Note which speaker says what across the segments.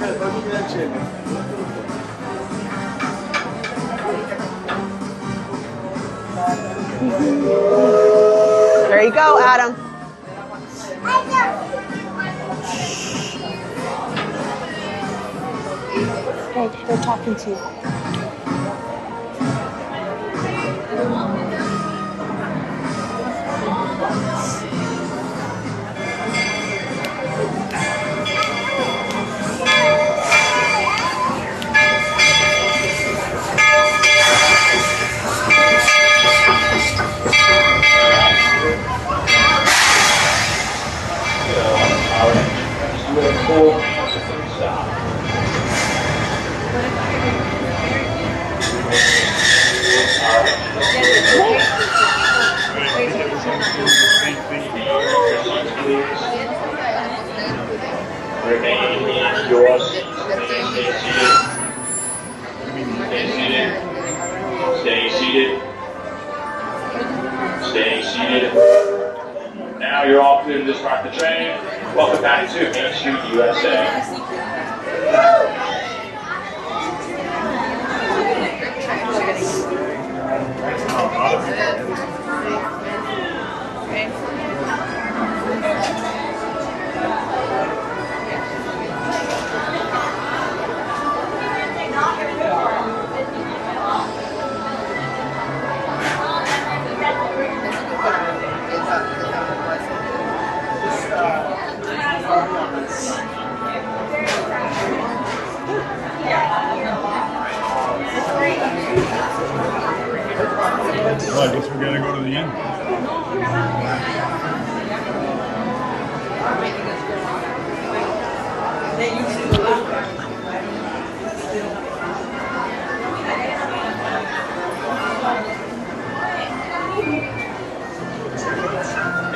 Speaker 1: There you go, Adam. Hey, they're talking to you.
Speaker 2: Staying seated. Staying seated. Now you're all clear to depart the train. Welcome back to Main Street, USA.
Speaker 3: Well, I guess we're gonna go to the end.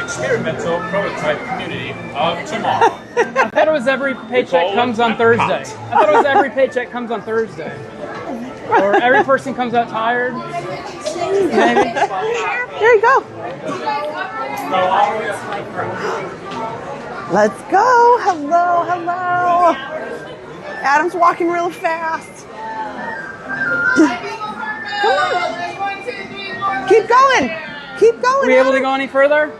Speaker 3: Experimental prototype community of tomorrow.
Speaker 4: I thought it was every paycheck comes on Thursday. I thought it was every paycheck comes on Thursday. Or every person comes out tired. Maybe.
Speaker 1: There you go. Let's go. Hello, hello. Adam's walking real fast. Come on. Keep going. Keep going.
Speaker 4: Are we able to go any further?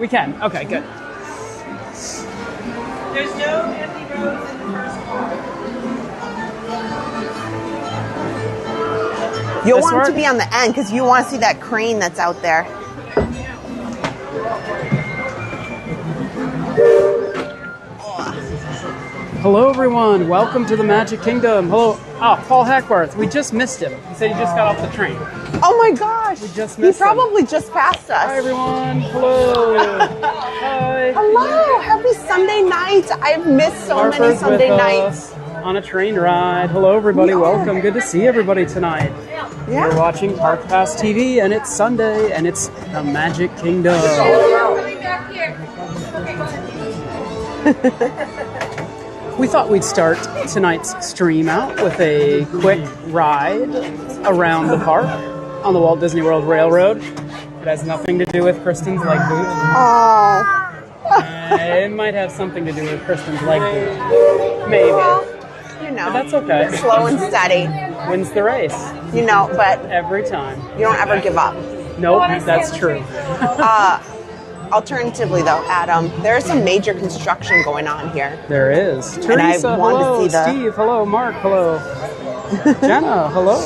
Speaker 4: We can. Okay, good.
Speaker 5: There's no empty roads in the first car.
Speaker 1: You'll want to be on the end because you want to see that crane that's out there.
Speaker 4: Hello, everyone. Welcome to the Magic Kingdom. Hello. Oh, Paul Hackworth. We just missed him. He said he just got off the train.
Speaker 1: Oh my gosh.
Speaker 4: We just missed him.
Speaker 1: He probably just passed us.
Speaker 4: Hi, everyone. Hello. Hi.
Speaker 1: Hello. Happy Sunday night. I've missed so many Sunday nights.
Speaker 4: On a train ride. Hello, everybody. Welcome. Good to see everybody tonight.
Speaker 1: Yeah.
Speaker 4: We're watching Park Pass TV, and it's Sunday, and it's the Magic Kingdom. We thought we'd start tonight's stream out with a quick ride around the park on the Walt Disney World Railroad. It has nothing to do with Kristen's leg boot.
Speaker 1: Oh.
Speaker 4: It might have something to do with Kristen's leg boot. Maybe.
Speaker 1: Well, you know.
Speaker 4: But that's okay.
Speaker 1: Slow and steady.
Speaker 4: Wins the race.
Speaker 1: You know, but
Speaker 4: every time.
Speaker 1: You don't ever give up.
Speaker 4: Nope, that's true.
Speaker 1: Alternatively, though, Adam, there's some major construction going on here.
Speaker 4: There is.
Speaker 1: And I
Speaker 4: Teresa,
Speaker 1: wanted
Speaker 4: hello.
Speaker 1: to see the...
Speaker 4: Steve, hello. Mark, hello. Jenna, hello.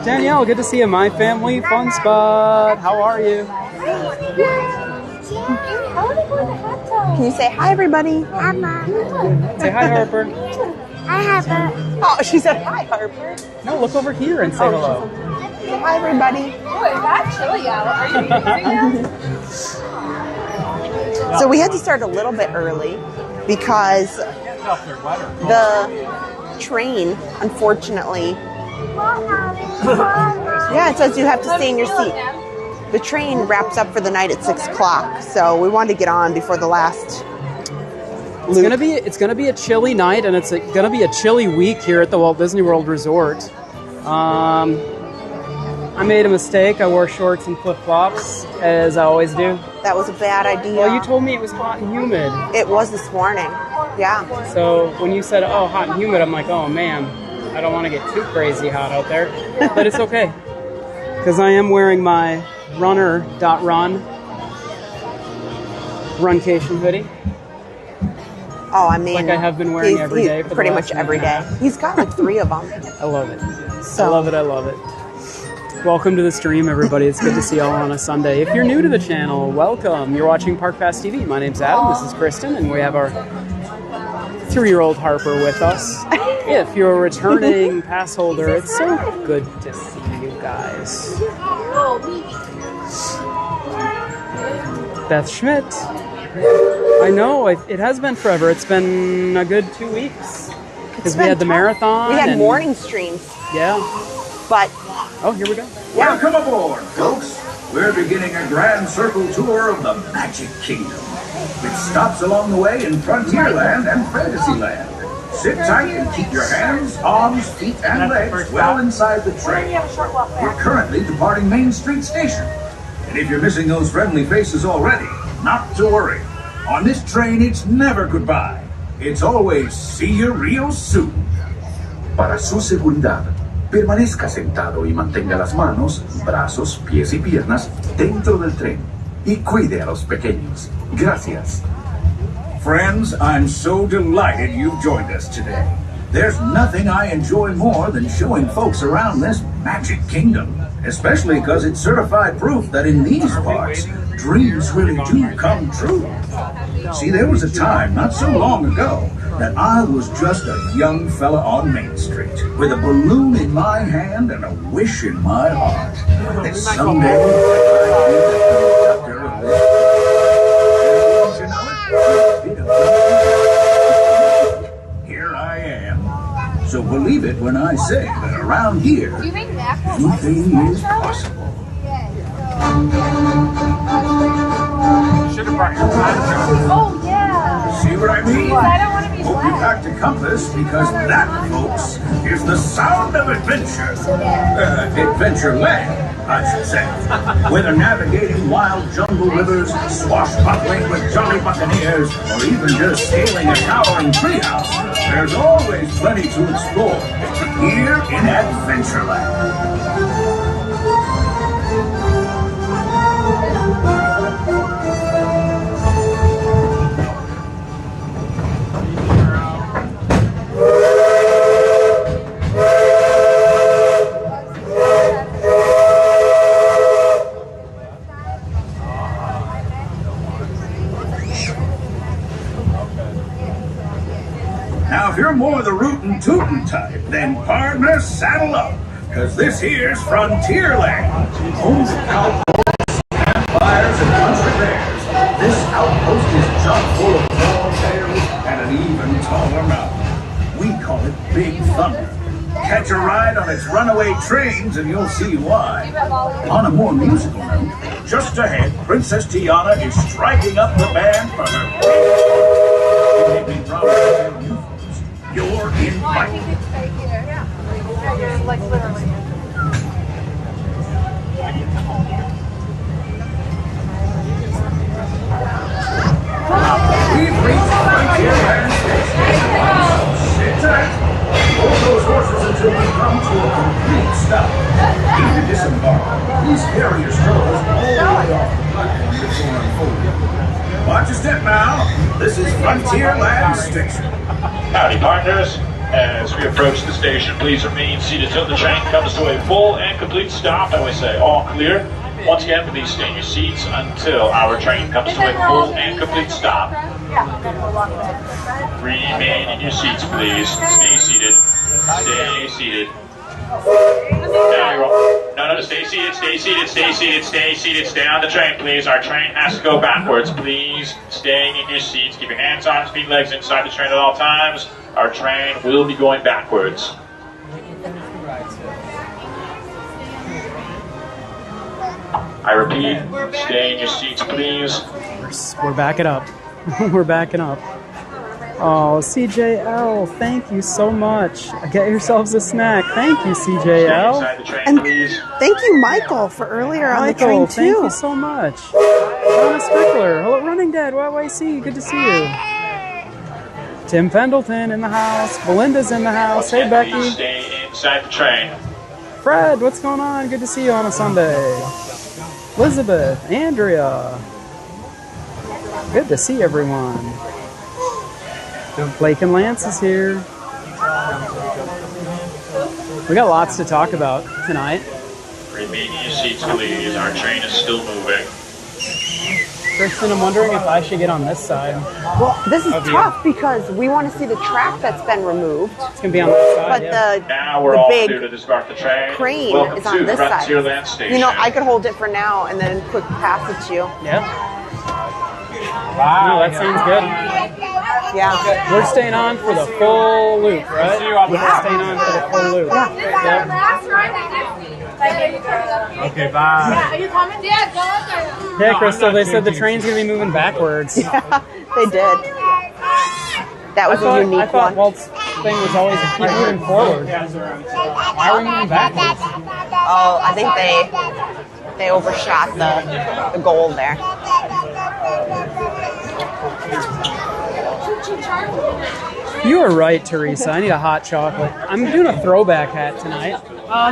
Speaker 4: Danielle, good to see you. My Family Fun Spot. How are you?
Speaker 1: Can you say hi, everybody?
Speaker 4: Hi, say hi, Harper.
Speaker 5: Hi, Harper.
Speaker 1: Oh, she said hi, Harper.
Speaker 4: No, look over here and say hello.
Speaker 1: Say hi, everybody.
Speaker 5: Oh, it's not chilly out. Are you using that?
Speaker 1: So we had to start a little bit early because the train, unfortunately, yeah, it says you have to stay in your seat. The train wraps up for the night at 6 o'clock, so we wanted to get on before the last loop.
Speaker 4: It's gonna be a chilly night, and it's gonna be a chilly week here at the Walt Disney World Resort. I made a mistake. I wore shorts and flip-flops, as I always do.
Speaker 1: That was a bad idea.
Speaker 4: Well, you told me it was hot and humid.
Speaker 1: It was this morning. Yeah.
Speaker 4: So when you said, oh, hot and humid, I'm like, oh man, I don't want to get too crazy hot out there. But it's okay. Because I am wearing my RUNUR.run runcation hoodie.
Speaker 1: Oh, I mean,
Speaker 4: Like I have been wearing every day. For
Speaker 1: pretty much every day. He's got like 3 of them.
Speaker 4: I love it.
Speaker 1: So.
Speaker 4: I love it. I love it. Welcome to the stream, everybody. It's good to see you all on a Sunday. If you're new to the channel, welcome. You're watching Park Pass TV. My name's Adam. This is Kristen, and we have our 3-year-old Harper with us. If you're a returning pass holder, it's so good to see you guys. Beth Schmidt. I know, it has been forever. It's been a good 2 weeks. Because we had the marathon.
Speaker 1: We had morning streams.
Speaker 4: Yeah.
Speaker 1: But...
Speaker 4: Oh, here we go.
Speaker 6: Welcome aboard, folks. We're beginning a grand circle tour of the Magic Kingdom, with stops along the way in Frontierland and Fantasyland. Sit tight and keep your hands, arms, feet, and legs well inside the train. We're currently departing Main Street Station. And if you're missing those friendly faces already, not to worry. On this train, it's never goodbye. It's always see you real soon. Para su seguridad, permanezca sentado y mantenga las manos, brazos, pies y piernas dentro del tren. Y cuide a los pequeños. Gracias. Friends, I'm so delighted you've joined us today. There's nothing I enjoy more than showing folks around this Magic Kingdom, especially because it's certified proof that in these parts, dreams really do come true. See, there was a time not so long ago that I was just a young fella on Main Street with a balloon in my hand and a wish in my heart that someday I'd be the conductor of this. Here I am. So believe it when I say that around here, anything is possible.
Speaker 3: Should have brought your phone.
Speaker 5: Oh, yeah.
Speaker 6: See what I mean?
Speaker 5: I don't want to be
Speaker 6: Hope you packed a compass, because that, folks, is the sound of adventure. Adventureland, I should say. Whether navigating wild jungle rivers, swashbuckling with jolly buccaneers, or even just scaling a towering treehouse, there's always plenty to explore here in Adventureland. Now, if you're more the rootin' tootin' type, then partner, saddle up, because this here's Frontierland. Home to cowboys, campfires, and country bears. This outpost is chock full of tall tales and an even taller mountain. We call it Big Thunder. Catch a ride on its runaway trains and you'll see why. On a more musical note, just ahead, Princess Tiana is striking up the band for her big You're invited.
Speaker 5: Like literally.
Speaker 6: We've reached Frontierland Station. Sit tight. Hold those horses until we come to a complete stop. If you disembark, please carry your strollers all the way off the platform before unfolding. Watch your step now. This is Frontierland Station.
Speaker 2: Howdy, partners. As we approach the station, please remain seated until the train comes to a full and complete stop, and we say all clear. Once again, please stay in your seats until our train comes to a full and complete stop. Remain in your seats, please. Stay seated. Stay seated. Now you're all... No, stay seated, stay seated, stay seated, stay seated. Stay on the train, please. Our train has to go backwards. Please stay in your seats. Keep your hands, arms, feet, legs inside the train at all times. Our train will be going backwards. I repeat, stay in your seats, please.
Speaker 4: We're backing up. We're backing up. Oh, CJL, thank you so much. Get yourselves a snack. Thank you, CJL.
Speaker 2: Inside the train,
Speaker 1: And
Speaker 2: please.
Speaker 1: thank you, Michael, for earlier on the train,
Speaker 4: Michael, thank
Speaker 1: too.
Speaker 4: you so much. Donna Strickler, hello, Running Dad, YYC, good to see you. Tim Pendleton in the house. Belinda's in the house. Hey, Becky.
Speaker 2: Please stay inside the train.
Speaker 4: Fred, what's going on? Good to see you on a Sunday. Elizabeth, Andrea. Good to see everyone. Blake and Lance is here. We got lots to talk about tonight.
Speaker 2: Remain in your seats, please. Our train is still moving.
Speaker 4: Kristen, I'm wondering if I should get on this side.
Speaker 1: Well, this is tough because we want to see the track that's been removed.
Speaker 4: It's going to be on this side,
Speaker 1: But
Speaker 4: yeah.
Speaker 2: Now we're
Speaker 1: the
Speaker 2: all
Speaker 1: big
Speaker 2: clear to disembark the train.
Speaker 1: crane
Speaker 2: Welcome
Speaker 1: is on
Speaker 2: to
Speaker 1: this side.
Speaker 2: Frontierland Station.
Speaker 1: You know, I could hold it for now and then quick pass it to you.
Speaker 4: Yeah. Wow, that sounds good.
Speaker 1: Yeah.
Speaker 4: We're staying on for the full loop, right?
Speaker 1: Yeah.
Speaker 4: We're staying on for the full loop. Yep.
Speaker 3: Okay, bye.
Speaker 5: Are you coming? Yeah, go up there.
Speaker 4: Hey, Crystal, they said the train's going to be moving backwards.
Speaker 1: Yeah, they did. That was a unique
Speaker 4: I thought
Speaker 1: one.
Speaker 4: Walt's thing was always to keep moving forward. Why are we moving backwards?
Speaker 1: Oh, I think they overshot the goal there.
Speaker 4: You were right, Teresa. I need a hot chocolate. I'm doing a throwback hat tonight.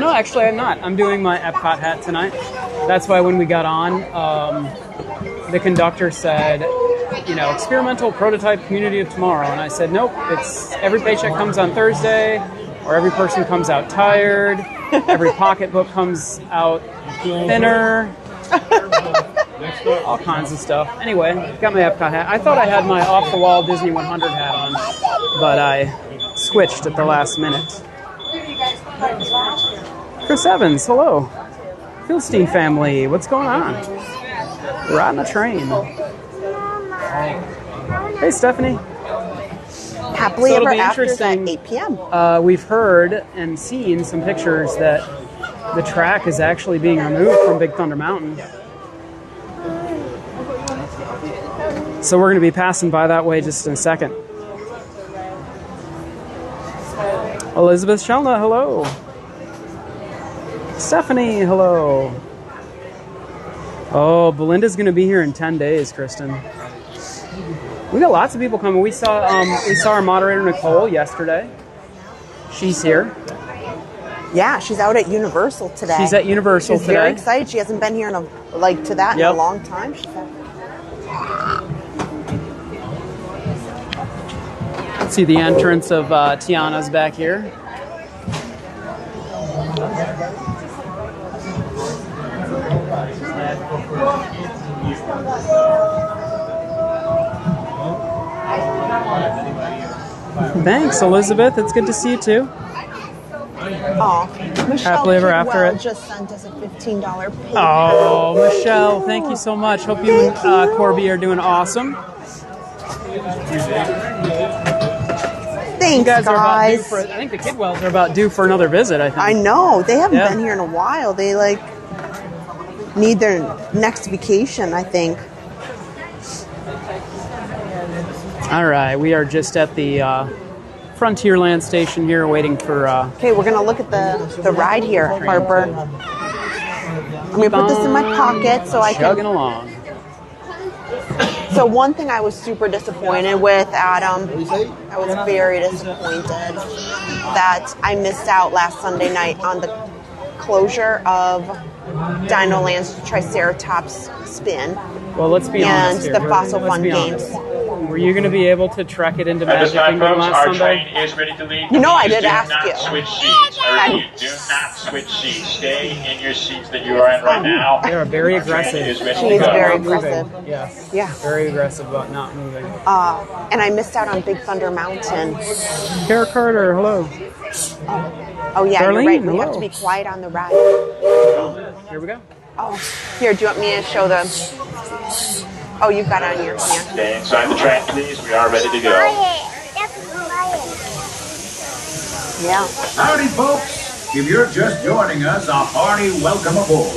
Speaker 4: No, actually, I'm not. I'm doing my Epcot hat tonight. That's why when we got on, the conductor said, you know, experimental prototype community of tomorrow. And I said, nope, it's every paycheck comes on Thursday, or every person comes out tired, every pocketbook comes out thinner, all kinds of stuff. Anyway, got my Epcot hat. I thought I had my off-the-wall Disney 100 hat on, but I switched at the last minute. Chris Evans, hello. Philistine family, what's going on? Riding a train. Hey, Stephanie.
Speaker 1: Happily
Speaker 4: So it'll
Speaker 1: Ever
Speaker 4: be
Speaker 1: After is at
Speaker 4: interesting.
Speaker 1: 8 p.m.
Speaker 4: We've heard and seen some pictures that the track is actually being removed from Big Thunder Mountain. So we're going to be passing by that way just in a second. Elizabeth Shelna, hello. Stephanie, hello. Oh, Belinda's going to be here in 10 days, Kristen. We got lots of people coming. We saw our moderator Nicole yesterday. She's here.
Speaker 1: Yeah, she's out at Universal today.
Speaker 4: She's at Universal
Speaker 1: She's
Speaker 4: today.
Speaker 1: very excited. She hasn't been here in a long time. She said.
Speaker 4: See the entrance of Tiana's back here. Thanks, Elizabeth. It's good to see you too.
Speaker 1: Oh, Michelle
Speaker 4: Happily ever after
Speaker 1: Kidwell
Speaker 4: it.
Speaker 1: just sent us a $15 pay.
Speaker 4: Oh, Michelle, thank you so much. Hope you and Corby are doing awesome.
Speaker 1: Thanks,
Speaker 4: You guys are about due
Speaker 1: guys.
Speaker 4: for. I think the Kidwells are about due for another visit. I think.
Speaker 1: I know. They haven't
Speaker 4: Yeah.
Speaker 1: been here in a while. They need their next vacation, I think.
Speaker 4: All right, we are just at the Frontierland station here, waiting for.
Speaker 1: Okay, we're gonna look at the ride here, Harper. I'm gonna put this in my pocket so I
Speaker 4: chugging
Speaker 1: can.
Speaker 4: along.
Speaker 1: So one thing I was super disappointed with, Adam, I was very disappointed that I missed out last Sunday night on the closure of Dino Land's Triceratops spin
Speaker 4: Well, let's be
Speaker 1: and
Speaker 4: honest here.
Speaker 1: the Fossil
Speaker 4: Let's
Speaker 1: Fun
Speaker 4: be
Speaker 1: games.
Speaker 4: honest. Were you going to be able to trek it into
Speaker 2: At this
Speaker 4: Magic
Speaker 2: time,
Speaker 4: Kingdom
Speaker 2: folks,
Speaker 4: last
Speaker 2: our
Speaker 4: Sunday?
Speaker 2: train is ready to leave.
Speaker 1: You know I
Speaker 2: Please
Speaker 1: did
Speaker 2: do
Speaker 1: ask
Speaker 2: not
Speaker 1: you.
Speaker 2: switch seats. I repeat, do not switch seats. Stay in your seats that you are in right now.
Speaker 4: They are very
Speaker 2: Our train
Speaker 4: aggressive.
Speaker 2: is ready
Speaker 1: She
Speaker 2: to
Speaker 1: is
Speaker 2: go.
Speaker 1: very
Speaker 4: Not moving.
Speaker 1: aggressive.
Speaker 4: Yes.
Speaker 1: Yeah.
Speaker 4: Very aggressive about not moving.
Speaker 1: And I missed out on Big Thunder Mountain.
Speaker 4: Kara Carter, hello.
Speaker 1: Oh yeah,
Speaker 4: Darlene,
Speaker 1: you're right. We have
Speaker 4: hello.
Speaker 1: to be quiet on the ride.
Speaker 4: Here we go.
Speaker 1: Oh, here. Do you want me to show the? Oh, you've got it on your hand.
Speaker 2: Stay inside the train, please. We are ready to go.
Speaker 1: Yeah.
Speaker 6: Howdy, folks. If you're just joining us, a hearty welcome aboard.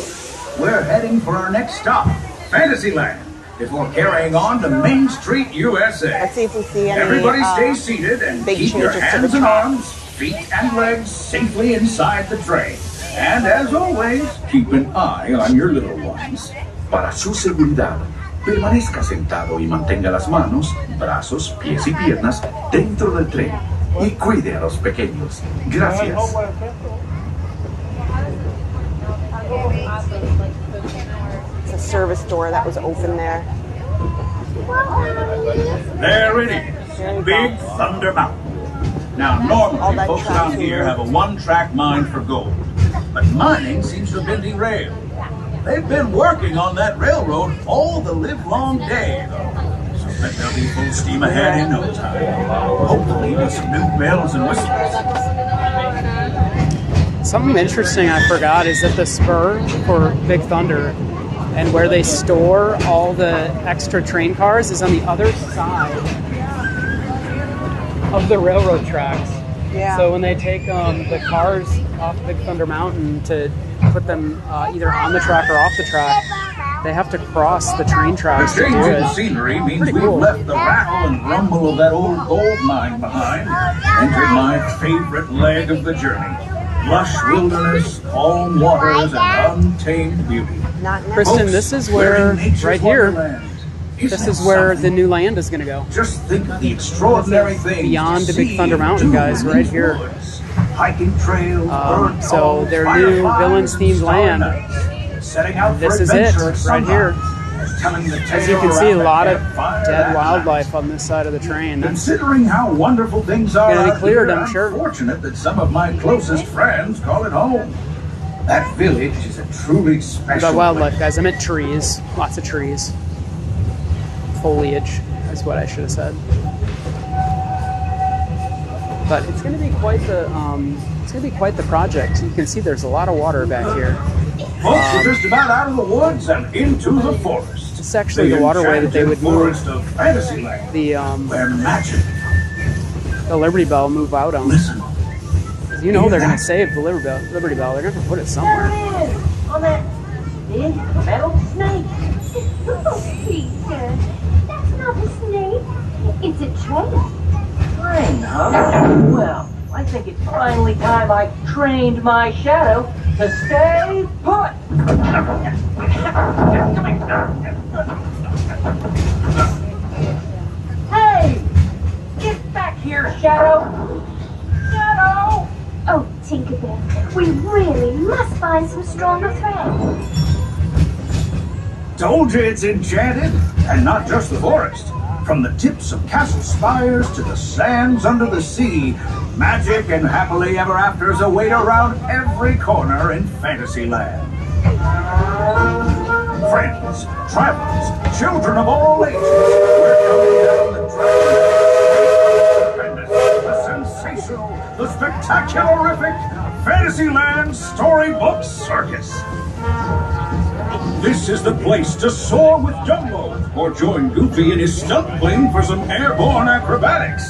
Speaker 6: We're heading for our next stop, Fantasyland, before carrying on to Main Street, USA.
Speaker 1: Let's see if we see any.
Speaker 6: Everybody stay seated and
Speaker 1: big
Speaker 6: keep your
Speaker 1: changes to the
Speaker 6: hands and
Speaker 1: track.
Speaker 6: arms, feet and legs safely inside the train. And as always, keep an eye on your little ones.
Speaker 7: Para su seguridad,
Speaker 6: Permanezca sentado y mantenga las manos, brazos, pies y piernas dentro del tren. Y cuide a los pequeños. Gracias.
Speaker 1: It's a service door that was open there.
Speaker 6: There it is, Big Thunder Mountain. Now, normally, folks around here have a one-track mine for gold. But mining seems to have been derailed. They've been working on that railroad all the livelong day, though. So bet they'll be full steam ahead in no time. Hopefully with some new bells and whistles.
Speaker 4: Something interesting I forgot is that the spur for Big Thunder and where they store all the extra train cars is on the other side of the railroad tracks.
Speaker 1: Yeah.
Speaker 4: So when they take the cars off Big Thunder Mountain to put them either on the track or off the track, they have to cross the train tracks
Speaker 6: The
Speaker 4: to
Speaker 6: change
Speaker 4: do
Speaker 6: in
Speaker 4: it.
Speaker 6: scenery means
Speaker 4: Pretty
Speaker 6: we've
Speaker 4: cool.
Speaker 6: left the rattle and rumble of that old gold mine behind. Entered my favorite leg of the journey. Lush wilderness, calm waters, and untamed beauty.
Speaker 1: Not now.
Speaker 4: Kristen, this is where, right here, this is where the new land is going to go.
Speaker 6: Just think of the extraordinary things
Speaker 4: Beyond
Speaker 6: to
Speaker 4: the Big
Speaker 6: see
Speaker 4: Thunder
Speaker 6: and
Speaker 4: Mountain,
Speaker 6: do
Speaker 4: guys,
Speaker 6: in
Speaker 4: right
Speaker 6: these
Speaker 4: here.
Speaker 6: woods. Hiking trails, burnt
Speaker 4: So
Speaker 6: homes,
Speaker 4: their
Speaker 6: fire
Speaker 4: new
Speaker 6: fires,
Speaker 4: villains-themed
Speaker 6: and
Speaker 4: land.
Speaker 6: starlights. Setting out
Speaker 4: This
Speaker 6: for
Speaker 4: is it,
Speaker 6: adventure at
Speaker 4: right here.
Speaker 6: sunrise, telling the
Speaker 4: As you
Speaker 6: tale
Speaker 4: can see, a
Speaker 6: around
Speaker 4: lot
Speaker 6: the
Speaker 4: of
Speaker 6: campfire
Speaker 4: dead
Speaker 6: that
Speaker 4: wildlife
Speaker 6: night.
Speaker 4: on this side of the train. That's
Speaker 6: Considering how wonderful things are
Speaker 4: Gonna be
Speaker 6: out
Speaker 4: cleared,
Speaker 6: here,
Speaker 4: I'm sure.
Speaker 6: fortunate that some of my closest friends call it home. That village is a truly special
Speaker 4: about wildlife,
Speaker 6: place.
Speaker 4: guys. I meant trees. Lots of trees. Foliage is what I should have said. But it's going to be quite the project. You can see there's a lot of water back here.
Speaker 6: Folks are just about out of the woods and into the forest.
Speaker 4: It's actually the waterway that they would move
Speaker 6: forest of Fantasyland, where magic.
Speaker 4: the Liberty Bell move out on.
Speaker 6: Listen.
Speaker 4: You know they're going to save the Liberty Bell. They're going to put it somewhere.
Speaker 5: On that big metal snake.
Speaker 7: Oh, Peter, that's not a snake. It's a train.
Speaker 5: Train, huh? Well, I think it's finally time I trained my shadow to stay put. Hey! Get back here, Shadow! Shadow!
Speaker 7: Oh, Tinkerbell, we really must find some stronger thread.
Speaker 6: Told you it's enchanted, and not just the forest. From the tips of castle spires to the sands under the sea, magic and happily ever afters await around every corner in Fantasyland. Friends, travelers, children of all ages, we're coming down the track. The sensational, the spectacularific Fantasyland Storybook Circus. This is the place to soar with Dumbo, or join Goofy in his stunt plane for some airborne acrobatics.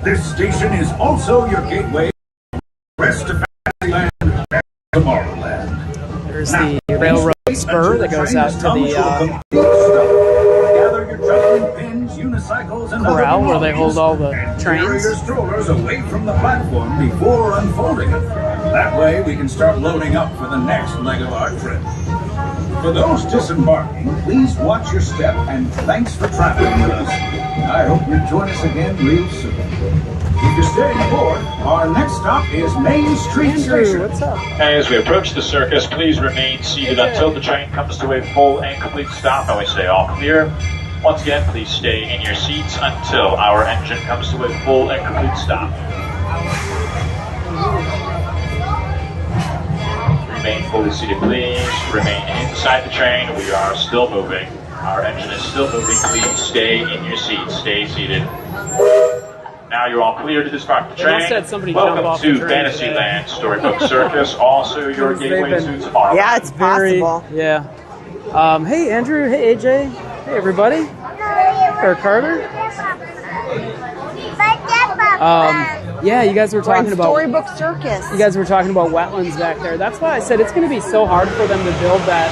Speaker 6: This station is also your gateway to the rest of Fantasyland and Tomorrowland.
Speaker 4: There's the railroad spur that goes out to the
Speaker 6: Gather your juggling pins, unicycles, and
Speaker 4: corral
Speaker 6: other
Speaker 4: where they hold all the
Speaker 6: and carry
Speaker 4: trains.
Speaker 6: your strollers away from the platform before unfolding them. That way we can start loading up for the next leg of our trip. For those disembarking, please watch your step and thanks for traveling with us. I hope you join us again real soon. If you're staying aboard, our next stop is Main Street
Speaker 4: Andrew,
Speaker 6: Station.
Speaker 4: what's up?
Speaker 2: As we approach the circus, please remain seated until the train comes to a full and complete stop and we say all clear. Once again, please stay in your seats until our engine comes to a full and complete stop. Remain fully seated, please. Remain inside the train. We are still moving. Our engine is still moving. Please stay in your seats. Stay seated. Now you're all clear to depart the
Speaker 4: They must
Speaker 2: train.
Speaker 4: have somebody jump
Speaker 2: Welcome
Speaker 4: off the
Speaker 2: to
Speaker 4: train
Speaker 2: Fantasyland Storybook Circus. Also your
Speaker 4: They've
Speaker 2: gateway
Speaker 4: been-
Speaker 2: to Tomorrowland.
Speaker 1: Yeah, it's possible.
Speaker 4: Yeah. Hey, Andrew. Hey, AJ. Hey, everybody. Or Carter. Yeah, you guys were
Speaker 1: We're in
Speaker 4: talking about
Speaker 1: Storybook Circus.
Speaker 4: you guys were talking about wetlands back there. That's why I said it's going to be so hard for them to build that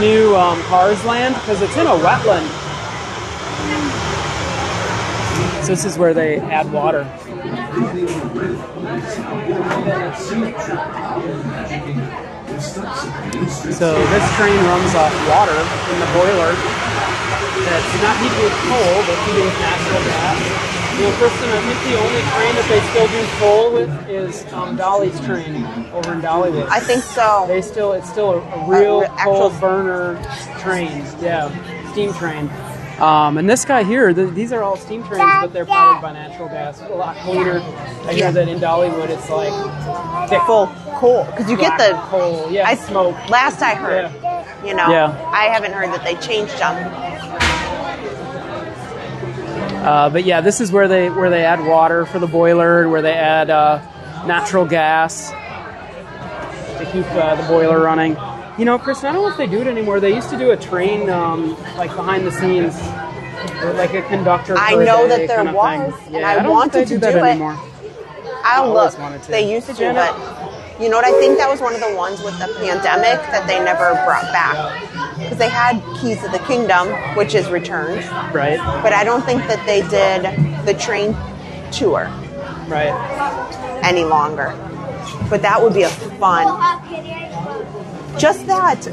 Speaker 4: new Cars land because it's in a wetland. So this is where they add water. So this train runs off water in the boiler. That's not heated with coal, but heated with natural gas. You know, Kristen, I think the only train that they still do coal with is Dolly's train over in Dollywood.
Speaker 1: I think so.
Speaker 4: It's still a real coal burner train. Yeah, steam train. And this guy here, these are all steam trains, but they're powered by natural gas. A lot cleaner. I hear that in Dollywood it's like thick
Speaker 1: full coal because you get the
Speaker 4: coal. Yeah, smoke.
Speaker 1: Last I heard, you know, I haven't heard that they changed them.
Speaker 4: But yeah, this is where they add water for the boiler, where they add natural gas to keep the boiler running. You know, Kristen, I don't know if they do it anymore. They used to do a train like behind the scenes, like a conductor.
Speaker 1: I know that there was, and I wanted to do it.
Speaker 4: Anymore.
Speaker 1: I'll look. They used to, but you know what? I think that was one of the ones with the pandemic that they never brought back. Because they had Keys of the Kingdom, which is returned.
Speaker 4: Right.
Speaker 1: But I don't think that they did the train tour.
Speaker 4: Right.
Speaker 1: Any longer. But that would be a fun. Just that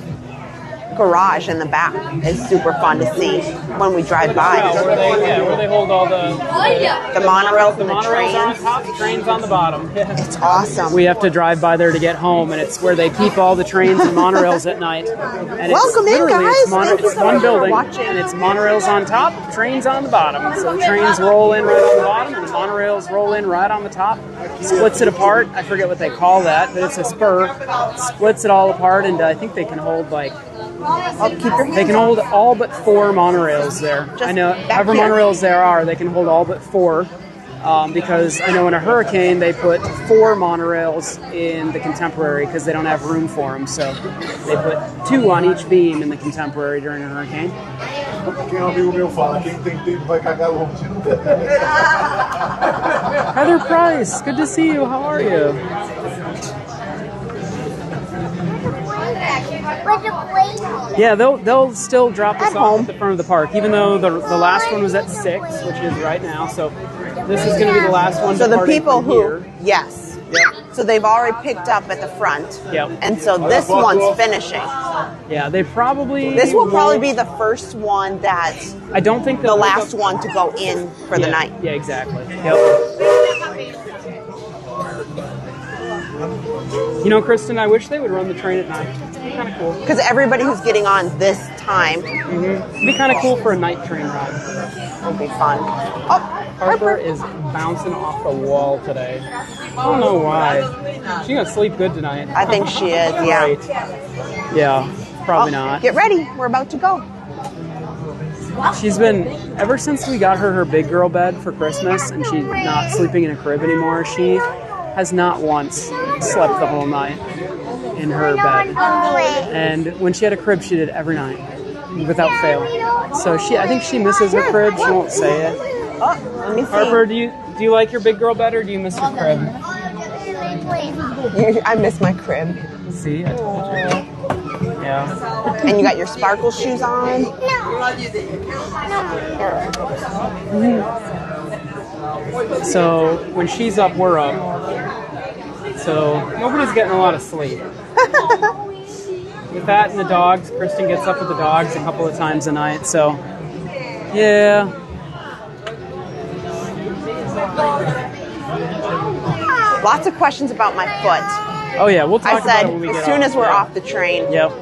Speaker 1: garage in the back is super fun to see when we drive by.
Speaker 4: Where they hold all the
Speaker 1: monorails and the
Speaker 4: monorails
Speaker 1: trains.
Speaker 4: are on top, the trains on the bottom.
Speaker 1: It's awesome.
Speaker 4: We have to drive by there to get home, and it's where they keep all the trains and monorails at night. And
Speaker 1: Welcome in, guys.
Speaker 4: It's one building, and it's monorails on top, trains on the bottom. So the trains roll in right on the bottom, and the monorails roll in right on the top. Splits it apart. I forget what they call that, but it's a spur. Splits it all apart, and I think they can hold like.
Speaker 1: Keep your hands
Speaker 4: They can hold all but 4 monorails there. I know, however monorails there are, they can hold all but 4. Because I know in a hurricane they put 4 monorails in the Contemporary because they don't have room for them. So they put 2 on each beam in the Contemporary during a hurricane. Heather Price, good to see you. How are you? Yeah, they'll still drop us off at the front of the park, even though the last one was at 6, which is right now. So this is going to be the last one.
Speaker 1: So the people who,
Speaker 4: here.
Speaker 1: yes.
Speaker 4: Yep.
Speaker 1: So they've already picked up at the front.
Speaker 4: Yep.
Speaker 1: And so this one's finishing.
Speaker 4: Yeah, they probably.
Speaker 1: This will probably be the first one that.
Speaker 4: I don't think
Speaker 1: the last one to go in for the night.
Speaker 4: Yeah, exactly. Yep. You know, Kristen, I wish they would run the train at night. It'd be kind of cool.
Speaker 1: Because everybody who's getting on this time.
Speaker 4: It'd be kind of cool for a night train ride.
Speaker 1: It'll be fun. Oh,
Speaker 4: Harper is bouncing off the wall today. I don't know why. She's going to sleep good tonight.
Speaker 1: I think she is, yeah.
Speaker 4: Right. Yeah, probably not.
Speaker 1: Get ready. We're about to go.
Speaker 4: She's been, ever since we got her big girl bed for Christmas and she's not sleeping in a crib anymore, she has not once slept the whole night in her bed. And when she had a crib, she did every night, without fail. So I think she misses her crib. She won't say it.
Speaker 1: Oh, let me see.
Speaker 4: Harper, do you like your big girl better, or do you miss your crib?
Speaker 1: I miss my crib.
Speaker 4: See, I told you. Yeah.
Speaker 1: And you got your sparkle shoes on?
Speaker 4: So when she's up, we're up. So nobody's getting a lot of sleep. With that and the dogs, Kristen gets up with the dogs a couple of times a night. So, yeah.
Speaker 1: Lots of questions about my foot.
Speaker 4: Oh yeah, we'll talk about it when we get
Speaker 1: as soon as we're off the train.
Speaker 4: Yep.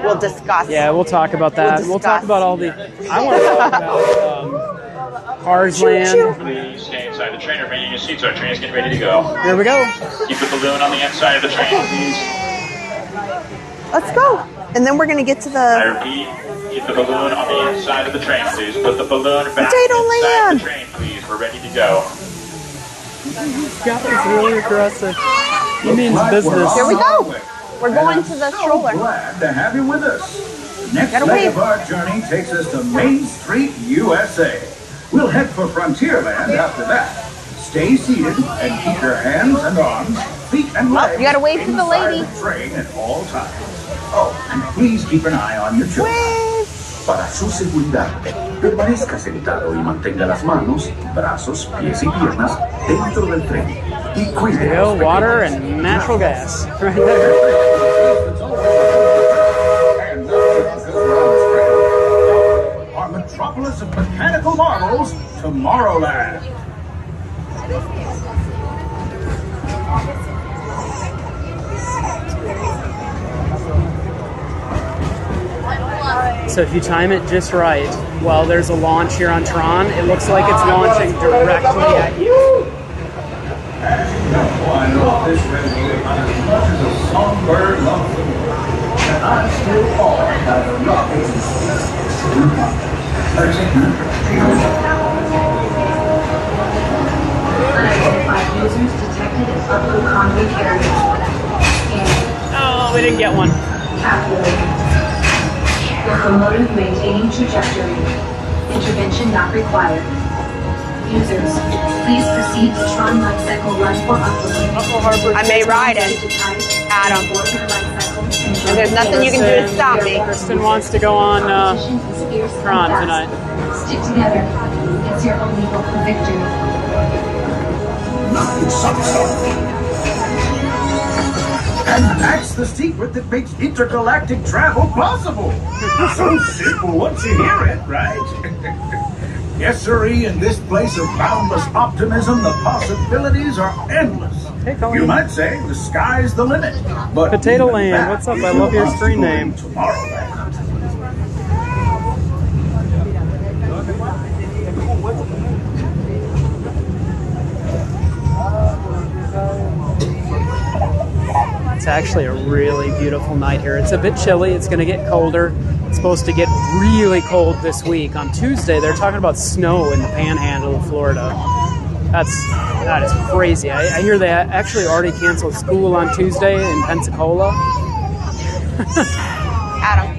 Speaker 1: We'll discuss.
Speaker 4: Yeah, we'll talk about that. We'll talk about all the. I want to talk about Cars Land.
Speaker 2: Please stay inside the train. Remain in your seats. Our train is getting ready to go.
Speaker 4: Here we go.
Speaker 2: Keep the balloon on the inside of the train, please.
Speaker 1: Let's go. And then we're going to get to
Speaker 2: I
Speaker 1: the
Speaker 2: repeat, keep the balloon on the inside of the train, please. Put the balloon back
Speaker 1: Potato
Speaker 2: inside
Speaker 1: Land.
Speaker 2: the train, please. We're ready to go.
Speaker 4: Scott is really aggressive. He means business.
Speaker 1: Here we go. We're going to the stroller.
Speaker 6: Glad to have you with us. The next
Speaker 1: Gotta
Speaker 6: leg
Speaker 1: wait.
Speaker 6: of our journey takes us to Main Street, USA. We'll head for Frontierland after that. Stay seated and keep your hands and arms, feet and legs
Speaker 1: you gotta wait for the
Speaker 6: inside
Speaker 1: lady.
Speaker 6: the train at all times. Oh, and please keep an eye on your children.
Speaker 8: Para su seguridad, permanezca sentado y mantenga las manos, brazos, pies y piernas dentro del tren. Y cuide
Speaker 4: Water and natural gas right there.
Speaker 6: Tomorrowland.
Speaker 4: So if you time it just right, while there's a launch here on Tron, it looks like it's launching directly at you.
Speaker 6: I love this resolution as much as a songbird loves the moon. And I'm still awed by the rockets.
Speaker 9: Unidentified users detected in upload convoy carrier.
Speaker 4: Oh, we didn't get one.
Speaker 9: Calculating. Locomotive maintaining trajectory. Intervention not required. Users, please proceed to Tron life cycle run for upload.
Speaker 1: I may ride it, Adam. And there's nothing you can do to stop me.
Speaker 4: Kristen wants to go on Tron tonight.
Speaker 9: Stick together. It's your only hope for victory.
Speaker 6: And that's the secret that makes intergalactic travel possible. So simple once you hear it, right? Yes, sirree, in this place of boundless optimism, the possibilities are endless.
Speaker 4: Hey, Colleen.
Speaker 6: You might say the sky's the limit. But
Speaker 4: Potato
Speaker 6: even
Speaker 4: Land,
Speaker 6: that
Speaker 4: what's up?
Speaker 6: is
Speaker 4: I love your
Speaker 6: no
Speaker 4: screen
Speaker 6: obstacle
Speaker 4: name.
Speaker 6: in Tomorrowland.
Speaker 4: It's actually a really beautiful night here. It's a bit chilly. It's going to get colder. It's supposed to get really cold this week. On Tuesday, they're talking about snow in the panhandle of Florida. That is crazy. I hear they actually already canceled school on Tuesday in Pensacola.
Speaker 1: Adam.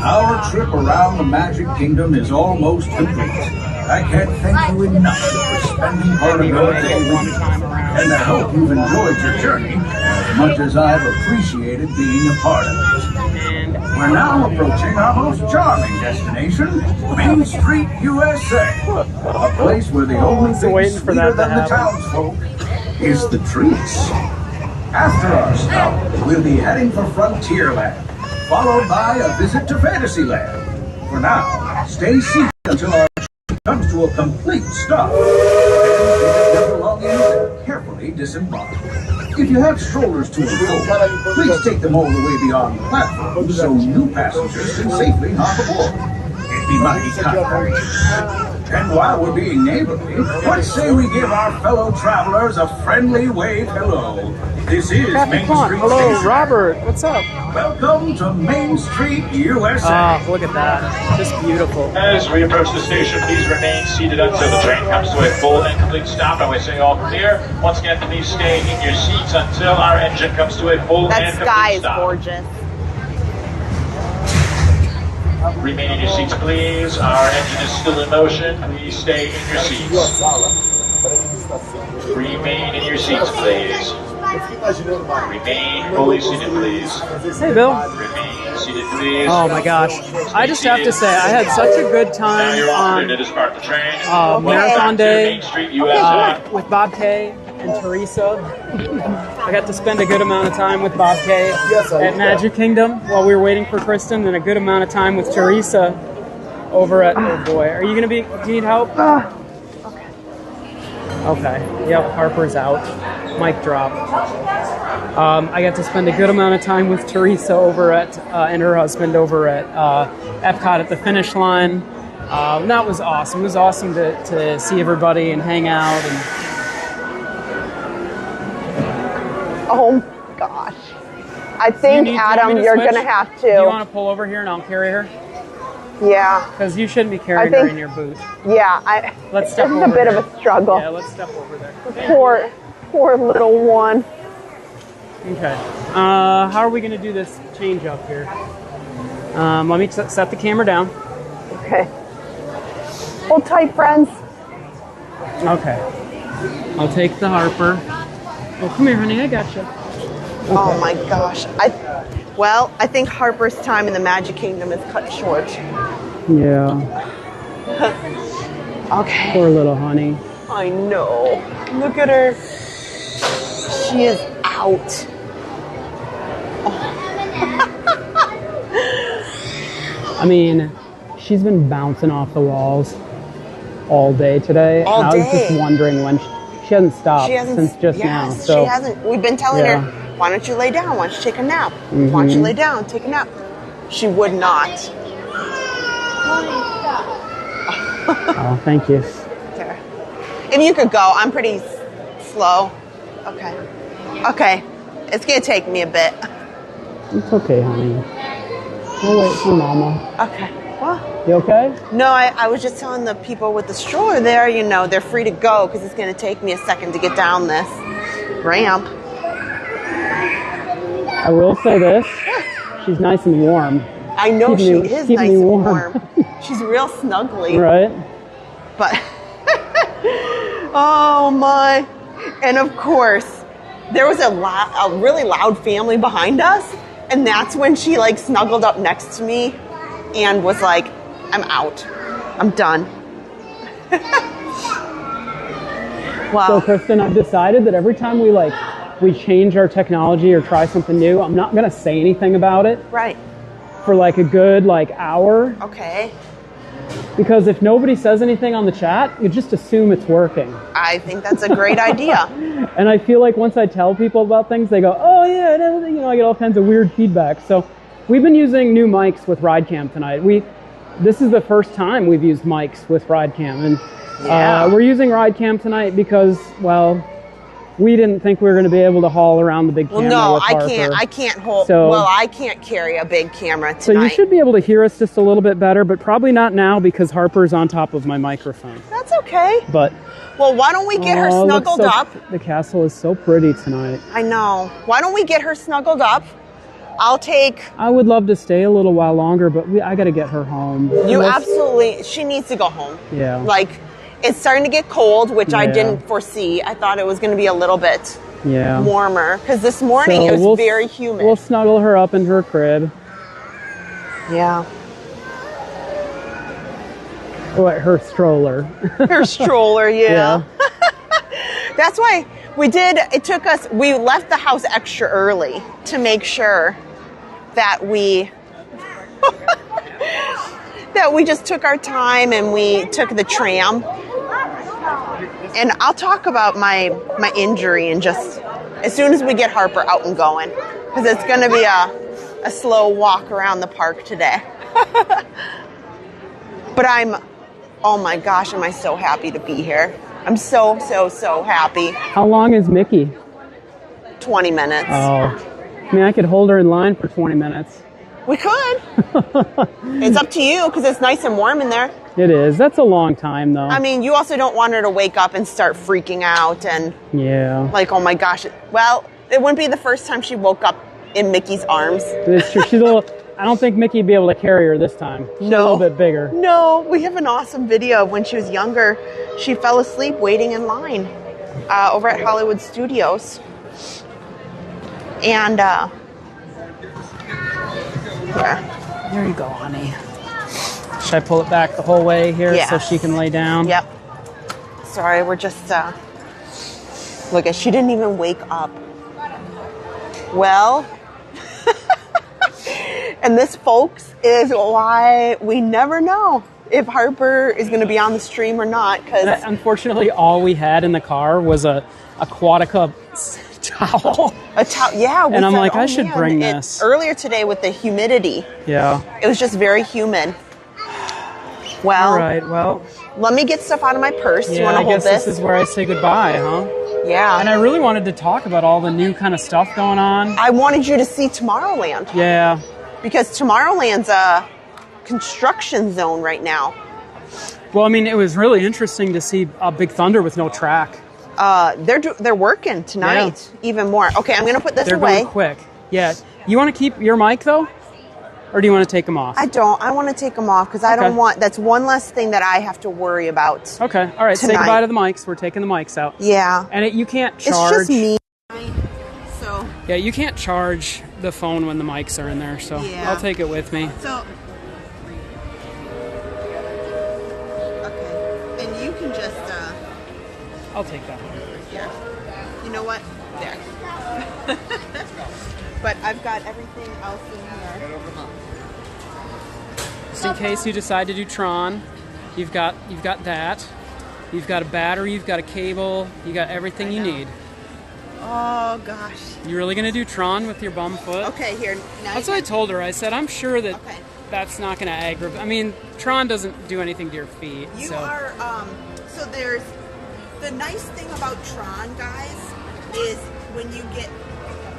Speaker 6: Our trip around the Magic Kingdom is almost complete. I can't thank you enough for spending part of your day with me. And I hope you've enjoyed your journey as much as I've appreciated being a part of it. We're now approaching our most charming destination, Main Street, USA. A place where the only thing sweeter than the townsfolk is the treats. After our stop, we'll be heading for Frontierland, followed by a visit to Fantasyland. For now, stay seated until our comes to a complete stop. Then your belongings and carefully disembark. If you have strollers to unfold, please take them all the way beyond the platform so new passengers can safely hop aboard. It'd be mighty kind of you. And while we're being neighborly, what say we give our fellow travelers a friendly wave hello? This is Main Street.
Speaker 4: Hello,
Speaker 6: Station.
Speaker 4: Robert. What's up?
Speaker 6: Welcome to Main Street, USA.
Speaker 4: Ah, look at that. Just beautiful.
Speaker 2: As we approach the station, please remain seated until the train comes to a full and complete stop. And we say all clear. Once again, please stay in your seats until our engine comes to a full
Speaker 1: That
Speaker 2: and
Speaker 1: sky
Speaker 2: complete
Speaker 1: is
Speaker 2: stop.
Speaker 1: gorgeous.
Speaker 2: Remain in your seats, please. Our engine is still in motion. Please stay in your seats. Remain in your seats, please. Remain fully seated, please.
Speaker 4: Hey, Bill.
Speaker 2: Remain seated, please.
Speaker 4: Oh my gosh. I just have to say, I had such a good
Speaker 2: Now you're all
Speaker 4: time
Speaker 2: clear to depart the train.
Speaker 4: on Marathon Day
Speaker 2: Main Street, USA.
Speaker 4: with Bob K and Teresa. I got to spend a good amount of time with Bob K at Magic Kingdom while we were waiting for Kristen, and a good amount of time with Teresa over at, oh boy, are you going to be, do you need help? Okay. Yep, Harper's out. Mic drop. I got to spend a good amount of time with Teresa over at, and her husband over at Epcot at the finish line. That was awesome. It was awesome to see everybody and hang out. And
Speaker 1: Oh my gosh. I think, Adam, you're going to have to.
Speaker 4: Do you want to pull over here and I'll carry her?
Speaker 1: Yeah.
Speaker 4: Because you shouldn't be carrying her in your boot.
Speaker 1: Yeah.
Speaker 4: Let's step
Speaker 1: This
Speaker 4: over
Speaker 1: is a bit
Speaker 4: there.
Speaker 1: of a struggle.
Speaker 4: Yeah, let's step over there.
Speaker 1: Poor little one.
Speaker 4: Okay. How are we going to do this change up here? Let me set the camera down.
Speaker 1: Okay. Hold tight, friends.
Speaker 4: Okay. I'll take the Harper. Oh, come here, honey. I got you.
Speaker 1: Oh my gosh. I think Harper's time in the Magic Kingdom is cut short.
Speaker 4: Yeah.
Speaker 1: Okay.
Speaker 4: Poor little honey.
Speaker 1: I know. Look at her. She is out.
Speaker 4: I mean, she's been bouncing off the walls. all day today.
Speaker 1: All
Speaker 4: and I was
Speaker 1: day.
Speaker 4: just wondering when she hasn't stopped
Speaker 1: She hasn't
Speaker 4: since just now.
Speaker 1: yes,
Speaker 4: So
Speaker 1: she hasn't. We've been telling
Speaker 4: Yeah.
Speaker 1: her, why don't you lay down? Why don't you take a nap? Why don't you lay down? Take a nap. She would not.
Speaker 4: oh, thank you.
Speaker 1: There. If you could go, I'm pretty slow. Okay. Okay. It's gonna take me a bit.
Speaker 4: It's okay, honey. We'll wait for Mama.
Speaker 1: Okay. Well,
Speaker 4: You okay?
Speaker 1: no, I was just telling the people with the stroller there, you know, they're free to go because it's gonna take me a second to get down this ramp.
Speaker 4: I will say this. She's nice and warm.
Speaker 1: I know she
Speaker 4: Keep me-
Speaker 1: is
Speaker 4: keep
Speaker 1: nice
Speaker 4: me
Speaker 1: and
Speaker 4: warm.
Speaker 1: warm. She's real snuggly.
Speaker 4: Right?
Speaker 1: But oh my! And of course, there was a really loud family behind us, and that's when she like snuggled up next to me and was like, "I'm out. I'm done." Wow.
Speaker 4: So, Kristen, I've decided that every time we change our technology or try something new, I'm not gonna say anything about it
Speaker 1: Right.
Speaker 4: for like a good hour.
Speaker 1: Okay.
Speaker 4: Because if nobody says anything on the chat, you just assume it's working.
Speaker 1: I think that's a great idea.
Speaker 4: And I feel like once I tell people about things, they go, "Oh yeah," and everything. You know, I get all kinds of weird feedback. So we've been using new mics with RideCam tonight. This is the first time we've used mics with RideCam, and
Speaker 1: Yeah.
Speaker 4: we're using RideCam tonight because, well, we didn't think we were going to be able to haul around the big
Speaker 1: Well,
Speaker 4: camera
Speaker 1: no,
Speaker 4: with Harper.
Speaker 1: I can't hold.
Speaker 4: So-
Speaker 1: well, I can't carry a big camera tonight.
Speaker 4: So you should be able to hear us just a little bit better, but probably not now because Harper's on top of my microphone.
Speaker 1: That's okay.
Speaker 4: But
Speaker 1: Well, why don't we get her
Speaker 4: oh, it looks
Speaker 1: snuggled up?
Speaker 4: The castle is so pretty tonight.
Speaker 1: I know. Why don't we get her snuggled up?
Speaker 4: I would love to stay a little while longer, but I got to get her home.
Speaker 1: Absolutely, she needs to go home.
Speaker 4: Yeah.
Speaker 1: Like, it's starting to get cold, which I
Speaker 4: Yeah.
Speaker 1: didn't foresee. I thought it was going to be a little bit
Speaker 4: Yeah.
Speaker 1: warmer because this morning
Speaker 4: So
Speaker 1: it was very humid.
Speaker 4: We'll snuggle her up in her crib.
Speaker 1: Yeah.
Speaker 4: Her stroller.
Speaker 1: Her stroller, yeah. That's why we left the house extra early to make sure that we just took our time and we took the tram. And I'll talk about my injury and just as soon as we get Harper out and going, because it's going to be a slow walk around the park today. But oh my gosh, am I so happy to be here. I'm so happy.
Speaker 4: How long is Mickey?
Speaker 1: 20 minutes.
Speaker 4: Oh. I mean, I could hold her in line for 20 minutes.
Speaker 1: We could. It's up to you because it's nice and warm in there.
Speaker 4: It is. That's a long time, though.
Speaker 1: I mean, you also don't want her to wake up and start freaking out and
Speaker 4: Yeah.
Speaker 1: like, oh my gosh. Well, it wouldn't be the first time she woke up in Mickey's arms.
Speaker 4: It's true. She's a little. I don't think Mickey'd be able to carry her this time. She's a little bit bigger.
Speaker 1: No, we have an awesome video of when she was younger. She fell asleep waiting in line over at Hollywood Studios. And yeah.
Speaker 4: There you go, honey. Should I pull it back the whole way here so she can lay down?
Speaker 1: Yep. Sorry, we're just look at she didn't even wake up. Well, and this, folks, is why we never know if Harper is going to be on the stream or not. Because
Speaker 4: unfortunately, all we had in the car was a Aquatica towel.
Speaker 1: A towel, yeah.
Speaker 4: And I'm like, I should bring this.
Speaker 1: Earlier today with the humidity,
Speaker 4: Yeah.
Speaker 1: it was just very humid. Well,
Speaker 4: All right. Well,
Speaker 1: let me get stuff out of my purse.
Speaker 4: yeah,
Speaker 1: You want to
Speaker 4: I
Speaker 1: hold
Speaker 4: guess
Speaker 1: this?
Speaker 4: this is where I say goodbye, huh?
Speaker 1: Yeah.
Speaker 4: And I really wanted to talk about all the new kind of stuff going on.
Speaker 1: I wanted you to see Tomorrowland.
Speaker 4: Yeah.
Speaker 1: Because Tomorrowland's a construction zone right now.
Speaker 4: Well, I mean, it was really interesting to see Big Thunder with no track.
Speaker 1: They're working tonight even more. Okay, I'm gonna put this
Speaker 4: They're
Speaker 1: away.
Speaker 4: going quick. Yeah. You want to keep your mic though, or do you want to take them off?
Speaker 1: I don't. I want to take them off because I don't want. That's one less thing that I have to worry about.
Speaker 4: Okay. All right. Say
Speaker 1: tonight.
Speaker 4: goodbye to the mics. We're taking the mics out.
Speaker 1: Yeah.
Speaker 4: And you can't charge.
Speaker 1: It's just me. So.
Speaker 4: Yeah, you can't charge the phone when the mics are in there, so
Speaker 1: Yeah.
Speaker 4: I'll take it with me.
Speaker 1: So. Okay, and you can just.
Speaker 4: I'll take that one.
Speaker 1: Here. You know what? There. But I've got everything else in here.
Speaker 4: Just in case you decide to do Tron, you've got that. You've got a battery, you've got a cable, you got everything you need.
Speaker 1: Oh gosh.
Speaker 4: You really gonna do Tron with your bum foot?
Speaker 1: Okay, here. Now
Speaker 4: That's what I told her. I said, I'm sure that that's not gonna aggravate. I mean, Tron doesn't do anything to your feet.
Speaker 1: You
Speaker 4: so.
Speaker 1: are, so there's, the nice thing about Tron, guys, is when you get,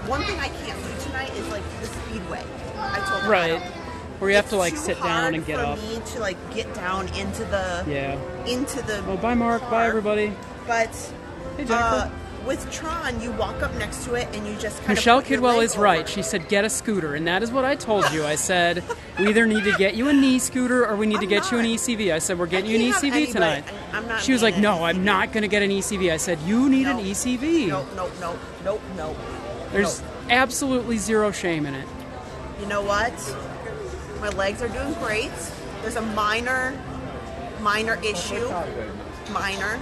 Speaker 1: one thing I can't do tonight is like the speedway. I told her.
Speaker 4: Right. Where you have to like sit down and get up.
Speaker 1: It's too hard for me to like get down into the, into the
Speaker 4: Oh, bye Mark, bye everybody.
Speaker 1: But,
Speaker 4: hey, Jennifer.
Speaker 1: With Tron, you walk up next to it and you just kind
Speaker 4: Michelle
Speaker 1: of put your
Speaker 4: Kidwell
Speaker 1: leg
Speaker 4: is right.
Speaker 1: over.
Speaker 4: She said, get a scooter. And that is what I told you. I said, we either need to get you a knee scooter or we need to get you an ECV. I said, we're getting you an ECV tonight.
Speaker 1: I'm not
Speaker 4: She was like,
Speaker 1: getting
Speaker 4: no,
Speaker 1: an
Speaker 4: I'm
Speaker 1: ECV.
Speaker 4: not going to get an ECV. I said, you need an ECV.
Speaker 1: No.
Speaker 4: There's absolutely zero shame in it.
Speaker 1: You know what? My legs are doing great. There's a minor issue. Minor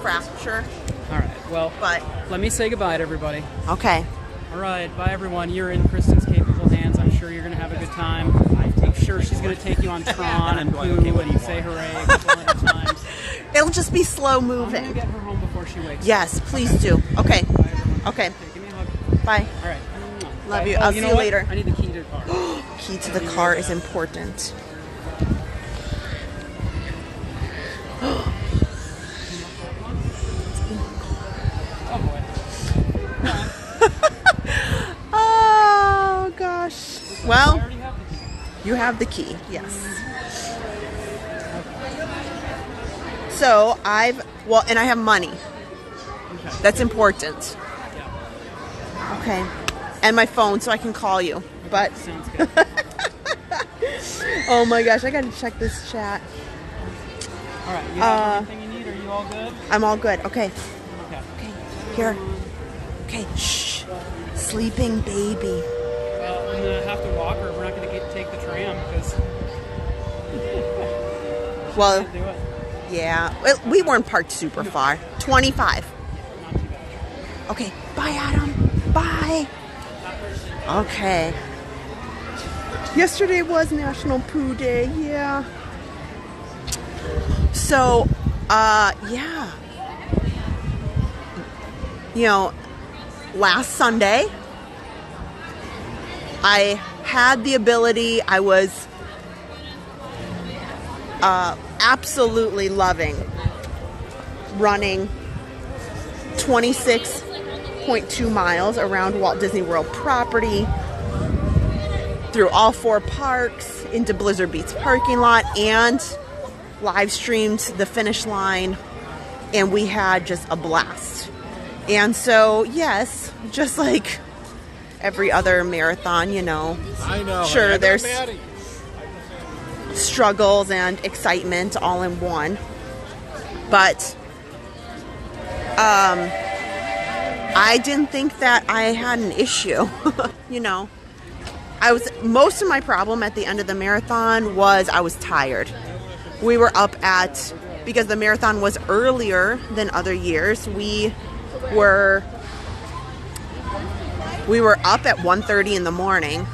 Speaker 1: fracture.
Speaker 4: All right, well, let me say goodbye to everybody.
Speaker 1: Okay.
Speaker 4: All right, bye everyone. You're in Kristen's capable hands. I'm sure you're going to have a good time. I'm sure she's going to take you on Tron and poo and say hooray a couple hundred times.
Speaker 1: It'll just be slow moving.
Speaker 4: I'm going to get her home before she wakes up.
Speaker 1: Yes, please do. Okay. Okay.
Speaker 4: Give me a hug.
Speaker 1: Bye.
Speaker 4: All right.
Speaker 1: Love
Speaker 4: Bye.
Speaker 1: you.
Speaker 4: Oh,
Speaker 1: I'll see
Speaker 4: know
Speaker 1: you
Speaker 4: what?
Speaker 1: later.
Speaker 4: I need the key to the car.
Speaker 1: Key to the car is important. Oh gosh. Well, you have the key. Yes. So and I have money. That's important. Okay. And my phone so I can call you. But
Speaker 4: sounds good.
Speaker 1: oh my gosh, I gotta check this chat.
Speaker 4: All right, you have everything you need? Are you all good?
Speaker 1: I'm all good. Okay.
Speaker 4: Okay.
Speaker 1: Here. Okay. Shh. Sleeping baby.
Speaker 4: Well, I'm going to have to walk her. We're not going to take the tram because
Speaker 1: Well,
Speaker 4: can't do it.
Speaker 1: yeah. Well, we weren't parked super far. 25.
Speaker 4: Not too bad.
Speaker 1: Okay. Bye, Adam. Bye. Okay. Yesterday was National Poo Day. Yeah. So, yeah. You know, last Sunday, I had the ability, I was absolutely loving running 26.2 miles around Walt Disney World property, through all 4 parks, into Blizzard Beach parking lot, and live streamed the finish line, and we had just a blast. And so, yes, just like every other marathon, you know,
Speaker 3: I know.
Speaker 1: sure, there's struggles and excitement all in one. But I didn't think that I had an issue. You know, most of my problem at the end of the marathon was I was tired. We were up because the marathon was earlier than other years, we were up at 1:30 in the morning,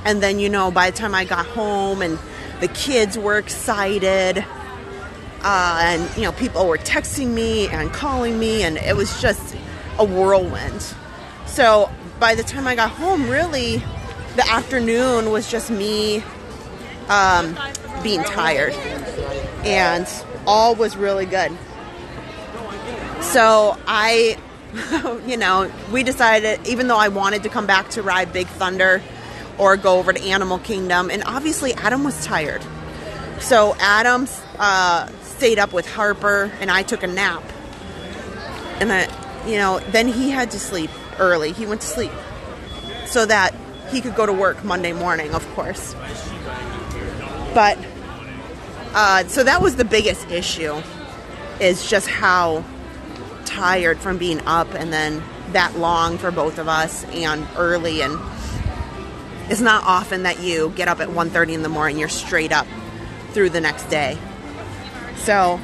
Speaker 1: and then, you know, by the time I got home and the kids were excited, and, you know, people were texting me and calling me, and it was just a whirlwind. So by the time I got home, really, the afternoon was just me being tired, and all was really good. So you know, we decided, even though I wanted to come back to ride Big Thunder or go over to Animal Kingdom, and obviously Adam was tired. So Adam stayed up with Harper, and I took a nap. And then he had to sleep early. He went to sleep so that he could go to work Monday morning, of course. But, so that was the biggest issue, is just how tired from being up and then that long for both of us and early. And it's not often that you get up at 1:30 in the morning, you're straight up through the next day. So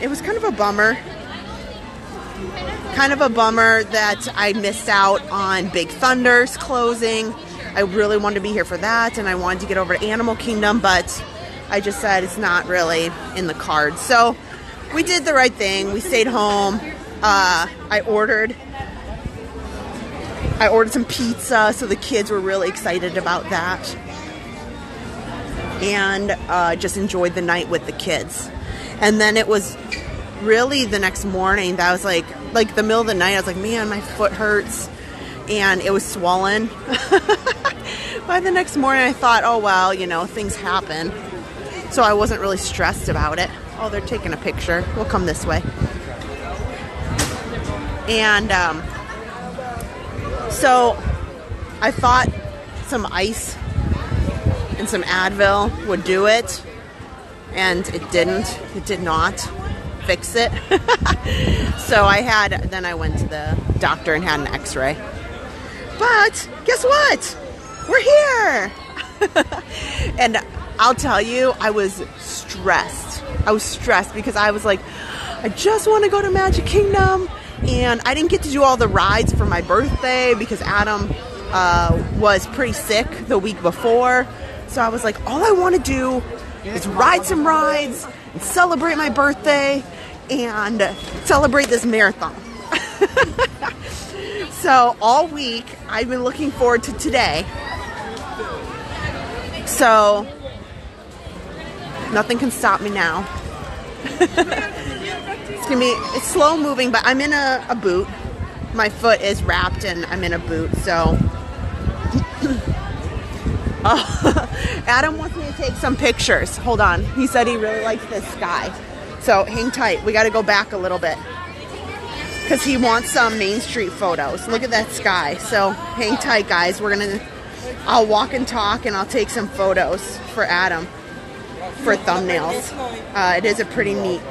Speaker 1: it was kind of a bummer. Kind of a bummer that I missed out on Big Thunder's closing. I really wanted to be here for that, and I wanted to get over to Animal Kingdom, but I just said it's not really in the cards. So we did the right thing. We stayed home. I ordered some pizza, so the kids were really excited about that. And just enjoyed the night with the kids. And then it was really the next morning that I was like the middle of the night, I was like, man, my foot hurts. And it was swollen. By the next morning, I thought, oh, well, you know, things happen. So I wasn't really stressed about it. Oh, they're taking a picture. We'll come this way. And so I thought some ice and some Advil would do it. And it didn't. It did not fix it. So then I went to the doctor and had an x-ray. But guess what? We're here. And I'll tell you, I was stressed. I was stressed because I was like, I just want to go to Magic Kingdom. And I didn't get to do all the rides for my birthday because Adam was pretty sick the week before. So I was like, all I want to do is ride some rides and celebrate my birthday and celebrate this marathon. So all week I've been looking forward to today. So nothing can stop me now. It's slow moving, but I'm in a boot. My foot is wrapped and I'm in a boot, so. Oh, Adam wants me to take some pictures. Hold on. He said he really likes this sky. So hang tight. We got to go back a little bit because he wants some Main Street photos. Look at that sky. So hang tight, guys. I'll walk and talk and I'll take some photos for Adam for thumbnails. It is a pretty neat.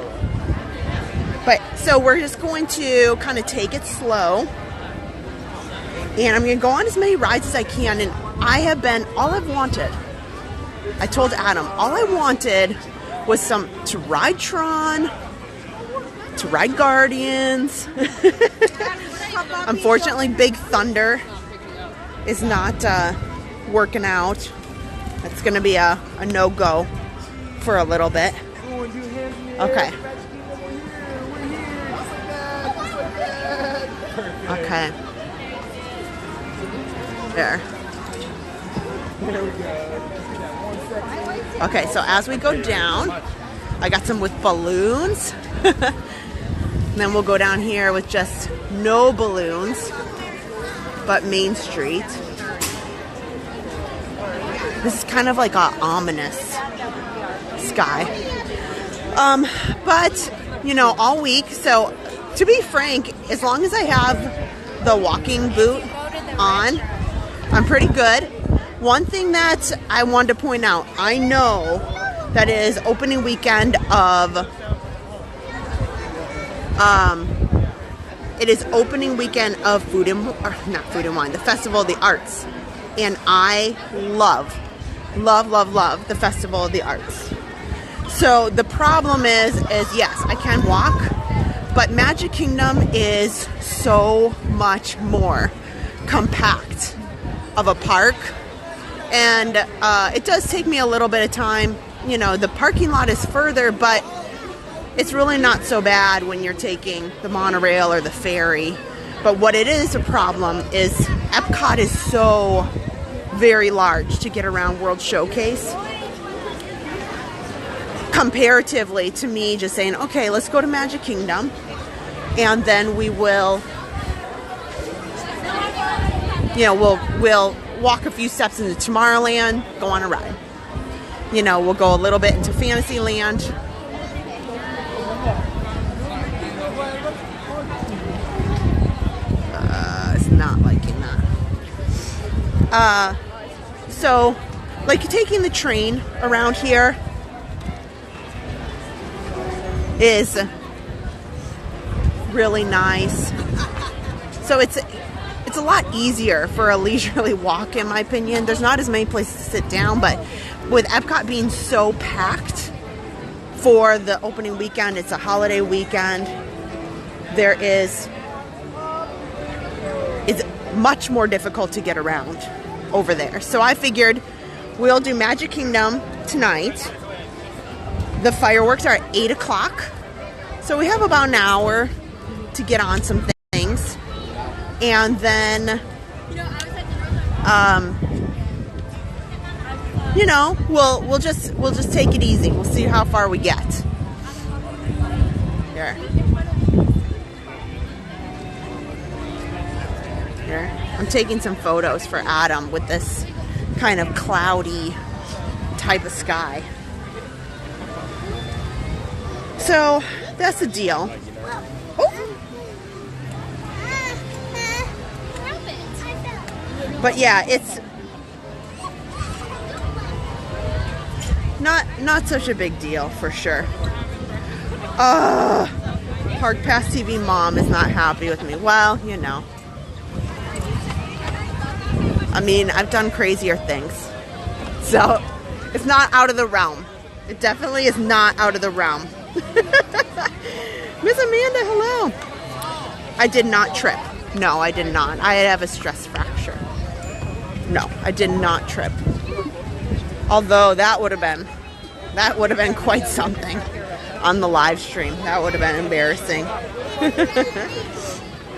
Speaker 1: But so we're just going to kind of take it slow. And I'm going to go on as many rides as I can. And all I've wanted, I told Adam, all I wanted was to ride Tron, to ride Guardians. Unfortunately, Big Thunder is not working out. It's going to be a no-go for a little bit. Okay. Okay. There. Okay, so as we go down, I got some with balloons. And then we'll go down here with just no balloons, but Main Street. This is kind of like an ominous sky. But, you know, all week, so to be frank, as long as I have the walking boot on, I'm pretty good. One thing that I wanted to point out, I know that it is opening weekend of the Festival of the Arts. And I love the Festival of the Arts. So the problem is yes, I can walk, but Magic Kingdom is so much more compact of a park. And it does take me a little bit of time. You know, the parking lot is further, but it's really not so bad when you're taking the monorail or the ferry. But what it is a problem is Epcot is so very large to get around World Showcase. Comparatively to me just saying, okay, let's go to Magic Kingdom. And then we will, you know, we'll walk a few steps into Tomorrowland, go on a ride. You know, we'll go a little bit into Fantasyland. It's not liking that. So, like taking the train around here is really nice. So it's a lot easier for a leisurely walk, in my opinion. There's not as many places to sit down, but with Epcot being so packed for the opening weekend, it's a holiday weekend, it's much more difficult to get around over there. So I figured we'll do Magic Kingdom tonight, The fireworks are at 8 o'clock. So we have about an hour to get on some things. And then, you know, we'll just take it easy. We'll see how far we get. Here. I'm taking some photos for Adam with this kind of cloudy type of sky. So that's the deal. Oh. But yeah, it's not such a big deal for sure. Park Pass TV mom is not happy with me. Well, you know. I mean, I've done crazier things. So, it's not out of the realm. It definitely is not out of the realm. Miss Amanda, hello. I did not trip. No, I did not. I have a stress fracture. No, I did not trip. Although that would have been quite something on the live stream. That would have been embarrassing.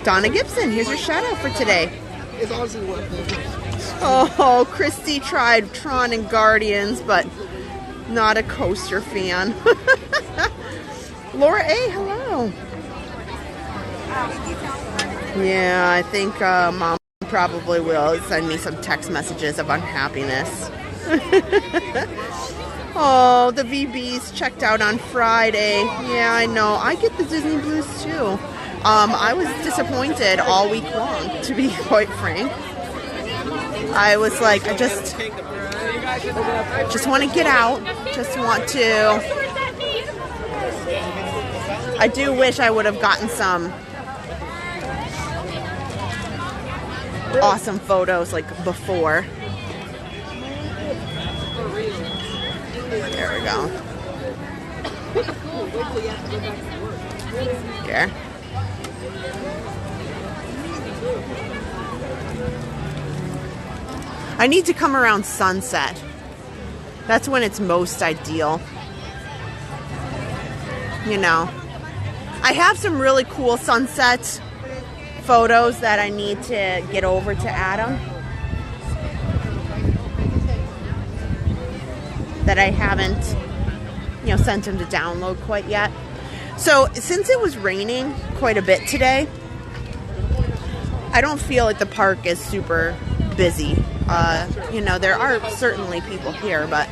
Speaker 1: Donna Gibson, here's your shout out for today.
Speaker 10: It's honestly one thing.
Speaker 1: Oh, Christy tried Tron and Guardians, but not a coaster fan. Laura A, hello. Yeah, I think Mom probably will send me some text messages of unhappiness. Oh, the VBs checked out on Friday. Yeah, I know. I get the Disney blues too. I was disappointed all week long, to be quite frank. I was like, I just want to get out. Just want to. I do wish I would have gotten some awesome photos like before. There we go. Here. I need to come around sunset. That's when it's most ideal. You know. I have some really cool sunset photos that I need to get over to Adam. That I haven't, sent him to download quite yet. So, since it was raining quite a bit today, I don't feel like the park is super busy. There are certainly people here, but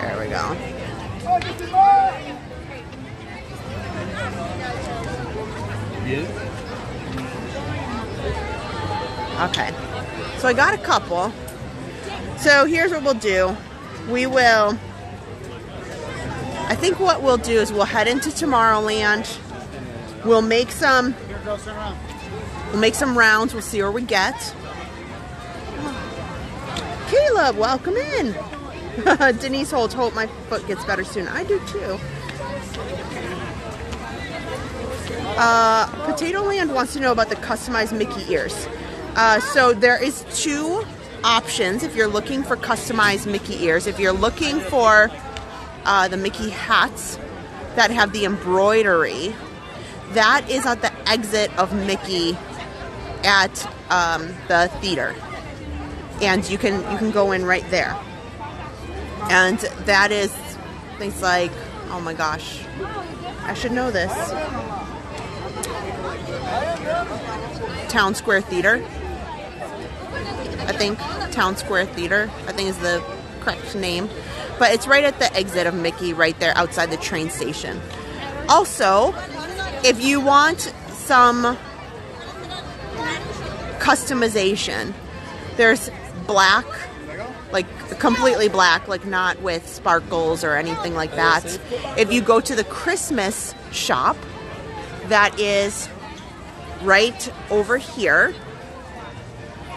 Speaker 1: there we go. Okay, so I got a couple. So here's what we'll do. I think what we'll do is we'll head into Tomorrowland. We'll make some rounds. We'll see where we get. Caleb, welcome in. Denise Holt, hope my foot gets better soon. I do too. Potato Land wants to know about the customized Mickey ears. So there is two options if you're looking for customized Mickey ears. If you're looking for the Mickey hats that have the embroidery, that is at the exit of Mickey at the theater. And you can go in right there. And that is things like, oh my gosh, I should know this. Town Square Theater. I think Town Square Theater, I think is the correct name. But it's right at the exit of Mickey, right there outside the train station. Also, if you want some customization, there's black, like completely black, like not with sparkles or anything like that. If you go to the Christmas shop, that is right over here,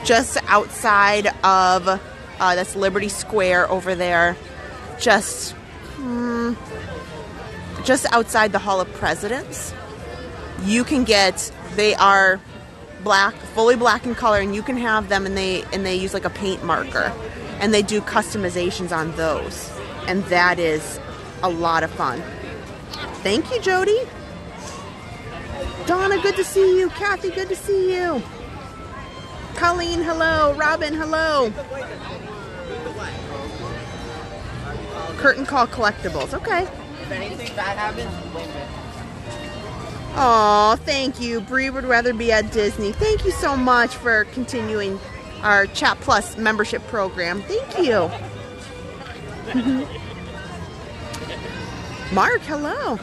Speaker 1: just outside of that's Liberty Square over there, just outside the Hall of Presidents. You can get, they are black, fully black in color, and you can have them, and they use like a paint marker, and they do customizations on those, and that is a lot of fun. Thank you, Jody. Donna, good to see you. Kathy, good to see you. Colleen, hello. Robin, hello. Curtain call collectibles. Okay.
Speaker 11: If anything bad happens, blame it.
Speaker 1: Oh, thank you. Bree would rather be at Disney. Thank you so much for continuing our Chat Plus membership program. Thank you. Mark, hello.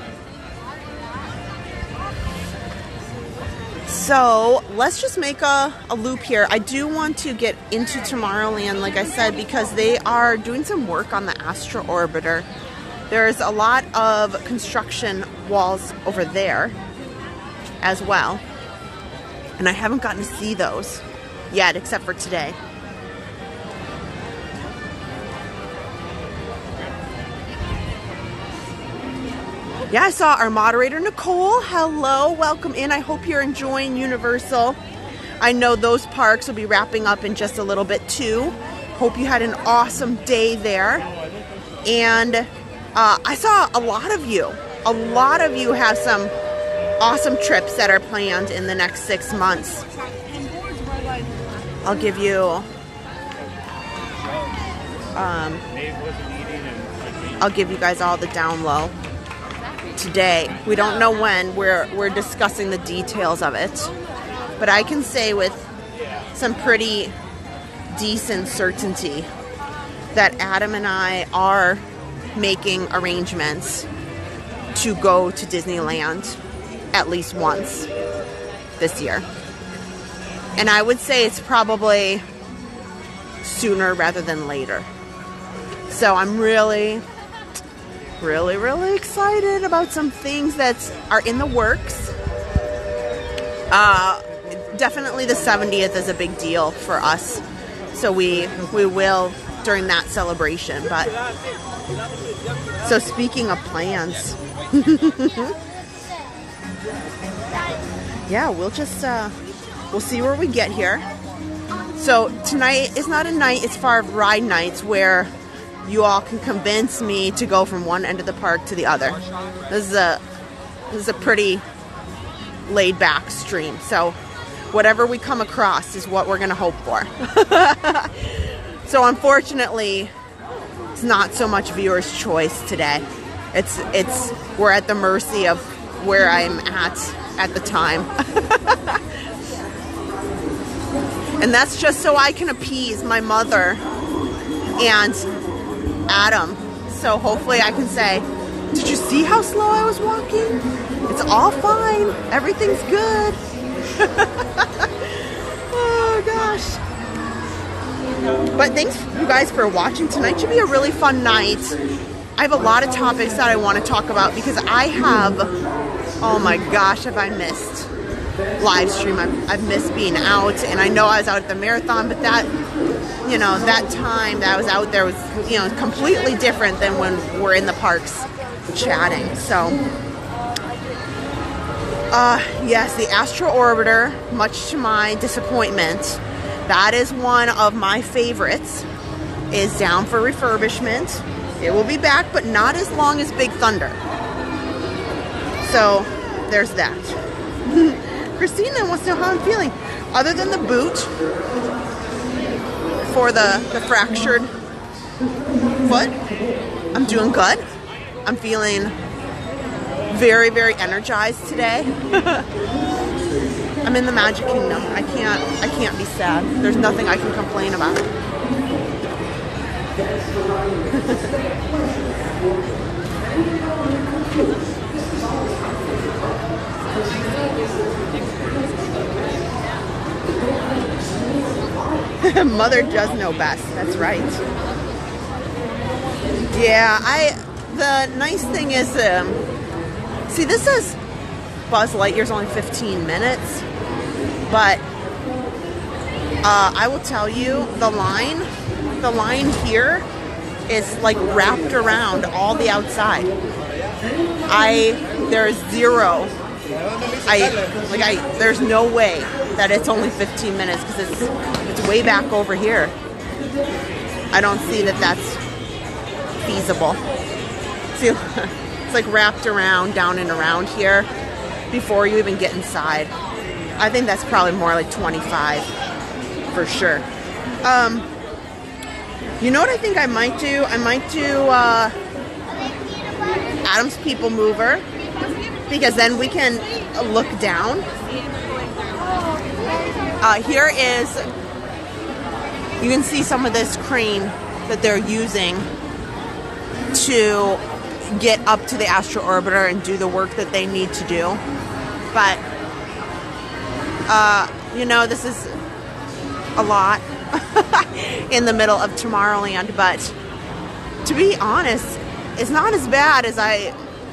Speaker 1: So let's just make a loop here. I do want to get into Tomorrowland, like I said, because they are doing some work on the Astro Orbiter. There's a lot of construction walls over there as well, and I haven't gotten to see those yet except for today. Yeah, I saw our moderator Nicole. Hello, welcome in. I hope you're enjoying Universal. I know those parks will be wrapping up in just a little bit too. Hope you had an awesome day there. And I saw a lot of you. A lot of you have some awesome trips that are planned in the next 6 months. I'll give you guys all the down low today. We don't know when. We're discussing the details of it, but I can say with some pretty decent certainty that Adam and I are making arrangements to go to Disneyland at least once this year. And I would say it's probably sooner rather than later. So I'm really excited about some things that are in the works. Definitely the 70th is a big deal for us. So we will during that celebration. But so speaking of plans, yeah, we'll just we'll see where we get here. So tonight is not a night as far as ride nights where you all can convince me to go from one end of the park to the other. This is a pretty laid back stream. So whatever we come across is what we're gonna hope for. So unfortunately, it's not so much viewer's choice today. It's we're at the mercy of where I'm at the time. And that's just so I can appease my mother and Adam. So hopefully I can say, did you see how slow I was walking? It's all fine. Everything's good. Oh gosh. But thanks you guys for watching. Tonight should be a really fun night. I have a lot of topics that I want to talk about because I have, oh my gosh, have I missed live stream. I've missed being out, and I know I was out at the marathon, but that, you know, that time that I was out there was, you know, completely different than when we're in the parks chatting. So yes, the Astro Orbiter, much to my disappointment, that is one of my favorites, is down for refurbishment. It will be back, but not as long as Big Thunder. So there's that. Christina wants to know how I'm feeling. Other than the boot for the fractured foot, I'm doing good. I'm feeling very, very energized today. I'm in the Magic Kingdom. I can't be sad. There's nothing I can complain about. Mother does know best. That's right. Yeah, the nice thing is, see, this says Buzz Lightyear's only 15 minutes, but I will tell you, the line here is like wrapped around all the outside. There's zero. There's no way that it's only 15 minutes because it's way back over here. I don't see that that's feasible. See, it's like wrapped around, down and around here before you even get inside. I think that's probably more like 25 for sure. You know what I think I might do? I might do Adam's Peoplemover, because then we can look down. Here is, you can see some of this crane that they're using to get up to the Astro Orbiter and do the work that they need to do. But, you know, this is a lot in the middle of Tomorrowland, but to be honest, it's not as bad as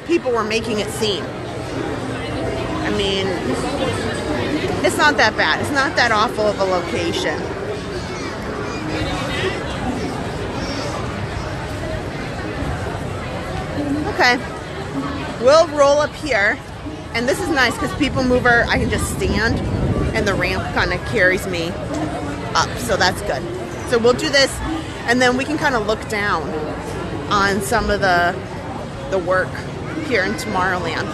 Speaker 1: people were making it seem. I mean, it's not that bad. It's not that awful of a location. Okay, we'll roll up here, and this is nice because Peoplemover, I can just stand, and the ramp kind of carries me up, so that's good. So we'll do this, and then we can kind of look down on some of the work here in Tomorrowland.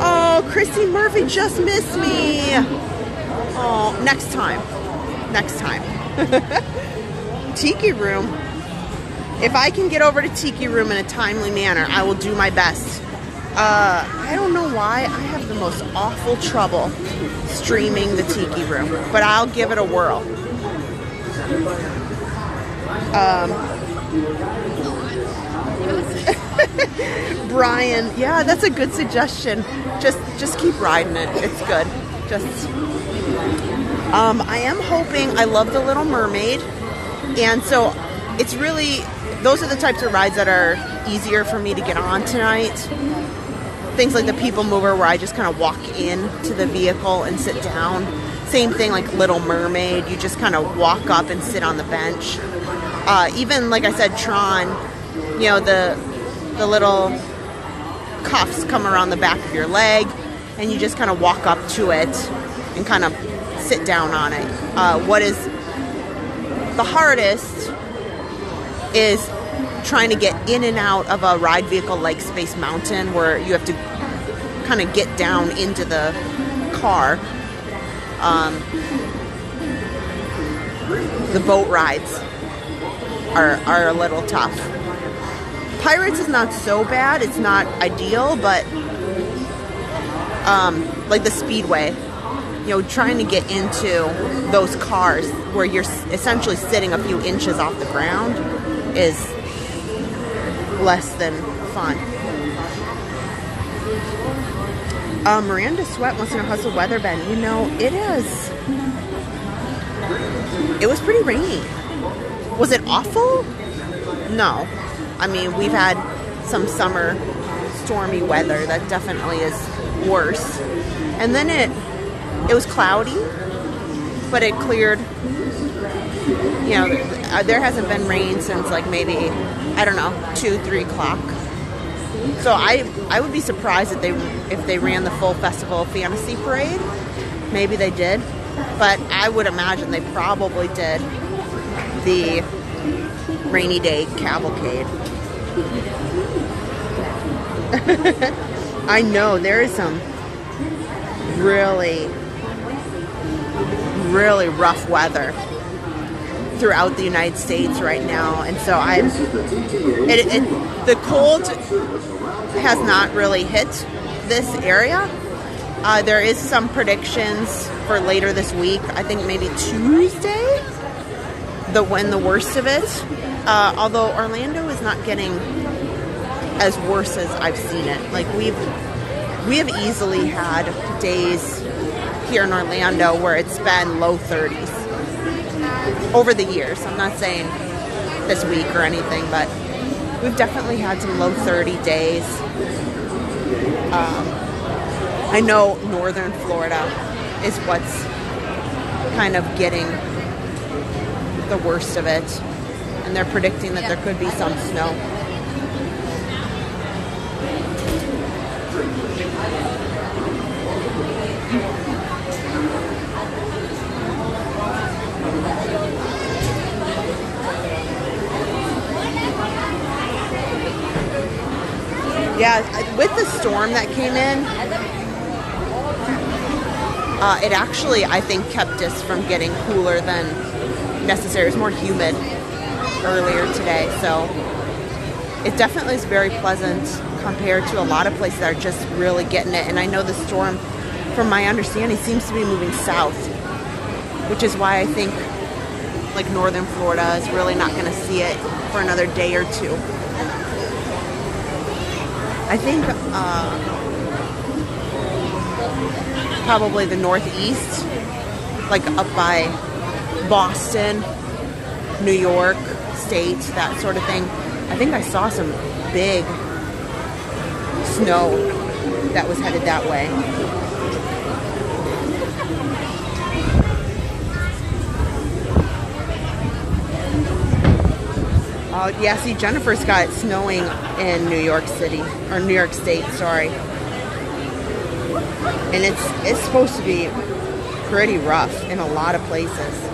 Speaker 1: Oh, Christy Murphy just missed me. Oh, next time. Next time. Tiki Room. If I can get over to Tiki Room in a timely manner, I will do my best. I don't know why I have the most awful trouble streaming the Tiki Room, but I'll give it a whirl. Brian, yeah, that's a good suggestion. Just keep riding it. It's good. I am hoping, I love the Little Mermaid, and so it's really, those are the types of rides that are easier for me to get on tonight. Things like the Peoplemover, where I just kind of walk in to the vehicle and sit down. Same thing like Little Mermaid, you just kind of walk up and sit on the bench. Even like I said, Tron, you know, the little cuffs come around the back of your leg, and you just kind of walk up to it and kind of sit down on it. What is the hardest is trying to get in and out of a ride vehicle like Space Mountain, where you have to kind of get down into the car. The boat rides are a little tough. Pirates is not so bad. It's not ideal, but like the Speedway, you know, trying to get into those cars where you're essentially sitting a few inches off the ground is less than fun. Miranda Sweat wants to know, how's the weather been? You know, it was pretty rainy. Was it awful? No. I mean, we've had some summer stormy weather that definitely is worse. And then it was cloudy, but it cleared. You know, there hasn't been rain since like maybe, I don't know, 2-3 o'clock. So I would be surprised if they ran the full Festival of Fantasy parade. Maybe they did, but I would imagine they probably did the rainy day cavalcade. I know there is some really, really rough weather throughout the United States right now, and so the cold has not really hit this area. There is some predictions for later this week. I think maybe Tuesday, when the worst of it. Although Orlando is not getting as worse as I've seen it. Like we have easily had days here in Orlando where it's been low 30s over the years. I'm not saying this week or anything, but we've definitely had some low 30 days. I know northern Florida is what's kind of getting the worst of it, and they're predicting that there could be some snow. Yeah, with the storm that came in, it actually, I think, kept us from getting cooler than necessary. It was more humid earlier today, so it definitely is very pleasant compared to a lot of places that are just really getting it. And I know the storm, from my understanding, seems to be moving south, which is why I think like northern Florida is really not going to see it for another day or two. I think probably the Northeast, like up by Boston, New York State, that sort of thing. I think I saw some big snow that was headed that way. Oh, yeah, see, Jennifer's got it snowing in New York City, or New York State, sorry. And it's supposed to be pretty rough in a lot of places.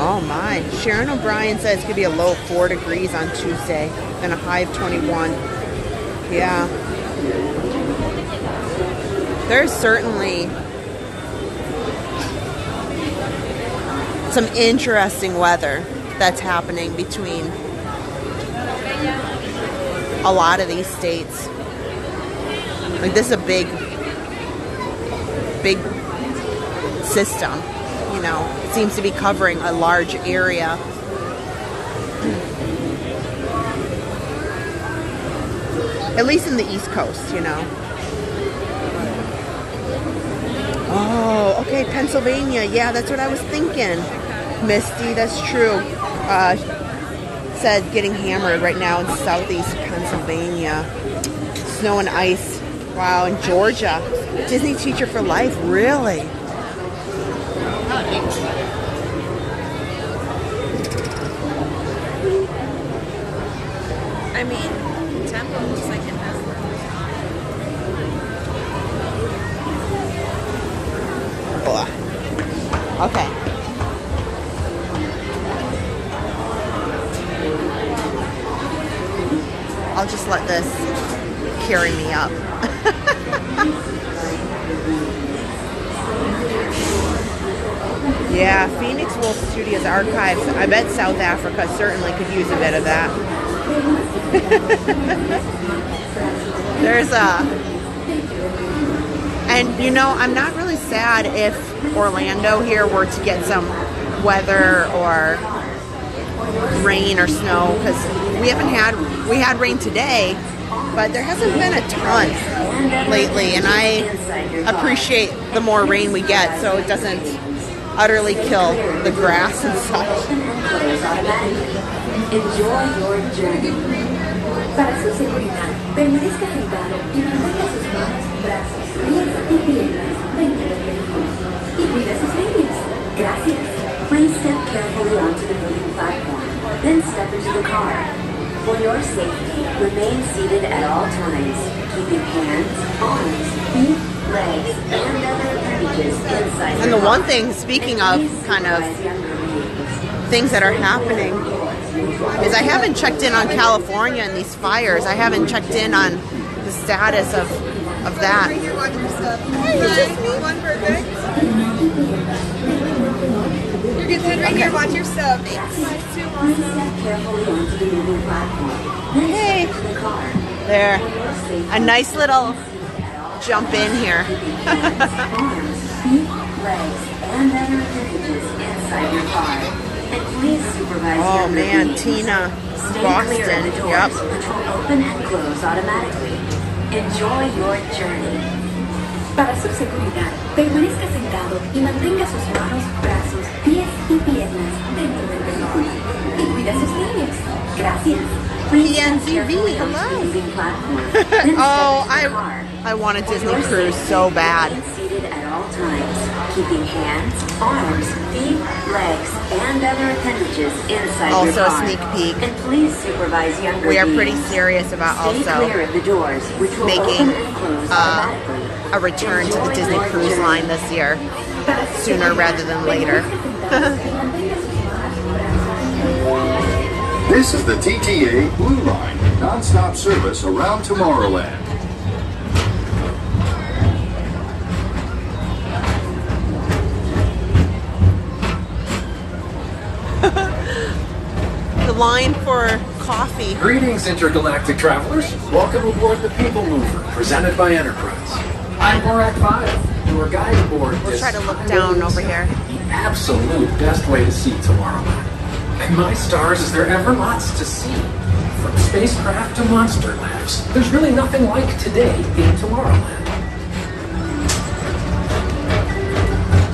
Speaker 1: Oh my. Sharon O'Brien says it's going to be a low of 4 degrees on Tuesday, then a high of 21. Yeah. There's certainly some interesting weather that's happening between a lot of these states. Like, this is a big system. You know, it seems to be covering a large area. At least in the East Coast, you know. Oh, okay, Pennsylvania. Yeah, that's what I was thinking. Misty, that's true. Said getting hammered right now in southeast Pennsylvania. Snow and ice. Wow, in Georgia. Disney teacher for life, really?
Speaker 11: I mean, Temple looks like it has
Speaker 1: Okay. I'll just let this carry me up. Yeah, Phoenix Wolf Studios Archives. I bet South Africa certainly could use a bit of that. There's and you know, I'm not really sad if Orlando here were to get some weather or rain or snow, because we had rain today, but there hasn't been a ton lately, and I appreciate the more rain we get so it doesn't utterly kill the grass and such.
Speaker 9: Enjoy your journey. Para su seguridad, permanezca sentado y mantenga sus manos, brazos, pies y piernas dentro del vehículo. Y cuida sus líneas. Gracias. Please step carefully onto the moving platform, then step into the car. For your safety, remain seated at all times, keeping hands, arms, feet, legs, and other appendages inside.
Speaker 1: And the one thing, speaking of kind of things that are happening, is I haven't checked in on California and these fires. I haven't checked in on the status of that.
Speaker 10: Hey, it's just me. One perfect. You're good to right here. Watch your stuff.
Speaker 1: Hey. There. A nice little jump in here. Oh man, Tina, Boston. Yep.
Speaker 9: Open and close automatically. Enjoy your journey. Para su seguridad, permanezca sentado y mantenga sus manos, brazos, pies y piernas dentro del vehículo. Y cuida sus líneas. Gracias.
Speaker 1: PNCV, hello. Oh, I want a Disney cruise so bad.
Speaker 9: all times, keeping hands, arms, feet, legs, and other appendages inside your
Speaker 1: Also
Speaker 9: car.
Speaker 1: a sneak peek.
Speaker 9: And please supervise younger
Speaker 1: We are pretty
Speaker 9: beings.
Speaker 1: serious about
Speaker 9: Stay
Speaker 1: also
Speaker 9: clear of the doors, which will
Speaker 1: making
Speaker 9: open and close automatically.
Speaker 1: a return to the Disney Cruise Line this year, sooner rather than later.
Speaker 8: This is the TTA Blue Line, non-stop service around Tomorrowland.
Speaker 1: The line for coffee.
Speaker 12: Greetings, intergalactic travelers. Welcome aboard the Peoplemover, presented by Enterprise. I'm Borak 5, your guide aboard.
Speaker 1: We'll try to look down over here.
Speaker 12: The absolute best way to see Tomorrowland. And my stars, is there ever lots to see? From spacecraft to monster labs, there's really nothing like today in Tomorrowland.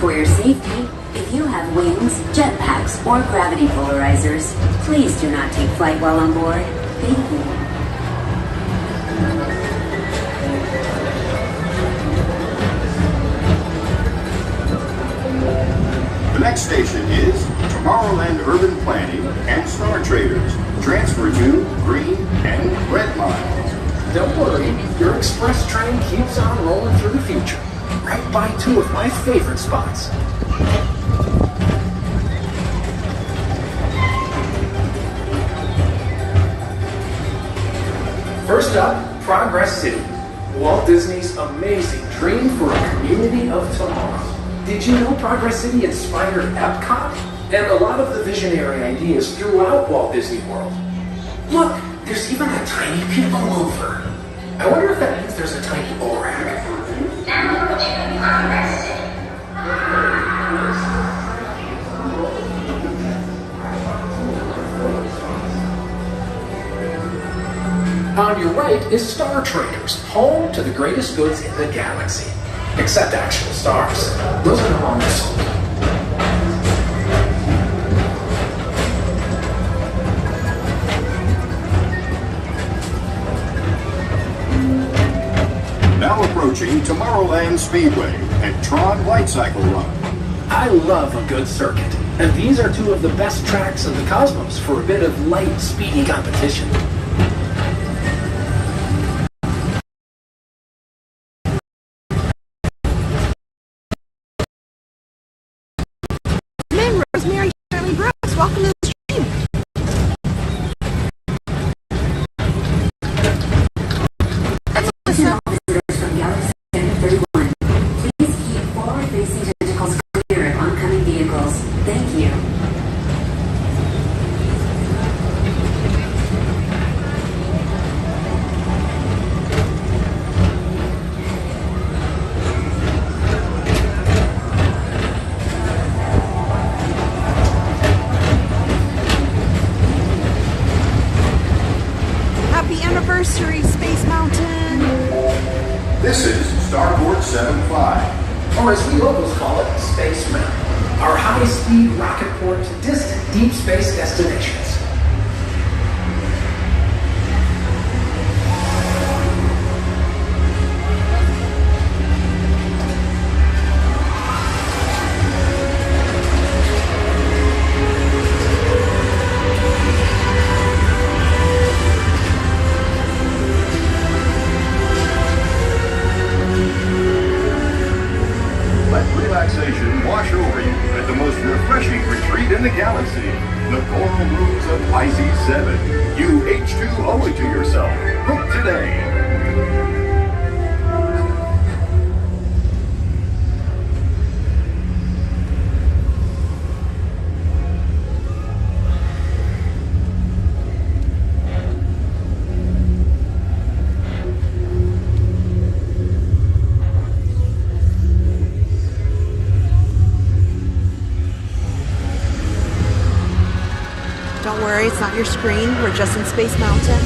Speaker 9: For your safety, if you have wings, jetpacks, or gravity polarizers, please do not take flight while on board. Thank you.
Speaker 8: The next station is Tomorrowland Urban Planning and Star Traders. Transfer to Green and Red Lines.
Speaker 12: Don't worry, your express train keeps on rolling through the future, right by two of my favorite spots. First up, Progress City, Walt Disney's amazing dream for a community of tomorrow. Did you know Progress City inspired Epcot? And a lot of the visionary ideas throughout Walt Disney World. Look, there's even a tiny Peoplemover. I wonder if that means there's a tiny Borak.
Speaker 9: Now approaching Progress City.
Speaker 12: On your right is Star Traders, home to the greatest goods in the galaxy. Except actual stars. Those are no longer sold.
Speaker 8: Now approaching Tomorrowland Speedway and Tron Light Cycle Run.
Speaker 12: I love a good circuit, and these are two of the best tracks in the cosmos for a bit of light, speedy competition.
Speaker 1: Welcome to the stream. That's Alyssa.
Speaker 9: Visitors from Galaxy Center 31. Please keep forward-facing tentacles clear of oncoming vehicles. Thank you.
Speaker 1: Anniversary, Space Mountain.
Speaker 8: This is Starport 75.
Speaker 12: Or as we locals call it, Space Mountain. Our high-speed rocket port to distant deep space destinations.
Speaker 8: Relaxation wash over you at the most refreshing retreat in the galaxy, the coral rooms of Pisces 7. You H2 owe it to yourself. Book today.
Speaker 1: Don't worry, it's not your screen. We're just in Space Mountain.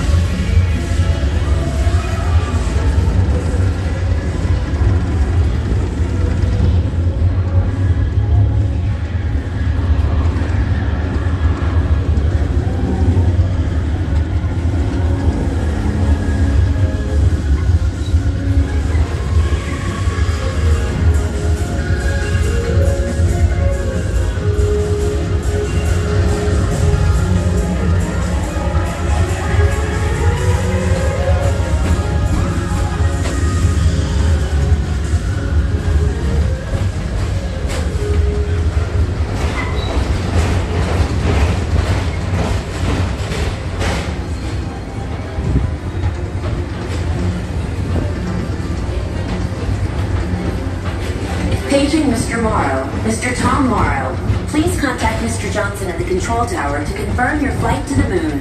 Speaker 9: Staging Mr. Morrow, Mr. Tom Morrow. Please contact Mr. Johnson at the control tower to confirm your flight to the moon.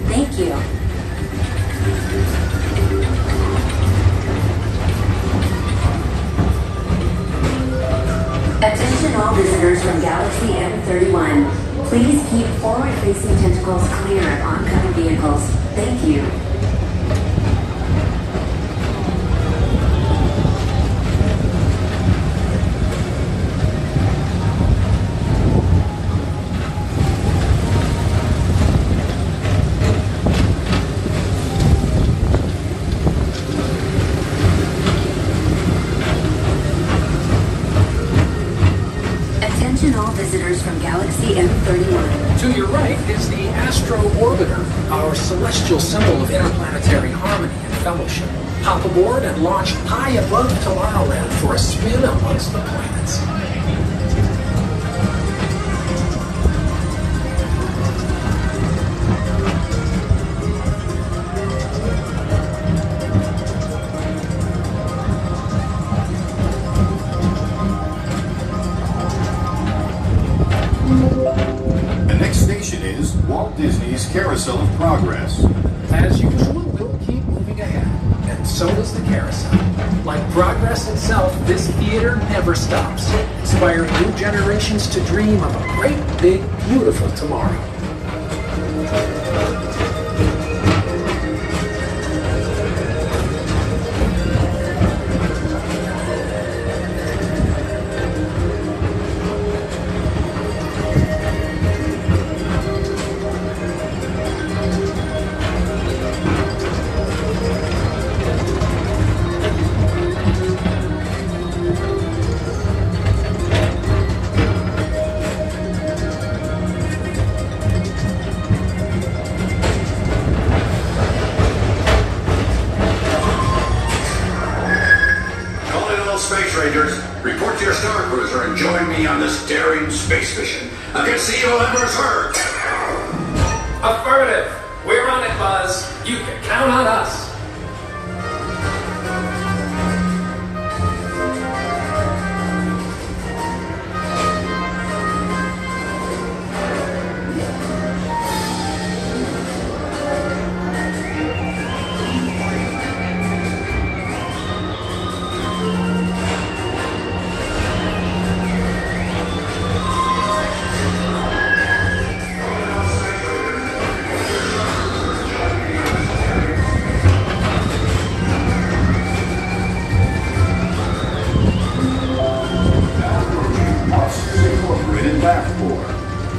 Speaker 9: Thank you. Attention all visitors from Galaxy M31. Please keep forward-facing tentacles clear of oncoming vehicles. Thank you. Visitors from Galaxy M31.
Speaker 12: To your right is the Astro Orbiter, our celestial symbol of interplanetary harmony and fellowship. Hop aboard and launch high above Tomorrowland for a spin amongst the planets.
Speaker 8: Walt Disney's Carousel of Progress.
Speaker 12: As usual, we'll keep moving ahead, and so does the carousel. Like progress itself, this theater never stops, inspiring new generations to dream of a great, big, beautiful tomorrow.
Speaker 6: Report to your Star Cruiser and join me on this daring space mission against the evil Emperor's herd.
Speaker 12: Affirmative. We're on it, Buzz. You can count on us.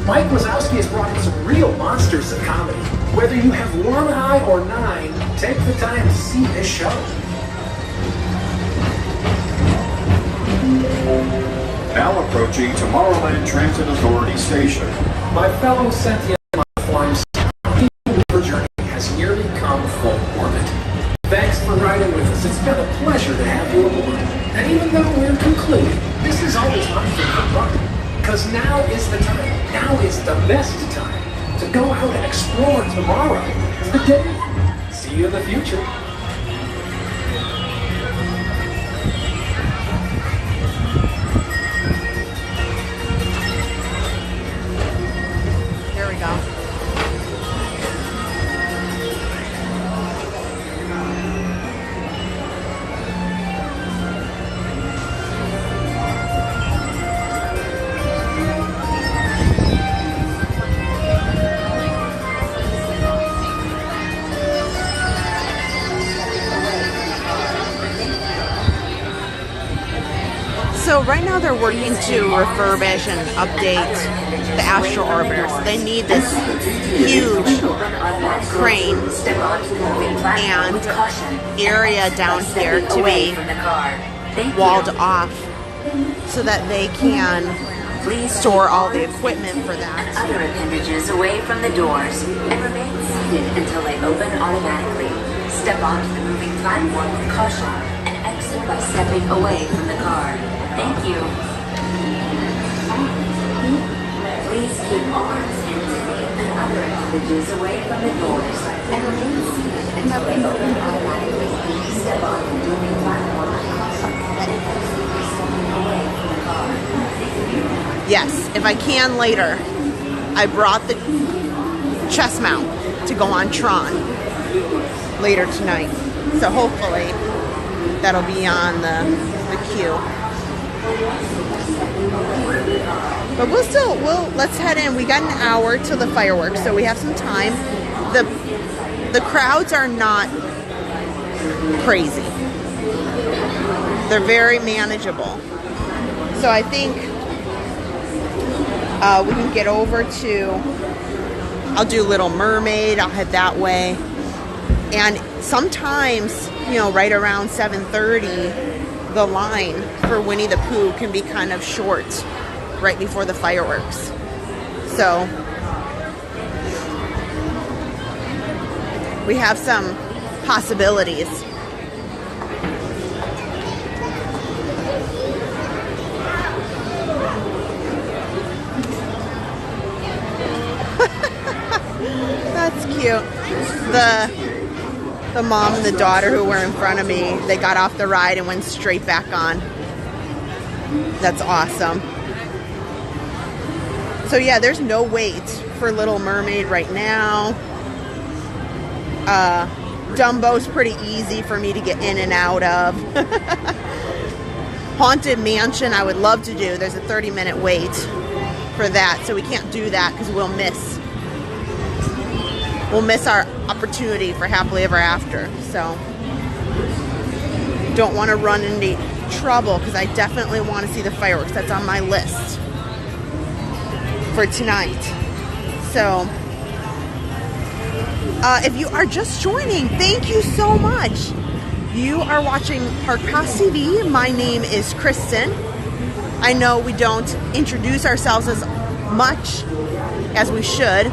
Speaker 12: Mike Wazowski has brought in some real monsters of comedy. Whether you have one eye or nine, take the time to see this show.
Speaker 8: Now approaching Tomorrowland Transit Authority Station.
Speaker 12: My fellow sentient life forms, the Peoplemover journey has nearly come full orbit. Thanks for riding with us. It's been a pleasure to have you aboard. And even though we're concluding, this is always my favorite part. Because now is the time. Now is the best time to go out and explore tomorrow. Today. See you in the future.
Speaker 1: Here we go. So right now they're working to refurbish and update the Astro Orbiters. They need this huge crane and area down here to be walled off so that they can store all the equipment for that.
Speaker 9: Other appendages away from the doors and remain seated until they open automatically. Step onto the moving platform with caution and exit by stepping away from the car. Thank you. Please keep arms, hands, and other appendages away from the doors and remain seated until they open automatically. Step on the moving platform with caution and exit by stepping away from the car.
Speaker 1: yes, if I can later, I brought the chest mount to go on Tron later tonight. So hopefully that'll be on the queue. But let's head in. We got an hour till the fireworks, so we have some time. The crowds are not crazy. They're very manageable. So I think we can get over to, I'll do Little Mermaid, I'll head that way. And sometimes, you know, right around 7:30, the line for Winnie the Pooh can be kind of short right before the fireworks. So we have some possibilities. That's cute. The mom and the daughter who were in front of me, they got off the ride and went straight back on. That's awesome. So yeah, there's no wait for Little Mermaid right now. Dumbo's pretty easy for me to get in and out of. Haunted Mansion I would love to do. There's a 30-minute wait for that, so we can't do that because we'll miss our opportunity for Happily Ever After. So don't want to run into trouble because I definitely want to see the fireworks. That's on my list for tonight. So if you are just joining, thank you so much. You are watching Park Pass TV. My name is Kristen. I know we don't introduce ourselves as much as we should,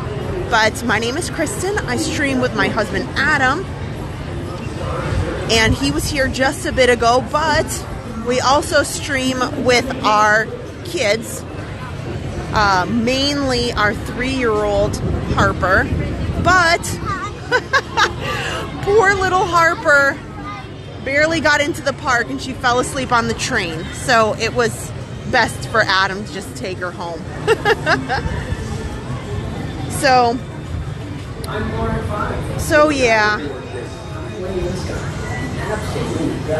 Speaker 1: but my name is Kristen. I stream with my husband Adam, and he was here just a bit ago, but we also stream with our kids, mainly our 3-year-old Harper, but poor little Harper barely got into the park and she fell asleep on the train, so it was best for Adam to just take her home. So yeah.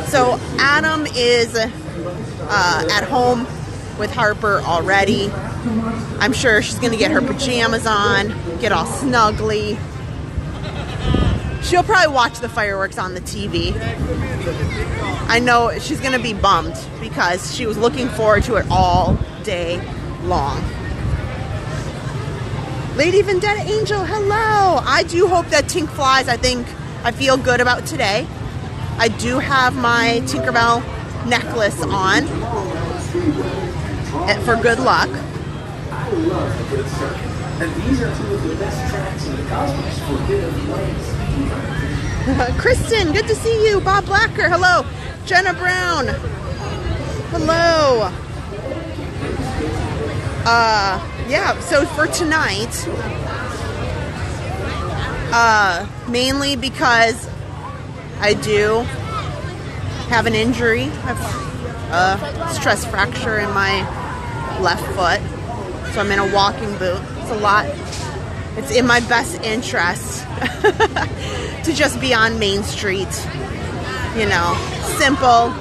Speaker 1: So Adam is at home with Harper already. I'm sure she's gonna get her pajamas on, get all snuggly. She'll probably watch the fireworks on the TV. I know she's gonna be bummed because she was looking forward to it all day long. Lady Vendetta Angel, hello. I do hope that Tink flies. I feel good about today. I do have my Tinkerbell necklace on for good luck.
Speaker 12: I love the good circuit, and these are two of the best tracks in the cosmos for a bit of place.
Speaker 1: Kristen, good to see you. Bob Blacker, hello. Jenna Brown, hello. Yeah, so for tonight, mainly because I do have an injury. I have a stress fracture in my left foot, so I'm in a walking boot. It's a lot. It's in my best interest to just be on Main Street, you know, simple,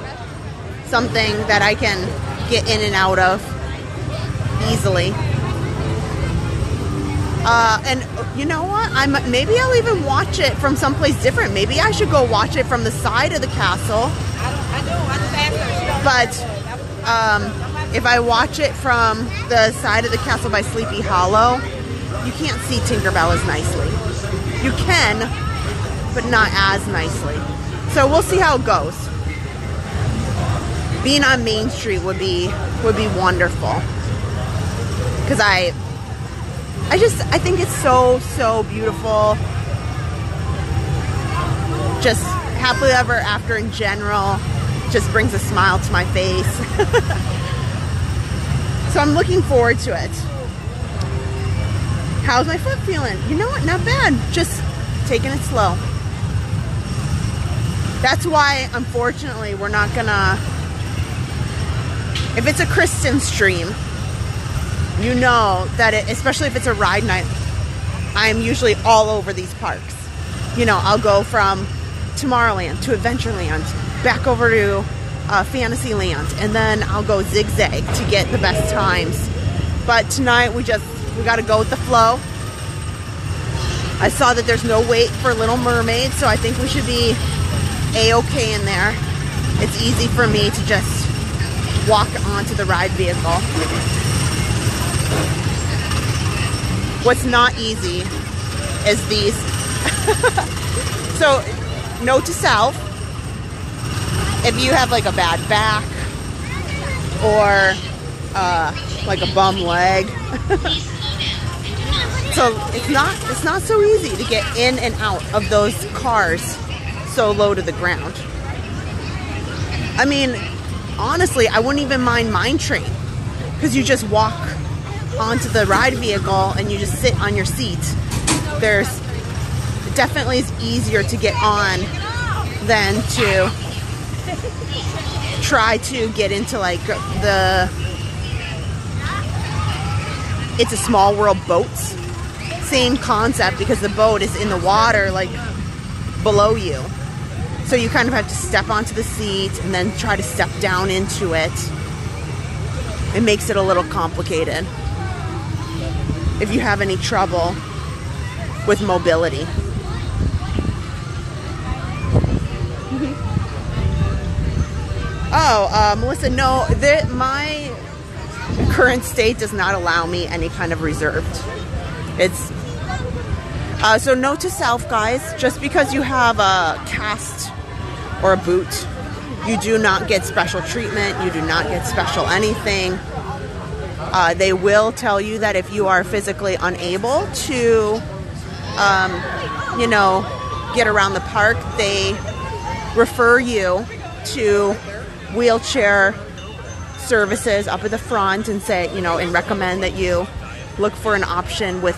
Speaker 1: something that I can get in and out of easily. And you know what? Maybe I'll even watch it from someplace different. Maybe I should go watch it from the side of the castle. But if I watch it from the side of the castle by Sleepy Hollow, you can't see Tinkerbell as nicely. You can, but not as nicely. So we'll see how it goes. Being on Main Street would be wonderful. Because I think it's so beautiful. Just Happily Ever After in general just brings a smile to my face. So I'm looking forward to it. How's my foot feeling? You know what? Not bad. Just taking it slow. That's why, unfortunately, we're not gonna... If it's a Kristen stream, you know that especially if it's a ride night, I'm usually all over these parks. You know, I'll go from Tomorrowland to Adventureland, back over to Fantasyland, and then I'll go zigzag to get the best times. But tonight we got to go with the flow. I saw that there's no wait for Little Mermaid, so I think we should be a-okay in there. It's easy for me to just walk onto the ride vehicle. What's not easy is these. So, note to self, if you have like a bad back or like a bum leg, so it's not so easy to get in and out of those cars so low to the ground. I mean, honestly, I wouldn't even mind Mine Train, because you just walk onto the ride vehicle and you just sit on your seat. It definitely is easier to get on than to try to get into like It's a Small World boats. Same concept, because the boat is in the water like below you. So you kind of have to step onto the seat and then try to step down into it. It makes it a little complicated if you have any trouble with mobility. Oh, Melissa, no, my current state does not allow me any kind of reserved. It's so note to self, guys, just because you have a cast or a boot, you do not get special treatment, you do not get special anything. They will tell you that if you are physically unable to, you know, get around the park, they refer you to wheelchair services up at the front and say, you know, and recommend that you look for an option with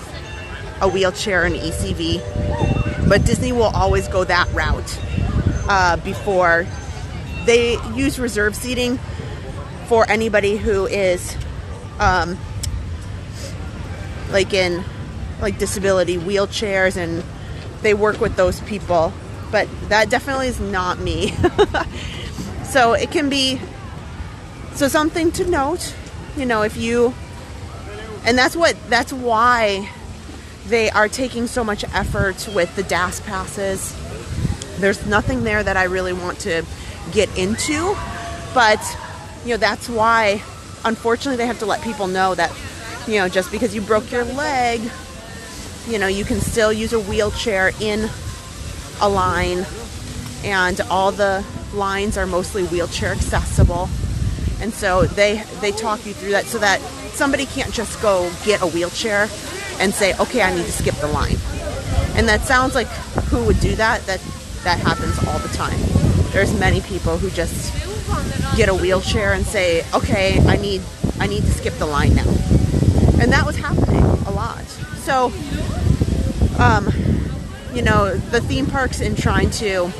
Speaker 1: a wheelchair and ECV. But Disney will always go that route before they use reserve seating for anybody who is like in like disability wheelchairs, and they work with those people. But that definitely is not me. So it can be, so something to note, you know, if you, and that's why they are taking so much effort with the DAS passes. There's nothing there that I really want to get into, but, you know, that's why, unfortunately, they have to let people know that, you know, just because you broke your leg, you know, you can still use a wheelchair in a line, and all the lines are mostly wheelchair accessible. And so they talk you through that so that somebody can't just go get a wheelchair and say, okay, I need to skip the line. And that sounds like who would do that? That happens all the time. There's many people who just get a wheelchair and say, okay, I need to skip the line now. And that was happening a lot. So, you know, the theme parks, in trying to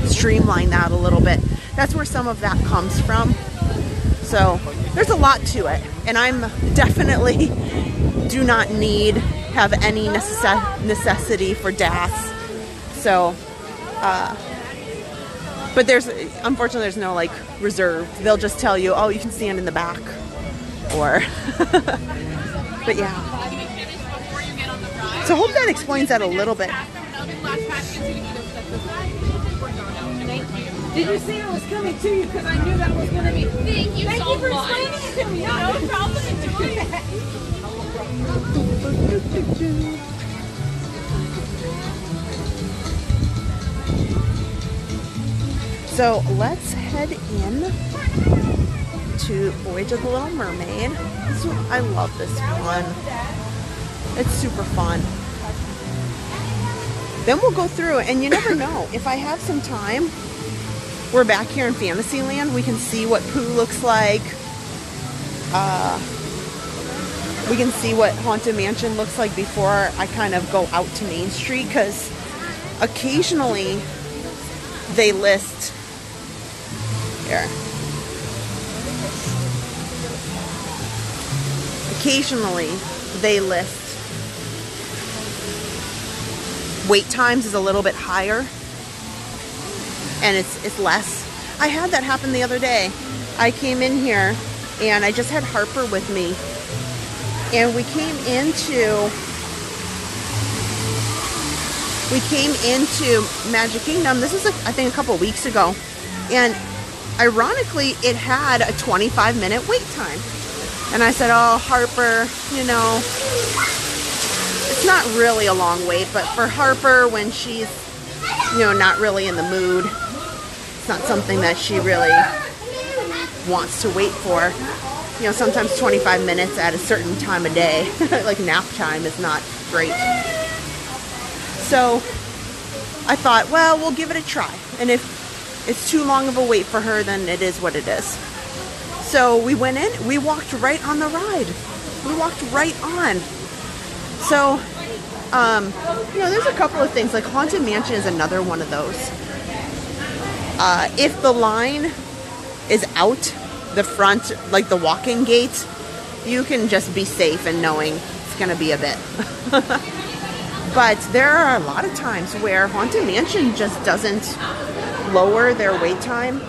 Speaker 1: streamline that a little bit, that's where some of that comes from. So there's a lot to it, and I'm definitely do not have any necessity for DAS. So, but unfortunately there's no like reserve. They'll just tell you, oh, you can stand in the back, or, but yeah. So I hope that explains that a little bit.
Speaker 10: Did you see I was coming to you because I knew that was going to be? Thank you so for explaining it to me. No problem. Enjoy it.
Speaker 1: So let's head in to Voyage of the Little Mermaid. I love this one. It's super fun. Then we'll go through, and you never know. If I have some time, we're back here in Fantasyland. We can see what Pooh looks like. We can see what Haunted Mansion looks like before I kind of go out to Main Street, because occasionally they list here. occasionally they list wait times is a little bit higher, and it's less. I had that happen the other day. I came in here and I just had Harper with me, and we came into Magic Kingdom. This is I think a couple weeks ago, and ironically it had a 25-minute wait time. And I said, oh, Harper, you know, it's not really a long wait, but for Harper, when she's, you know, not really in the mood, it's not something that she really wants to wait for. You know, sometimes 25 minutes at a certain time of day, like nap time, is not great. So I thought, well, we'll give it a try. And if it's too long of a wait for her, then it is what it is. So we went in, we walked right on the ride. We walked right on. So, you know, there's a couple of things, like Haunted Mansion is another one of those. If the line is out the front, like the walking gate, you can just be safe in knowing it's going to be a bit. But there are a lot of times where Haunted Mansion just doesn't lower their wait time.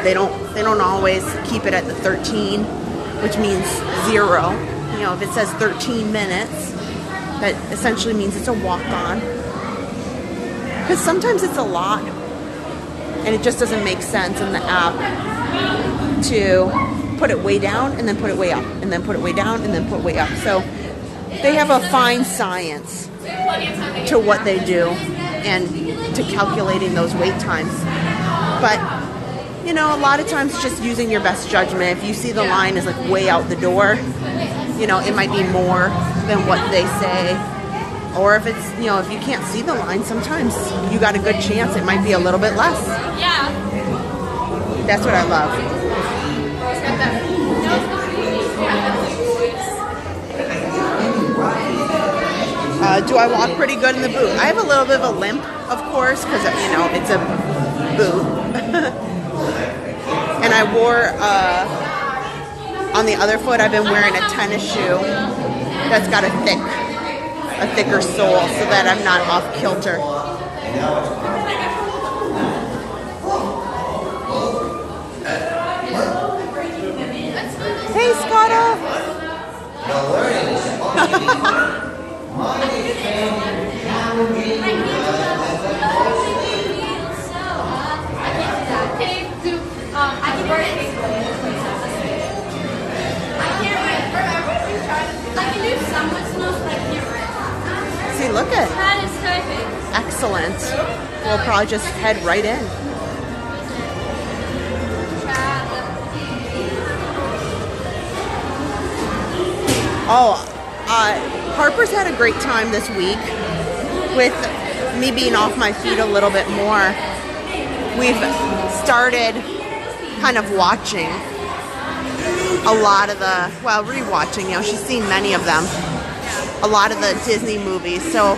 Speaker 1: They don't always keep it at the 13, which means 0. You know, if it says 13 minutes, that essentially means it's a walk-on. Because sometimes it's a lot, and it just doesn't make sense in the app to put it way down and then put it way up, and then put it way down and then put it way up. So they have a fine science to what they do and to calculating those wait times. But you know, a lot of times just using your best judgment. If you see the line is like way out the door, you know, it might be more than what they say. Or if it's, you know, if you can't see the line, sometimes you got a good chance it might be a little bit less.
Speaker 10: Yeah.
Speaker 1: That's what I love. Do I walk pretty good in the boot? I have a little bit of a limp, of course, because, you know, it's a boot. And I wore, on the other foot, I've been wearing a tennis shoe that's got a thicker sole so that I'm not off kilter. Hey, Scotta! See, look at
Speaker 10: That is perfect.
Speaker 1: excellent. We'll probably just head right in. Oh, Harper's had a great time this week with me being off my feet a little bit more. We've started kind of watching a lot of the, well, rewatching, you know, she's seen many of them, a lot of the Disney movies. So,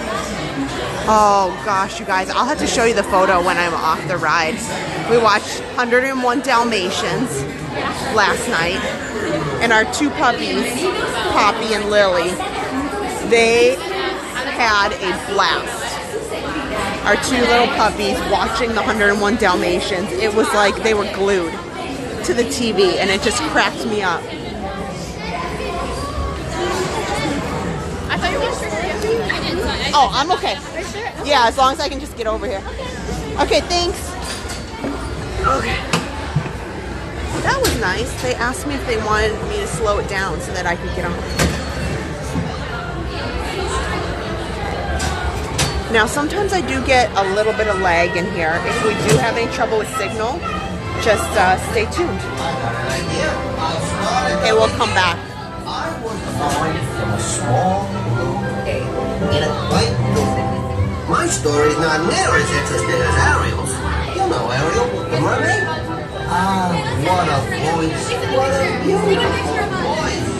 Speaker 1: oh gosh, you guys, I'll have to show you the photo when I'm off the ride. We watched 101 Dalmatians last night, and our two puppies, Poppy and Lily, they had a blast. Our two little puppies watching the 101 Dalmatians. It was like they were glued to the TV, and it just cracked me up.
Speaker 10: I thought you were sure. I didn't.
Speaker 1: Oh, I'm okay.
Speaker 10: Are you sure? Okay.
Speaker 1: Yeah, as long as I can just get over here. Okay, thanks. Okay. That was nice. They asked me if they wanted me to slow it down so that I could get on. Now, sometimes I do get a little bit of lag in here. If we do have any trouble with signal, just stay tuned. Okay, we'll come back.
Speaker 13: I was born from a small blue egg in a white building. My story's not near as interesting as Ariel's. You know Ariel, the mermaid? Ah, what a voice. What a beautiful voice.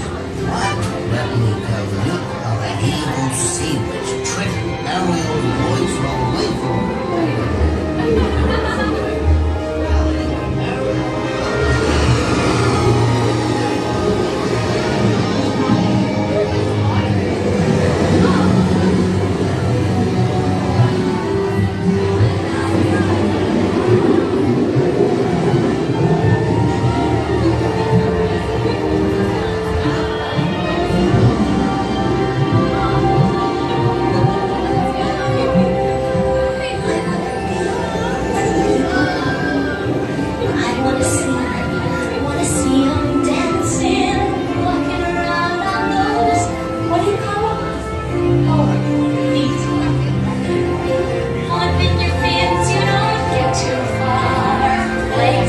Speaker 13: But let me tell you how the evil sea witch tricked Ariel's voice away from her.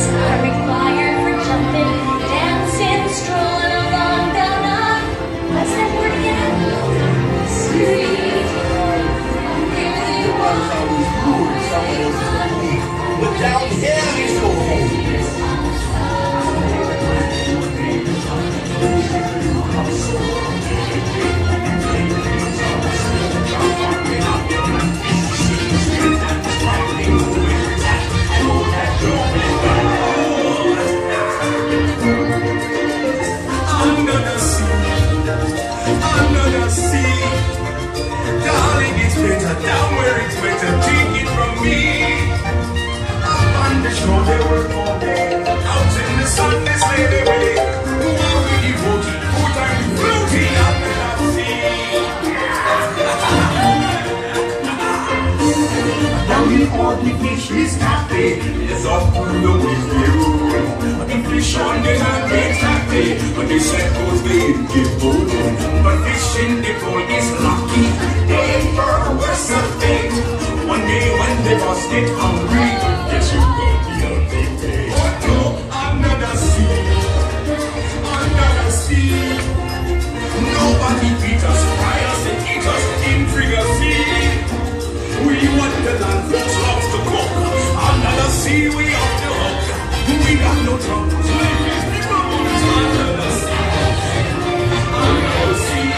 Speaker 14: are required for jumping, dancing, strolling along down a... What's that word again? Street. Here they walk.
Speaker 13: But down here is no home.
Speaker 15: Under the sea, darling, it's better down where it's better. Take it from me. Up on the shore they work all day, out in the sun they slay their way. Who are we devoted? Full time floating under the sea. Down in all the fish is happy. It's up to the whiskey. The fish on the land is happy, but the circles they give food. But fish in the pool is lucky, they for a worse of fate. One day when they must get hungry, yes you will be a big day. Oh no, under the sea, nobody beat us, fry us and eat us in Frigacy. We want the land folks loves to cook, under the sea we off the hook. We got no troubles, living the bones under the sea. Under the sea.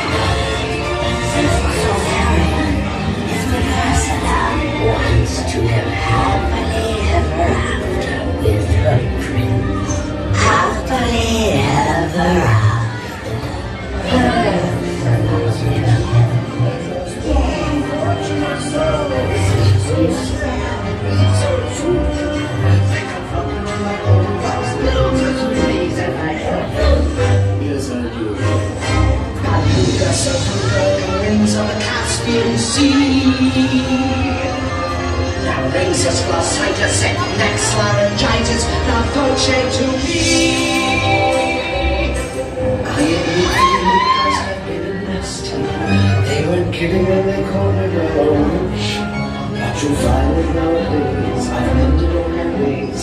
Speaker 14: Wants to live happily ever after with her prince. Happily ever
Speaker 13: Rings on the Caspian Sea. Now rings us glossitis and next laryngitis, now dolce to me. I am because I've been a nest. They weren't kidding when they called me the witch. But you'll find that nowadays I've mended all my ways.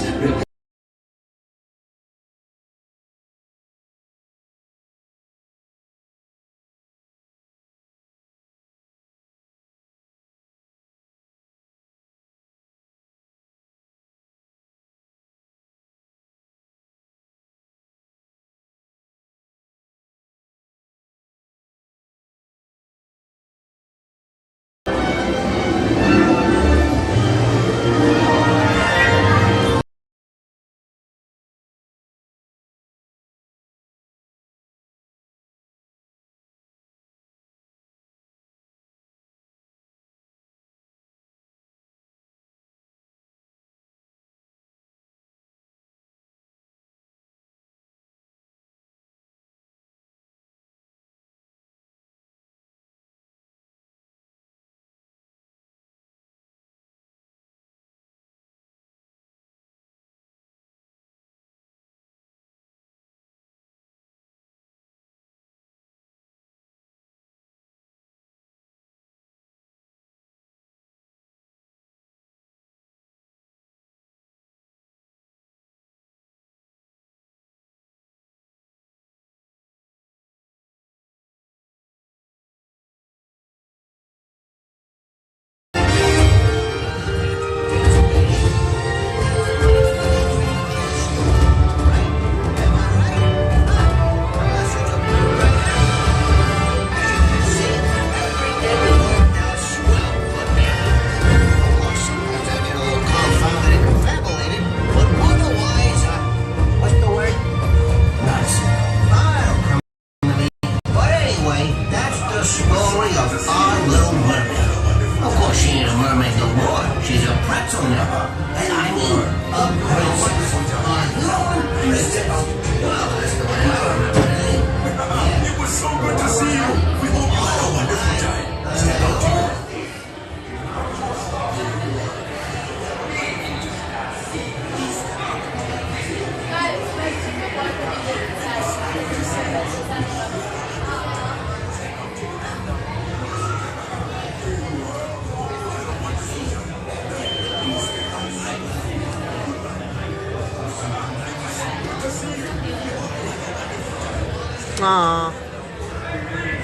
Speaker 1: Aw.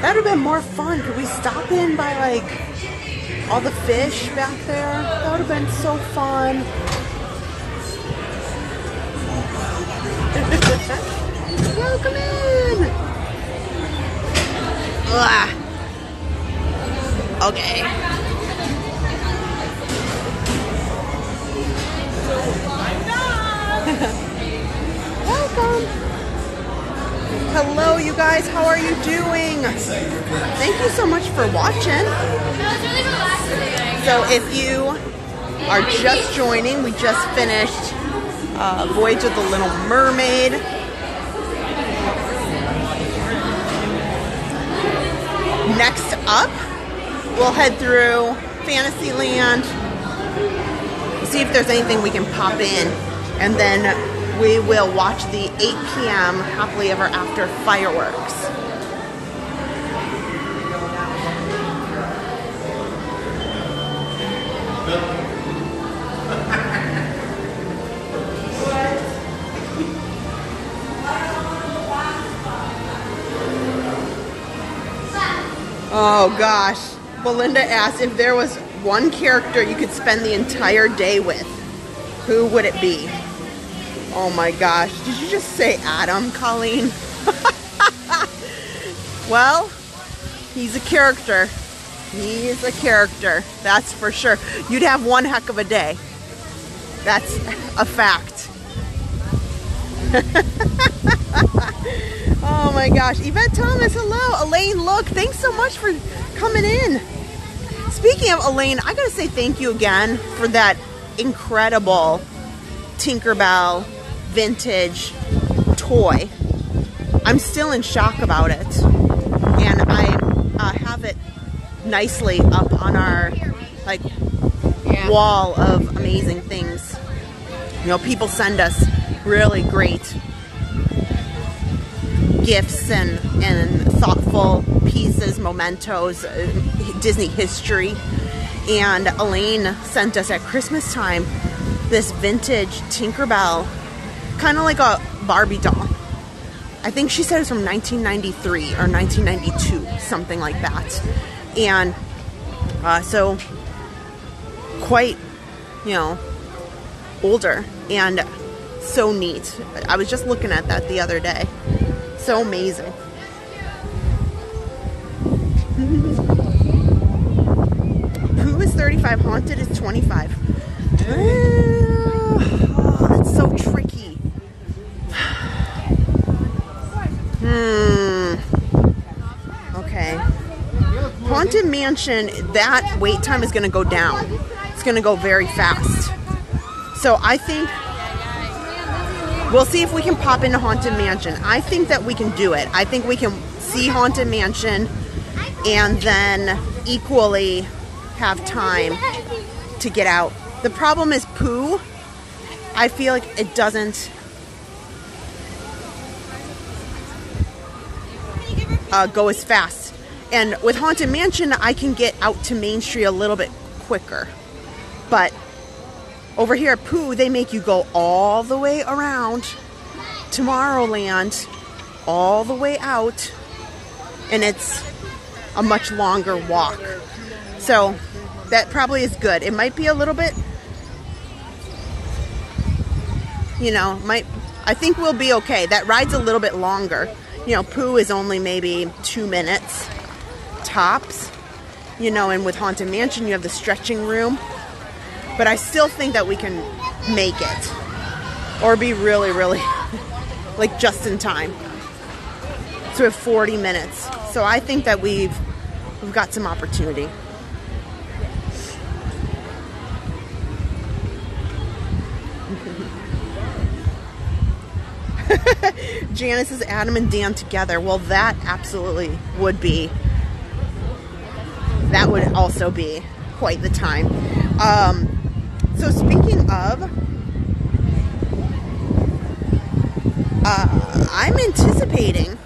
Speaker 1: That would have been more fun. Could we stop in by like all the fish back there? That would have been so fun. Welcome in. Ugh. Okay. Welcome. Hello, you guys. How are you doing? Thank you so much for watching. So if you are just joining, we just finished Voyage of the Little Mermaid. Next up, we'll head through Fantasyland, see if there's anything we can pop in, and then we will watch the 8 p.m. Happily Ever After fireworks. Oh gosh, Belinda asked if there was one character you could spend the entire day with, who would it be? Oh my gosh, did you just say Adam, Colleen? Well, he's a character. He is a character, that's for sure. You'd have one heck of a day. That's a fact. Oh my gosh, Yvette Thomas, hello. Elaine, look, thanks so much for coming in. Speaking of Elaine, I gotta say thank you again for that incredible Tinkerbell vintage toy. I'm still in shock about it, and I have it nicely up on our wall of amazing things. You know, people send us really great gifts and thoughtful pieces, mementos, Disney history. And Elaine sent us at Christmas time this vintage Tinkerbell, kind of like a Barbie doll. I think she said it was from 1993 or 1992, something like that. And so quite, you know, older and so neat. I was just looking at that the other day. So amazing. Who is 35? Haunted is 25. Oh, that's so tricky. Okay. Haunted Mansion, that wait time is going to go down. It's going to go very fast. So I think we'll see if we can pop into Haunted Mansion. I think that we can do it. I think we can see Haunted Mansion and then equally have time to get out. The problem is Pooh. I feel like it doesn't go as fast. And with Haunted Mansion, I can get out to Main Street a little bit quicker. But over here at Pooh, they make you go all the way around Tomorrowland, all the way out, and it's a much longer walk. So that probably is good. It might be a little bit, you know, I think we'll be okay. That ride's a little bit longer. You know, Pooh is only maybe 2 minutes tops, you know, and with Haunted Mansion, you have the stretching room. But I still think that we can make it, or be really, really like just in time. So we have 40 minutes. So I think that we've got some opportunity. Janice is Adam and Dan together. Well, that absolutely would be. That would also be quite the time. So speaking of, I'm anticipating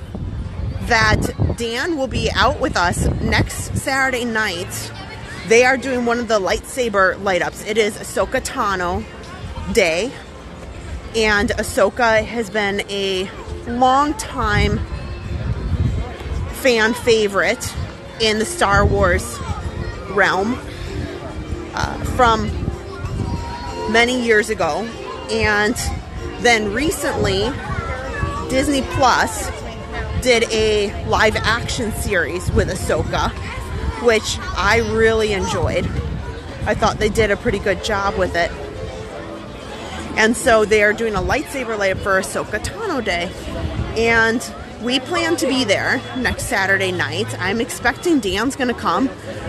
Speaker 1: that Dan will be out with us next Saturday night. They are doing one of the lightsaber light-ups. It is Ahsoka Tano Day. And Ahsoka has been a long time fan favorite in the Star Wars realm from many years ago. And then recently, Disney Plus did a live action series with Ahsoka, which I really enjoyed. I thought they did a pretty good job with it. And so they are doing a lightsaber light up for Ahsoka Tano Day. And we plan to be there next Saturday night. I'm expecting Dan's gonna come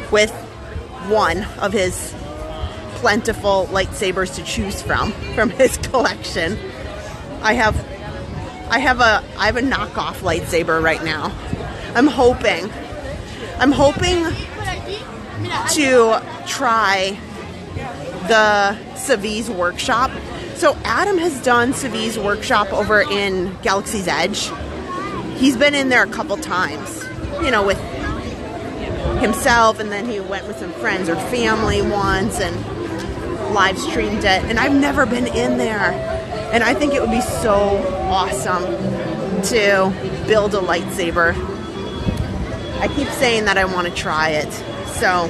Speaker 1: with one of his plentiful lightsabers to choose from his collection. I have a knockoff lightsaber right now. I'm hoping to try the Savi's workshop. So Adam has done Savi's workshop over in Galaxy's Edge. He's been in there a couple times, you know, with himself, and then he went with some friends or family once and live streamed it. And I've never been in there. And I think it would be so awesome to build a lightsaber. I keep saying that I want to try it. So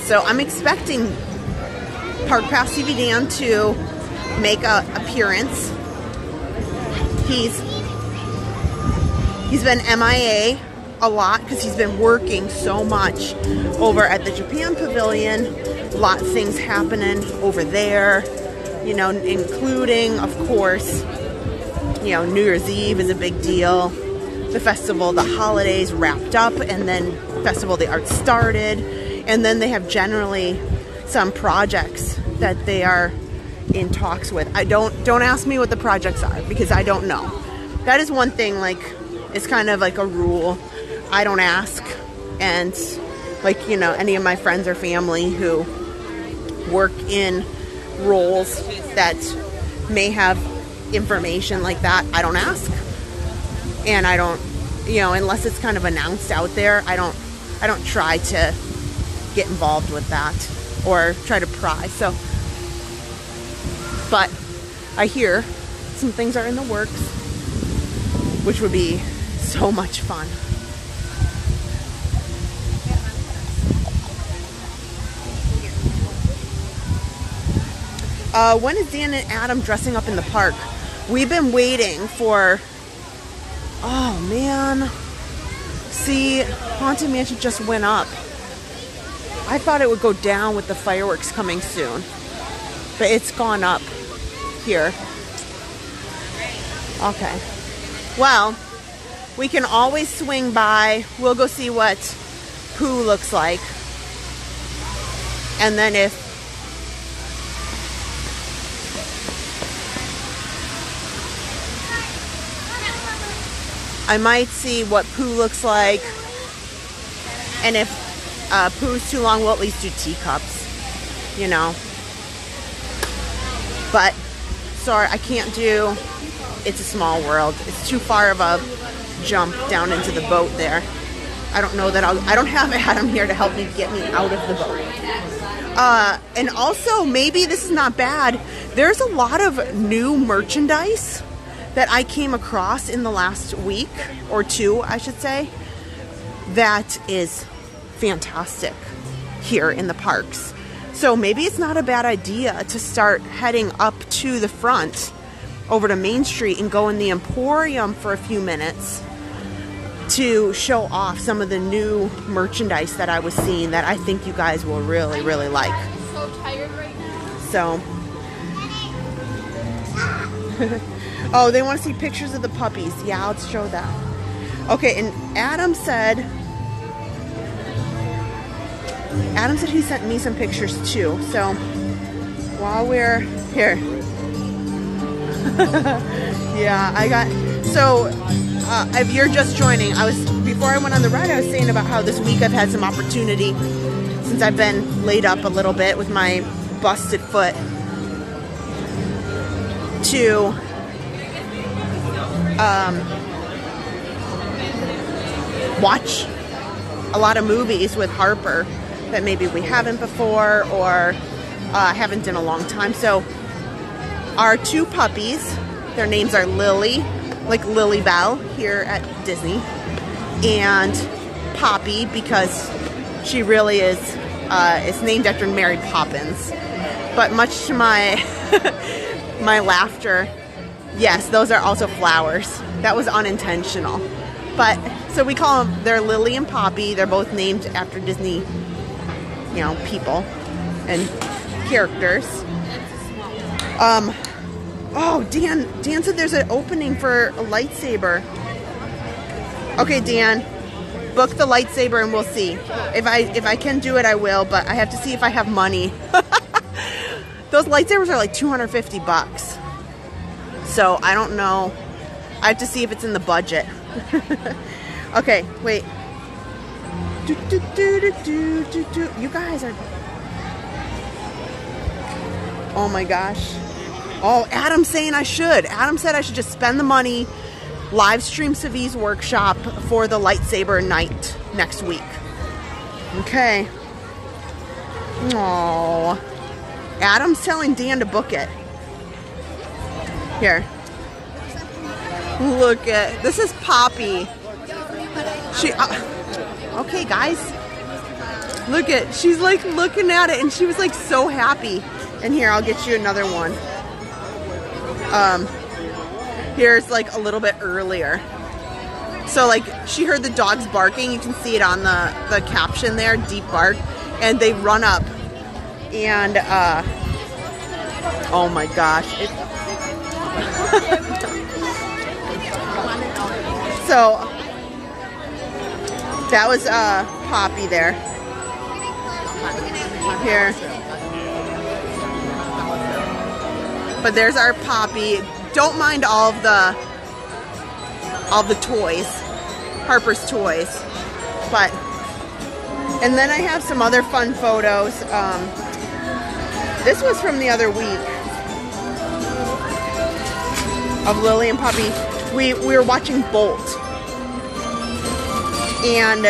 Speaker 1: so I'm expecting Park Pass TV Dan to make an appearance. He's been MIA a lot because he's been working so much over at the Japan Pavilion. A lot of things happening over there, you know, including, of course, you know, New Year's Eve is a big deal. The festival, the holidays wrapped up, and then Festival of the Arts started. And then they have generally some projects that they are in talks with. Don't ask me what the projects are because I don't know. That is one thing, like, it's kind of like a rule. I don't ask. And like, you know, any of my friends or family who work in roles that may have information like that, I don't ask. And I don't, you know, unless it's kind of announced out there, I don't try to get involved with that or try to pry. So, but I hear some things are in the works, which would be so much fun. When is Dan and Adam dressing up in the park? We've been waiting for, oh man, see, Haunted Mansion just went up. I thought it would go down with the fireworks coming soon, but it's gone up here. Okay. Well, we can always swing by. We'll go see what Pooh looks like. And then if I might see what Pooh looks like. And if Pooh's too long, we'll at least do teacups, you know. But sorry, I can't do It's a Small World. It's too far of a jump down into the boat there. I don't know that I don't have Adam here to help me get me out of the boat. And also, maybe this is not bad. There's a lot of new merchandise that I came across in the last week or two, I should say, that is fantastic here in the parks. So maybe it's not a bad idea to start heading up to the front over to Main Street and go in the Emporium for a few minutes to show off some of the new merchandise that I was seeing that I think you guys will really, really like.
Speaker 10: I'm so tired right now.
Speaker 1: So, oh, they want to see pictures of the puppies. Yeah, let's show that. Okay, and Adam said he sent me some pictures too. So while we're here, yeah, I got, so if you're just joining, before I went on the ride, I was saying about how this week I've had some opportunity since I've been laid up a little bit with my busted foot to watch a lot of movies with Harper that maybe we haven't before, or I haven't in a long time. So our two puppies, their names are Lily, like Lily Bell here at Disney, and Poppy, because she really is, it's named after Mary Poppins. But much to my my laughter, yes, those are also flowers. That was unintentional. But so we call them, they're Lily and Poppy. They're both named after Disney, you know, people and characters. Oh, Dan said there's an opening for a lightsaber. Okay, Dan, book the lightsaber and we'll see. If I can do it, I will, but I have to see if I have money. Those lightsabers are like 250 bucks. So I don't know. I have to see if it's in the budget. Okay, wait. You guys are... Oh my gosh. Oh, Adam's saying I should. Adam said I should just spend the money, live stream Savi's workshop for the lightsaber night next week. Okay. Aww. Adam's telling Dan to book it. Here. Look at, this is Poppy. She, okay guys. Look at, she's like looking at it and she was like so happy. And here, I'll get you another one. Here's like a little bit earlier. So like she heard the dogs barking. You can see it on the caption there, deep bark. And they run up and oh my gosh. So that was Poppy there. Here. But there's our Poppy. Don't mind all the toys, Harper's toys. But and then I have some other fun photos. This was from the other week of Lily and Poppy. We were watching Bolt, and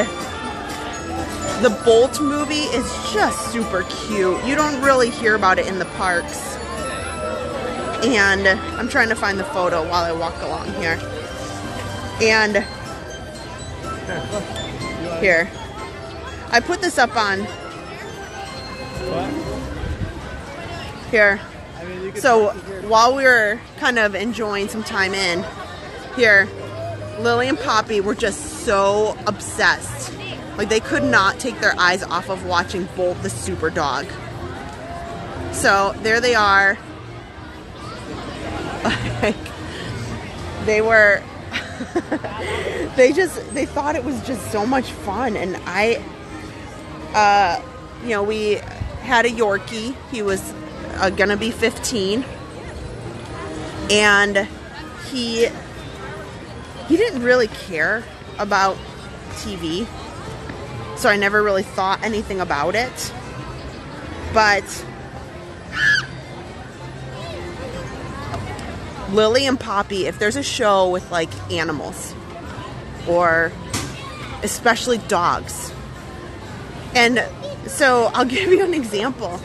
Speaker 1: the Bolt movie is just super cute. You don't really hear about it in the parks. And I'm trying to find the photo while I walk along here. And here, I put this up on here. So while we were kind of enjoying some time in here, Lily and Poppy were just so obsessed. Like they could not take their eyes off of watching Bolt the Super Dog. So there they are. Like, they were they thought it was just so much fun. And I you know, we had a Yorkie. He was gonna be 15, and he didn't really care about TV, so I never really thought anything about it. But Lily and Poppy, if there's a show with like animals, or especially dogs, and so I'll give you an example.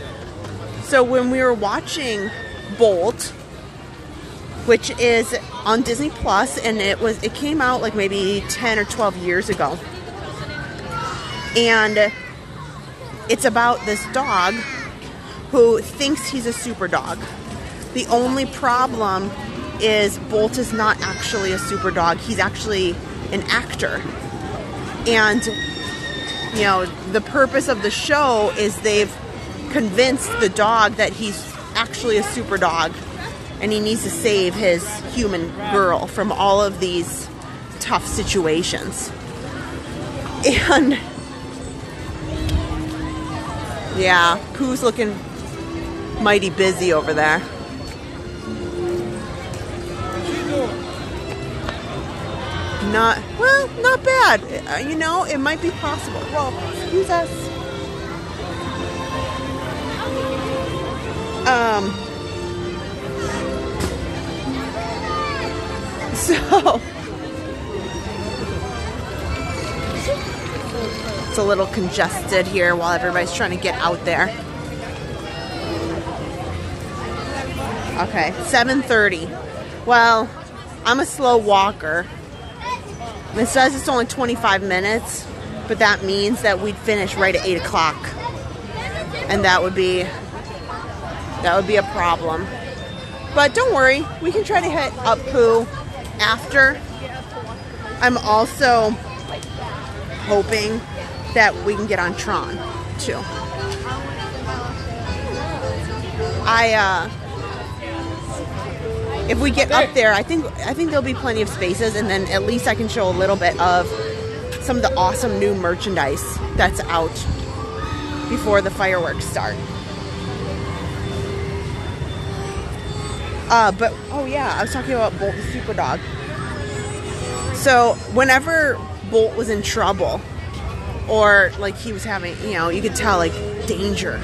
Speaker 1: So when we were watching Bolt, which is on Disney Plus, and it came out like maybe 10 or 12 years ago, and it's about this dog who thinks he's a super dog. The only problem is Bolt is not actually a super dog. He's actually an actor. And, you know, the purpose of the show is they've convinced the dog that he's actually a super dog and he needs to save his human girl from all of these tough situations. And yeah, Pooh's looking mighty busy over there. Not bad. You know, it might be possible. Well, excuse us. So it's a little congested here while everybody's trying to get out there. Okay, 7:30. Well, I'm a slow walker. It says it's only 25 minutes, but that means that we'd finish right at 8 o'clock. And that would be a problem. But don't worry, we can try to hit up Pooh after. I'm also hoping that we can get on Tron too. If we get up there, I think there'll be plenty of spaces, and then at least I can show a little bit of some of the awesome new merchandise that's out before the fireworks start. But oh yeah, I was talking about Bolt the Super Dog. So whenever Bolt was in trouble, or like he was having, you know, you could tell like danger.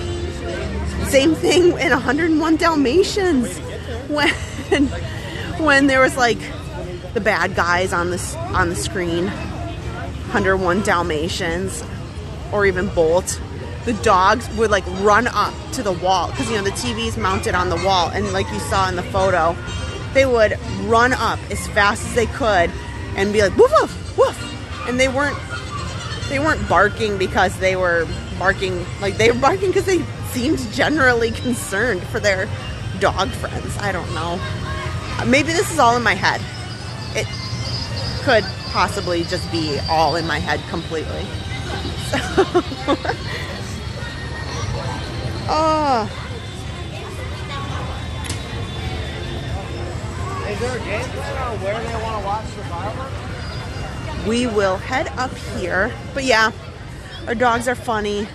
Speaker 1: Same thing in 101 Dalmatians when there was like the bad guys on the screen. 101 Dalmatians, or even Bolt. The dogs would like run up to the wall because, you know, the TV's mounted on the wall, and like you saw in the photo, they would run up as fast as they could and be like woof woof woof, and they weren't barking because they were barking, like they were barking because they seemed generally concerned for their dog friends. I don't know. Maybe this is all in my head. It could possibly just be all in my head completely. So oh.
Speaker 16: Is there a game plan on where they want to watch the fireworks?
Speaker 1: We will head up here. But yeah, our dogs are funny.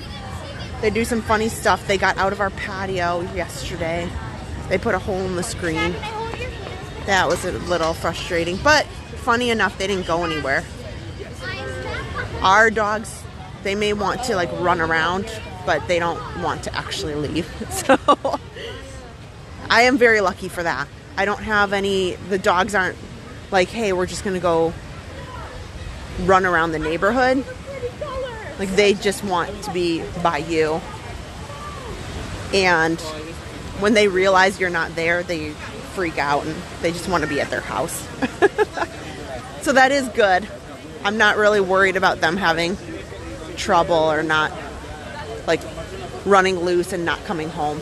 Speaker 1: They do some funny stuff. They got out of our patio yesterday. They put a hole in the screen. That was a little frustrating, but funny enough, they didn't go anywhere. Our dogs, they may want to like run around, but they don't want to actually leave. So I am very lucky for that. I don't have any, the dogs aren't like, hey, we're just gonna go run around the neighborhood. Like they just want to be by you. And when they realize you're not there, they freak out and they just want to be at their house. So that is good. I'm not really worried about them having trouble or not like running loose and not coming home.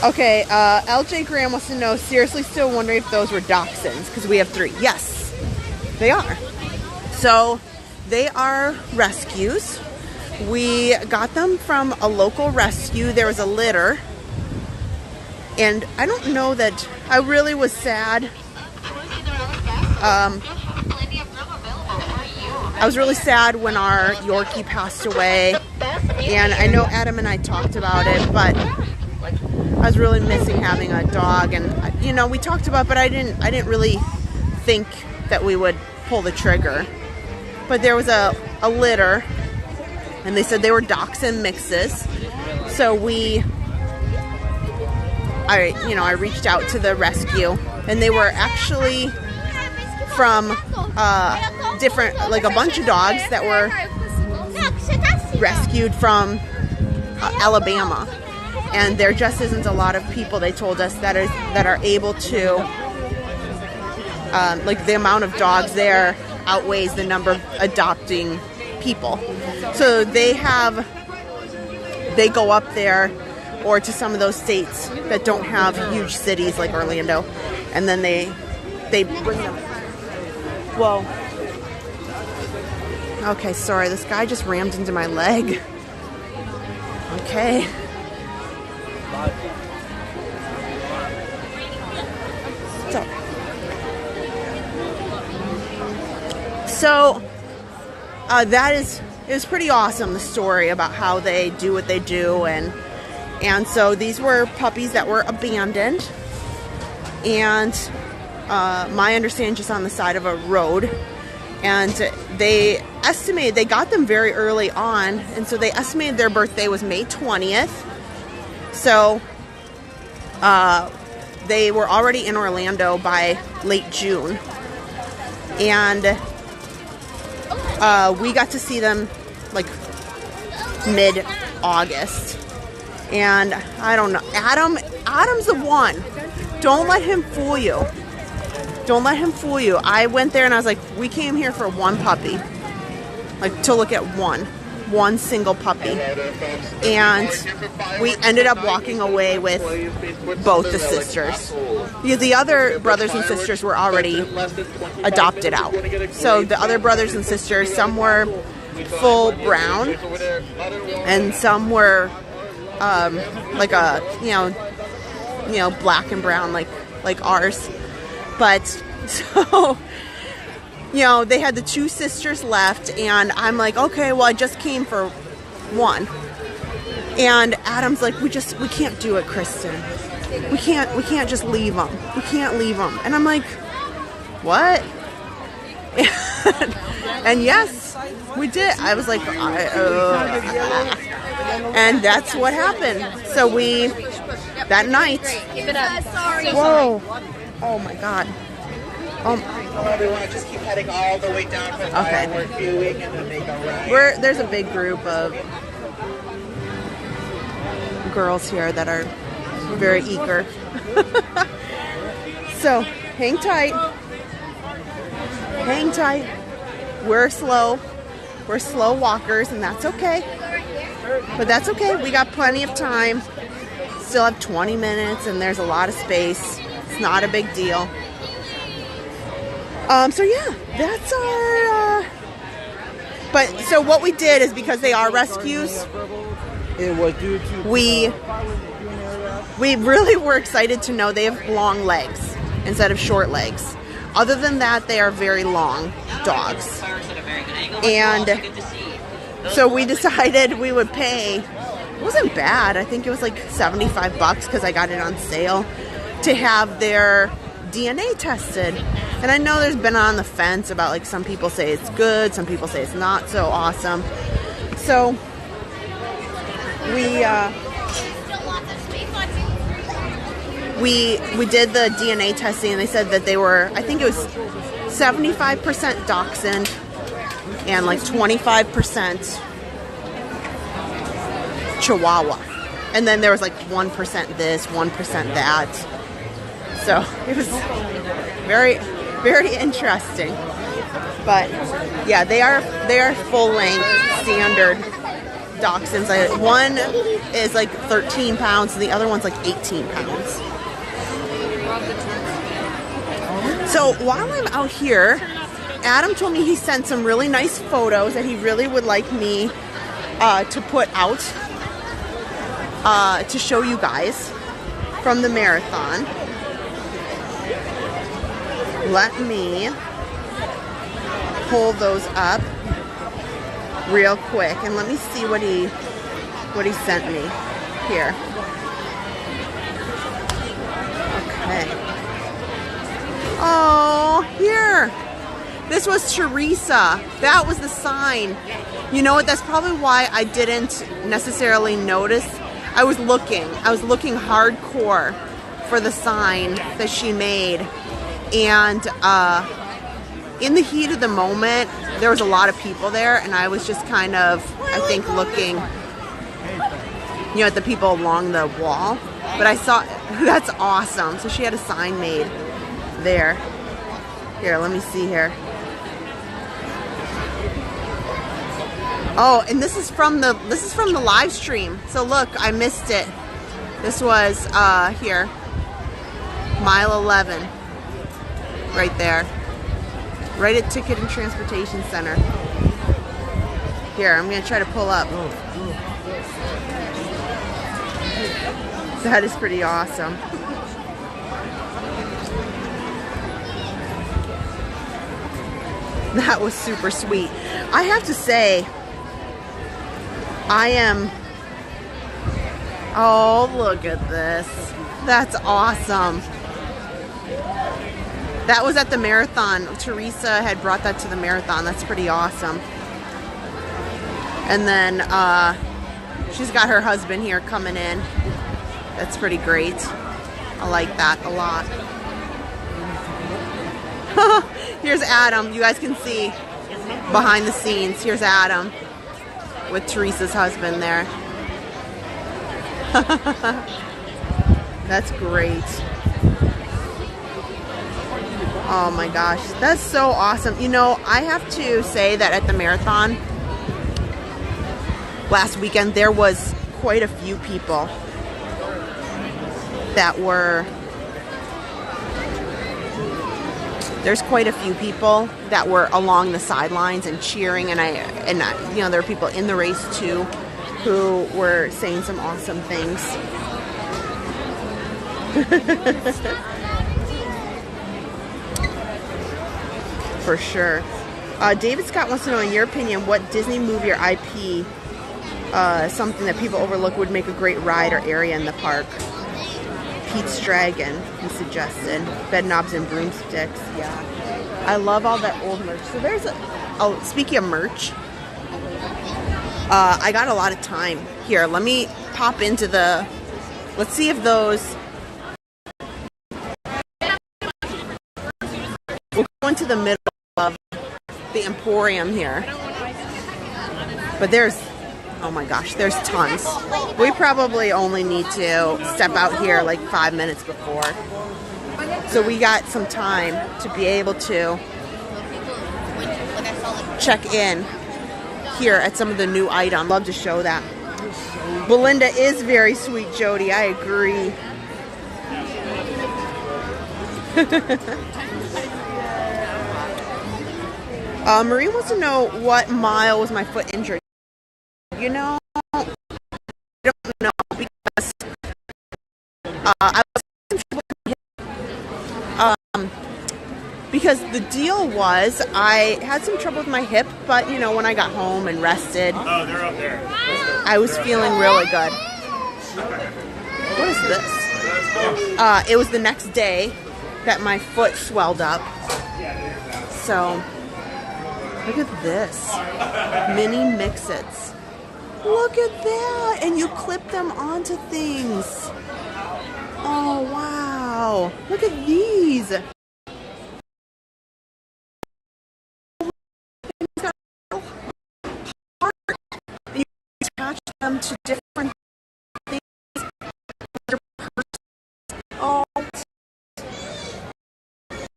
Speaker 1: Okay, LJ Graham wants to know, seriously still wondering if those were dachshunds, because we have 3. Yes, they are. So they are rescues. We got them from a local rescue. There was a litter. And I don't know that, I really was sad. I was really sad when our Yorkie passed away. And I know Adam and I talked about it, but I was really missing having a dog. And, you know, we talked about it, but I didn't really think that we would pull the trigger. But there was a litter, and they said they were dachshund mixes. So I reached out to the rescue, and they were actually from different, like a bunch of dogs that were rescued from Alabama. And there just isn't a lot of people, they told us, that are able to, like the amount of dogs there outweighs the number of adopting people. So they go up there or to some of those states that don't have huge cities like Orlando, and then they bring them. Whoa. Okay, sorry, this guy just rammed into my leg. Okay. So it was pretty awesome, the story about how they do what they do, and so these were puppies that were abandoned, and my understanding, just on the side of a road, and they got them very early on, and so they estimated their birthday was May 20th. So they were already in Orlando by late June, and we got to see them like mid-August. And I don't know. Adam's the one. Don't let him fool you. Don't let him fool you. I went there and I was like, we came here for one puppy. Like, to look at one single puppy. And we ended up walking away with both the sisters. Because the other brothers and sisters were already adopted out. So the other brothers and sisters, some were full brown and some were like a, you know, black and brown like ours. But so, you know, they had the two sisters left, and I'm like, okay, well, I just came for one. And Adam's like, we can't do it, Kristen. We can't just leave them. We can't leave them. And I'm like, what? And yes, we did. I was like, and that's what happened. So that night, whoa, oh my God.
Speaker 17: We want to just keep heading all the way down from we're viewing and then make a right.
Speaker 1: There's a big group of girls here that are very eager. So hang tight. Hang tight. We're slow walkers, and that's okay. But that's okay. We got plenty of time. Still have 20 minutes, and there's a lot of space. It's not a big deal. So yeah, that's our, but so what we did is, because they are rescues, we really were excited to know they have long legs instead of short legs. Other than that, they are very long dogs. And so we decided we would pay, it wasn't bad, I think it was like $75 because I got it on sale, to have their DNA tested. And I know there's been on the fence about, like, some people say it's good, some people say it's not so awesome. So we did the DNA testing, and they said that they were, I think it was 75% dachshund and like 25% Chihuahua. And then there was like 1% this, 1% that. So it was very, very interesting. But yeah, they are full length standard dachshunds. One is like 13 pounds and the other one's like 18 pounds. So while I'm out here, Adam told me he sent some really nice photos that he really would like me to put out to show you guys from the marathon. Let me pull those up real quick and let me see what he sent me here. Okay. Oh, here. This was Teresa. That was the sign. You know what? That's probably why I didn't necessarily notice. I was looking hardcore for the sign that she made. And in the heat of the moment, there was a lot of people there, and I was just kind of, I think, looking, you know, at the people along the wall. But I saw, that's awesome. So she had a sign made there. Here, let me see here. Oh, and this is from the live stream. So look, I missed it. This was here, mile 11, right there, right at Ticket and Transportation Center. Here, I'm gonna try to pull up. That is pretty awesome. That was super sweet. I have to say, oh, look at this. That's awesome. That was at the marathon. Teresa had brought that to the marathon. That's pretty awesome. And then she's got her husband here coming in. That's pretty great. I like that a lot. Here's Adam. You guys can see behind the scenes. Here's Adam. with Teresa's husband there. That's great. Oh my gosh, that's so awesome. You know, I have to say that at the marathon last weekend, there was quite a few people that were, there's quite a few people that were along the sidelines and cheering, and you know, there were people in the race too who were saying some awesome things. For sure. David Scott wants to know, in your opinion, what Disney movie or IP, something that people overlook, would make a great ride or area in the park? Pete's Dragon, he suggested. Bed Knobs and Broomsticks, yeah. I love all that old merch. So there's speaking of merch, I got a lot of time here. Let me pop into the, let's see if those, we'll go into the middle of the Emporium here. But there's, oh my gosh, there's tons. We probably only need to step out here like 5 minutes before. So we got some time to be able to check in here at some of the new items. Love to show that. Belinda is very sweet, Jody. I agree. Marie wants to know, what mile was my foot injured? You know, I don't know, because I was because the deal was I had some trouble with my hip, but you know, when I got home and rested,
Speaker 3: oh, they're up there.
Speaker 1: I was feeling really good. What is this? It was the next day that my foot swelled up. So look at this. Mini Mix-Its. Look at that. And you clip them onto things. Oh, wow. Look at these. You attach them to different things. Oh.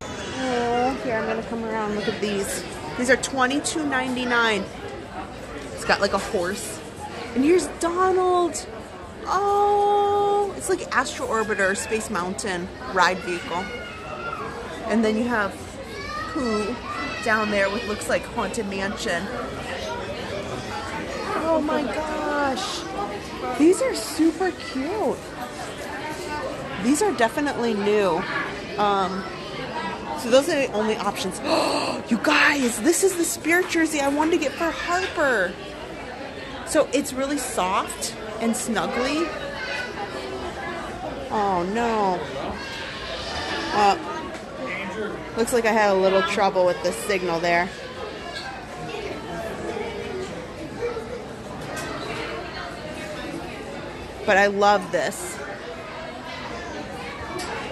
Speaker 1: Oh, here, I'm going to come around. Look at these. These are $22.99. It's got like a horse. And here's Donald. Oh, it's like Astro Orbiter, Space Mountain ride vehicle. And then you have Pooh down there with looks like Haunted Mansion. Oh my gosh. These are super cute. These are definitely new. So those are the only options. You guys, this is the Spirit jersey I wanted to get for Harper. So it's really soft and snuggly. Oh no. Looks like I had a little trouble with the signal there. But I love this.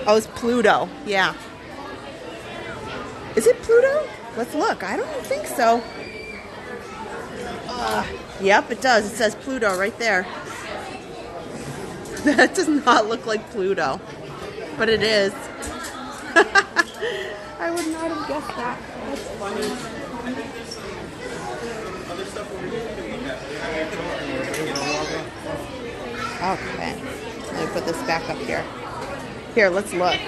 Speaker 1: Oh, it's Pluto. Yeah. Is it Pluto? Let's look. I don't think so. Yep, it does. It says Pluto right there. That does not look like Pluto, but it is. I would not have guessed that. That's funny. Okay, let me put this back up here. Here, let's look.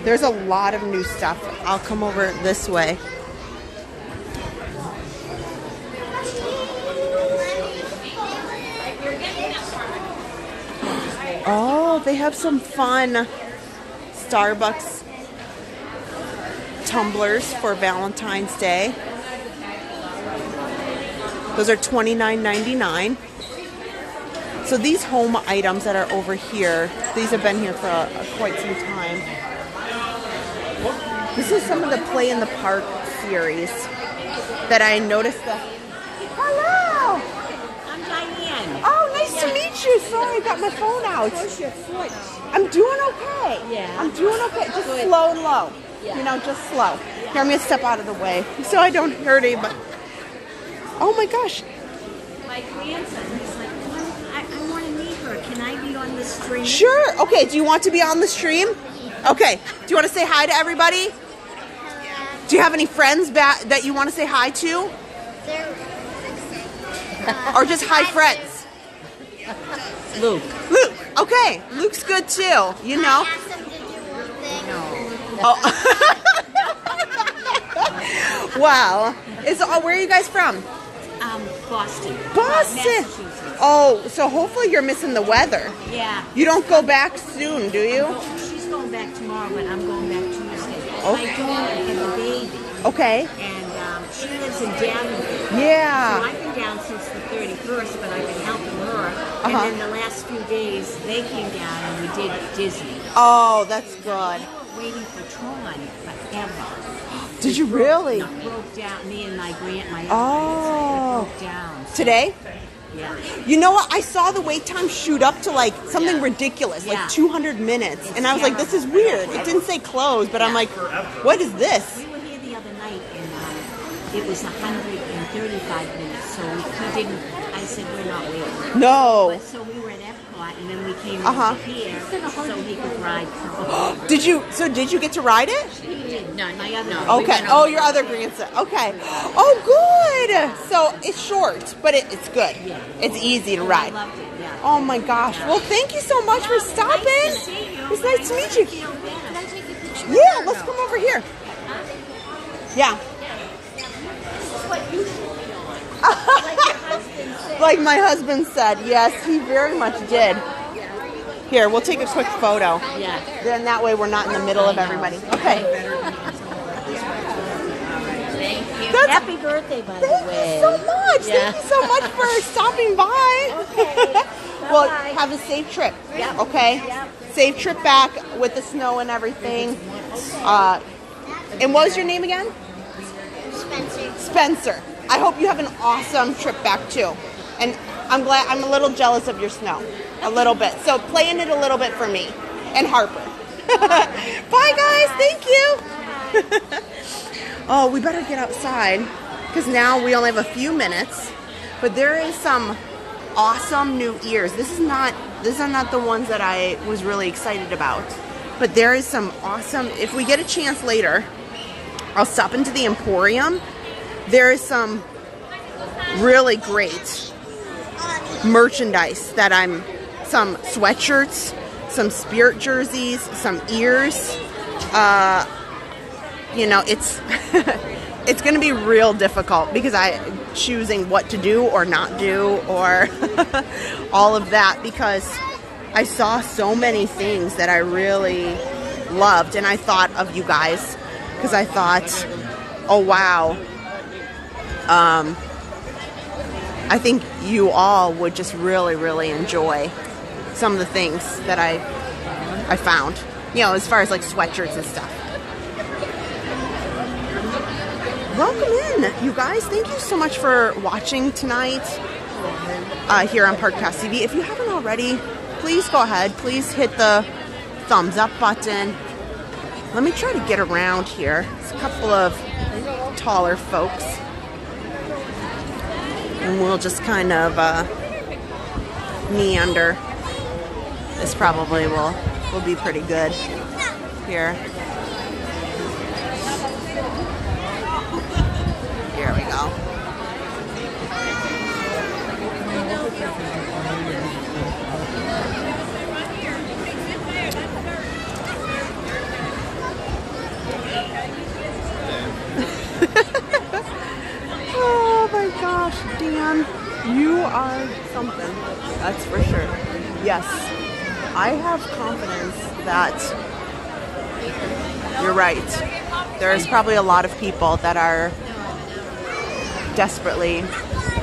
Speaker 1: There's a lot of new stuff. I'll come over this way. Oh, they have some fun Starbucks tumblers for Valentine's Day. Those are $29.99. So these home items that are over here, these have been here for quite some time. This is some of the Play in the Park series that I noticed. Hello!
Speaker 18: I'm Diane.
Speaker 1: Oh, nice to meet you. Sorry, I got my phone out.
Speaker 18: How's your foot?
Speaker 1: I'm doing okay.
Speaker 18: Yeah.
Speaker 1: I'm doing okay. Just
Speaker 18: Good.
Speaker 1: slow and low.
Speaker 18: Yeah.
Speaker 1: You know, just slow. Here, I'm going to step out of the way so I don't hurt anybody. Oh my gosh.
Speaker 18: My grandson, he's like, I want to meet her. Can I be on the stream?
Speaker 1: Sure. Okay, do you want to be on the stream? Okay. Do you want to say hi to everybody? Do you have any friends that you want to say hi to? Or just hi friends?
Speaker 18: Luke.
Speaker 1: Luke. Okay. Luke's good too. You know. Oh. Wow. Where are you guys from?
Speaker 18: Boston.
Speaker 1: Boston. Oh, so hopefully you're missing the weather.
Speaker 18: Yeah.
Speaker 1: You don't go back soon, do you?
Speaker 18: She's going back tomorrow, but I'm going back Tuesday.
Speaker 1: Okay.
Speaker 18: My daughter has a baby.
Speaker 1: Okay.
Speaker 18: And she lives in Daventry.
Speaker 1: Yeah.
Speaker 18: So I've been down since the 31st, but I've been helping her. And then the last few days, they came down and we did Disney.
Speaker 1: Oh, that's good.
Speaker 18: We were waiting for Tron forever.
Speaker 1: Did you really?
Speaker 18: It broke down. Me and my grandson broke down.
Speaker 1: Today?
Speaker 18: Yeah.
Speaker 1: You know what? I saw the wait time shoot up to like something ridiculous, like 200 minutes. And I was like, this is weird. It didn't say close, but I'm like, what is this?
Speaker 18: We were here the other night and it was 135 minutes, so he didn't, I said, we're not waiting.
Speaker 1: No.
Speaker 18: But so we were at Epcot and then we came over here so he could ride.
Speaker 1: Did you get to ride it?
Speaker 18: He did. No, my other.
Speaker 1: Okay. Oh, your other grandson. Okay. Oh, good. So it's short, but it's good. It's easy to ride.
Speaker 18: I loved it, yeah.
Speaker 1: Oh my gosh. Well, thank you so much for stopping.
Speaker 18: Nice to see you.
Speaker 1: It's nice to meet you.
Speaker 18: Can I take a picture?
Speaker 1: Yeah, let's come over here. Yeah.
Speaker 18: What you should be on. Like your husband said.
Speaker 1: Like my husband said, yes, he very much did. Here, we'll take a quick photo.
Speaker 18: Yeah.
Speaker 1: Then that way we're not in the middle of everybody. Okay.
Speaker 18: Thank you. Happy birthday, by the way.
Speaker 1: Thank you so much. Thank you so much for stopping by.
Speaker 18: Okay.
Speaker 1: Well, have a safe trip.
Speaker 18: Yep.
Speaker 1: Okay?
Speaker 18: Yep.
Speaker 1: Safe trip back with the snow and everything. And what was your name again?
Speaker 7: Spencer.
Speaker 1: Spencer. I hope you have an awesome trip back too. And I'm a little jealous of your snow. A little bit. So play in it a little bit for me. And Harper. Bye guys. Thank you. Oh, we better get outside because now we only have a few minutes. But there is some awesome new ears. These are not the ones that I was really excited about. But there is some awesome, if we get a chance later, I'll stop into the Emporium. There is some really great merchandise that some sweatshirts, some Spirit jerseys, some ears. You know, it's it's going to be real difficult because I'm choosing what to do or not do or all of that because I saw so many things that I really loved and I thought of you guys because I thought, oh wow, I think you all would just really, really enjoy some of the things that I found, you know, as far as like sweatshirts and stuff. Welcome in, you guys. Thank you so much for watching tonight here on Parkcast TV. If you haven't already, please go ahead. Please hit the thumbs up button. Let me try to get around here. There's a couple of taller folks. And we'll just kind of meander. This probably will be pretty good here. Here we go. Oh my gosh, Dan, you are something. That's for sure. Yes, I have confidence that you're right. There's probably a lot of people that are desperately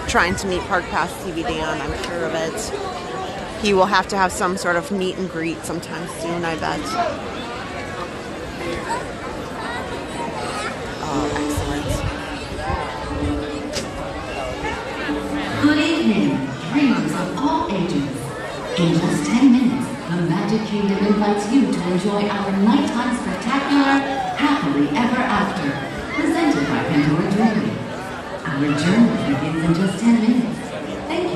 Speaker 1: trying to meet Parkcast TV Dan. I'm sure of it. He will have to have some sort of meet and greet sometime soon, I bet. Oh, excellent.
Speaker 9: Good evening, dreamers of all ages. In just 10 minutes, the Magic Kingdom invites you to enjoy our nighttime spectacular Happily Ever After, presented by Pandora Jewelry. Our journey begins in just 10 minutes. Thank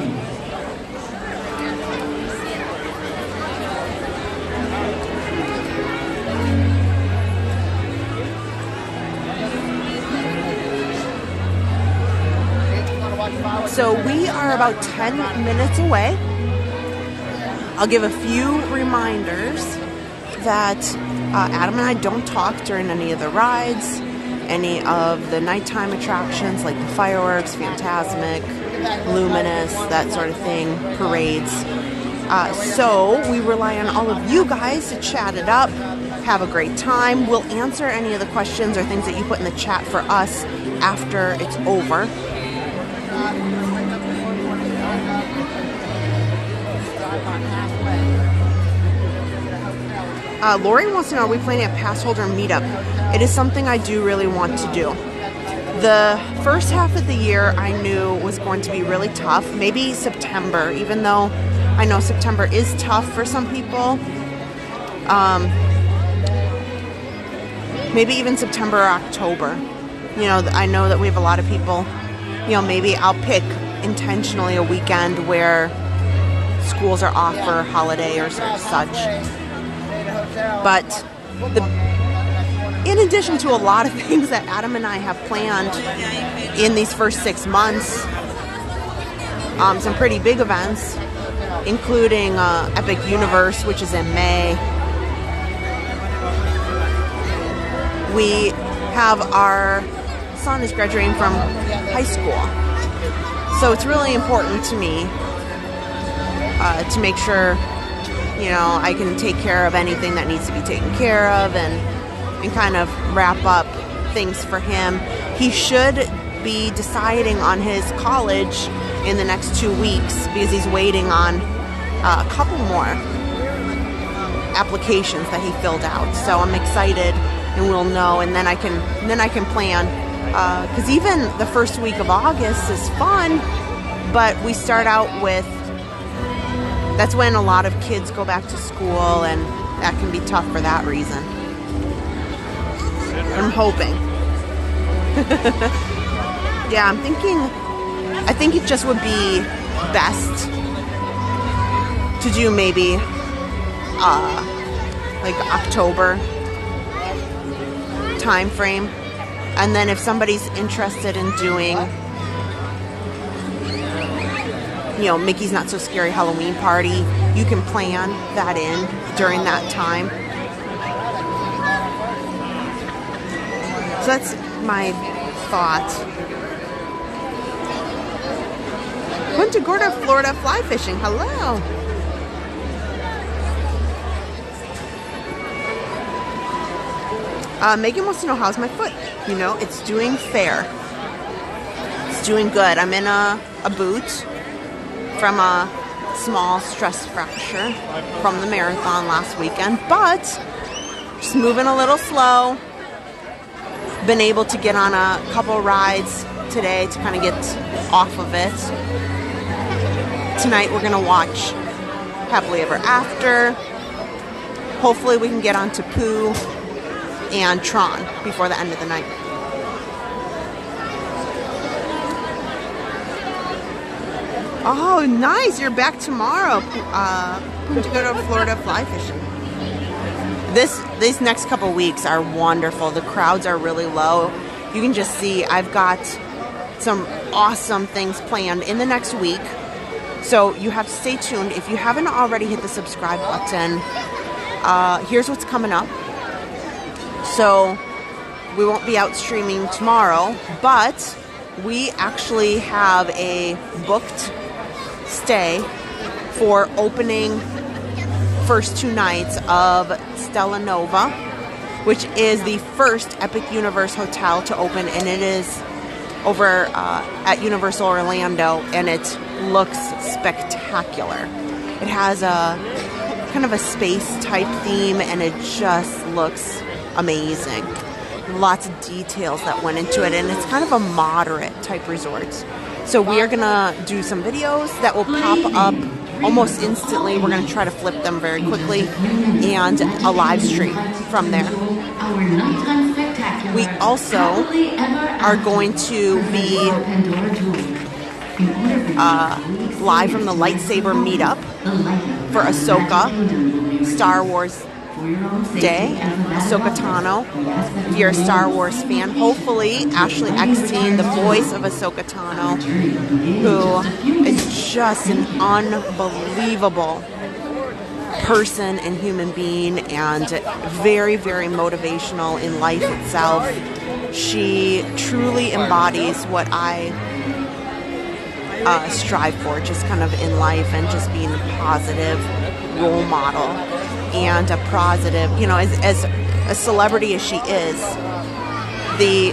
Speaker 1: So we are about 10 minutes away. I'll give a few reminders that Adam and I don't talk during any of the rides, any of the nighttime attractions like the fireworks, Phantasmic, Luminous, that sort of thing, parades. So we rely on all of you guys to chat it up, have a great time. We'll answer any of the questions or things that you put in the chat for us after it's over. Lori wants to know, are we planning a Passholder meetup? It is something I do really want to do. The first half of the year I knew was going to be really tough. Maybe September, even though I know September is tough for some people. Maybe even September or October. You know, I know that we have a lot of people, you know, maybe I'll pick intentionally a weekend where schools are off for holiday or such. But in addition to a lot of things that Adam and I have planned in these first 6 months, some pretty big events, including Epic Universe, which is in May. We have our son is graduating from high school. So it's really important to me to make sure, you know, I can take care of anything that needs to be taken care of and kind of wrap up things for him. He should be deciding on his college in the next 2 weeks because he's waiting on a couple more applications that he filled out. So I'm excited, and we'll know, and then I can plan. Because even the first week of August is fun, but we start out with, that's when a lot of kids go back to school, and that can be tough for that reason. I'm hoping. Yeah, I think it just would be best to do maybe like October time frame. And then if somebody's interested in doing, you know, Mickey's Not So Scary Halloween Party, you can plan that in during that time. So that's my thought. Punta Gorda, Florida, fly fishing. Hello. Megan wants to know, how's my foot? You know, it's doing fair. It's doing good. I'm in a boot from a small stress fracture from the marathon last weekend, but just moving a little slow. Been able to get on a couple rides today to kind of get off of it. Tonight we're going to watch Happily Ever After. Hopefully we can get onto Pooh and Tron before the end of the night. Oh, nice. You're back tomorrow. To go to Florida fly fishing. These next couple weeks are wonderful. The crowds are really low. You can just see I've got some awesome things planned in the next week. So you have to stay tuned. If you haven't already hit the subscribe button, here's what's coming up. So we won't be out streaming tomorrow, but we actually have a booked stay for opening first 2 nights of Stella Nova, which is the first Epic Universe hotel to open, and it is over at Universal Orlando, and it looks spectacular. It has a kind of a space type theme, and it just looks amazing. Lots of details that went into it, and it's kind of a moderate type resort. So we are gonna do some videos that will pop up almost instantly. We're gonna try to flip them very quickly, and a live stream from there. We also are going to be live from the lightsaber meetup for Ahsoka, Star Wars day, Ahsoka Tano. If you're a Star Wars fan, hopefully Ashley Eckstein, the voice of Ahsoka Tano, who is just an unbelievable person and human being and very, very motivational in life itself. She truly embodies what I strive for, just kind of in life, and just being a positive role model and a positive, you know, as a celebrity as she is, the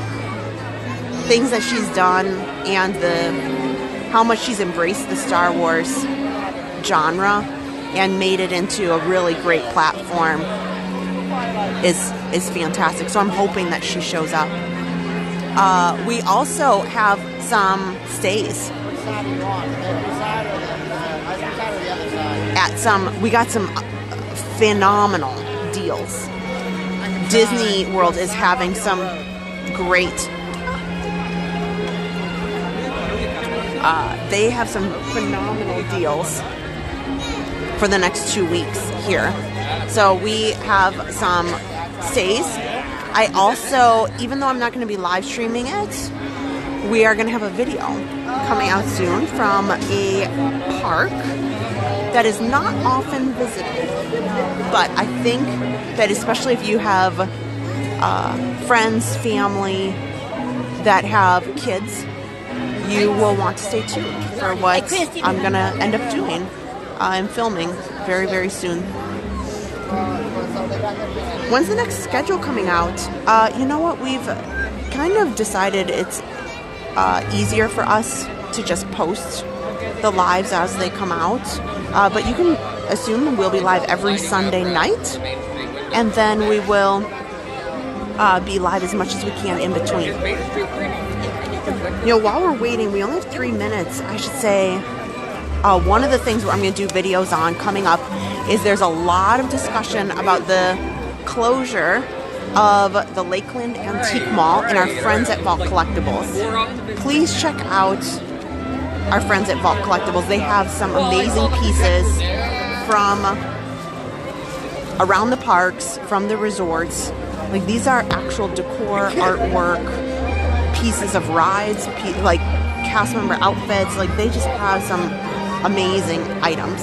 Speaker 1: things that she's done and how much she's embraced the Star Wars genre and made it into a really great platform is fantastic. So I'm hoping that she shows up. We also have some stays we got some phenomenal deals. Disney World is having some great, they have some phenomenal deals for the next 2 weeks here. So we have some stays. I also, even though I'm not going to be live streaming it, we are going to have a video coming out soon from a park that is not often visited. But I think that especially if you have friends, family that have kids, you will want to stay tuned for what I'm going to end up doing and filming very, very soon. When's the next schedule coming out? You know what? We've kind of decided it's easier for us to just post the lives as they come out. But you can assume we'll be live every Sunday night. And then we will be live as much as we can in between. You know, while we're waiting, we only have 3 minutes. I should say one of the things I'm going to do videos on coming up is there's a lot of discussion about the closure of the Lakeland Antique Mall and our friends at Vault Collectibles. Please check out our friends at Vault Collectibles. They have some amazing pieces from around the parks, from the resorts. Like, these are actual decor, artwork, pieces of rides, like cast member outfits. Like, they just have some amazing items.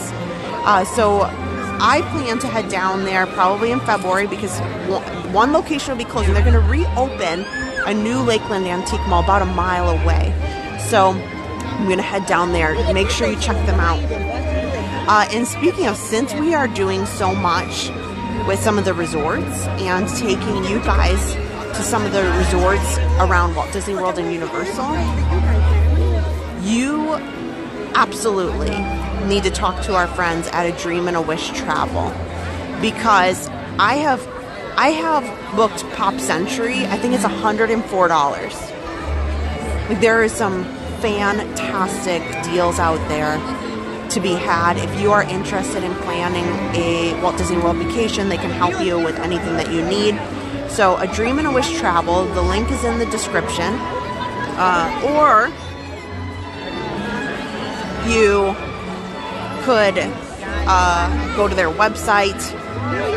Speaker 1: So I plan to head down there probably in February because one location will be closing. They're going to reopen a new Lakeland Antique Mall about a mile away. So I'm going to head down there. Make sure you check them out. And speaking of, since we are doing so much with some of the resorts and taking you guys to some of the resorts around Walt Disney World and Universal, you absolutely need to talk to our friends at A Dream and a Wish Travel, because I have booked Pop Century. I think it's $104. Like, there is some fantastic deals out there to be had. If you are interested in planning a Walt Disney World vacation, they can help you with anything that you need. So A Dream and a Wish Travel, the link is in the description, or you could go to their website,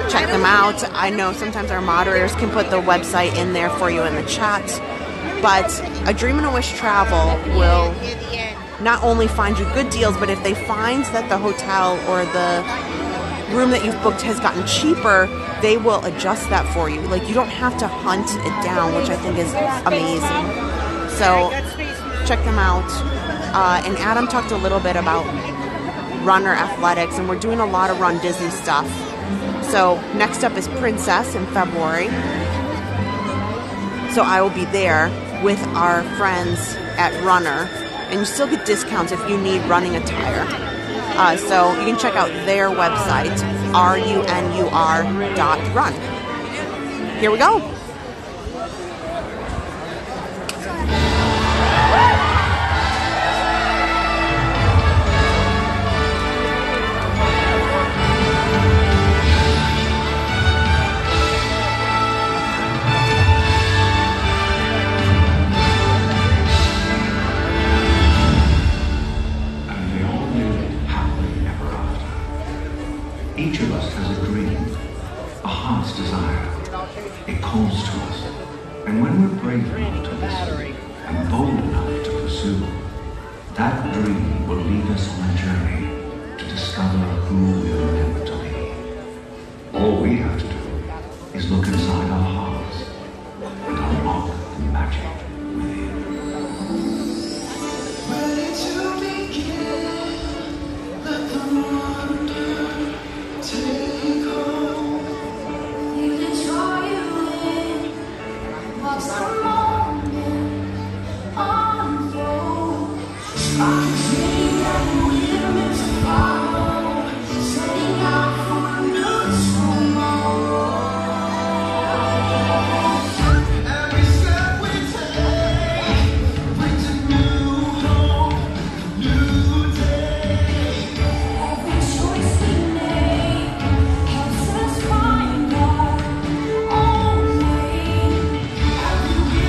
Speaker 1: check them out. I know sometimes our moderators can put the website in there for you in the chat, but A Dream and a Wish Travel will not only find you good deals, but if they find that the hotel or the room that you've booked has gotten cheaper, they will adjust that for you. Like, you don't have to hunt it down, which I think is amazing. So check them out. And Adam talked a little bit about RUNUR athletics, and we're doing a lot of Run Disney stuff. So next up is Princess in February. So I will be there with our friends at RUNUR, and you still get discounts if you need running attire. So you can check out their website, runur.run. Here we go.
Speaker 15: Each of us has a dream, a
Speaker 6: dream will lead us on a journey to discover who we are meant to be. All we have to do is look inside our hearts and unlock the magic within.
Speaker 15: Ready to begin, let the wonder take hold. You can try you in, watch the moment unfold. I can see that we're meant to follow, setting out for a new tomorrow. Every step we take brings a new hope, new day. Every choice we make helps us find our own way. Every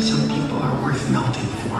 Speaker 15: Some people are worth melting for.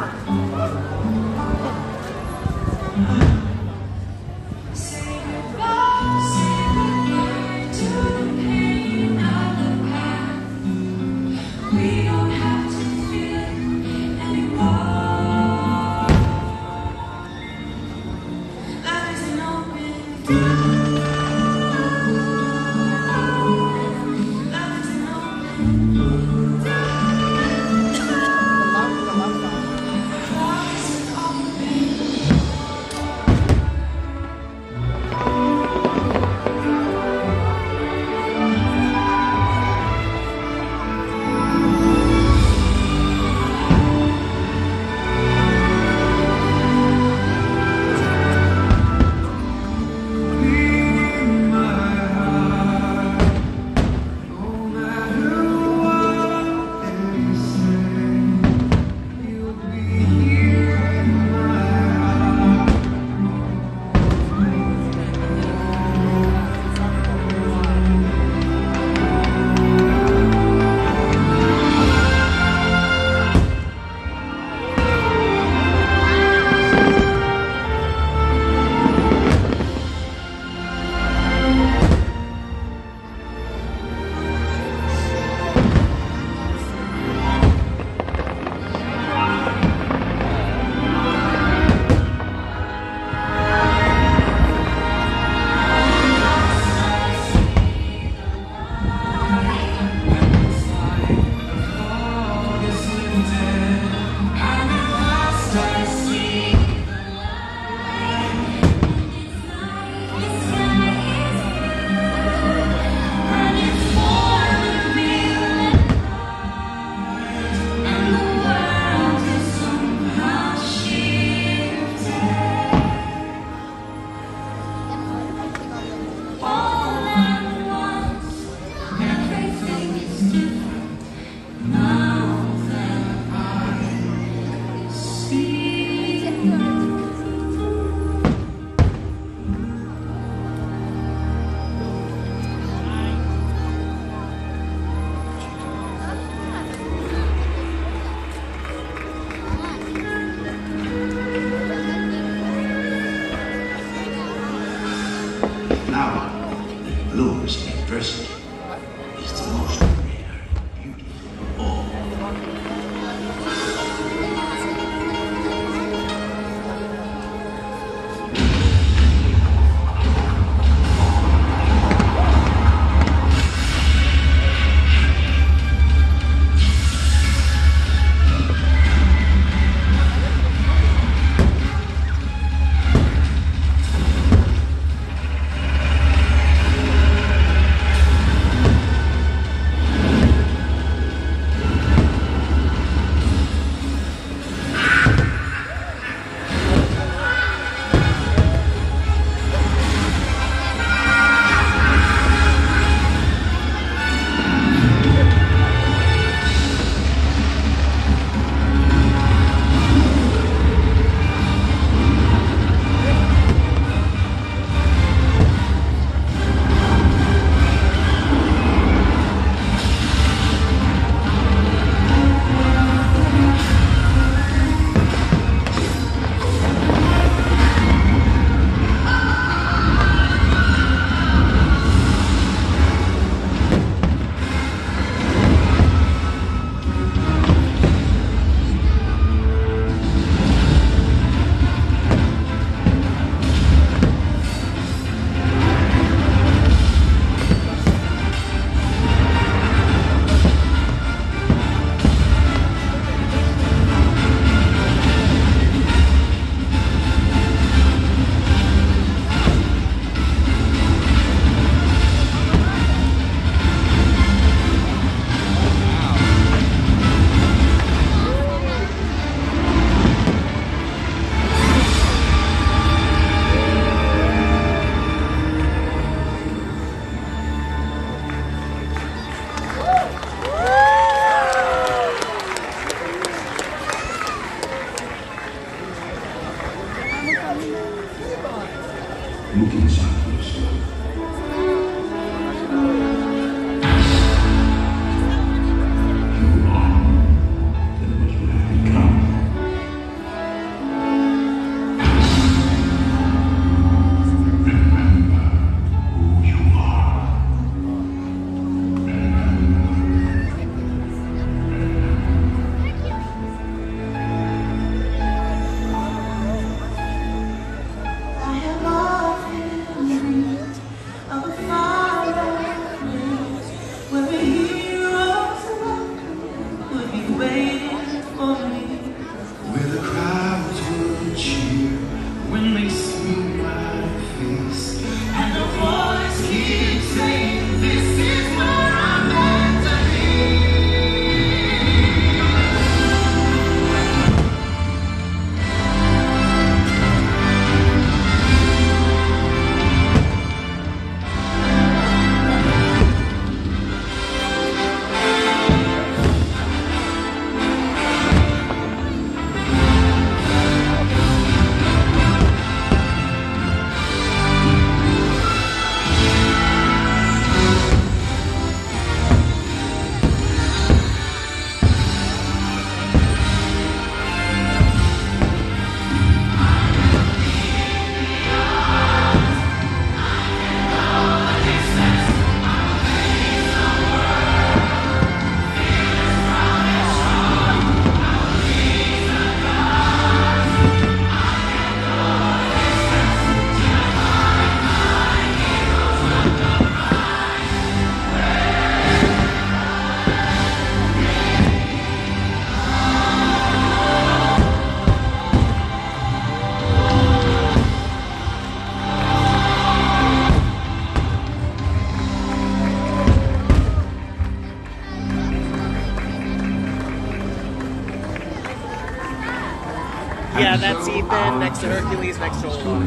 Speaker 17: Yeah, that's Ethan next to Hercules, next to Old.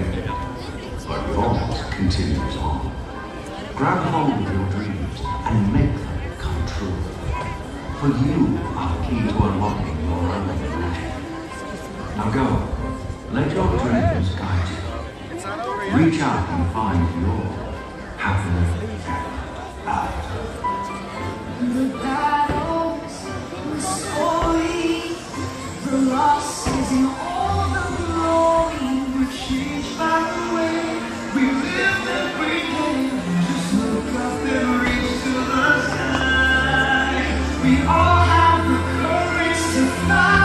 Speaker 15: But yours continues on. Grab hold of your dreams and make them come true. For you are the key to unlocking your own magic. Now go. Let your dreams guide you. Reach out and find your happily ever after.
Speaker 14: The battles, the story, the losses in all the glory. We're changed by the way we live every day. Just look up and reach to the sky. We all have the courage to fly.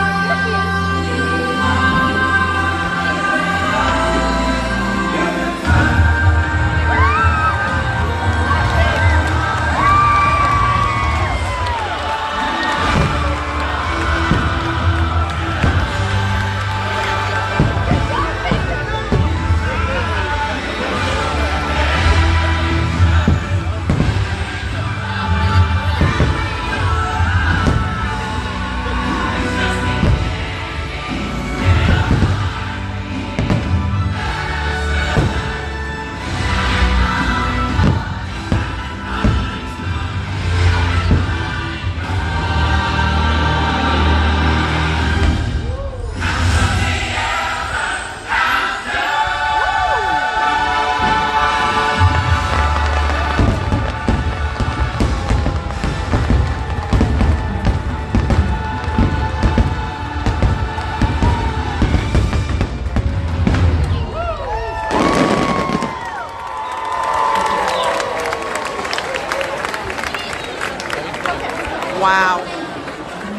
Speaker 1: Wow.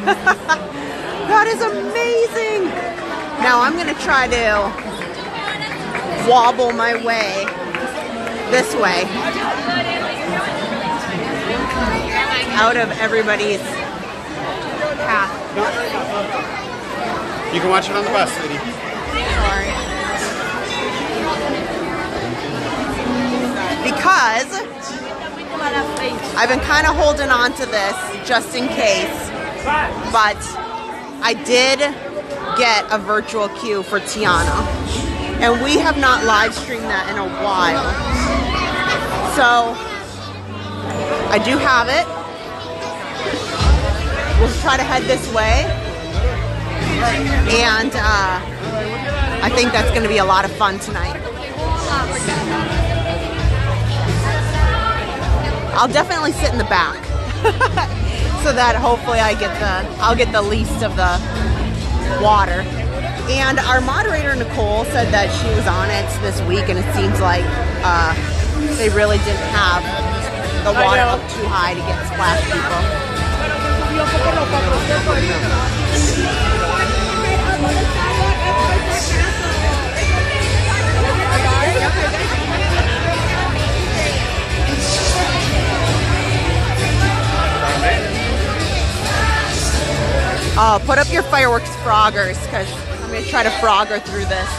Speaker 1: That is amazing. Now I'm going to try to wobble my way this way out of everybody's path.
Speaker 16: You can watch it on the bus, lady.
Speaker 1: Sorry. Because I've been kind of holding on to this just in case, but I did get a virtual queue for Tiana, and we have not live streamed that in a while. So I do have it. We'll try to head this way, and I think that's going to be a lot of fun tonight. I'll definitely sit in the back so that hopefully I'll get the least of the water. And our moderator Nicole said that she was on it this week, and it seems like they really didn't have the water up too high to get splash people. Put up your fireworks froggers, because I'm going to try to frogger through this.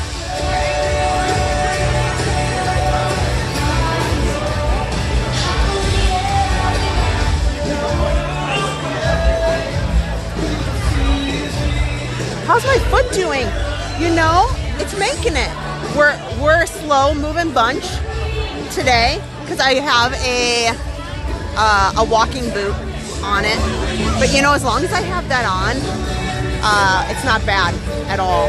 Speaker 1: How's my foot doing? You know, it's making it. We're a slow moving bunch today because I have a walking boot on it. But you know, as long as I have that on, it's not bad at all.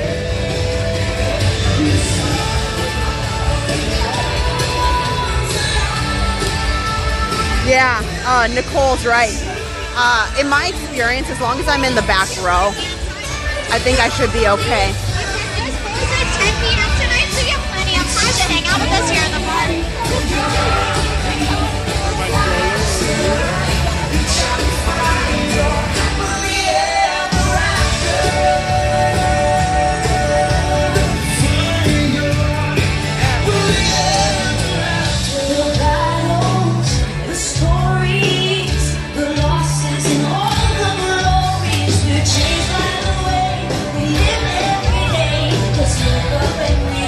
Speaker 1: Yeah, Nicole's right. In my experience, as long as I'm in the back row, I think I should be okay.
Speaker 14: It's 10 p.m. tonight, so you have plenty of time to hang out with us here in the park.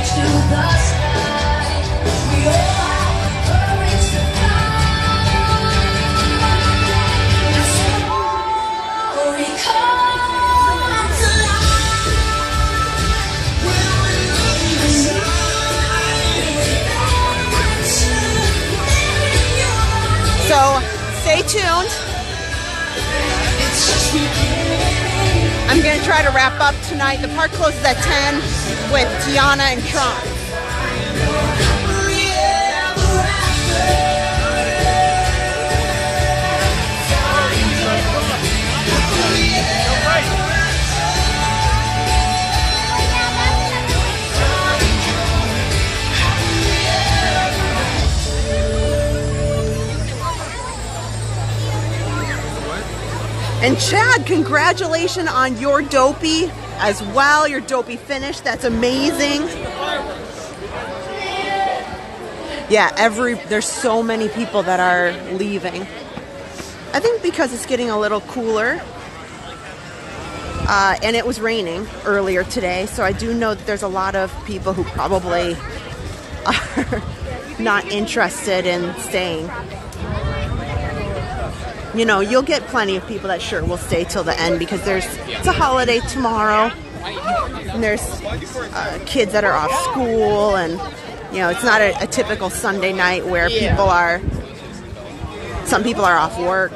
Speaker 14: To the sky, we all have the courage
Speaker 1: I'm going to try to wrap up tonight. The park closes at 10 with Tiana and Tron. And Chad, congratulations on your dopey as well, your dopey finish. That's amazing. Yeah, there's so many people that are leaving. I think because it's getting a little cooler. And it was raining earlier today, so I do know that there's a lot of people who probably are not interested in staying. You know, you'll get plenty of people that sure will stay till the end because it's a holiday tomorrow, and there's kids that are off school, and you know, it's not a typical Sunday night where some people are off work.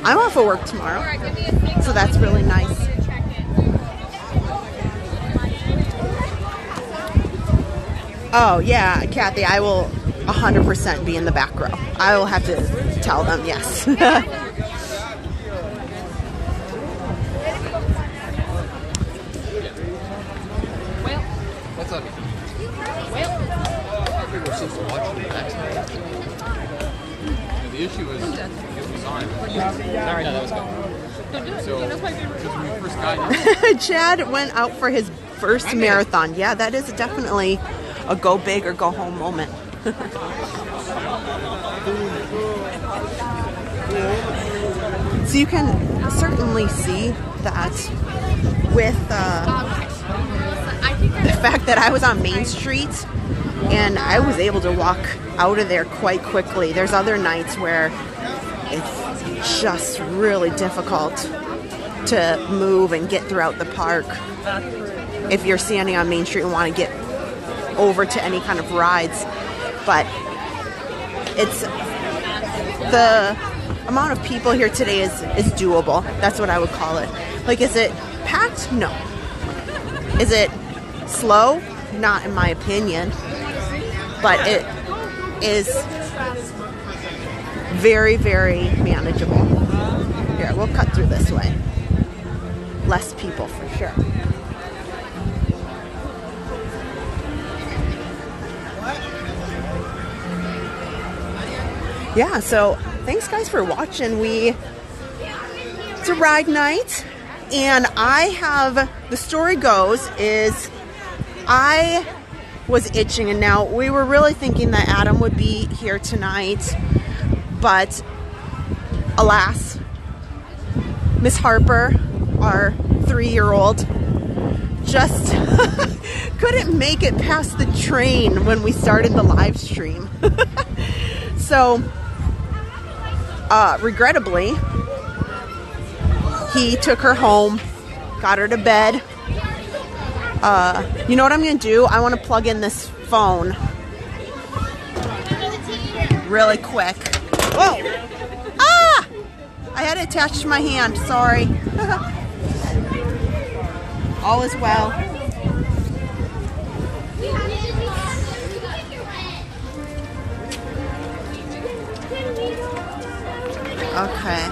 Speaker 1: I'm off of work tomorrow, so that's really nice. Oh yeah, Kathy, I will 100% be in the back row. I will have to tell them, yes.
Speaker 19: What's up? We're supposed to watch the backside. The issue is because we saw him. Sorry, no, that was good. So, because when we first got here,
Speaker 1: Chad went out for his first marathon. Yeah, that is definitely a go big or go home moment. So you can certainly see that with the fact that I was on Main Street and I was able to walk out of there quite quickly. There's other nights where it's just really difficult to move and get throughout the park if you're standing on Main Street and want to get over to any kind of rides. But it's the amount of people here today is doable. That's what I would call it. Like, is it packed? No. Is it slow? Not in my opinion. But it is very, very manageable. Here, we'll cut through this way. Less people for sure. Yeah, so thanks guys for watching. It's a ride night, and the story goes is I was itching, and now we were really thinking that Adam would be here tonight, but alas, Miss Harper, our 3-year-old, just couldn't make it past the train when we started the live stream. So regrettably, he took her home, got her to bed. You know what I'm going to do? I want to plug in this phone really quick. Whoa! Ah! I had it attached to my hand. Sorry. All is well. Okay.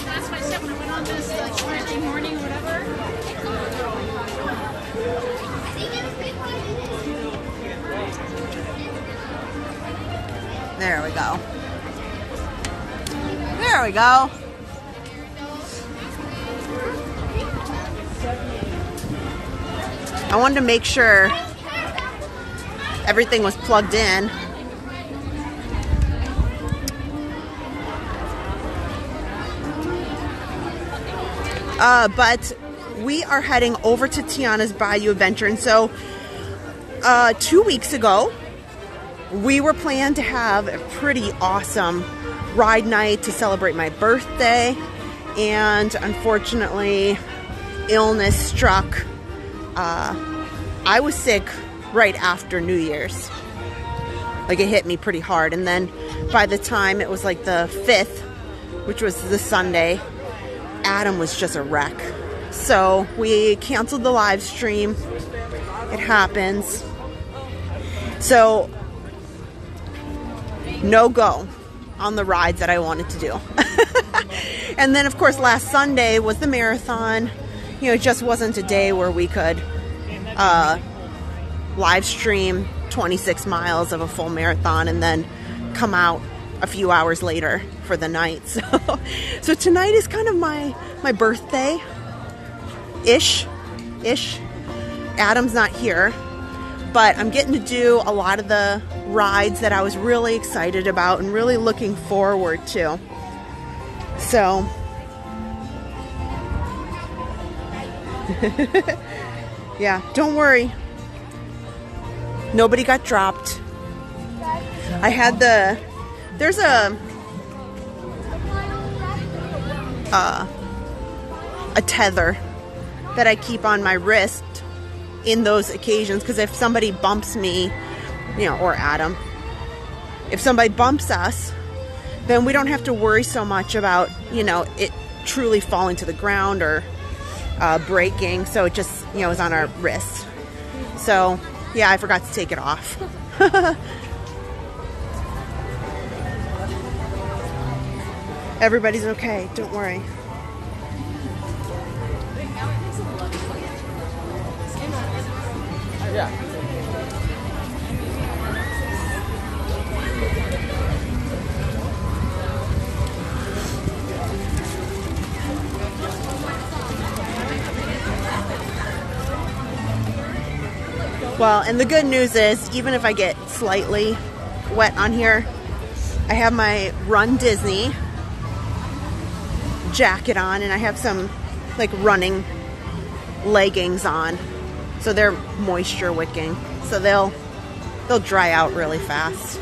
Speaker 10: That's what I said when I went on this Thursday morning or whatever.
Speaker 1: There we go. There we go. I wanted to make sure everything was plugged in. But we are heading over to Tiana's Bayou Adventure. And so 2 weeks ago, we were planned to have a pretty awesome ride night to celebrate my birthday. And unfortunately, illness struck. I was sick right after New Year's. Like, it hit me pretty hard. And then by the time it was like the 5th, which was the Sunday, Adam was just a wreck. So we canceled the live stream. It happens. So no go on the rides that I wanted to do. And then of course last Sunday was the marathon. You know, it just wasn't a day where we could live stream 26 miles of a full marathon and then come out a few hours later for the night. So tonight is kind of my birthday ish. Adam's not here, but I'm getting to do a lot of the rides that I was really excited about and really looking forward to. So yeah, don't worry. Nobody got dropped. I had there's a tether that I keep on my wrist in those occasions, because if somebody bumps me, you know, or Adam, if somebody bumps us, then we don't have to worry so much about, you know, it truly falling to the ground or breaking. So it just, you know, is on our wrist. So yeah, I forgot to take it off. Everybody's okay, don't worry.
Speaker 19: Yeah.
Speaker 1: Well, and the good news is, even if I get slightly wet on here, I have my Run Disney jacket on, and I have some like running leggings on, so they're moisture wicking, so they'll dry out really fast.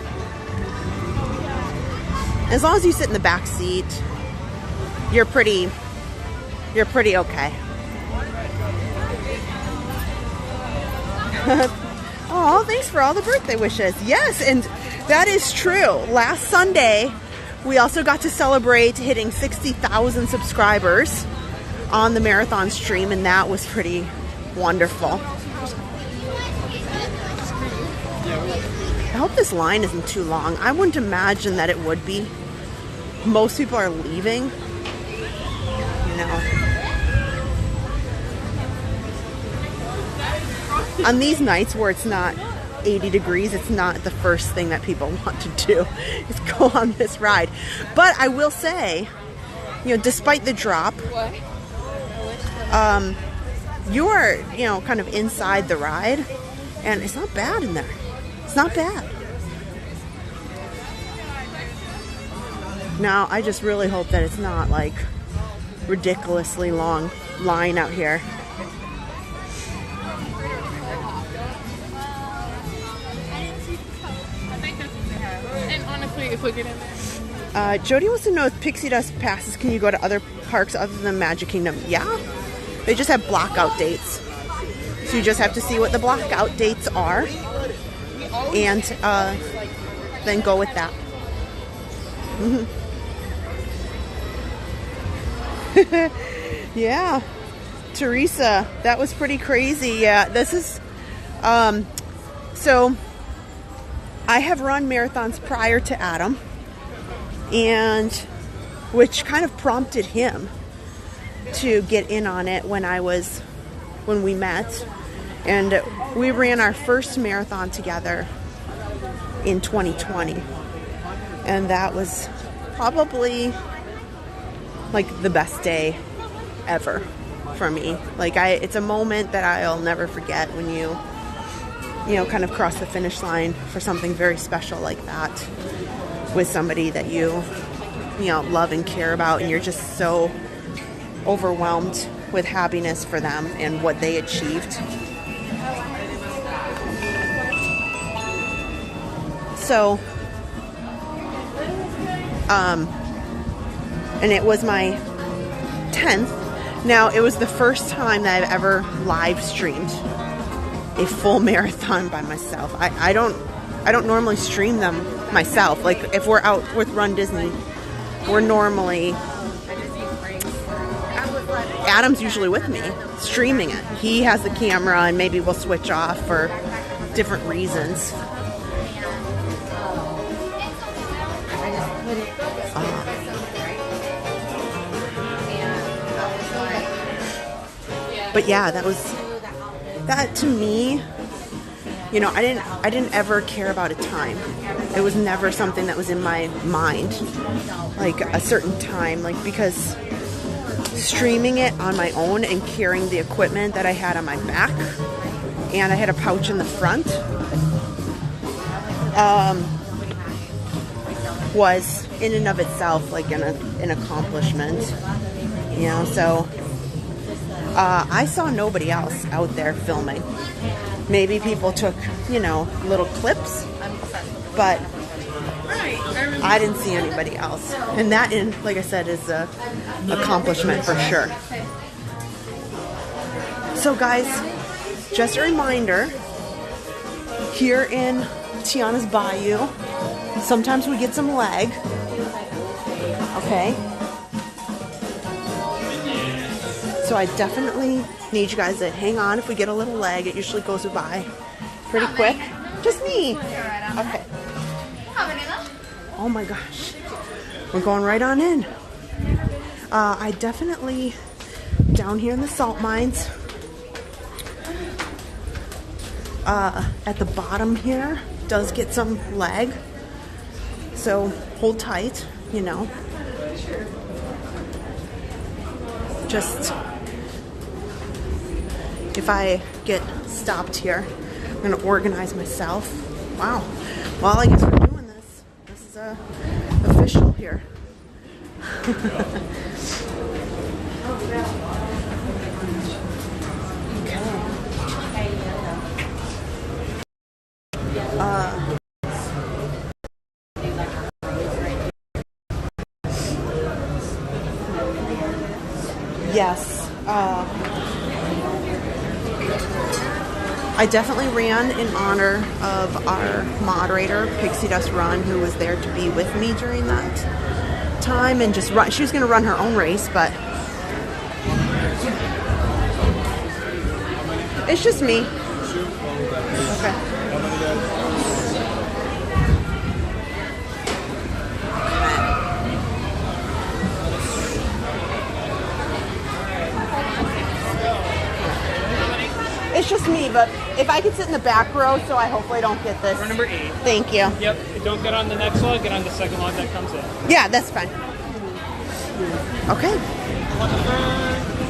Speaker 1: As long as you sit in the back seat, you're pretty okay. Oh, thanks for all the birthday wishes. Yes, and that is true. Last Sunday, we also got to celebrate hitting 60,000 subscribers on the marathon stream, and that was pretty wonderful. I hope this line isn't too long. I wouldn't imagine that it would be. Most people are leaving, you know. On these nights where it's not 80 degrees, it's not the first thing that people want to do is go on this ride. But I will say, you know, despite the drop, you are, you know, kind of inside the ride, and it's not bad in there. It's not bad. Now, I just really hope that it's not like ridiculously long line out here.
Speaker 10: If we get in there.
Speaker 1: Jody wants to know if Pixie Dust passes can you go to other parks other than Magic Kingdom? Yeah, they just have blockout dates, so you just have to see what the blockout dates are and then go with that. Yeah, Teresa, that was pretty crazy. Yeah, this is so I have run marathons prior to Adam, and which kind of prompted him to get in on it when we met, and we ran our first marathon together in 2020, and that was probably like the best day ever for me. Like it's a moment that I'll never forget when you know, kind of cross the finish line for something very special like that with somebody that you know, love and care about, and you're just so overwhelmed with happiness for them and what they achieved. So, and it was my 10th. Now, it was the first time that I've ever live streamed a full marathon by myself. I don't normally stream them myself. Like if we're out with Run Disney, we're normally, Adam's usually with me, streaming it. He has the camera and maybe we'll switch off for different reasons. But yeah, that to me, you know, I didn't ever care about a time. It was never something that was in my mind, like a certain time, like, because streaming it on my own and carrying the equipment that I had on my back, and I had a pouch in the front, was in and of itself like an accomplishment, you know. So I saw nobody else out there filming. Maybe people took, you know, little clips, but I didn't see anybody else. And that, like I said, is a accomplishment for sure. So guys, just a reminder, here in Tiana's Bayou, sometimes we get some lag. Okay? So I definitely need you guys to hang on if we get a little lag. It usually goes by pretty quick. Just me. Okay. Oh my gosh. We're going right on in. I definitely, down here in the salt mines, at the bottom here, does get some lag. So hold tight, you know. Just, if I get stopped here, I'm going to organize myself. Wow. Well, I guess we're doing this. This is official here. Yes. I definitely ran in honor of our moderator, Pixie Dust Run, who was there to be with me during that time and just run. She was going to run her own race, but it's just me. Okay. It's just me, but if I could sit in the back row, so I hopefully don't get this.
Speaker 4: We're number 8.
Speaker 1: Thank you.
Speaker 4: Yep. Don't get on the next log. Get on the second log that comes in.
Speaker 1: Yeah, that's fine. Okay.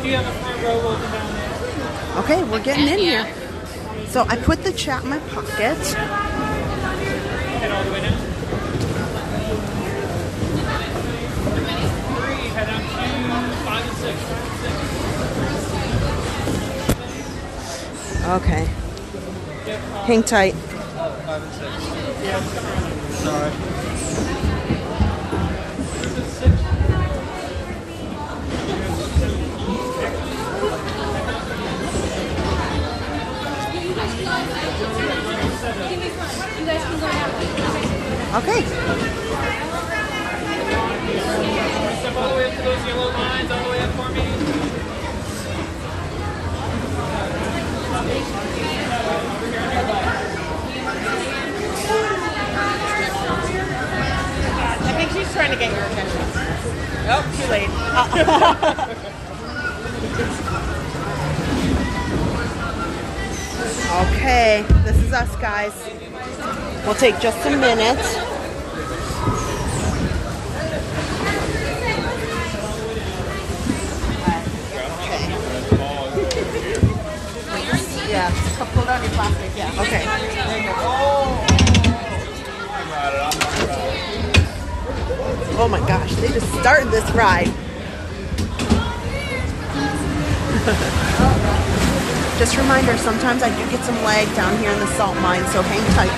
Speaker 4: Do you have a front row open down there?
Speaker 1: Okay, we're getting in here. So I put the chat in my pocket.
Speaker 4: Head all the way down. 3, head down to 5 and 6.
Speaker 1: Okay. Hang tight.
Speaker 4: 5 and 6. Yeah. Sorry.
Speaker 1: Okay.
Speaker 4: Step all the way up to those yellow lines, all the way up for me.
Speaker 17: I think she's trying to get your attention. Oh, too late.
Speaker 1: Okay, this is us, guys. We'll take just a minute.
Speaker 17: Yeah, pull down your plastic, yeah.
Speaker 1: Okay. Oh my gosh, they just started this ride. Just a reminder, sometimes I do get some lag down here in the salt mine, so hang tight.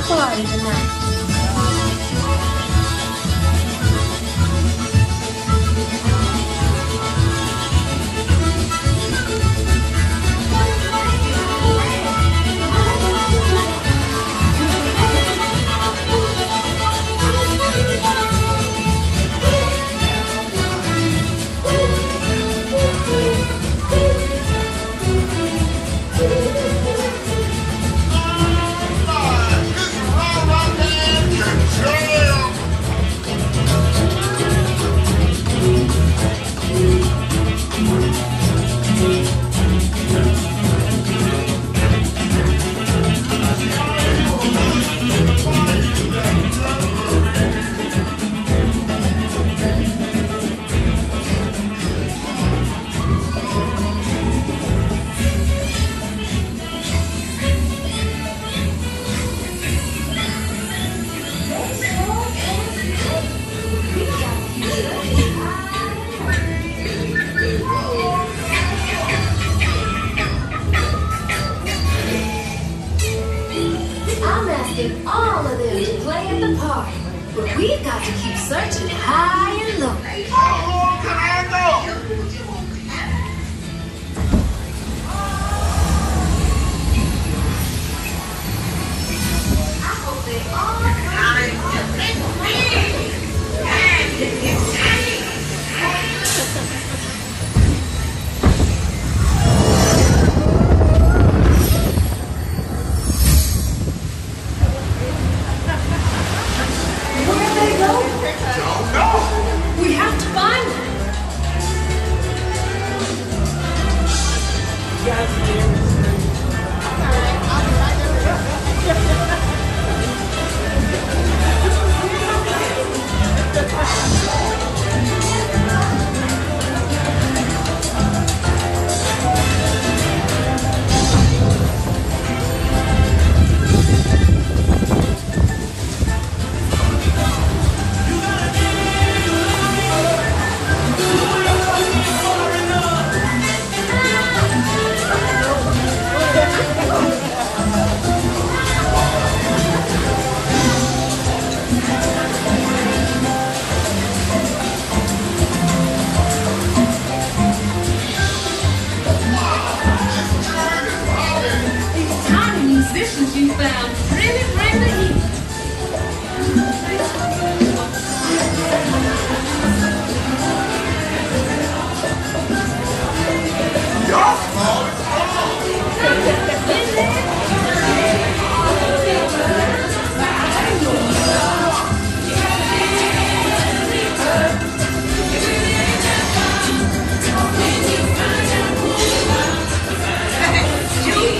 Speaker 9: party tonight. I'm asking all of them to play at the party, but we've got to keep searching high and low. How long can I go? I hope they all Where'd they go? Don't know. We have to find them. These tiny musicians you found really bring the heat.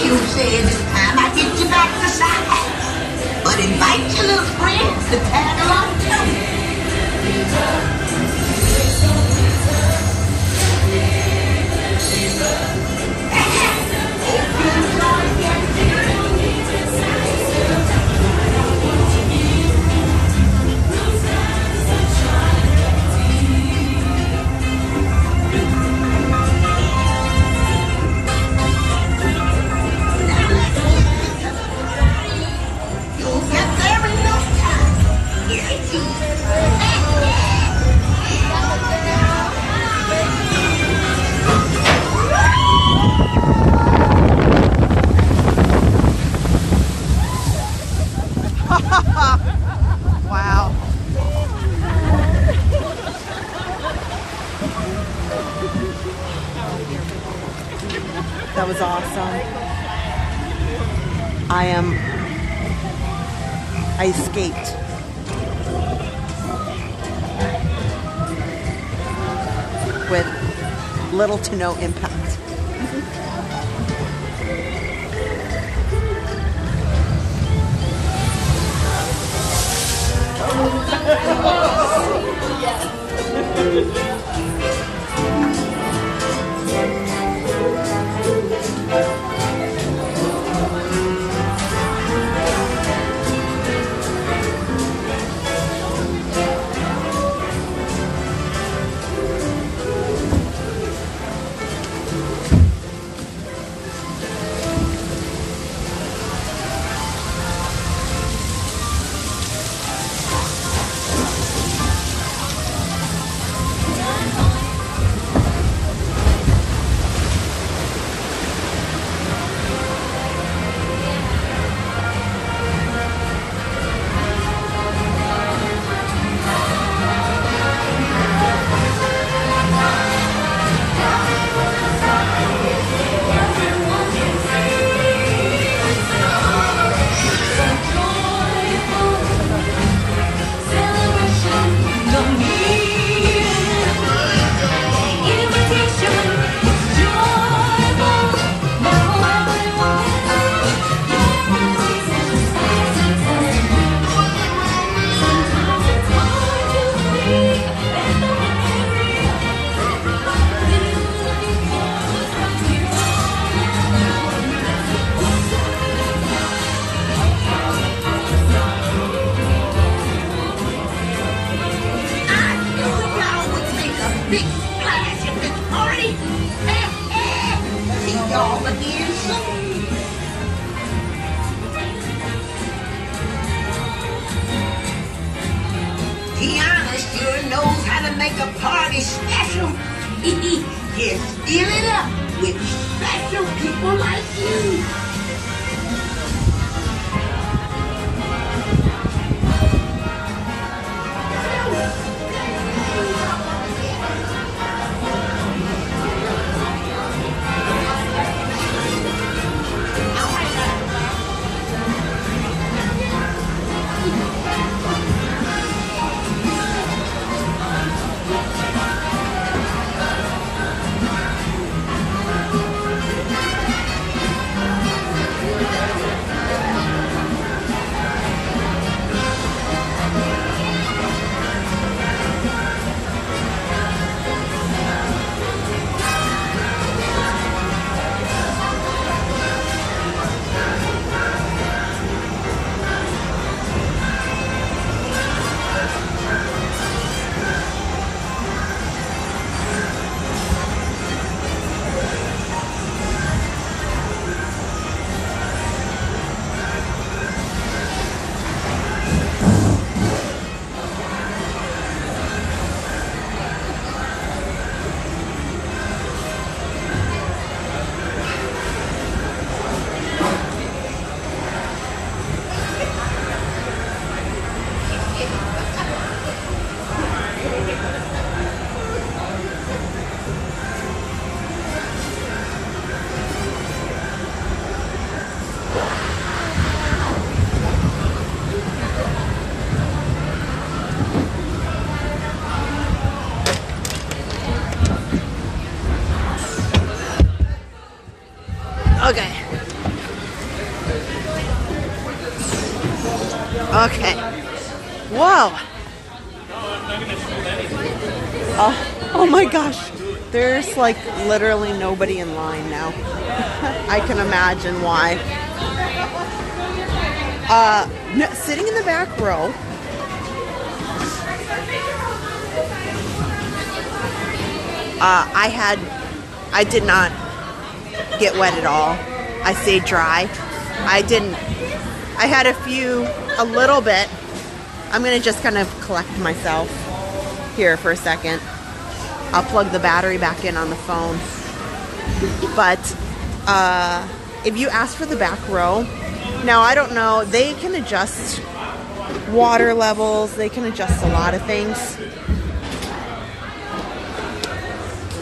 Speaker 13: You said this time I get you back to side. But invite your little friends to tag along too. You'll get there in no time. Here it is.
Speaker 1: Wow. That was awesome. I escaped. With little to no impact.
Speaker 13: big splash at this party. See y'all again soon. Tiana sure knows how to make a party special. Just fill it up with special people like you.
Speaker 1: Okay. Okay. Whoa. Oh my gosh. There's like literally nobody in line now. I can imagine why. Sitting in the back row. I did not get wet at all. I stayed dry. I had a little bit. I'm gonna just kind of collect myself here for a second. I'll plug the battery back in on the phone. But if you ask for the back row, now I don't know, they can adjust water levels, they can adjust a lot of things.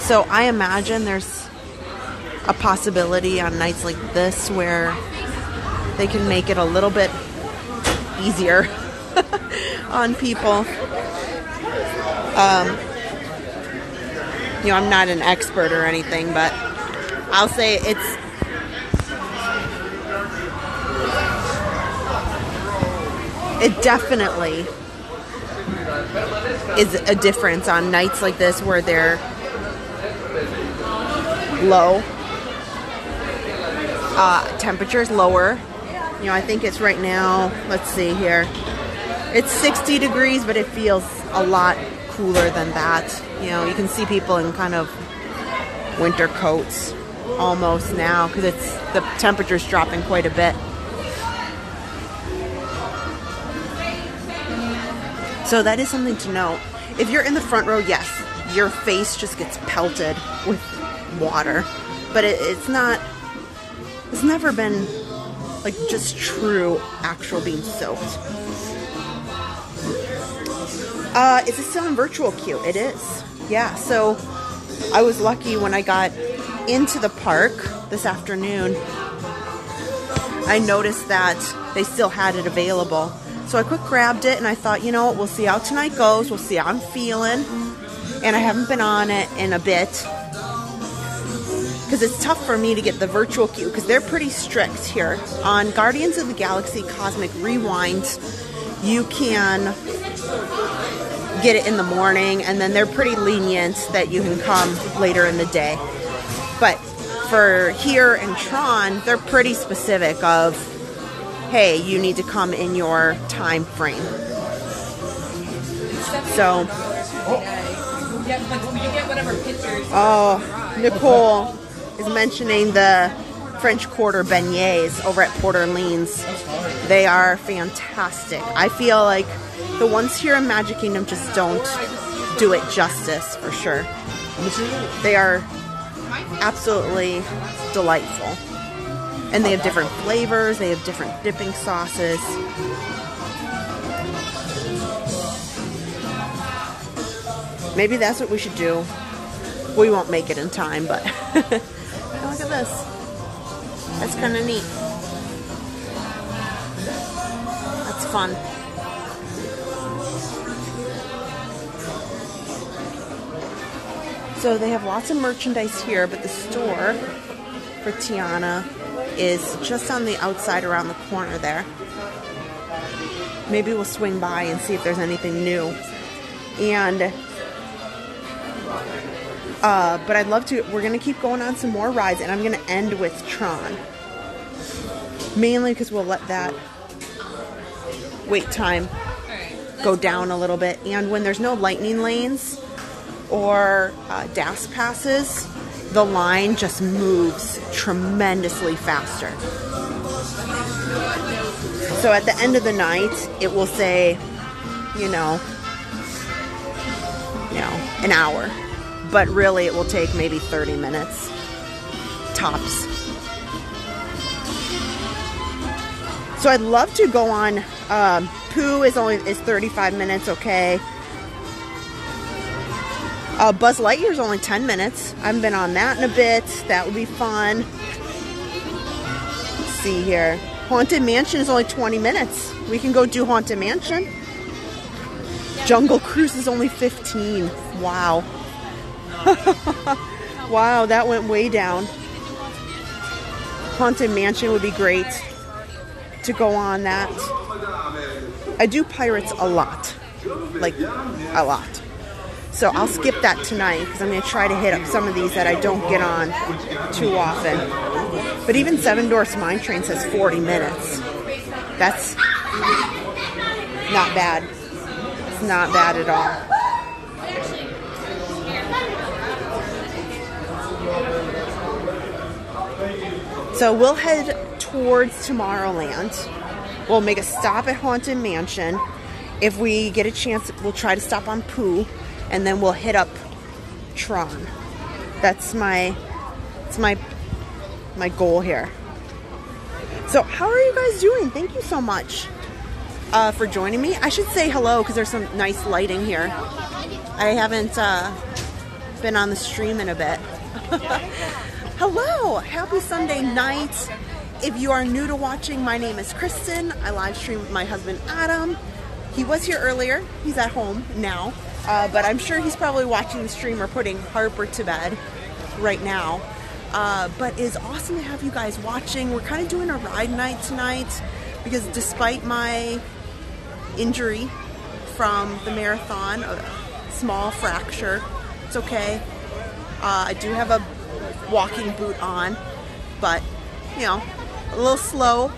Speaker 1: So I imagine there's a possibility on nights like this where they can make it a little bit easier on people. You know, I'm not an expert or anything, but I'll say it definitely is a difference on nights like this where they're low. Temperature's lower. You know, I think it's right now, let's see here. It's 60 degrees, but it feels a lot cooler than that. You know, you can see people in kind of winter coats almost now because the temperature's dropping quite a bit. So that is something to note. If you're in the front row, yes, your face just gets pelted with water, but it's never been like just true actual being soaked. Is it still in virtual queue? It is. Yeah, so I was lucky when I got into the park this afternoon. I noticed that they still had it available. So I quick grabbed it and I thought, you know what, we'll see how tonight goes. We'll see how I'm feeling. And I haven't been on it in a bit because it's tough for me to get the virtual queue because they're pretty strict here. On Guardians of the Galaxy Cosmic Rewind, you can get it in the morning and then they're pretty lenient that you can come later in the day. But for here in Tron, they're pretty specific of, hey, you need to come in your time frame. So
Speaker 10: Yeah, like you get whatever pictures.
Speaker 1: Oh, Nicole is mentioning the French Quarter beignets over at Port Orleans. They are fantastic. I feel like the ones here in Magic Kingdom just don't do it justice, for sure. They are absolutely delightful. And they have different flavors, they have different dipping sauces. Maybe that's what we should do. We won't make it in time, but look at this. That's kind of neat. That's fun. So they have lots of merchandise here, but the store for Tiana is just on the outside around the corner there. Maybe we'll swing by and see if there's anything new. And but I'd love to, we're gonna keep going on some more rides, and I'm gonna end with Tron. Mainly because we'll let that wait time go down a little bit. And when there's no lightning lanes or DAS passes, the line just moves tremendously faster. So at the end of the night, it will say, you know, an hour. But really it will take maybe 30 minutes, tops. So I'd love to go on, Pooh is 35 minutes, okay. Buzz Lightyear is only 10 minutes. I haven't been on that in a bit. That would be fun. Let's see here. Haunted Mansion is only 20 minutes. We can go do Haunted Mansion. Jungle Cruise is only 15. Wow. Wow, that went way down. Haunted Mansion would be great to go on that. I do Pirates a lot. Like, a lot. So I'll skip that tonight because I'm going to try to hit up some of these that I don't get on too often. But even Seven Dwarfs Mine Train says 40 minutes. That's not bad. It's not bad at all. So we'll head towards Tomorrowland. We'll make a stop at Haunted Mansion. If we get a chance, we'll try to stop on Pooh. And then we'll hit up Tron. That's my goal here. So how are you guys doing? Thank you so much for joining me. I should say hello because there's some nice lighting here. I haven't been on the stream in a bit. Hello, happy Sunday night. If you are new to watching, my name is Kristen. I live stream with my husband Adam. He was here earlier. He's at home now. But I'm sure he's probably watching the stream or putting Harper to bed right now. But it's awesome to have you guys watching. We're kind of doing a ride night tonight because despite my injury from the marathon, a small fracture, it's okay. I do have a walking boot on, but you know, a little slow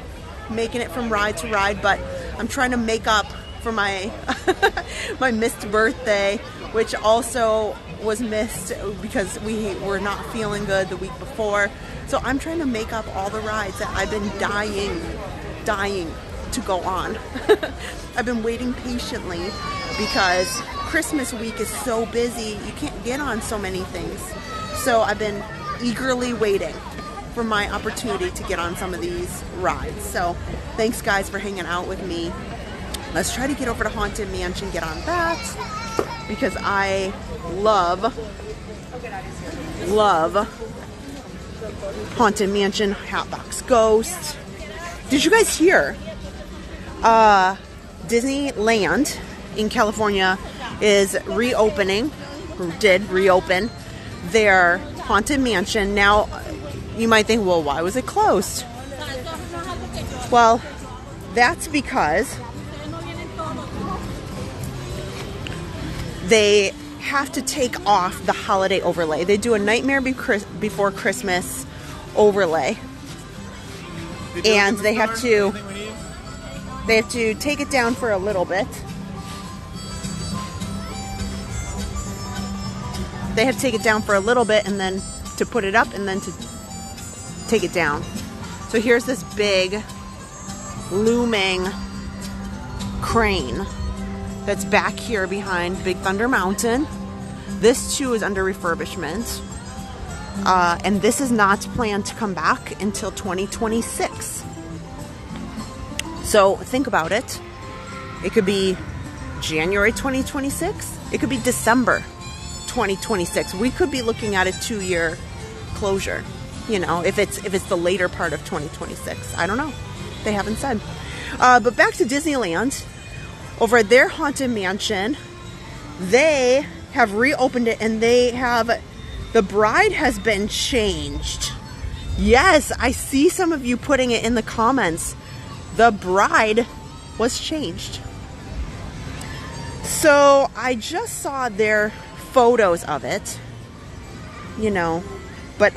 Speaker 1: making it from ride to ride, but I'm trying to make up for my my missed birthday, which also was missed because we were not feeling good the week before. So I'm trying to make up all the rides that I've been dying to go on. I've been waiting patiently because Christmas week is so busy. You can't get on so many things. So I've been eagerly waiting for my opportunity to get on some of these rides. So thanks guys for hanging out with me. Let's try to get over to Haunted Mansion, get on that, because I love Haunted Mansion, Hatbox Ghost. Did you guys hear? Disneyland in California is reopening, or did reopen, their Haunted Mansion. Now, you might think, well, why was it closed? Well, that's because they have to take off the holiday overlay. They do a Nightmare Before Christmas overlay, and they have to take it down for a little bit. they have to take it down for a little bit and then to put it up and then to take it down. So here's this big looming crane that's back here behind Big Thunder Mountain. This too is under refurbishment. And this is not planned to come back until 2026. So think about it. It could be January 2026. It could be December 2026. We could be looking at a 2-year closure, you know, if it's the later part of 2026. I don't know. They haven't said. But back to Disneyland. Over at their Haunted Mansion, they have reopened it and they have, the bride has been changed. Yes, I see some of you putting it in the comments. The bride was changed. So I just saw their photos of it, you know, but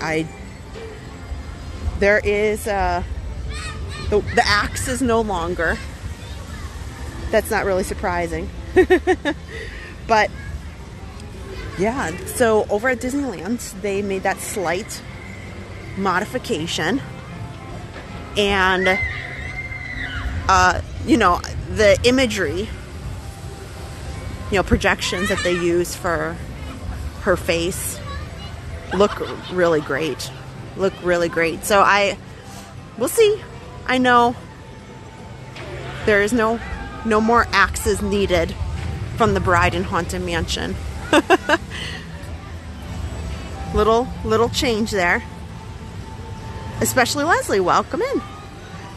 Speaker 1: there is, the axe is no longer. That's not really surprising. But yeah, so over at Disneyland, they made that slight modification. And, you know, the imagery, you know, projections that they use for her face look really great. Look really great. So we'll see. I know there is no more axes needed from the bride in Haunted Mansion. little change there. Especially Leslie, welcome in.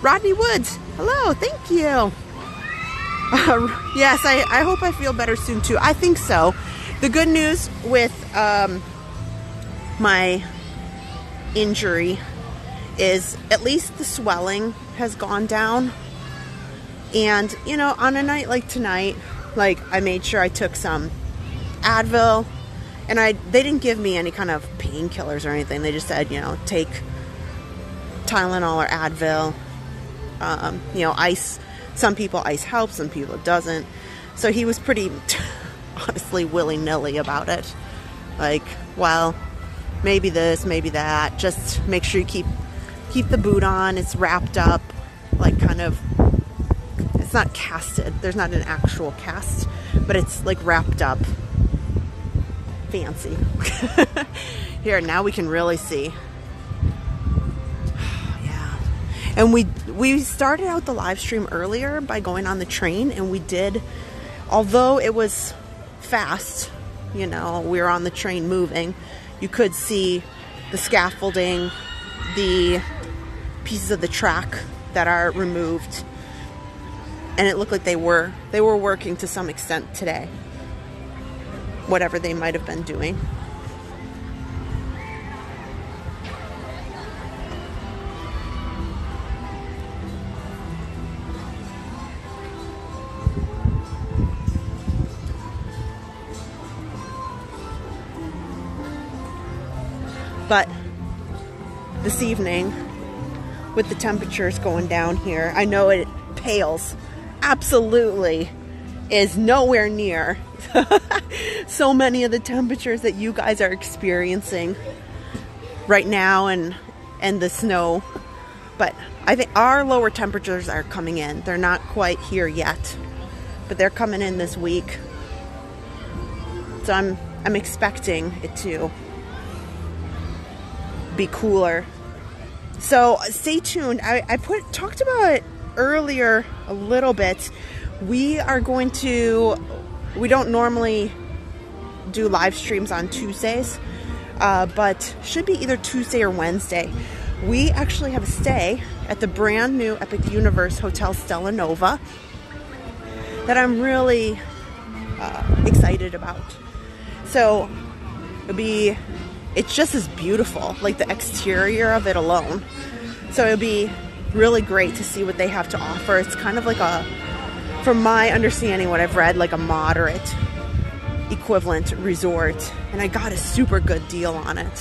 Speaker 1: Rodney Woods, hello, thank you. Yes, I hope I feel better soon too. I think so. The good news with my injury is at least the swelling has gone down. And, you know, on a night like tonight, like, I made sure I took some Advil, and they didn't give me any kind of painkillers or anything. They just said, you know, take Tylenol or Advil. You know, ice. Some people ice helps, some people it doesn't. So he was pretty, honestly, willy-nilly about it. Like, well, maybe this, maybe that. Just make sure you keep the boot on. It's wrapped up, like, kind of. It's not casted. There's not an actual cast, but it's like wrapped up. Fancy. Here, now we can really see. Yeah. And we started out the live stream earlier by going on the train, and we did, although it was fast, you know, we were on the train moving, you could see the scaffolding, the pieces of the track that are removed. And it looked like they were working to some extent today. Whatever they might have been doing. But this evening, with the temperatures going down here, I know it pales. Absolutely is nowhere near so many of the temperatures that you guys are experiencing right now and the snow. But I think our lower temperatures are coming in. They're not quite here yet, but they're coming in this week. So I'm expecting it to be cooler. So stay tuned. I talked about it earlier a little bit. We don't normally do live streams on Tuesdays, but should be either Tuesday or Wednesday. We actually have a stay at the brand new Epic Universe Hotel Stella Nova that I'm really excited about. So it's just as beautiful, like the exterior of it alone. So it'll be really great to see what they have to offer. It's kind of like from my understanding, what I've read, like a moderate equivalent resort, and I got a super good deal on it.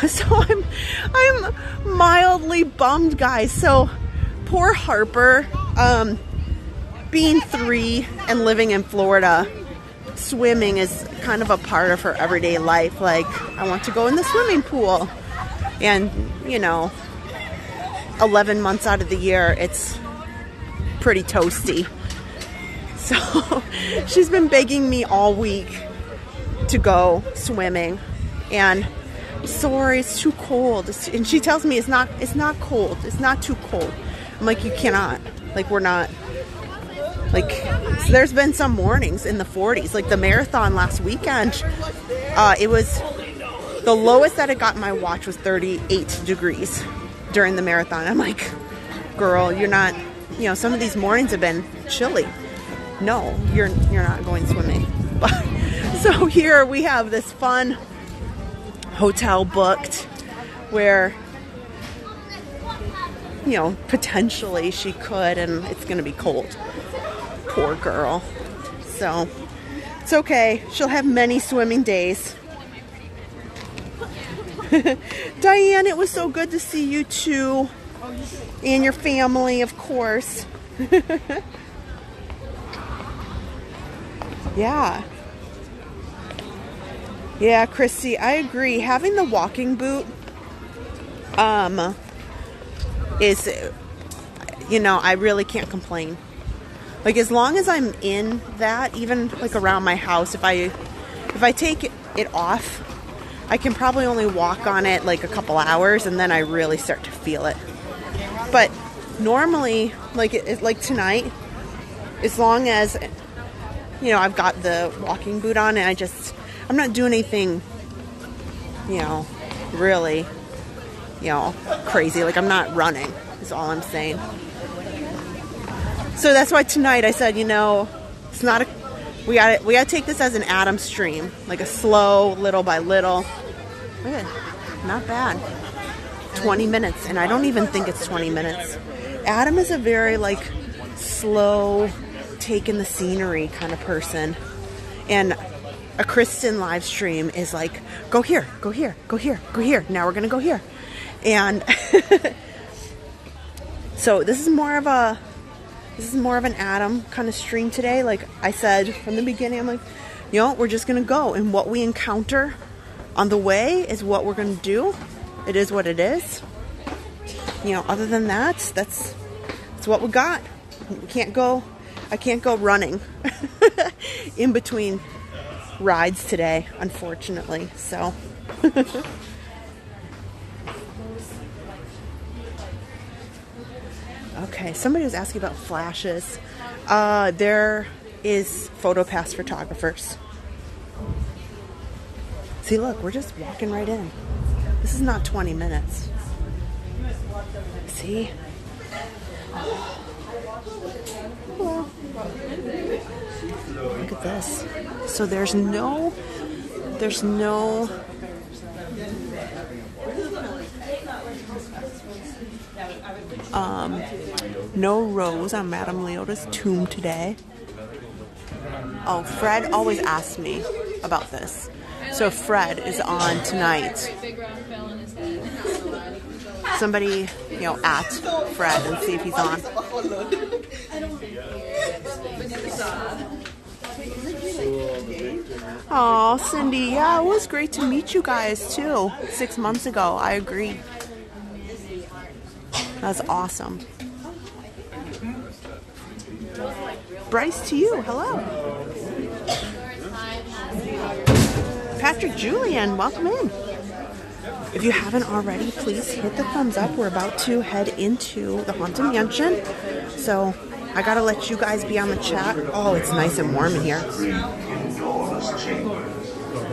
Speaker 1: So I'm mildly bummed, guys. So poor Harper, being 3 and living in Florida, swimming is kind of a part of her everyday life. Like, I want to go in the swimming pool. And, you know, 11 months out of the year, it's pretty toasty. So she's been begging me all week to go swimming. And sorry, it's too cold. And she tells me it's not cold. It's not too cold. I'm like, you cannot. Like, we're not. Like, so there's been some mornings in the 40s. Like the marathon last weekend, it was the lowest that it got in my watch was 38 degrees during the marathon. I'm like, girl, you're not. You know, some of these mornings have been chilly. No, you're not going swimming. So here we have this fun hotel booked where, you know, potentially she could, and it's going to be cold. Poor girl. So it's okay. She'll have many swimming days. Diane, it was so good to see you too. And your family, of course. Yeah. Yeah, Christy, I agree. Having the walking boot is, you know, I really can't complain. Like, as long as I'm in that, even like around my house, if I take it off, I can probably only walk on it like a couple hours, and then I really start to feel it. But normally, like tonight, as long as, you know, I've got the walking boot on, and I'm not doing anything, you know, really, you know, crazy. Like, I'm not running, is all I'm saying. So that's why tonight I said, you know, it's not we gotta take this as an Adam stream, like a slow, little by little. Good. Not bad. 20 minutes, and I don't even think it's 20 minutes. Adam is a very, like, slow, taking the scenery kind of person. And a Kristen live stream is like, go here, go here, go here, go here. Now we're going to go here. And so this is more of an Adam kind of stream today. Like I said from the beginning, I'm like, you know, we're just going to go. And what we encounter on the way is what we're going to do. It is what it is. You know, other than that, that's what we got. I can't go running in between rides today, unfortunately. So okay, somebody was asking about flashes. There is PhotoPass photographers. See, look, we're just walking right in. This is not 20 minutes. See? Hello. Look at this. So there's no no rose on Madame Leota's tomb today. Oh, Fred always asks me about this. So Fred is on tonight. Somebody, you know, at Fred and see if he's on. Oh, Cindy, yeah, it was great to meet you guys too. 6 months ago, I agree. That's awesome. Bryce, to you, hello. Patrick Julian, welcome in. If you haven't already, please hit the thumbs up. We're about to head into the Haunted Mansion. So I gotta let you guys be on the chat. Oh, it's nice and warm in here.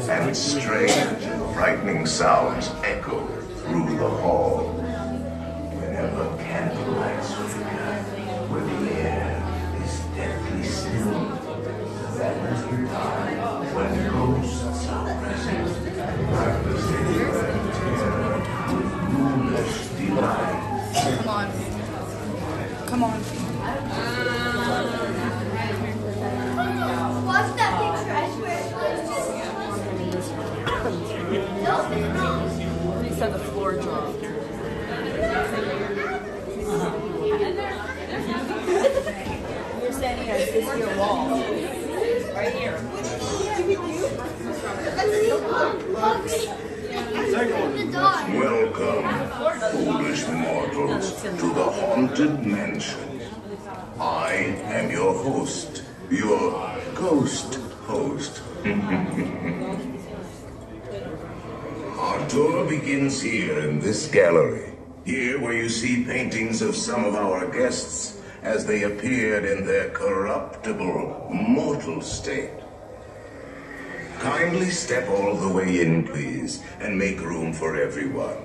Speaker 8: And strange and frightening sounds echo through the hall. Whenever candlelights flicker, where the air is deathly still, that is the time when ghosts are present.
Speaker 10: Come on. Come on.
Speaker 7: Watch that picture, I swear.
Speaker 10: He said the floor dropped. You're standing at this here wall. Right here.
Speaker 8: Welcome, foolish mortals, to the Haunted Mansion. I am your host, your ghost host. Our tour begins here in this gallery. Here where you see paintings of some of our guests as they appeared in their corruptible, mortal state. Kindly step all the way in, please, and make room for everyone.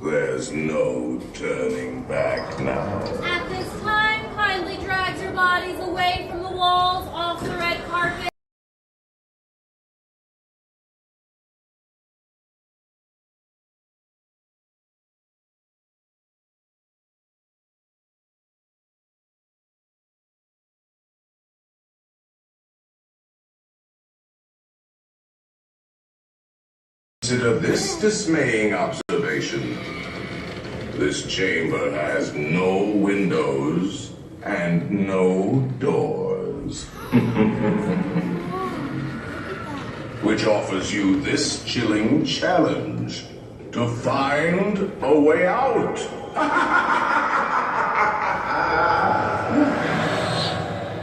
Speaker 8: There's no turning back now.
Speaker 20: At this time, kindly drag your bodies away from the walls, off the red carpet.
Speaker 8: Consider this dismaying observation. This chamber has no windows and no doors. Which offers you this chilling challenge to find a way out.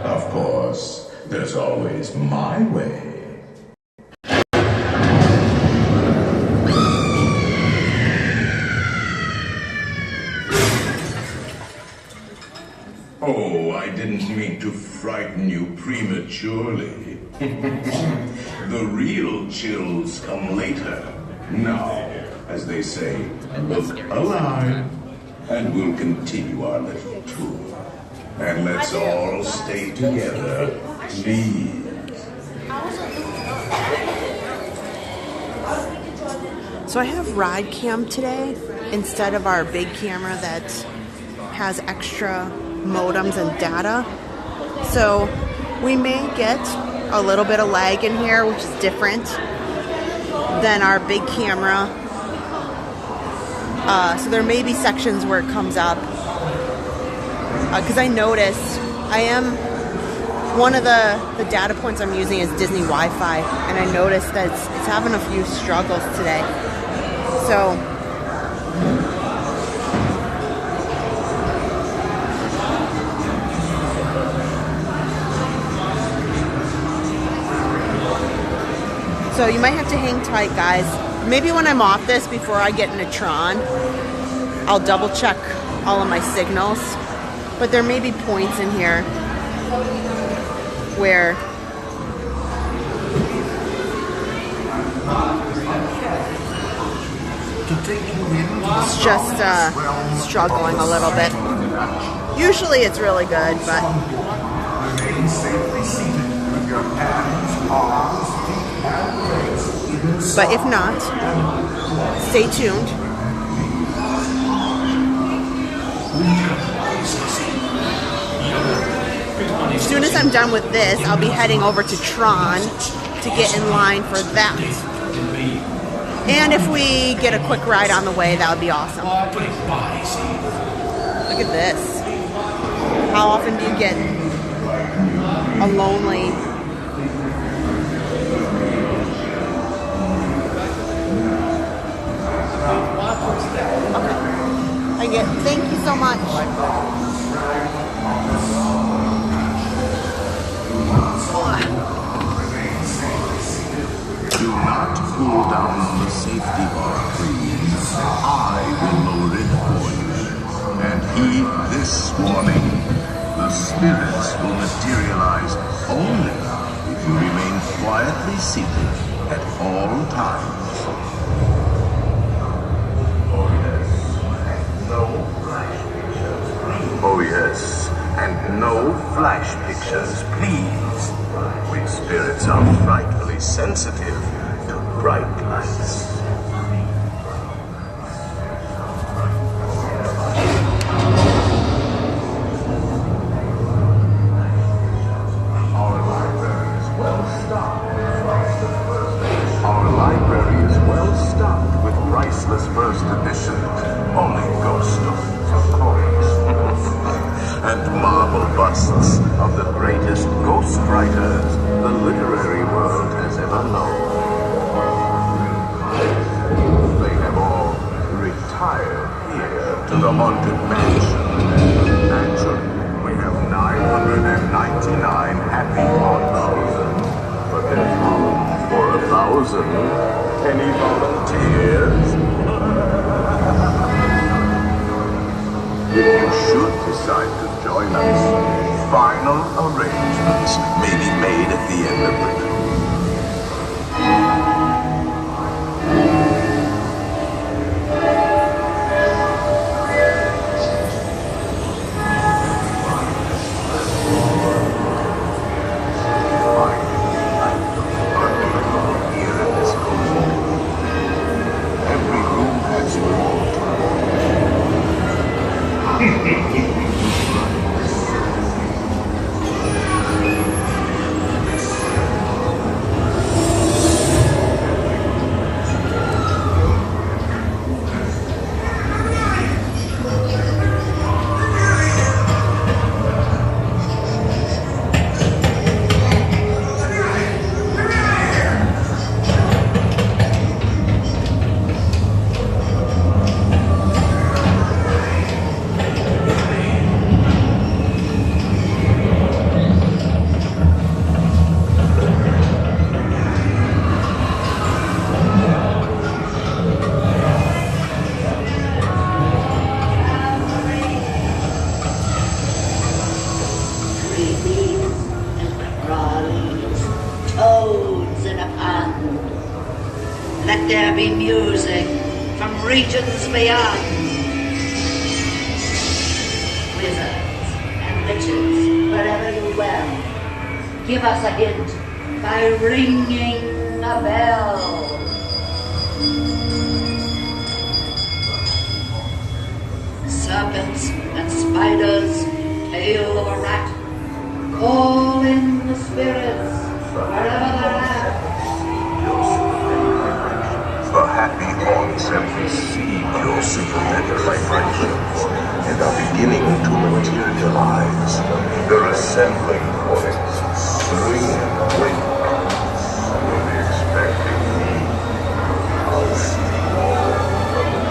Speaker 8: Of course, there's always my way. Oh, I didn't mean to frighten you prematurely. The real chills come later. Now, as they say, look alive, and we'll continue our little tour. And let's all stay together, please.
Speaker 1: So I have ride cam today instead of our big camera that has extra modems and data. So we may get a little bit of lag in here, which is different than our big camera. So there may be sections where it comes up. Because I noticed one of the data points I'm using is Disney Wi-Fi, and I noticed that it's having a few struggles today. So you might have to hang tight, guys. Maybe when I'm off this, before I get into Tron, I'll double check all of my signals. But there may be points in here where it's just struggling a little bit. Usually it's really good, but
Speaker 15: Remain safely seated with your hands, arms, feet, and legs.
Speaker 1: But if not, stay tuned. As soon as I'm done with this, I'll be heading over to Tron to get in line for that. And if we get a quick ride on the way, that would be awesome. Look at this. How often do you get a lonely... Okay. Thank you so much.
Speaker 8: Do not pull down the safety bar, please. I will lower it for you. And heed this warning. The spirits will materialize only if you remain quietly seated at all times. Oh yes, and no flash pictures, please. We spirits are frightfully sensitive to bright lights. Our library is well stocked with priceless first editions. Only ghost stories, of course. And marble busts of the greatest ghost writers the literary world has ever known. 1,000. Any volunteers? If you should decide to join us, final arrangements may be made at the end of the tour.
Speaker 21: Let there be music from regions beyond. Wizards and witches, wherever you dwell, give us a hint by ringing a bell. Serpents and spiders, tail of a rat, call in the spirits wherever they're at.
Speaker 8: The happy haunts have received your sympathetic vibrations and are beginning to materialize. They're assembling points, bringing great ones. You'll be expecting me. I'll see you all from the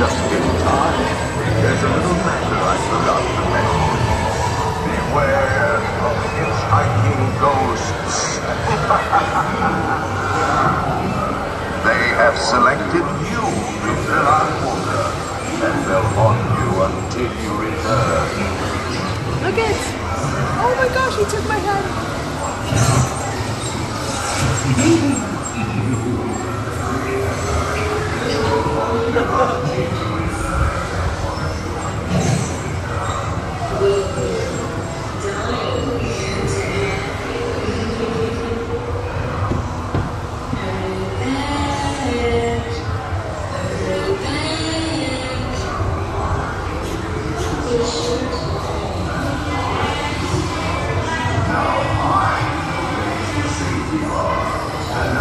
Speaker 8: Just in time. There's a little matter I forgot to mention. Beware of hitchhiking ghosts. They have selected you to fill our quota, and they'll haunt you until you return.
Speaker 4: Look it! Oh my gosh, he took my head!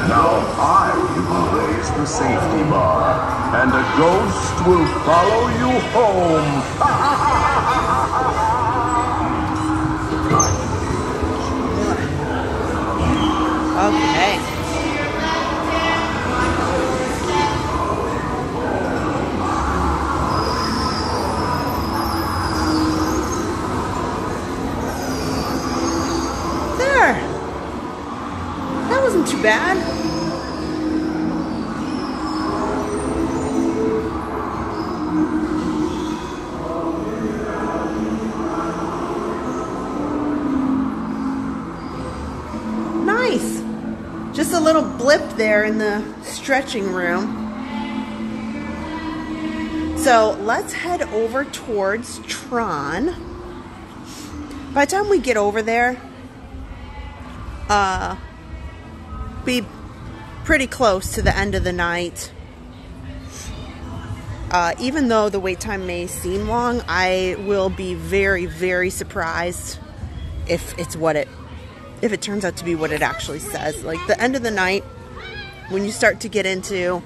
Speaker 8: Now I will raise the safety bar, and a ghost will follow you home.
Speaker 1: Okay. There. That wasn't too bad. Nice. Just a little blip there in the stretching room. So let's head over towards Tron. By the time we get over there, be pretty close to the end of the night. Even though the wait time may seem long, I will be very, very surprised if it turns out to be what it actually says. Like the end of the night, when you start to get into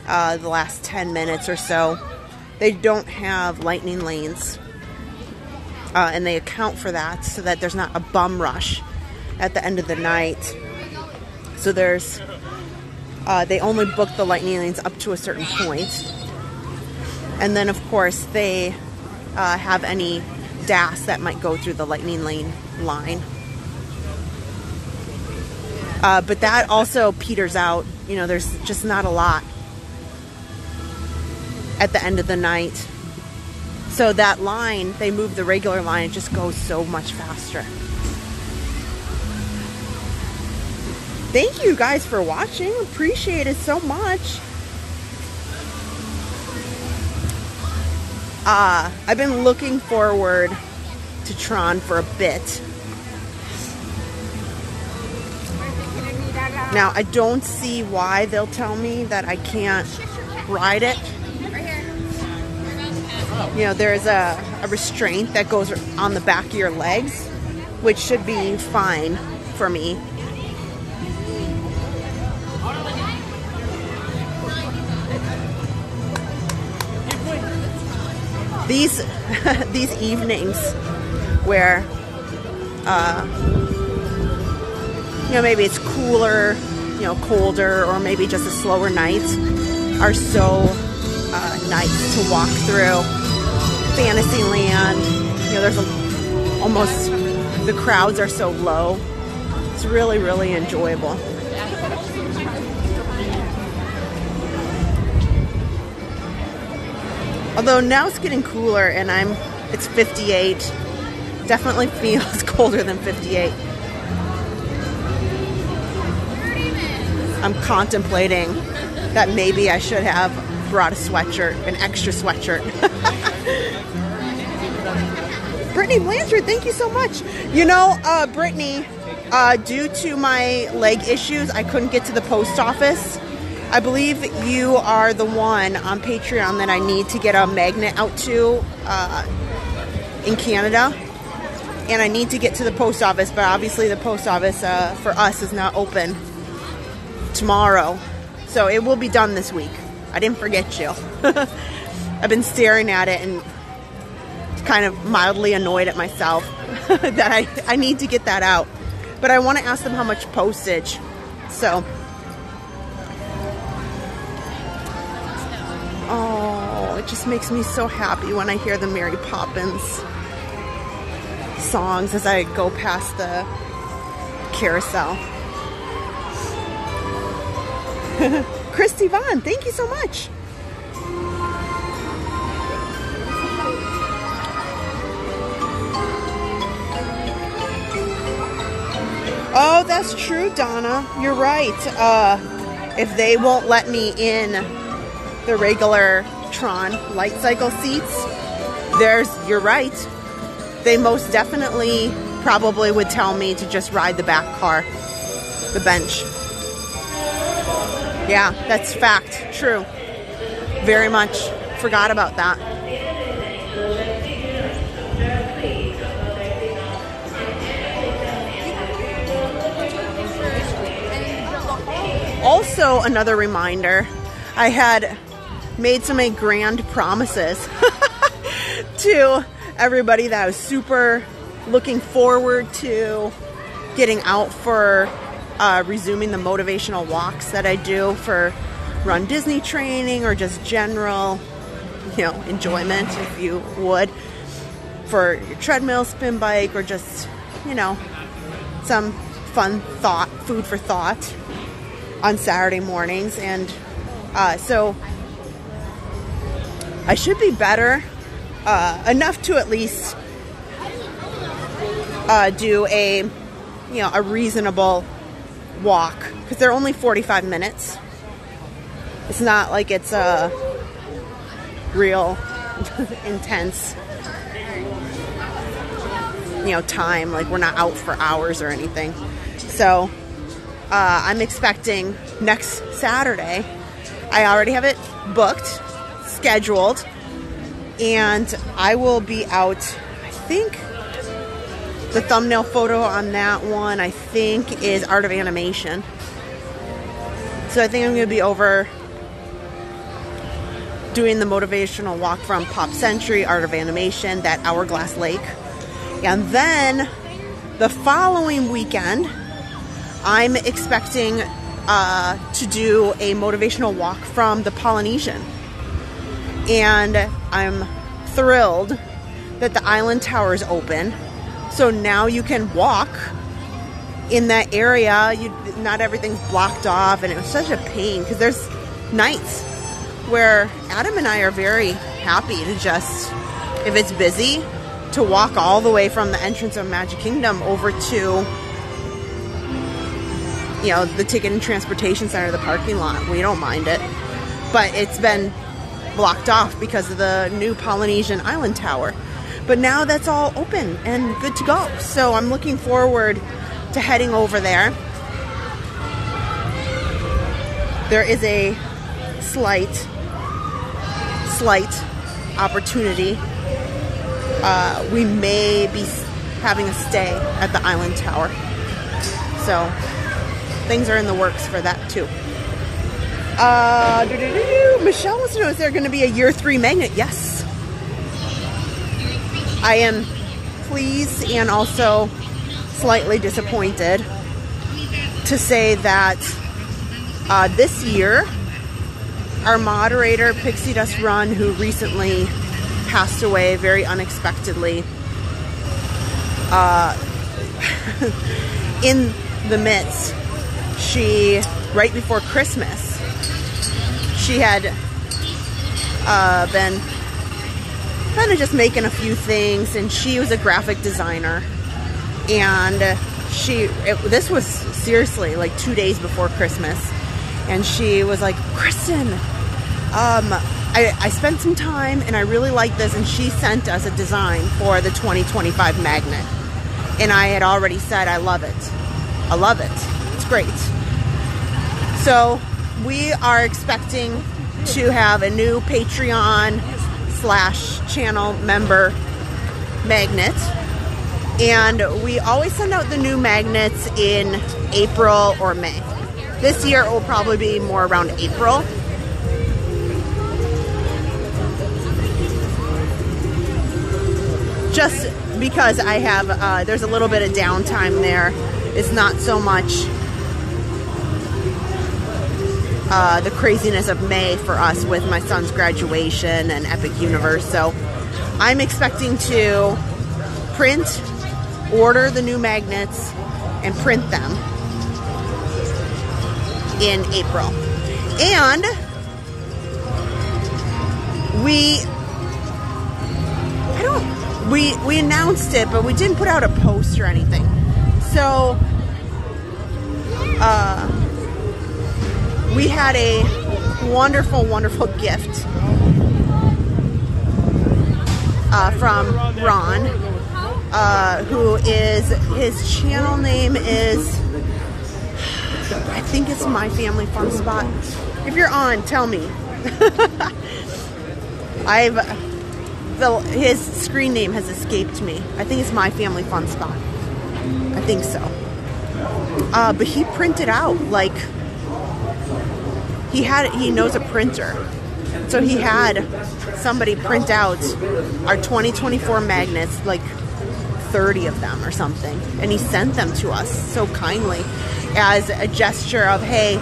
Speaker 1: the last 10 minutes or so, they don't have lightning lanes, and they account for that so that there's not a bum rush at the end of the night. So there's they only book the lightning lanes up to a certain point, and then of course they have any DAS that might go through the lightning lane line. But that also peters out. You know, there's just not a lot at the end of the night. So that line, they move the regular line, it just goes so much faster. Thank you guys for watching. Appreciate it so much. I've been looking forward to Tron for a bit. Now, I don't see why they'll tell me that I can't ride it. You know, there's a restraint that goes on the back of your legs, which should be fine for me. These evenings where you know, maybe it's cooler, you know, colder, or maybe just a slower night, are so nice to walk through. Fantasyland, you know, there's almost, the crowds are so low. It's really, really enjoyable. Although now it's getting cooler and it's 58. Definitely feels colder than 58. I'm contemplating that maybe I should have brought a sweatshirt, an extra sweatshirt. Brittany Blanchard, thank you so much. You know, Brittany, due to my leg issues, I couldn't get to the post office I believe you are the one on Patreon that I need to get a magnet out to in Canada. And I need to get to the post office, but obviously the post office for us is not open tomorrow. So it will be done this week. I didn't forget you. I've been staring at it and kind of mildly annoyed at myself that I need to get that out. But I want to ask them how much postage. So, oh, it just makes me so happy when I hear the Mary Poppins songs as I go past the carousel. Christy Vaughn, thank you so much. Oh, that's true, Donna. You're right. If they won't let me in the regular Tron light cycle seats, you're right. They most definitely probably would tell me to just ride the back car, the bench. Yeah, that's fact. True. Very much forgot about that. Also, another reminder, I had made so many grand promises to everybody that I was super looking forward to getting out for resuming the motivational walks that I do for Run Disney training or just general, enjoyment, if you would, for your treadmill, spin bike, or just, some fun food for thought on Saturday mornings. And so I should be better enough to at least do a reasonable walk, because they're only 45 minutes. It's not like it's a real intense time, like we're not out for hours or anything. So I'm expecting next Saturday. I already have it booked, scheduled, and I will be out. I think the thumbnail photo on that one, I think, is Art of Animation. So I think I'm going to be over doing the motivational walk from Pop Century, Art of Animation, that Hourglass Lake. And then the following weekend, I'm expecting to do a motivational walk from the Polynesian. And I'm thrilled that the Island Tower is open. So now you can walk in that area. Not everything's blocked off, and it was such a pain because there's nights where Adam and I are very happy to just, if it's busy, to walk all the way from the entrance of Magic Kingdom over to the Ticket and Transportation Center, the parking lot. We don't mind it, but it's been blocked off because of the new Polynesian Island Tower. But now that's all open and good to go. So I'm looking forward to heading over there. There is a slight opportunity. We may be having a stay at the Island Tower. So things are in the works for that too. Michelle wants to know, is there going to be a year 3 magnet? Yes. I am pleased and also slightly disappointed to say that this year, our moderator, Pixie Dust Run, who recently passed away very unexpectedly, in the midst, right before Christmas, she had been kind of just making a few things, and she was a graphic designer, and this was seriously like 2 days before Christmas, and she was like, Kristen, I spent some time and I really like this, and she sent us a design for the 2025 magnet, and I had already said I love it, it's great. So we are expecting to have a new Patreon / channel member magnet. And we always send out the new magnets in April or May. This year it will probably be more around April. Just because I have, there's a little bit of downtime there. It's not so much the craziness of May for us with my son's graduation and Epic Universe. So I'm expecting to order the new magnets and print them in April. And we announced it, but we didn't put out a post or anything. So we had a wonderful, wonderful gift from Ron, who is, his channel name is, I think it's My Family Fun Spot. If you're on, tell me. His screen name has escaped me. I think it's My Family Fun Spot. I think so. But he printed out, like, he knows a printer. So he had somebody print out our 2024 magnets, like 30 of them or something. And he sent them to us so kindly as a gesture of, hey,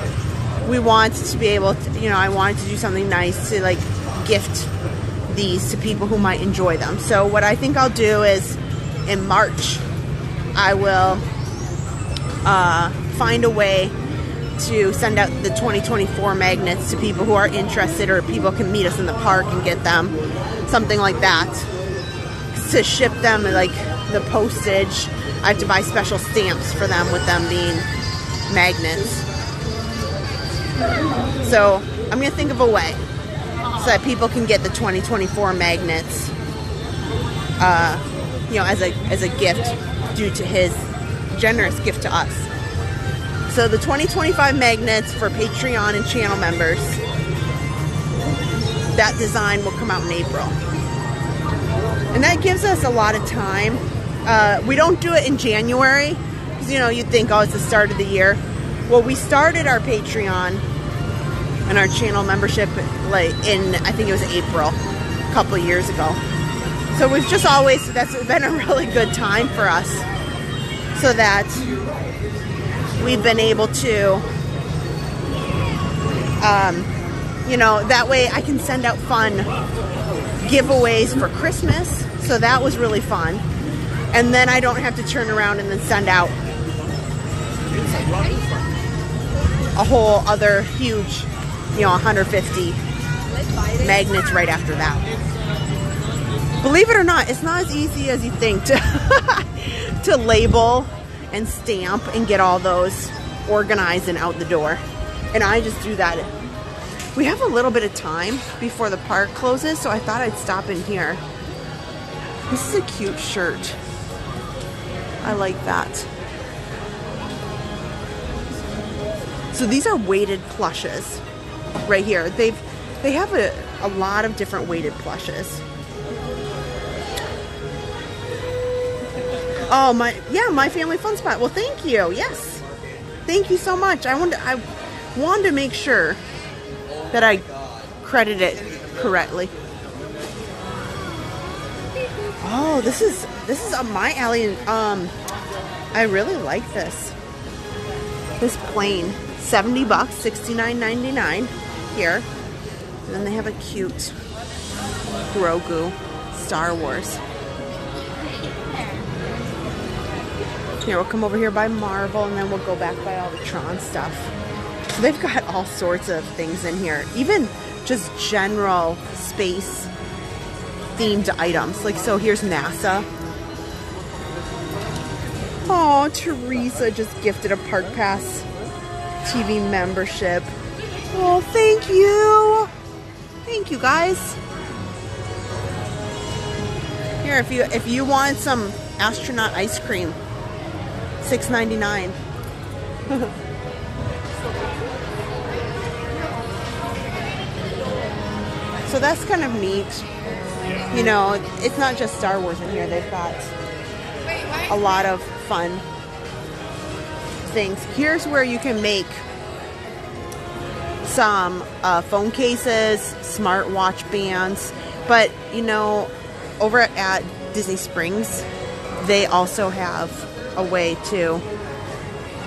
Speaker 1: we want to be able to, you know, I wanted to do something nice to, like, gift these to people who might enjoy them. So what I think I'll do is in March, I will find a way to send out the 2024 magnets to people who are interested, or people can meet us in the park and get them, something like that. To ship them, like the postage, I have to buy special stamps for them with them being magnets. So I'm gonna think of a way so that people can get the 2024 magnets, you know, as a gift due to his generous gift to us. So the 2025 magnets for Patreon and channel members, that design will come out in April. And that gives us a lot of time. We don't do it in January, because, you know, you'd think, oh, it's the start of the year. Well, we started our Patreon and our channel membership like in, I think it was April, a couple of years ago. So we've just always, that's been a really good time for us, so that we've been able to, you know, that way I can send out fun giveaways for Christmas. So that was really fun. And then I don't have to turn around and then send out a whole other huge, you know, 150 magnets right after that. Believe it or not, it's not as easy as you think to label and stamp and get all those organized and out the door. And I just do that. We have a little bit of time before the park closes, so I thought I'd stop in here. This is a cute shirt. I like that. So these are weighted plushes right here. They have a lot of different weighted plushes. Oh, My Family Fun Spot. Well, thank you. Yes. Thank you so much. I wanted to make sure that I credit it correctly. Oh, this is up my alley. I really like this. This plane, $70, $69.99 here. And then they have a cute Grogu Star Wars. Here, we'll come over here by Marvel, and then we'll go back by all the Tron stuff. So they've got all sorts of things in here. Even just general space themed items. Like, so here's NASA. Oh, Teresa just gifted a Park Pass TV membership. Oh, thank you. Thank you, guys. Here, if you want some astronaut ice cream, $6.99. So that's kind of neat. You know, it's not just Star Wars in here. They've got a lot of fun things. Here's where you can make some phone cases, smartwatch bands. But, you know, over at Disney Springs, they also have a way to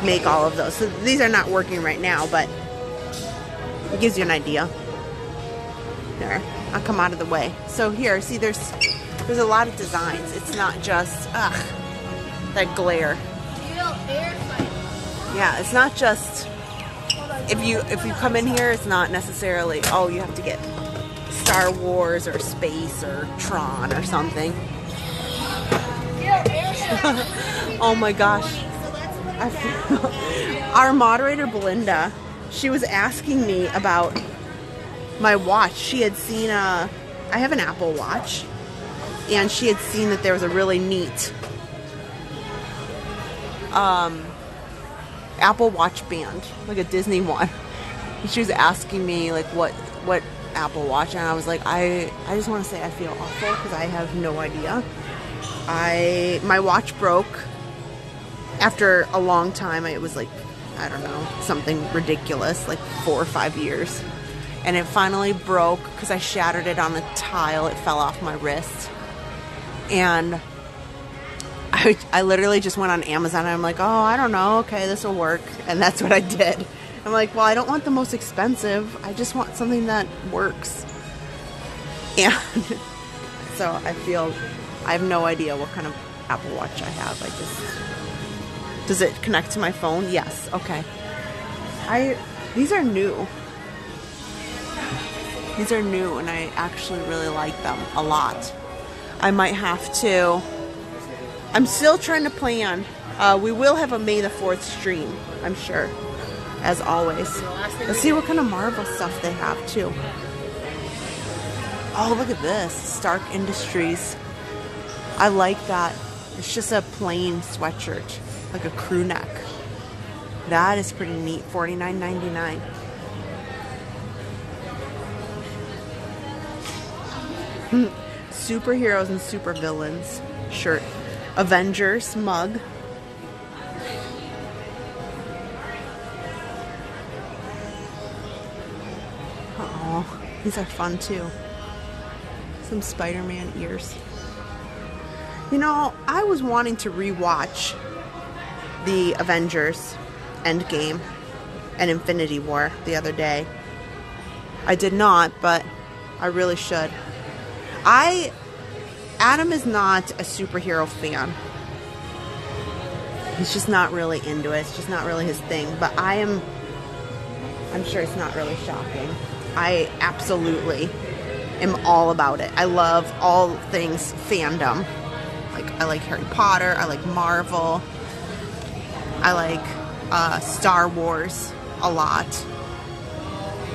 Speaker 1: make all of those. So these are not working right now, but it gives you an idea. There, I'll come out of the way. So here, see, there's a lot of designs. It's not just that glare. Yeah, it's not just if you come in here, it's not necessarily, oh, you have to get Star Wars or space or Tron or something. Oh my gosh. Our moderator Belinda, she was asking me about my watch. She had seen I have an Apple Watch, and she had seen that there was a really neat Apple Watch band, like a Disney one. And she was asking me like what Apple Watch, and I was like, I just want to say I feel awful because I have no idea. My watch broke after a long time. It was like, I don't know, something ridiculous, like 4 or 5 years. And it finally broke because I shattered it on a tile. It fell off my wrist. And I literally just went on Amazon and I'm like, oh, I don't know. Okay, this will work. And that's what I did. I'm like, well, I don't want the most expensive. I just want something that works. And so I have no idea what kind of Apple Watch I have. Does it connect to my phone? Yes. Okay. These are new. These are new, and I actually really like them a lot. I might have to. I'm still trying to plan. We will have a May the 4th stream, I'm sure, as always. Let's see what kind of Marvel stuff they have, too. Oh, look at this. Stark Industries. I like that. It's just a plain sweatshirt, like a crew neck. That is pretty neat. $49.99. Superheroes and supervillains shirt. Avengers mug. Oh, these are fun too. Some Spider-Man ears. You know, I was wanting to rewatch the Avengers Endgame and Infinity War the other day. I did not, but I really should. Adam is not a superhero fan. He's just not really into it. It's just not really his thing. But I'm sure it's not really shocking. I absolutely am all about it. I love all things fandom. I like Harry Potter. I like Marvel. I like Star Wars a lot.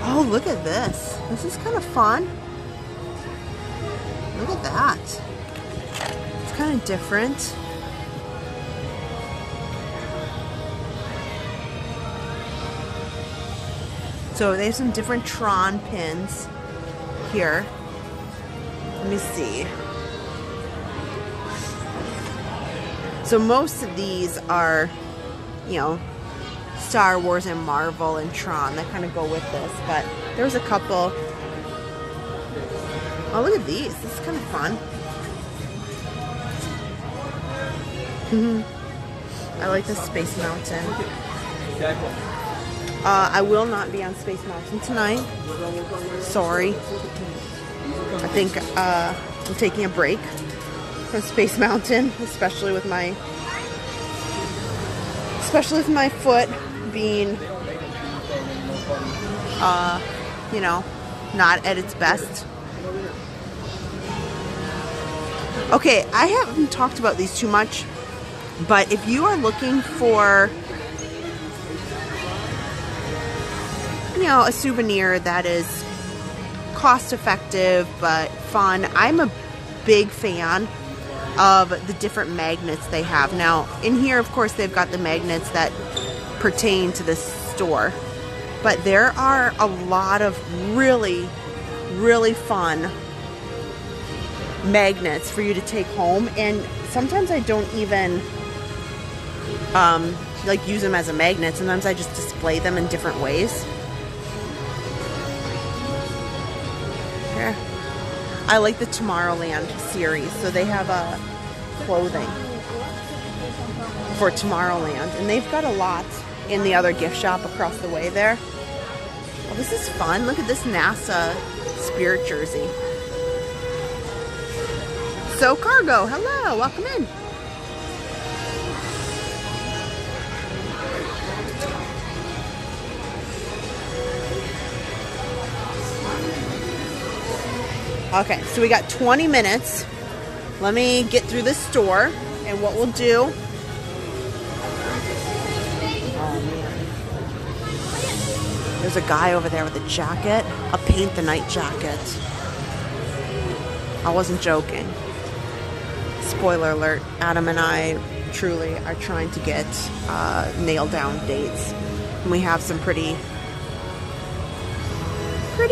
Speaker 1: Oh, look at this. This is kind of fun. Look at that. It's kind of different. So they have some different Tron pins here. Let me see. So most of these are, you know, Star Wars and Marvel and Tron that kind of go with this, but there's a couple. Oh, look at these. This is kind of fun. I like the Space Mountain. I will not be on Space Mountain tonight. Sorry. I think I'm taking a break from Space Mountain, especially with my foot being, you know, not at its best. Okay, I haven't talked about these too much, but if you are looking for, you know, a souvenir that is cost-effective but fun, I'm a big fan of the different magnets they have. Now, in here, of course, they've got the magnets that pertain to this store, but there are a lot of really, really fun magnets for you to take home, and sometimes I don't even like use them as a magnet. Sometimes I just display them in different ways. Here. I like the Tomorrowland series, so they have clothing for Tomorrowland, and they've got a lot in the other gift shop across the way there. Oh, this is fun. Look at this NASA Spirit jersey. So Cargo, hello, welcome in. Okay, so we got 20 minutes. Let me get through this store, and what we'll do. Oh man. There's a guy over there with a jacket, a paint the night jacket. I wasn't joking. Spoiler alert, Adam and I truly are trying to get nailed down dates. And we have some pretty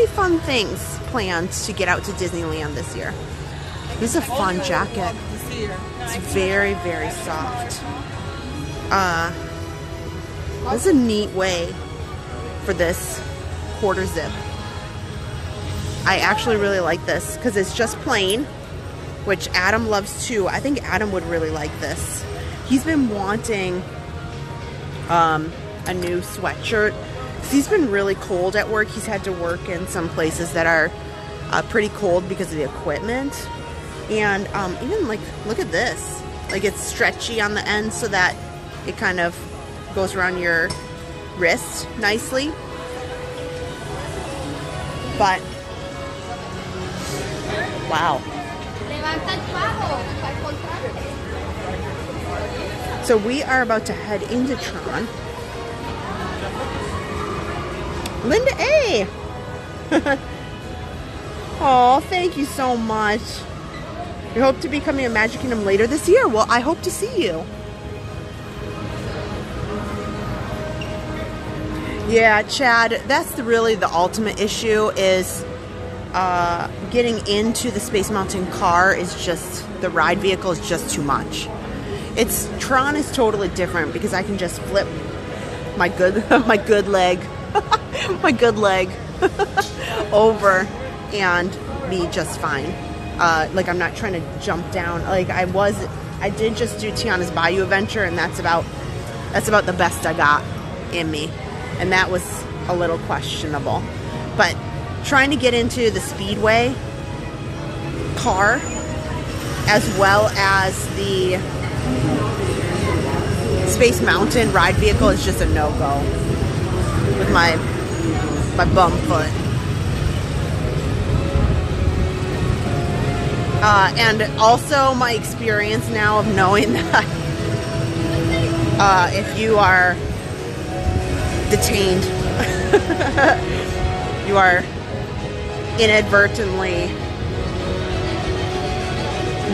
Speaker 1: fun things planned to get out to Disneyland this year. This is a fun jacket. It's very, very soft. This is a neat way for this quarter zip. I actually really like this because it's just plain, which Adam loves too. I think Adam would really like this. He's been wanting a new sweatshirt. He's been really cold at work. He's had to work in some places that are pretty cold because of the equipment. And even like, look at this. Like it's stretchy on the end so that it kind of goes around your wrist nicely. But, wow. So we are about to head into Tron. Linda A. Oh, thank you so much. We hope to be coming to Magic Kingdom later this year. Well, I hope to see you. Yeah, Chad, that's really the ultimate issue is getting into the Space Mountain car is just, the ride vehicle is just too much. Tron is totally different because I can just flip my good leg my good leg over and be just fine. Like I'm not trying to jump down. Like I did just do Tiana's Bayou adventure, and that's about the best I got in me, and that was a little questionable. But trying to get into the Speedway car as well as the Space Mountain ride vehicle is just a no-go with my bum foot. And also my experience now of knowing that if you are detained, you are inadvertently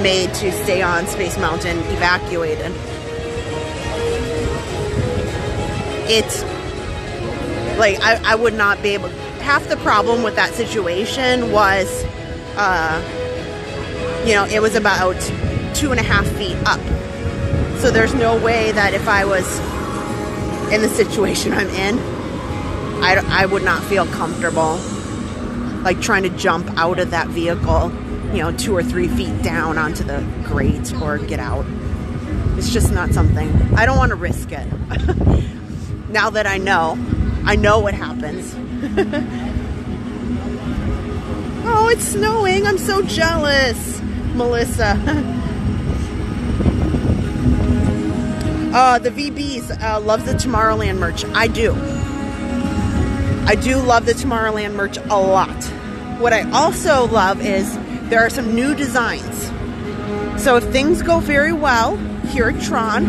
Speaker 1: made to stay on Space Mountain, evacuated. It's like I would not be able. Half the problem with that situation was, you know, it was about 2.5 feet up. So there's no way that if I was in the situation I'm in, I would not feel comfortable like trying to jump out of that vehicle, you know, 2 or 3 feet down onto the grate or get out. It's just not something. I don't want to risk it. Now that I know what happens. Oh, it's snowing. I'm so jealous, Melissa. The VBs loves the Tomorrowland merch. I do love the Tomorrowland merch a lot. What I also love is there are some new designs. So if things go very well here at Tron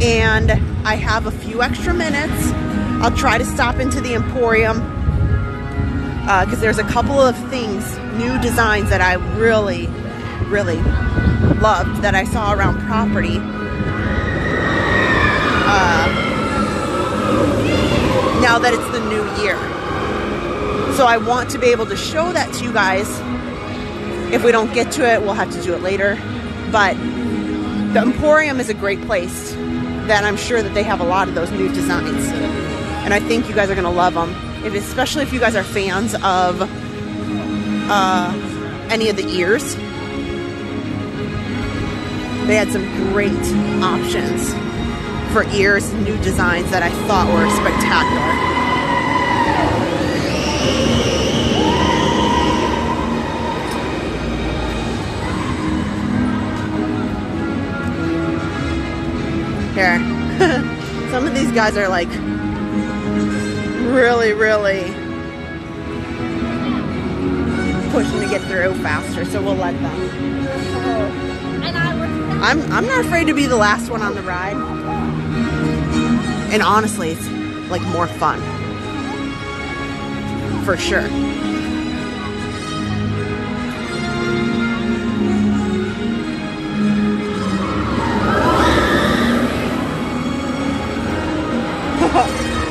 Speaker 1: and I have a few extra minutes, I'll try to stop into the Emporium because there's a couple of things, new designs that I really, really loved that I saw around property. Now that it's the new year. So I want to be able to show that to you guys. If we don't get to it, we'll have to do it later. But the Emporium is a great place that I'm sure that they have a lot of those new designs. And I think you guys are going to love them. Especially if you guys are fans of any of the ears. They had some great options for ears, new designs that I thought were spectacular. Here. Some of these guys are like really, really pushing to get through faster, so we'll let them. I'm not afraid to be the last one on the ride. And honestly, it's like more fun. For sure.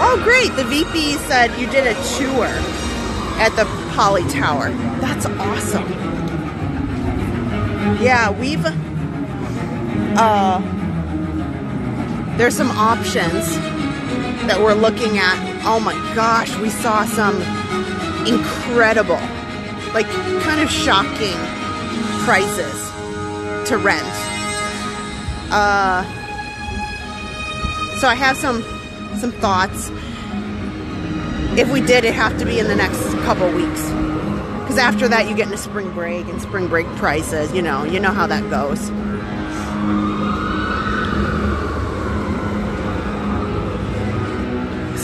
Speaker 1: Oh, great. The VP said you did a tour at the Poly Tower. That's awesome. Yeah, we've... there's some options that we're looking at. Oh my gosh, we saw some incredible, like kind of shocking prices to rent. So I have some thoughts. If we did, it'd have to be in the next couple weeks. Because after that, you get into spring break and spring break prices. You know how that goes.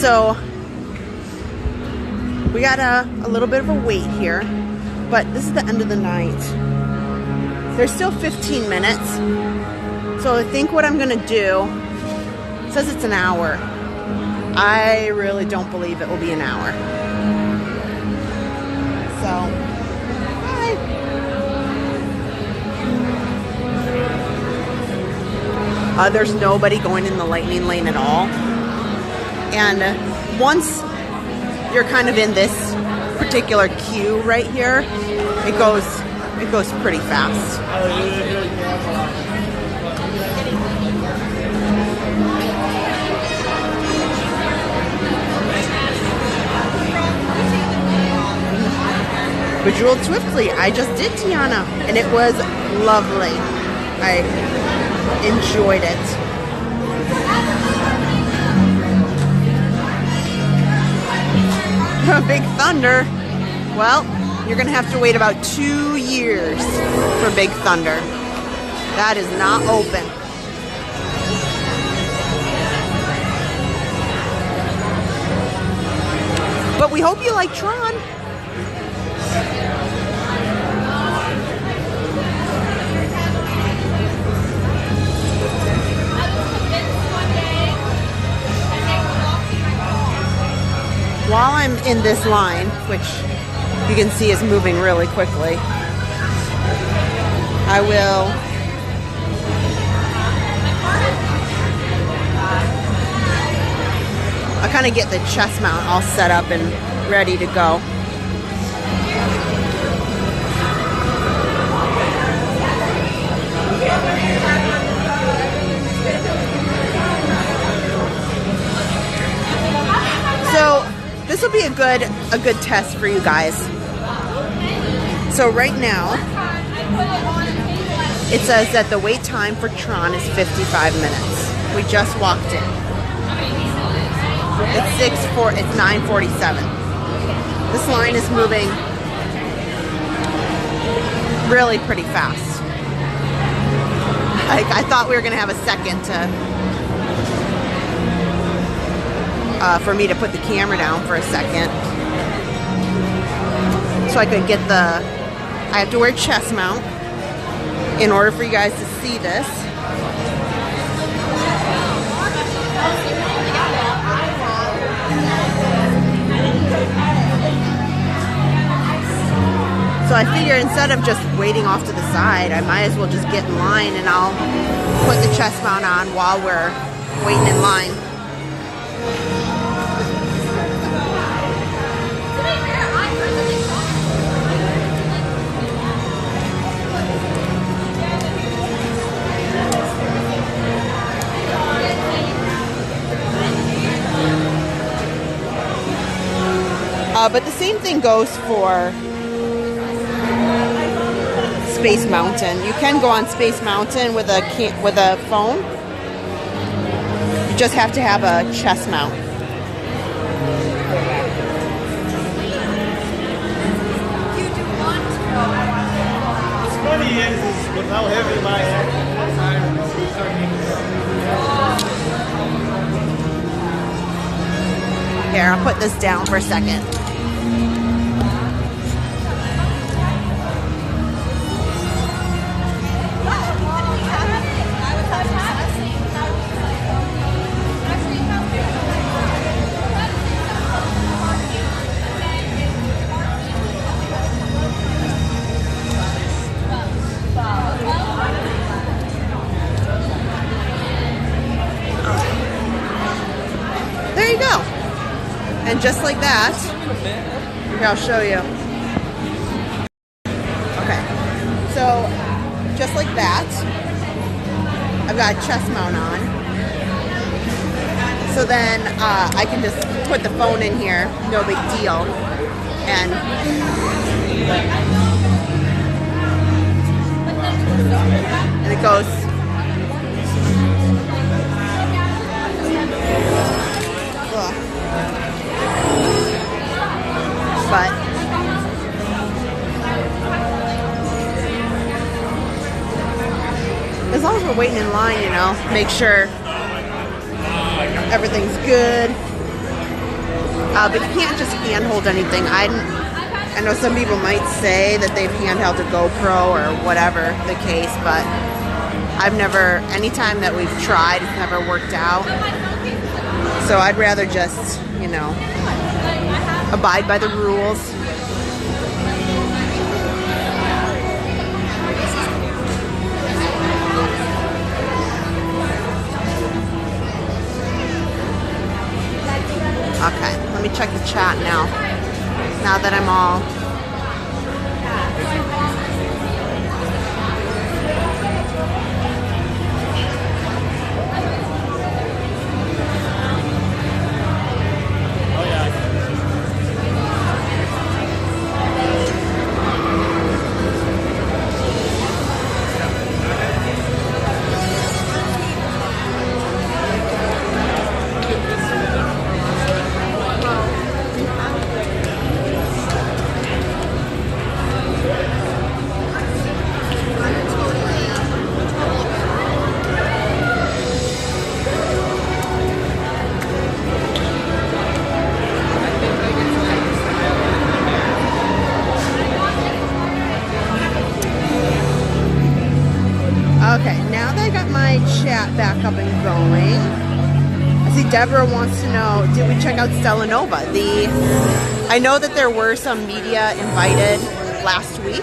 Speaker 1: So we got a little bit of a wait here, but this is the end of the night. There's still 15 minutes. So I think what I'm gonna do, it says it's an hour. I really don't believe it will be an hour. So, bye. There's nobody going in the lightning lane at all. And once you're kind of in this particular queue right here, it goes pretty fast. Bejeweled Swiftly, I just did Tiana, and it was lovely. I enjoyed it. Big Thunder. Well, you're gonna have to wait about 2 years for Big Thunder. That is not open. But we hope you like Tron. While I'm in this line, which you can see is moving really quickly, I I'll kind of get the chest mount all set up and ready to go. So this will be a good test for you guys. So right now, it says that the wait time for Tron is 55 minutes. We just walked in. It's 9:47. This line is moving really pretty fast. I thought we were gonna have a second for me to put the camera down for a second. So I could get I have to wear chest mount in order for you guys to see this. So I figure instead of just waiting off to the side, I might as well just get in line and I'll put the chest mount on while we're waiting in line. But the same thing goes for Space Mountain. You can go on Space Mountain with a phone. You just have to have a chest mount.
Speaker 16: What's funny is with how heavy my head
Speaker 1: Here, I'll put this down for a second. There you go. And just like that, here, I'll show you. Okay, so just like that, I've got a chest mount on. So then I can just put the phone in here, no big deal. And it goes. Ugh. But as long as we're waiting in line, you know, make sure everything's good. But you can't just handhold anything. I know some people might say that they've handheld a GoPro or whatever the case, but I've never, anytime that we've tried, it's never worked out. So I'd rather just, you know, abide by the rules. Okay, let me check the chat now. Now that I'm all... Okay, now that I got my chat back up and going, I see Deborah wants to know, did we check out Stella Nova? I know that there were some media invited last week.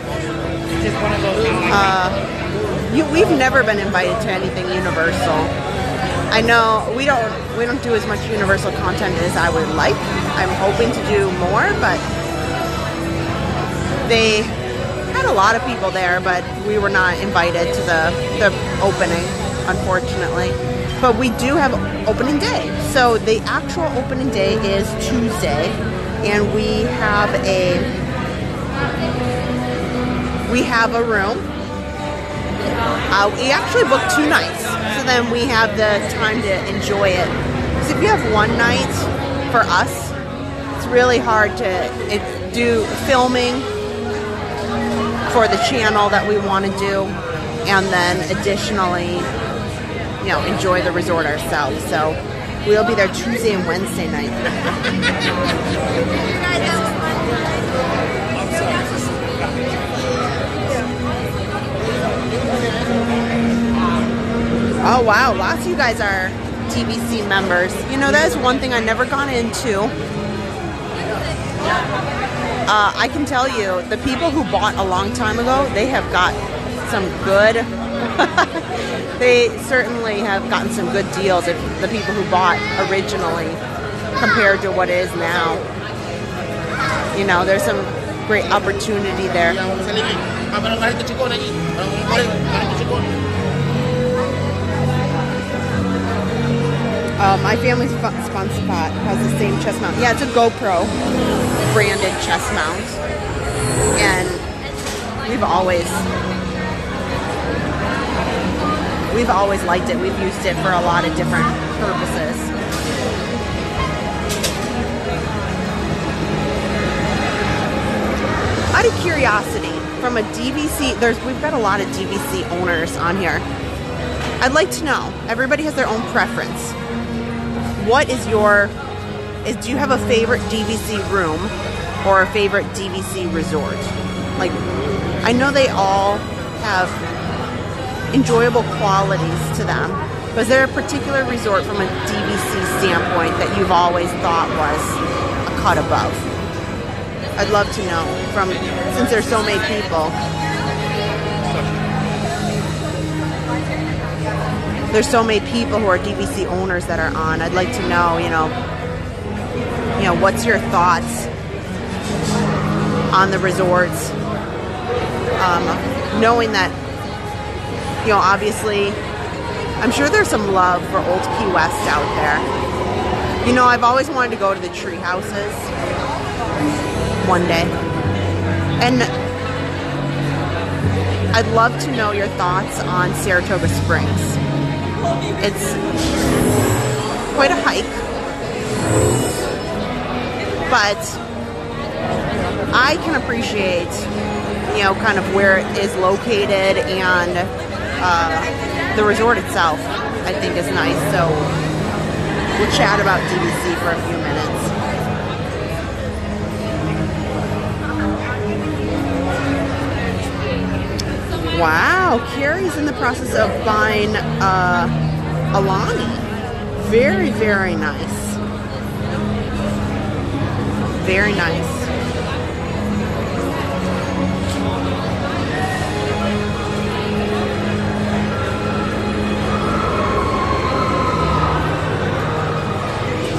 Speaker 16: Just one of those.
Speaker 1: We've never been invited to anything Universal. I know we don't do as much Universal content as I would like. I'm hoping to do more, but they had a lot of people there, but we were not invited to the opening, unfortunately. But we do have opening day. So the actual opening day is Tuesday, and we have a room. We actually booked 2 nights, so then we have the time to enjoy it. Because if you have one night, for us, it's really hard to do filming for the channel that we want to do, and then additionally, you know, enjoy the resort ourselves. So we'll be there Tuesday and Wednesday night. Oh wow, lots of you guys are TBC members. You know, that is one thing I never gone into. I can tell you, the people who bought a long time ago, they have got some good, they certainly have gotten some good deals if the people who bought originally compared to what it is now. You know, there's some great opportunity there. My family's fun spot has the same chest mount. Yeah, it's a GoPro branded chest mount, and we've always liked it. We've used it for a lot of different purposes. Out of curiosity, from a DVC, we've got a lot of DVC owners on here. I'd like to know, everybody has their own preference. What is do you have a favorite DVC room or a favorite DVC resort? Like, I know they all have enjoyable qualities to them, but is there a particular resort from a DVC standpoint that you've always thought was a cut above? I'd love to know, since there's so many people. There's so many people who are DVC owners that are on. I'd like to know, you know, what's your thoughts on the resorts? Knowing that, you know, obviously, I'm sure there's some love for Old Key West out there. You know, I've always wanted to go to the tree houses one day. And I'd love to know your thoughts on Saratoga Springs. It's quite a hike, but I can appreciate, you know, kind of where it is located, and the resort itself, I think, is nice. So we'll chat about DVC for a few minutes. Wow, Carrie's in the process of buying Alani. Very, very nice. Very nice.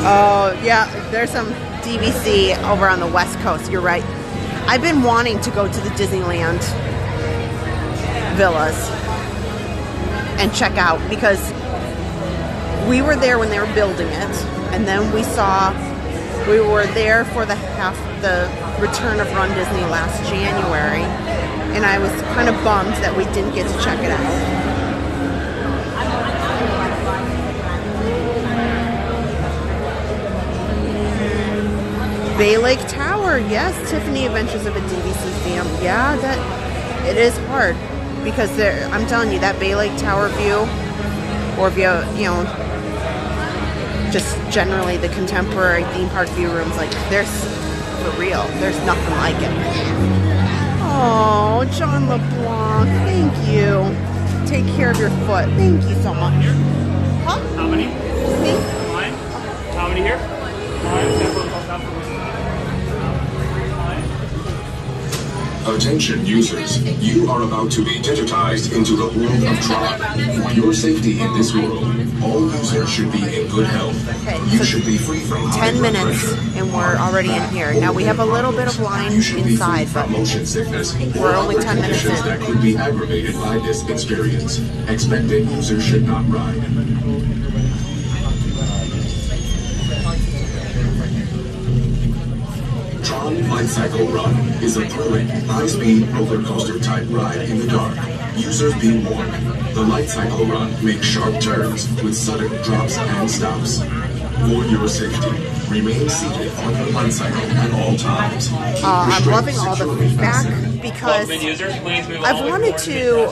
Speaker 1: Oh, yeah, there's some DVC over on the West Coast. You're right. I've been wanting to go to the Disneyland villas and check out, because we were there when they were building it, and then we were there for the return of Run Disney last January, and I was kind of bummed that we didn't get to check it out. Bay Lake Tower, yes, Tiffany Adventures of a DVC Fam. Yeah, that it is hard, because I'm telling you, that Bay Lake Tower view, or if you know, just generally the contemporary theme park view rooms, like, there's, for real, there's nothing like it. Oh, John LeBlanc, thank you. Take care of your foot. Thank you so much. Huh?
Speaker 3: How many?
Speaker 1: Me?
Speaker 3: Mine? How many here?
Speaker 15: Attention users, you are about to be digitized into the world of Tron. For your safety in this world, all users should be in good health.
Speaker 1: Okay,
Speaker 15: you should be free from
Speaker 1: 10 minutes and we're already in here. Now we have a little bit of line inside, but
Speaker 15: motion sickness
Speaker 1: we're only 10 minutes in.
Speaker 15: That could be aggravated by this experience. Expected users should not ride. Tron Light Cycle Run is a thrilling, high-speed roller coaster type ride in the dark. Users be warned. The Light Cycle Run makes sharp turns with sudden drops and stops. For your safety, remain seated on the light cycle at all times.
Speaker 1: I'm loving all the feedback, because I've wanted to,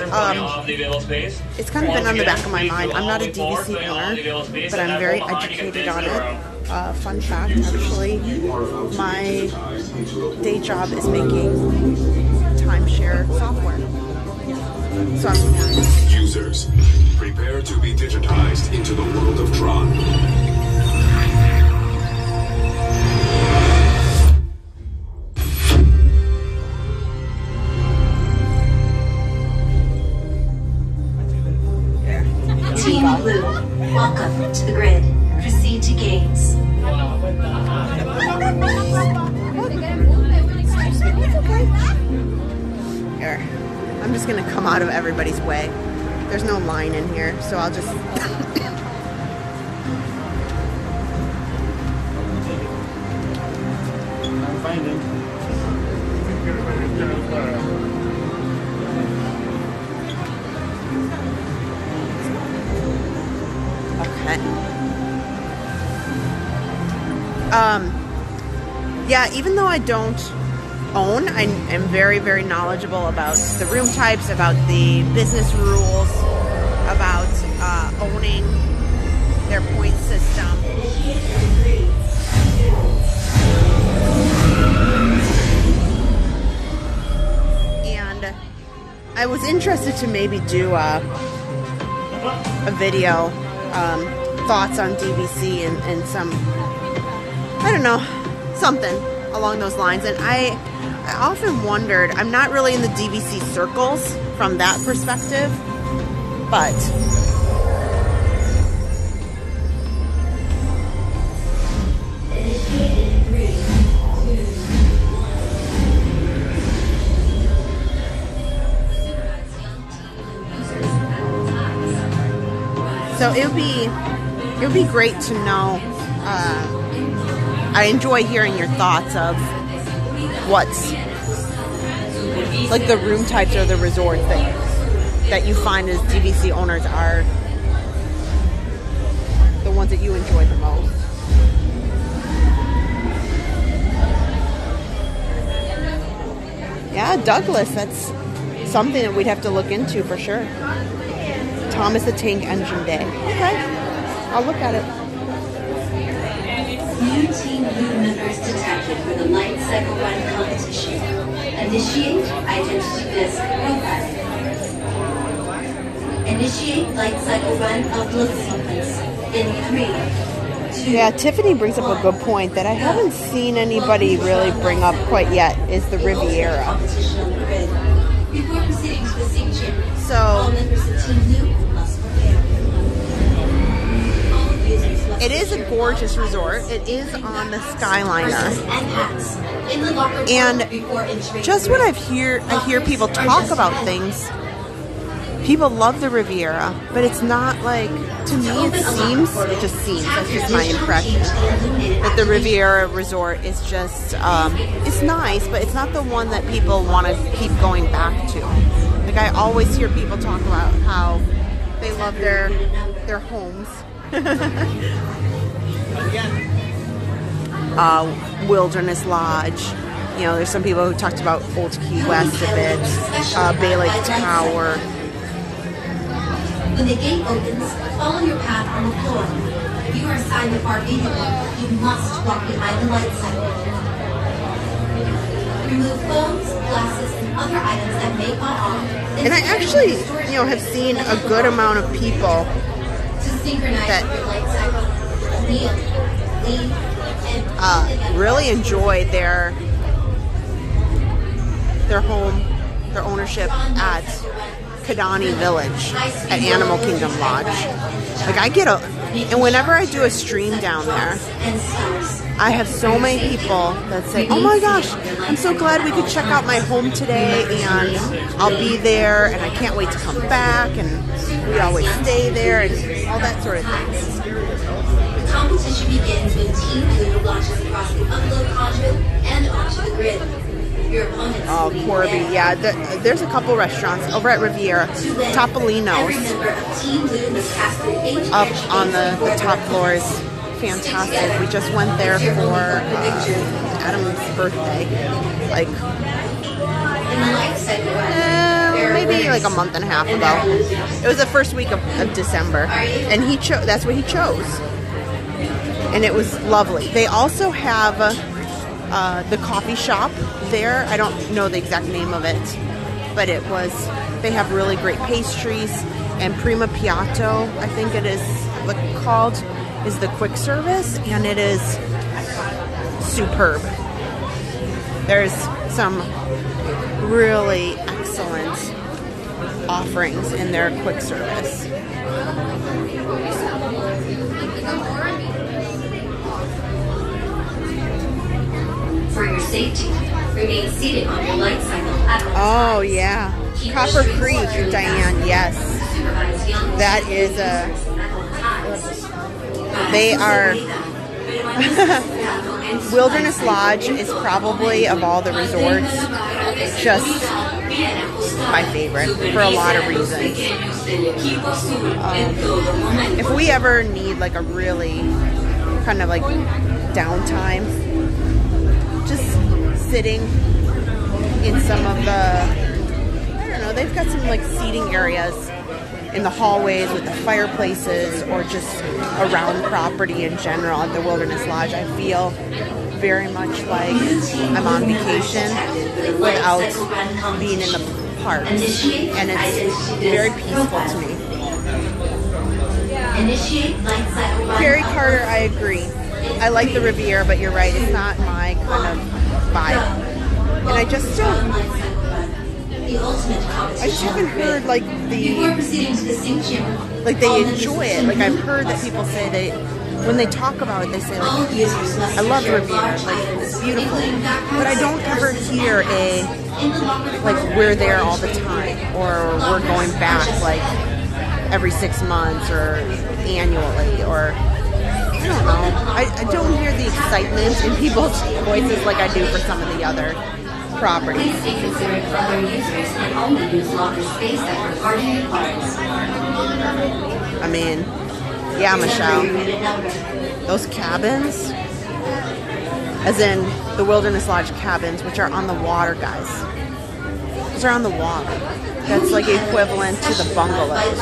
Speaker 1: it's kind of been on the back of my mind. I'm not a DVC owner, but I'm very educated on it. Fun fact, actually, my day job is making timeshare software. So
Speaker 15: Users, prepare to be digitized into the world of Tron.
Speaker 9: Team Blue, welcome to the grid. Proceed to gates.
Speaker 1: Here, I'm just gonna come out of everybody's way. There's no line in here, so I'll just Okay. Yeah, even though I don't own, I am very, very knowledgeable about the room types, about the business rules, about owning their point system. And I was interested to maybe do a video, thoughts on DVC and some, I don't know, something along those lines. And I often wondered, I'm not really in the DVC circles from that perspective, but so it would be great to know. I enjoy hearing your thoughts of what's like the room types or the resorts that you find as DVC owners are the ones that you enjoy the most. Yeah, Douglas, that's something that we'd have to look into for sure. Thomas the Tank Engine Day. Okay, I'll look at it.
Speaker 9: New Team Blue members detected for the light cycle run competition. Initiate identity disc profile. Initiate light cycle run upload sequence in 3, 2.
Speaker 1: Yeah, Tiffany brings up a good point that I haven't seen anybody really bring up quite yet, is the Riviera.
Speaker 9: Before proceeding to the signature,
Speaker 1: so
Speaker 9: all members of Team Blue must prepare.
Speaker 1: it is a gorgeous resort. It is on the Skyliner. And just when I hear people talk about things, people love the Riviera, but it's not like, to me it just seems, that's just my impression, that the Riviera resort is just, it's nice, but it's not the one that people want to keep going back to. Like, I always hear people talk about how they love their homes. Wilderness Lodge. You know, there's some people who talked about Old Key West a bit, Bay Lake Tower.
Speaker 9: When the gate opens, follow your path on the floor. If you are assigned the far vehicle, you must walk behind the light cycle. Remove phones, glasses, and other items that may fall off.
Speaker 1: And I actually, have seen a good amount of people that really enjoy their home, their ownership at Kidani Village at Animal Kingdom Lodge. Like, and whenever I do a stream down there, I have so many people that say, oh my gosh, I'm so glad we could check out my home today, and I'll be there, and I can't wait to come back, and we always stay there, and all that sort of thing.
Speaker 9: The competition begins when Team Blue launches across the upload conduit and onto the grid.
Speaker 1: Oh, Corby, yeah. There's a couple restaurants over at Riviera. Topolino's up on the top floor is fantastic. We just went there for Adam's birthday, like maybe like a month and a half ago. It was the first week of December, and that's what he chose, and it was lovely. They also have the coffee shop there. I don't know the exact name of it, but they have really great pastries, and Prima Piatto, I think it is called, is the quick service, and it is superb. There's some really excellent offerings in their quick service.
Speaker 9: For your safety, remain seated on your light cycle at all times.
Speaker 1: Yeah. Copper Creek, Diane, yes. That is they are Wilderness Lodge is probably, of all the resorts, just my favorite for a lot of reasons. If we ever need like a really kind of like downtime, just sitting in some of the, I don't know, they've got some like seating areas in the hallways with the fireplaces, or just around property in general at the Wilderness Lodge. I feel very much like I'm on vacation without being in the park, and it's very peaceful to me. Carrie Carter, I agree. I like the Riviera, but you're right, it's not my kind of vibe. And I just haven't heard like they enjoy it. Like I've heard that people say when they talk about it, they say like, I love Riviera, like it's beautiful. But I don't ever hear like we're there all the time, or we're going back like every 6 months or annually, or I don't know. I don't hear the excitement in people's voices like I do for some of the other properties.
Speaker 9: Please stay considerate for other users and only use locker space at departing parks.
Speaker 1: I mean, yeah, Michelle. Those cabins, as in the Wilderness Lodge cabins, which are on the water, guys. Those are on the water. That's like equivalent to the bungalows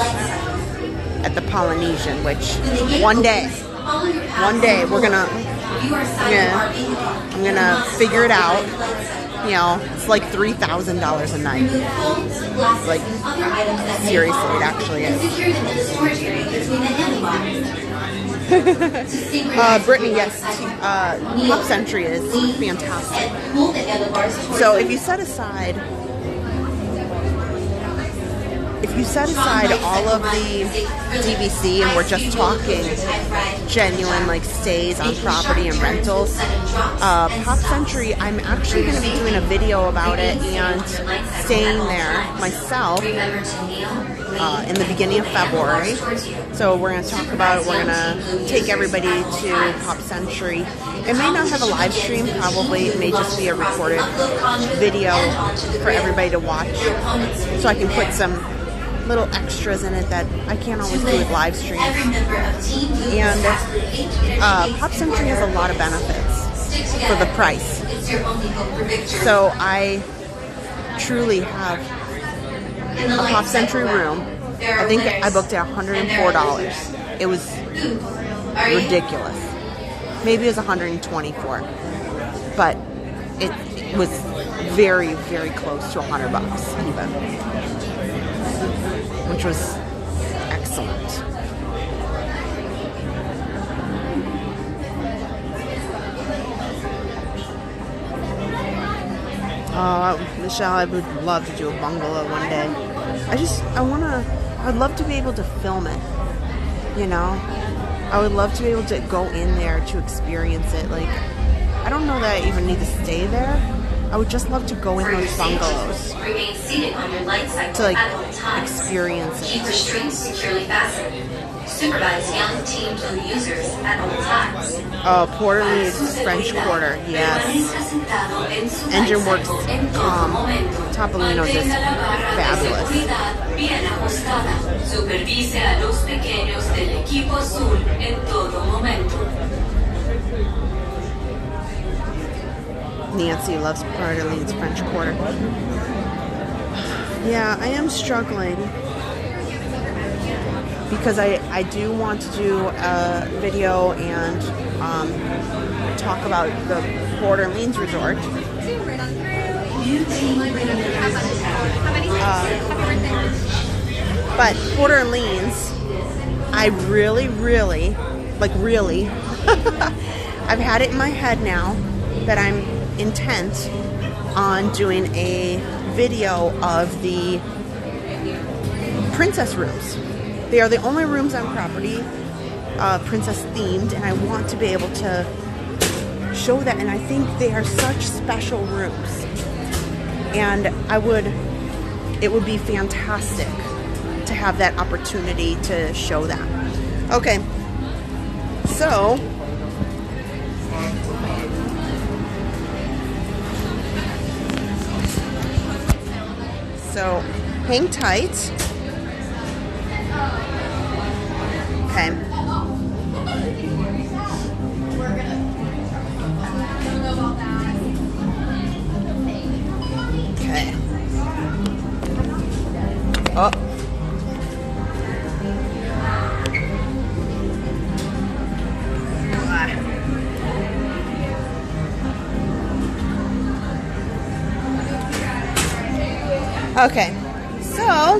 Speaker 1: at the Polynesian, which one day I'm gonna figure it out. You know, it's like $3,000 a night. Like, seriously, it actually is. Brittany, yes, Pop Century is fantastic. So if you set aside all of the DVC and we're just talking genuine like stays on property and rentals, Pop Century, I'm actually going to be doing a video about it and staying there myself in the beginning of February. So we're going to talk about it. We're going to take everybody to Pop Century. It may not have a live stream, probably. It may just be a recorded video for everybody to watch, so I can put some little extras in it that I can't always do with live streams. And Pop Century has a lot of benefits for the price. So I truly have a Pop Century room. I think I booked it at $104. It was ridiculous. Maybe it was $124, but it was very, very close to $100 even, which was excellent. Michelle, I would love to do a bungalow one day. I'd love to be able to film it, you know? I would love to be able to go in there to experience it. Like, I don't know that I even need to stay there. I would just love to go in those bungalows to like experience it.
Speaker 9: Keep restraints securely fastened. Supervise young teams of users at all times.
Speaker 1: Oh, Port Orleans French Quarter, yes. Engine works Topolino's is fabulous. Nancy loves Port Orleans French Quarter. Yeah, I am struggling because I do want to do a video and talk about the Port Orleans Resort. But Port Orleans, I really, I've had it in my head now that I'm intent on doing a video of the princess rooms. They are the only rooms on property, princess themed, and I want to be able to show that, and I think they are such special rooms. And it would be fantastic to have that opportunity to show that. Okay, so So hang tight. Okay. Okay. Oh. Okay, so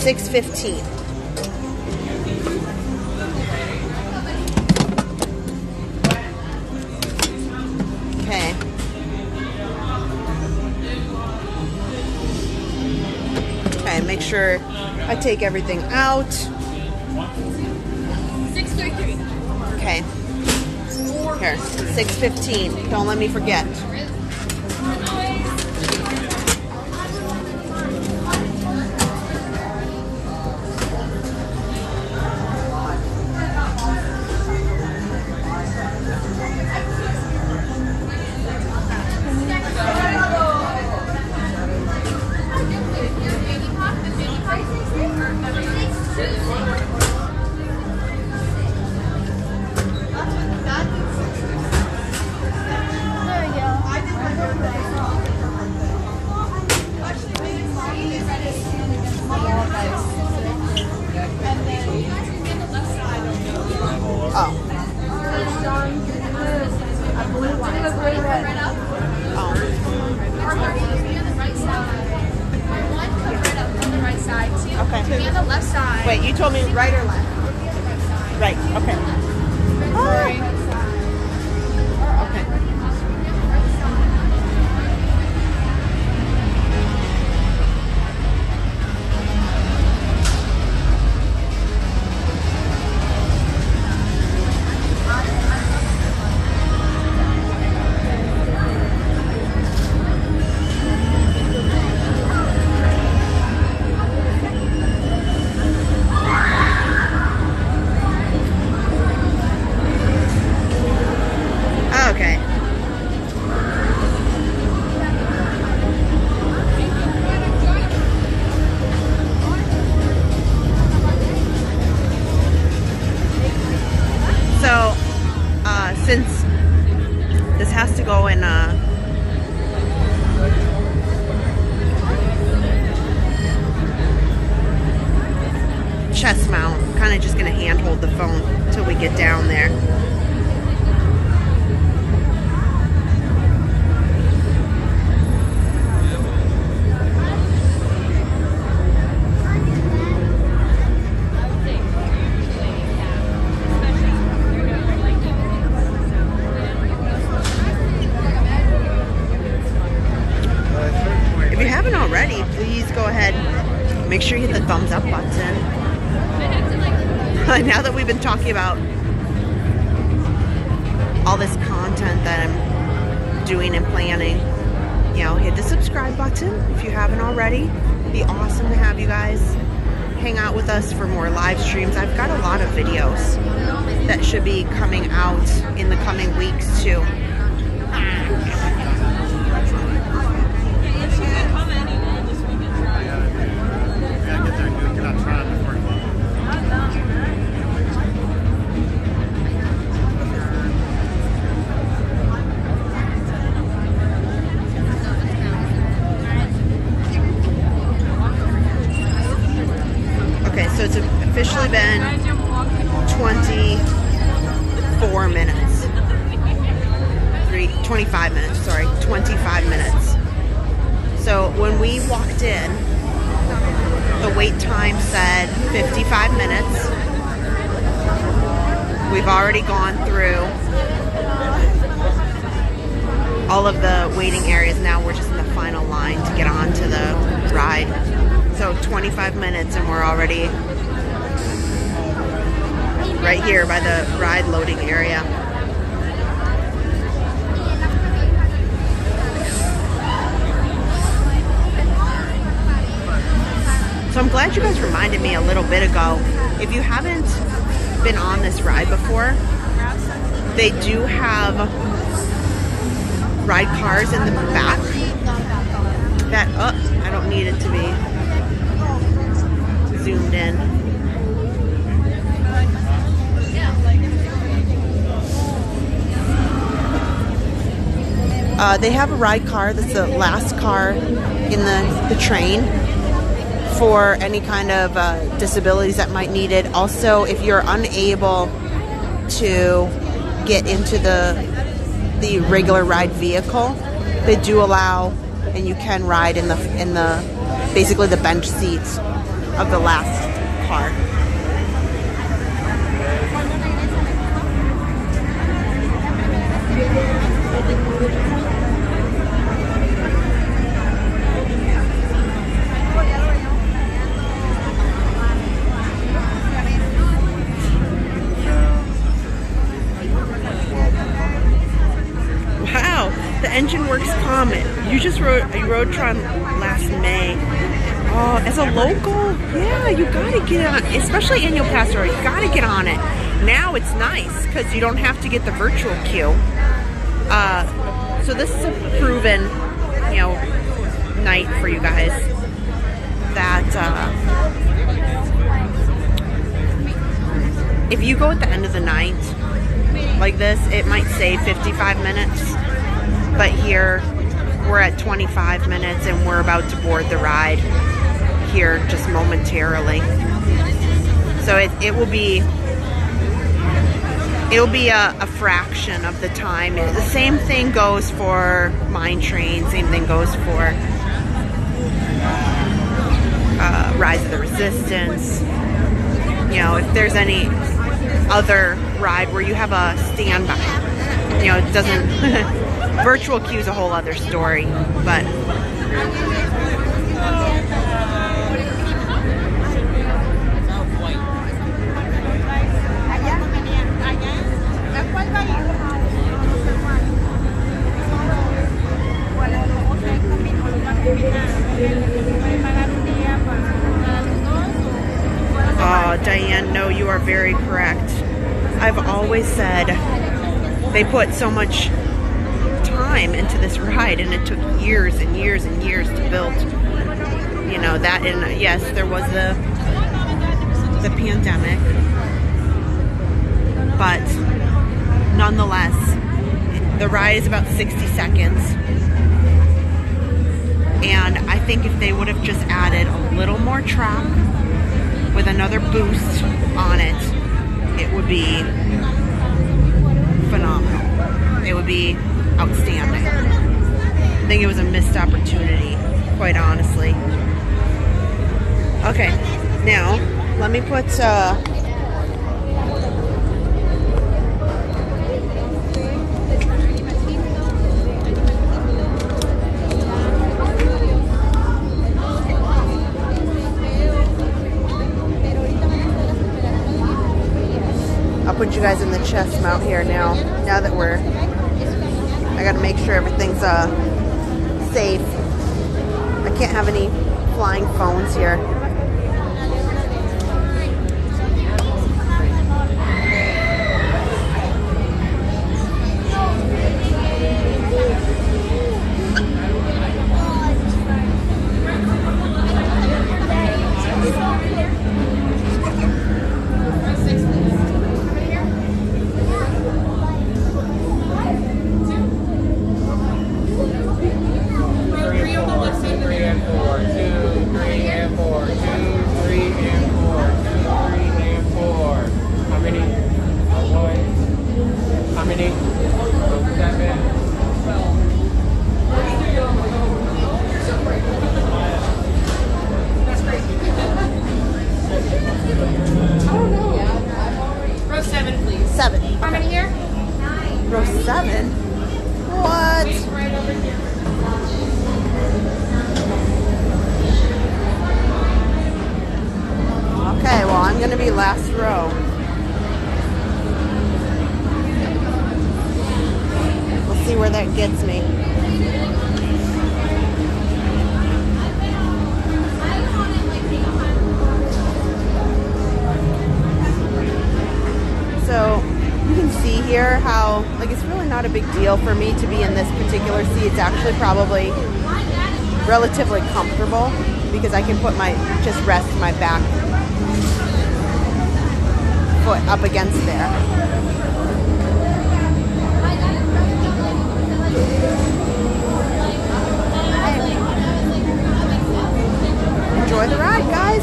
Speaker 1: 6:15. Okay. Okay, make sure I take everything out.
Speaker 10: 6:33.
Speaker 1: Okay. Here, 6:15. Don't let me forget. Wait, you told me right or left? Right, okay. Oh. Okay. Since this has to go in chest mount, I'm kind of just going to hand hold the phone till we get down there. Please go ahead, make sure you hit the thumbs up button. Now that we've been talking about all this content that I'm doing and planning, you know, hit the subscribe button if you haven't already. It'd be awesome to have you guys hang out with us for more live streams. I've got a lot of videos that should be coming out in the coming weeks too. So it's officially been 24 minutes. 25 minutes, sorry, 25 minutes. So when we walked in, the wait time said 55 minutes. We've already gone through all of the waiting areas. Now we're just in the final line to get onto the ride. So 25 minutes and we're already right here by the ride loading area. So I'm glad you guys reminded me a little bit ago. If you haven't been on this ride before, they do have ride cars in the back. that up. I don't need it to be zoomed in. They have a ride car. That's the last car in the train for any kind of disabilities that might need it. Also, if you're unable to get into the regular ride vehicle, they do allow, and you can ride in the basically the bench seats of the last car. Wow, the engine works Comet. You just rode Tron last May. Oh, as a local, yeah, you gotta get on, especially annual pass holder, you gotta get on it. Now it's nice because you don't have to get the virtual queue. So this is a proven, you know, night for you guys. That if you go at the end of the night like this, it might say 55 minutes, but here we're at 25 minutes and we're about to board the ride here just momentarily. So it will be a fraction of the time. The same thing goes for Mine Train, same thing goes for Rise of the Resistance. You know, if there's any other ride where you have a standby, you know, it doesn't virtual queue is a whole other story, but oh, Diane, no, you are very correct. I've always said they put so much time into this ride and it took years and years and years to build. You know, that, and yes, there was the pandemic, but nonetheless, the ride is about 60 seconds. And I think if they would have just added a little more track with another boost on it, it would be phenomenal. It would be outstanding. I think it was a missed opportunity, quite honestly. Okay, now let me put I'll put you guys in the chest mount here now that I gotta make sure everything's safe. I can't have any flying phones here. Last row. We'll see where that gets me. So you can see here how, like, it's really not a big deal for me to be in this particular seat. It's actually probably relatively comfortable because I can put just rest my back foot up against there. Enjoy the ride, guys.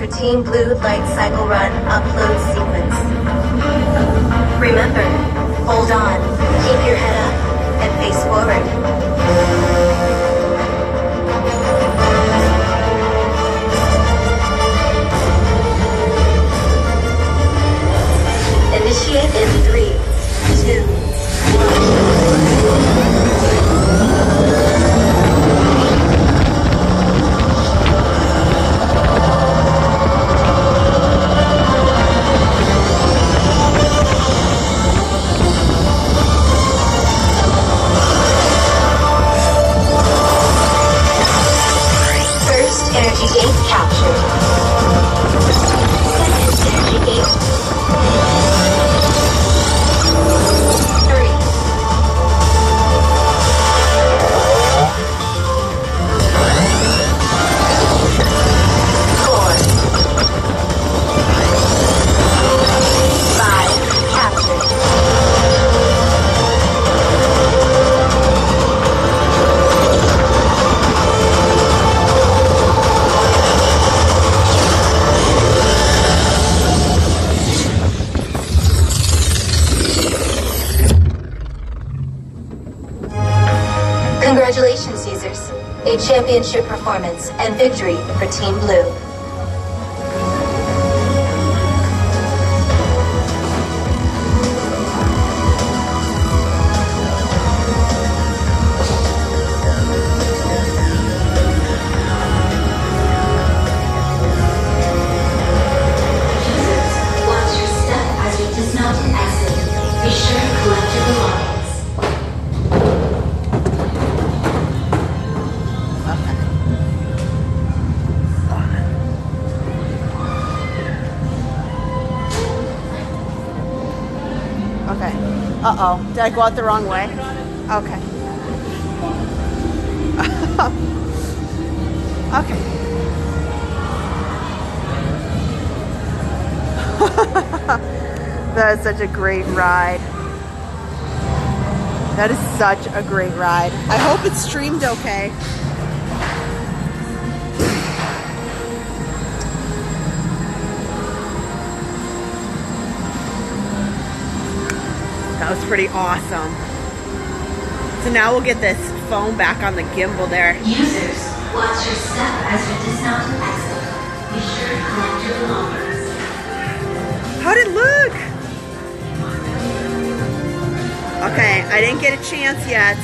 Speaker 9: Team Blue Light Cycle Run upload sequence. Remember, hold on, keep your head up, and face forward. Initiate in 3, 2, 1. Energy gate captured. Second energy gate. 3. 4. 5 captured. Congratulations, users. A championship performance and victory for Team Blue. Users, watch your step as we dismount and exit. Be sure to collect your belongings.
Speaker 1: Uh-oh. Did I go out the wrong way? Okay. Okay. That is such a great ride. That is such a great ride. I hope it's streamed okay. That was pretty awesome. So now we'll get this foam back on the gimbal there.
Speaker 9: Users, watch your step as you dismount and exit. Be sure to collect your belongings.
Speaker 1: How'd it look? Okay, I didn't get a chance yet.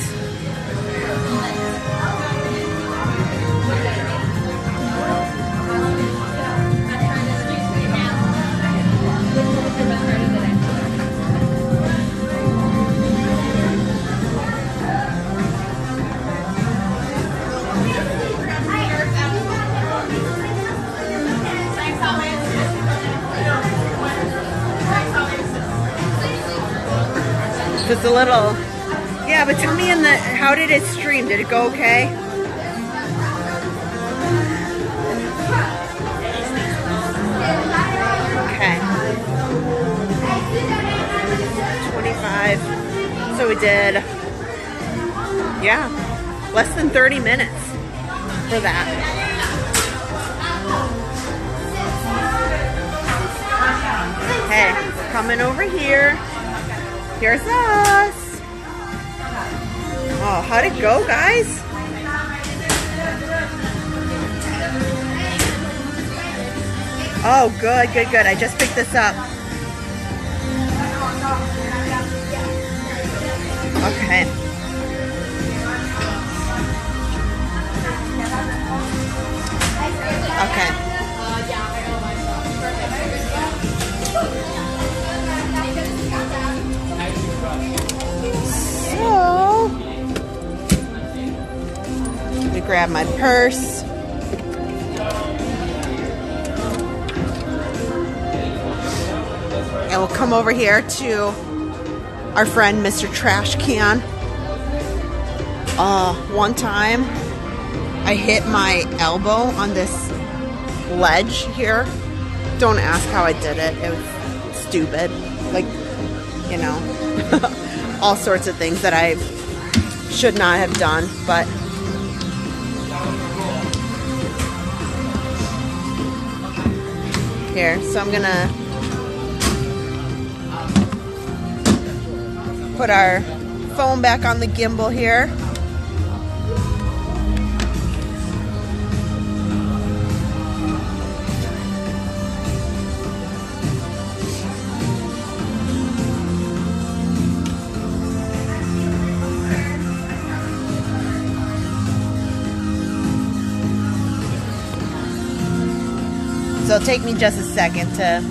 Speaker 1: Just a little, yeah, but tell me how did it stream? Did it go okay? Okay. 25. So we did, yeah, less than 30 minutes for that. Okay, coming over here. Here's us. Oh, how'd it go, guys? Oh, good, good, good. I just picked this up. Okay. Okay. So, let me grab my purse. And we'll come over here to our friend Mr. Trash Can. One time I hit my elbow on this ledge here. Don't ask how I did it. It was stupid. Like, you know, all sorts of things that I should not have done, but here, so I'm gonna put our phone back on the gimbal here. So it'll take me just a second to...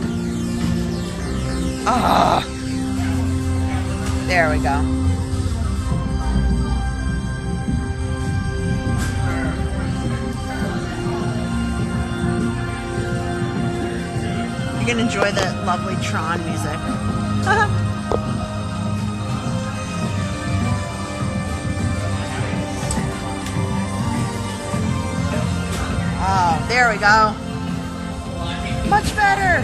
Speaker 1: There we go. You're gonna enjoy the lovely Tron music. Oh, there we go. Much better.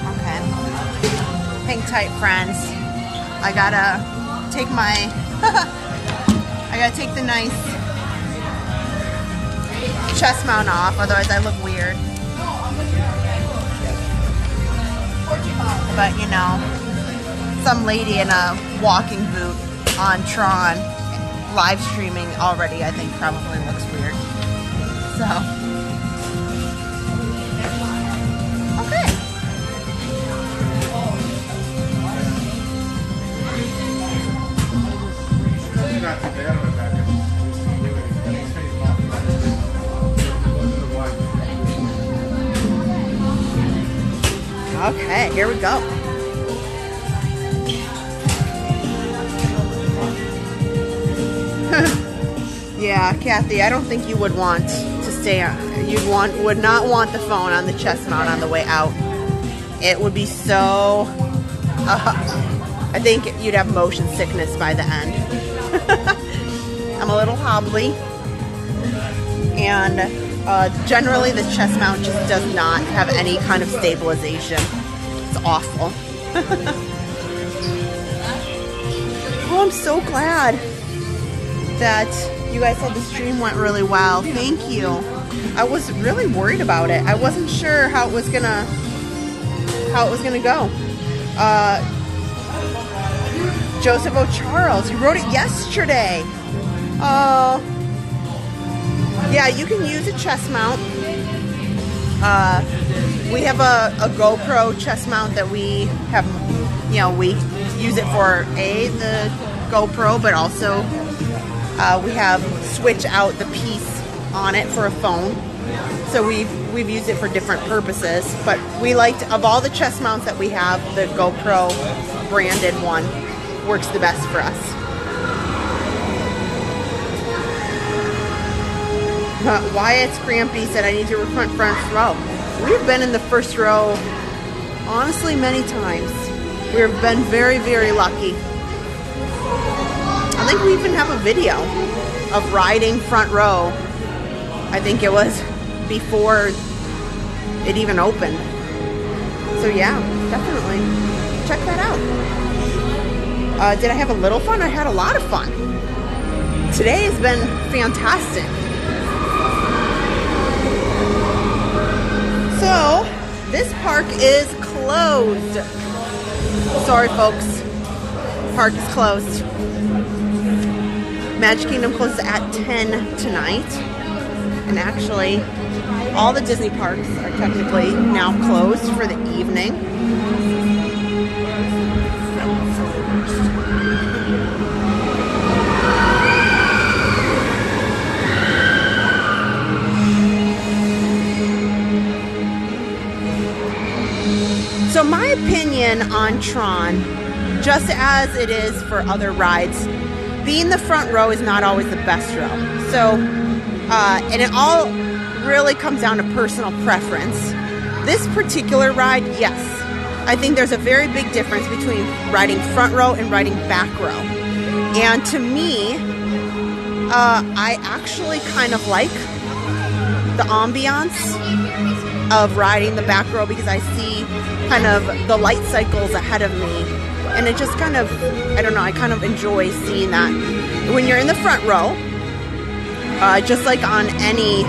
Speaker 1: Okay. Hang tight, friends. I gotta take my I gotta take the nice chest mount off, otherwise I look weird. But you know, some lady in a walking boot on Tron live streaming already, I think probably looks weird. So, okay. Okay, here we go. Yeah, Kathy, I don't think you would want to stay on. Would not want the phone on the chest mount on the way out. It would be so. I think you'd have motion sickness by the end. I'm a little hobbly, and generally the chest mount just does not have any kind of stabilization. It's awful. Oh, I'm so glad that you guys said the stream went really well. Thank you. I was really worried about it. I wasn't sure how it was gonna go. Joseph O'Charles, you wrote it yesterday. Oh. Yeah, you can use a chest mount. We have a GoPro chest mount that we have, you know, we use it for the GoPro, but also we have switch out the piece on it for a phone. So we've used it for different purposes, but we liked, of all the chest mounts that we have, the GoPro branded one works the best for us. Wyatt's Crampy said, I need to front row. We've been in the first row, honestly, many times. We've been very, very lucky. I think we even have a video of riding front row. I think it was before it even opened. So yeah, definitely. check that out. Did I have a little fun? I had a lot of fun. Today has been fantastic. So, this park is closed. Sorry, folks. Park is closed. Magic Kingdom closes at 10 tonight. And actually, all the Disney parks are technically now closed for the evening. So my opinion on Tron, just as it is for other rides, being the front row is not always the best row. So, and it all really comes down to personal preference. This particular ride, yes, I think there's a very big difference between riding front row and riding back row. And to me, I actually kind of like the ambiance of riding the back row because I see kind of the light cycles ahead of me, and it just kind of, I don't know, I kind of enjoy seeing that. When you're in the front row, just like on any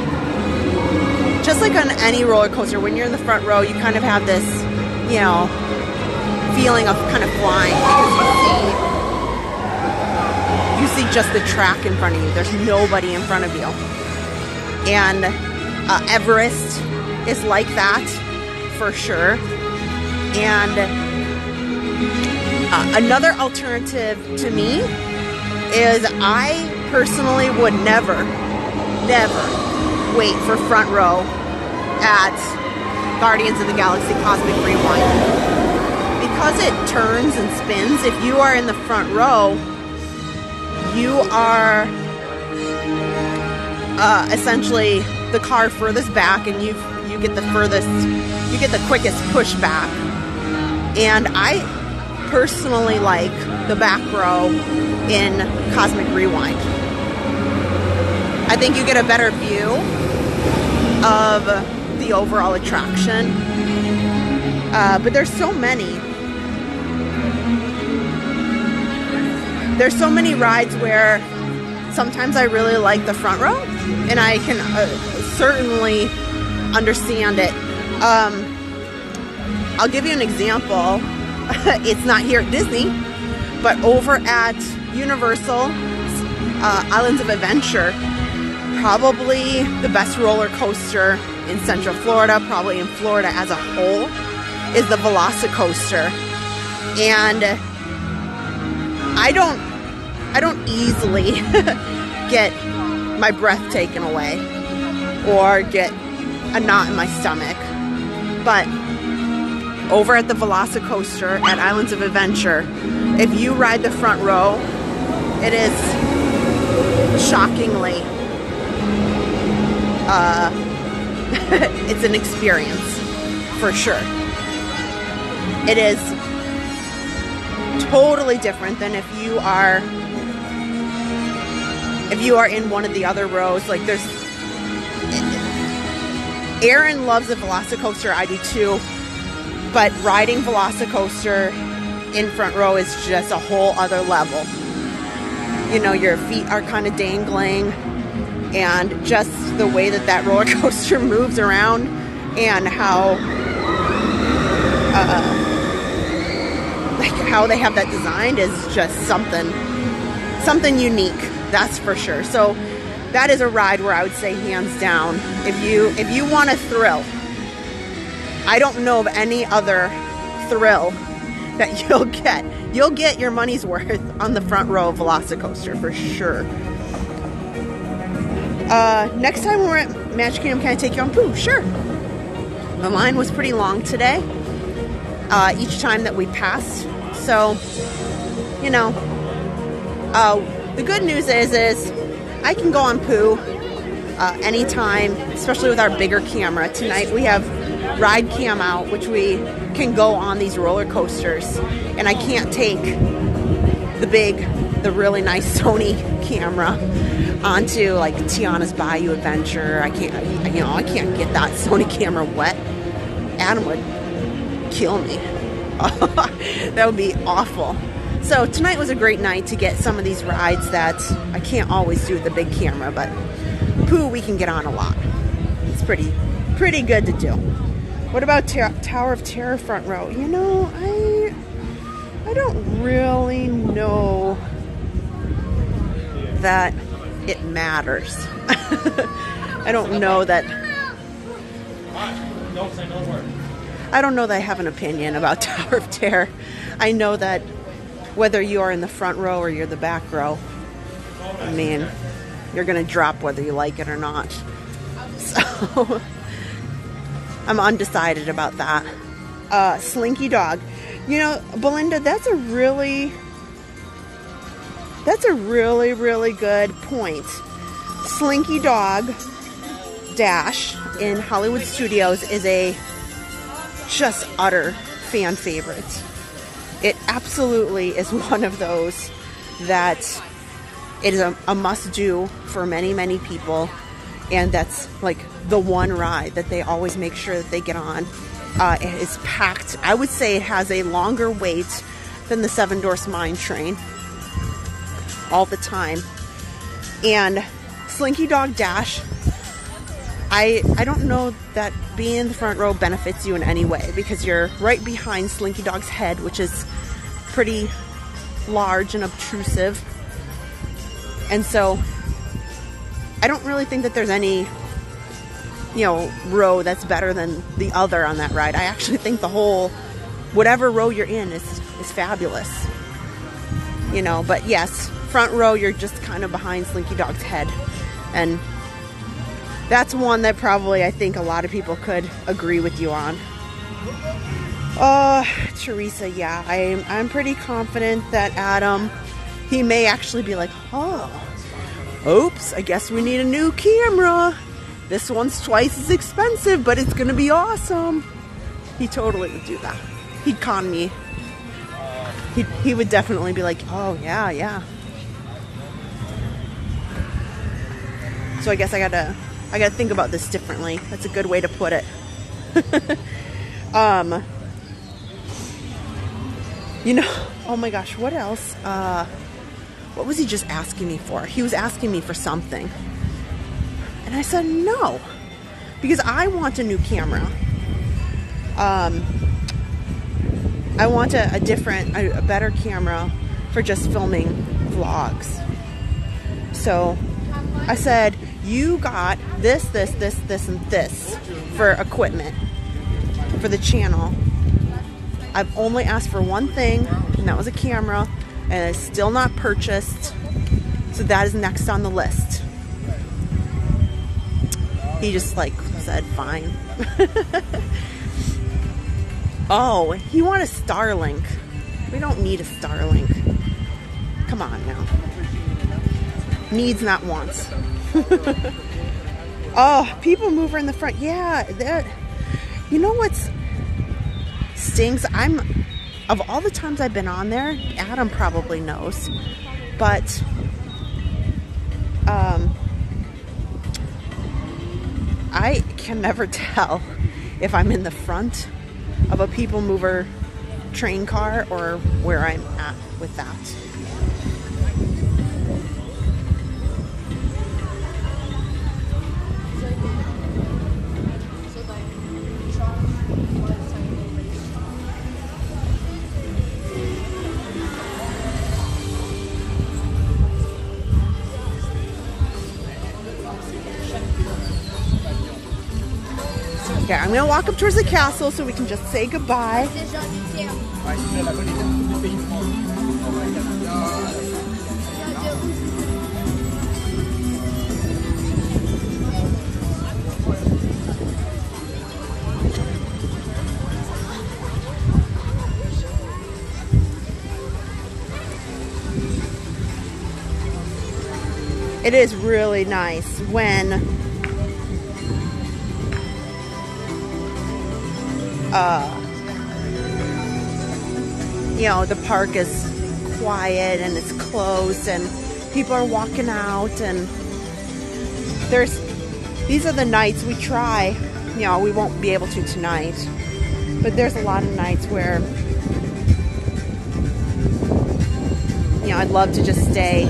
Speaker 1: roller coaster, when you're in the front row, you kind of have this, you know, feeling of kind of flying because you see just the track in front of you. There's nobody in front of you. And Everest is like that for sure. And another alternative to me is I personally would never wait for front row at Guardians of the Galaxy Cosmic Rewind. Because it turns and spins, if you are in the front row, you are essentially the car furthest back, and you get the quickest push back. And I personally like the back row in Cosmic Rewind. I think you get a better view of the overall attraction. But there's so many rides where sometimes I really like the front row, and I can certainly understand it. I'll give you an example. It's not here at Disney, but over at Universal Islands of Adventure, probably the best roller coaster in Central Florida, probably in Florida as a whole, is the Velocicoaster. And I don't easily get my breath taken away or get a knot in my stomach. But over at the Velocicoaster at Islands of Adventure, if you ride the front row, it is shockingly, it's an experience for sure. It is totally different than if you are in one of the other rows. Like Aaron loves the Velocicoaster, I do too, but riding Velocicoaster in front row is just a whole other level. You know, your feet are kind of dangling, and just the way that roller coaster moves around, and how they have that designed is just something unique, that's for sure. So that is a ride where I would say hands down, if you want a thrill, I don't know of any other thrill that you'll get your money's worth on the front row of Velocicoaster for sure. Next time we're at Magic Kingdom, can I take you on Pooh? Sure. The line was pretty long today, each time that we passed. So, you know, the good news is I can go on Pooh anytime, especially with our bigger camera. Tonight we have Ride Cam out, which we can go on these roller coasters, and I can't take the really nice Sony camera onto like Tiana's Bayou Adventure. I can't get that Sony camera wet. Adam would kill me. That would be awful. So tonight was a great night to get some of these rides that I can't always do with the big camera, but Pooh we can get on a lot. It's pretty good to do. What about Tower of Terror front row? You know, I don't really know that it matters. I don't know that.
Speaker 3: Don't say no word.
Speaker 1: I don't know that I have an opinion about Tower of Terror. I know that whether you are in the front row or you're the back row, I mean, you're going to drop whether you like it or not. So I'm undecided about that. Slinky Dog. You know, Belinda, that's a really good point. Slinky Dog Dash in Hollywood Studios is a just utter fan favorite. It absolutely is one of those that it is a must-do for many people, and that's like the one ride that they always make sure that they get on. It is packed. I would say it has a longer wait than the Seven Dwarfs Mine Train all the time. And Slinky Dog Dash, I don't know that being in the front row benefits you in any way, because you're right behind Slinky Dog's head, which is pretty large and obtrusive. And so I don't really think that there's any, you know, row that's better than the other on that ride. I actually think the whole, whatever row you're in is fabulous. You know, but yes, front row, you're just kind of behind Slinky Dog's head. And that's one that probably I think a lot of people could agree with you on. Teresa, yeah, I'm pretty confident that Adam, he may actually be like, oh, oops, I guess we need a new camera. This one's twice as expensive, but it's gonna be awesome. He totally would do that. He'd con me. He would definitely be like, oh yeah. So I guess I gotta think about this differently. That's a good way to put it. You know, oh my gosh, what else? What was he just asking me for? He was asking me for something. And I said no, because I want a new camera. I want a better camera for just filming vlogs. So I said, you got this, and this for equipment for the channel. I've only asked for one thing, and that was a camera, and it's still not purchased. So that is next on the list. He just like said, fine. Oh, he wanted a Starlink. We don't need a Starlink. Come on now. Needs, not wants. Oh, Peoplemover in the front. Yeah, that. You know what's stings? Of all the times I've been on there, Adam probably knows, but I can never tell if I'm in the front of a Peoplemover train car or where I'm at with that. Okay, I'm gonna walk up towards the castle so we can just say goodbye. It is really nice when you know, the park is quiet and it's closed and people are walking out, and these are the nights we try, you know, we won't be able to tonight, but there's a lot of nights where you know, I'd love to just stay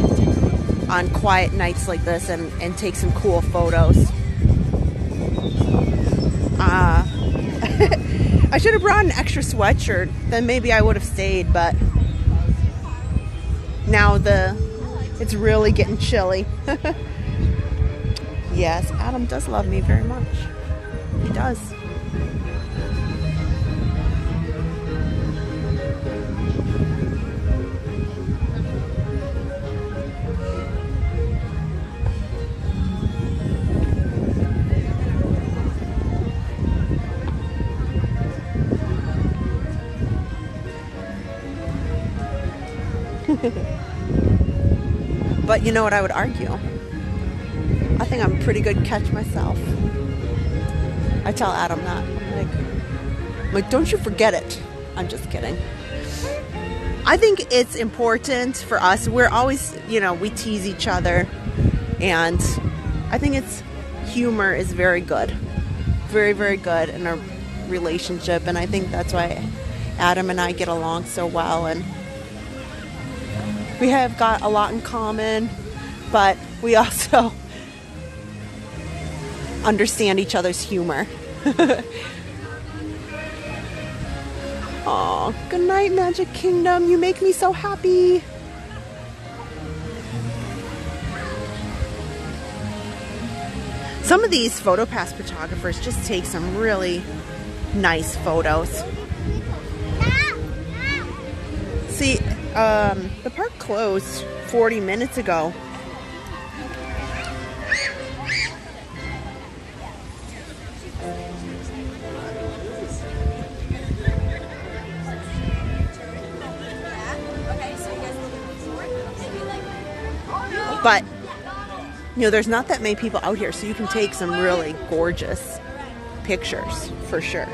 Speaker 1: on quiet nights like this and take some cool photos. I should have brought an extra sweatshirt, then maybe I would have stayed, but now it's really getting chilly. Yes, Adam does love me very much. He does. But you know what I would argue? I think I'm a pretty good catch myself. I tell Adam that. I'm like, don't you forget it. I'm just kidding. I think it's important for us. We're always, you know, we tease each other. And I think humor is very good. Very, very good in our relationship. And I think that's why Adam and I get along so well. And we have got a lot in common, but we also understand each other's humor. Aw, good night, Magic Kingdom. You make me so happy. Some of these PhotoPass photographers just take some really nice photos. See, the park closed 40 minutes ago. But, you know, there's not that many people out here, so you can take some really gorgeous pictures, for sure.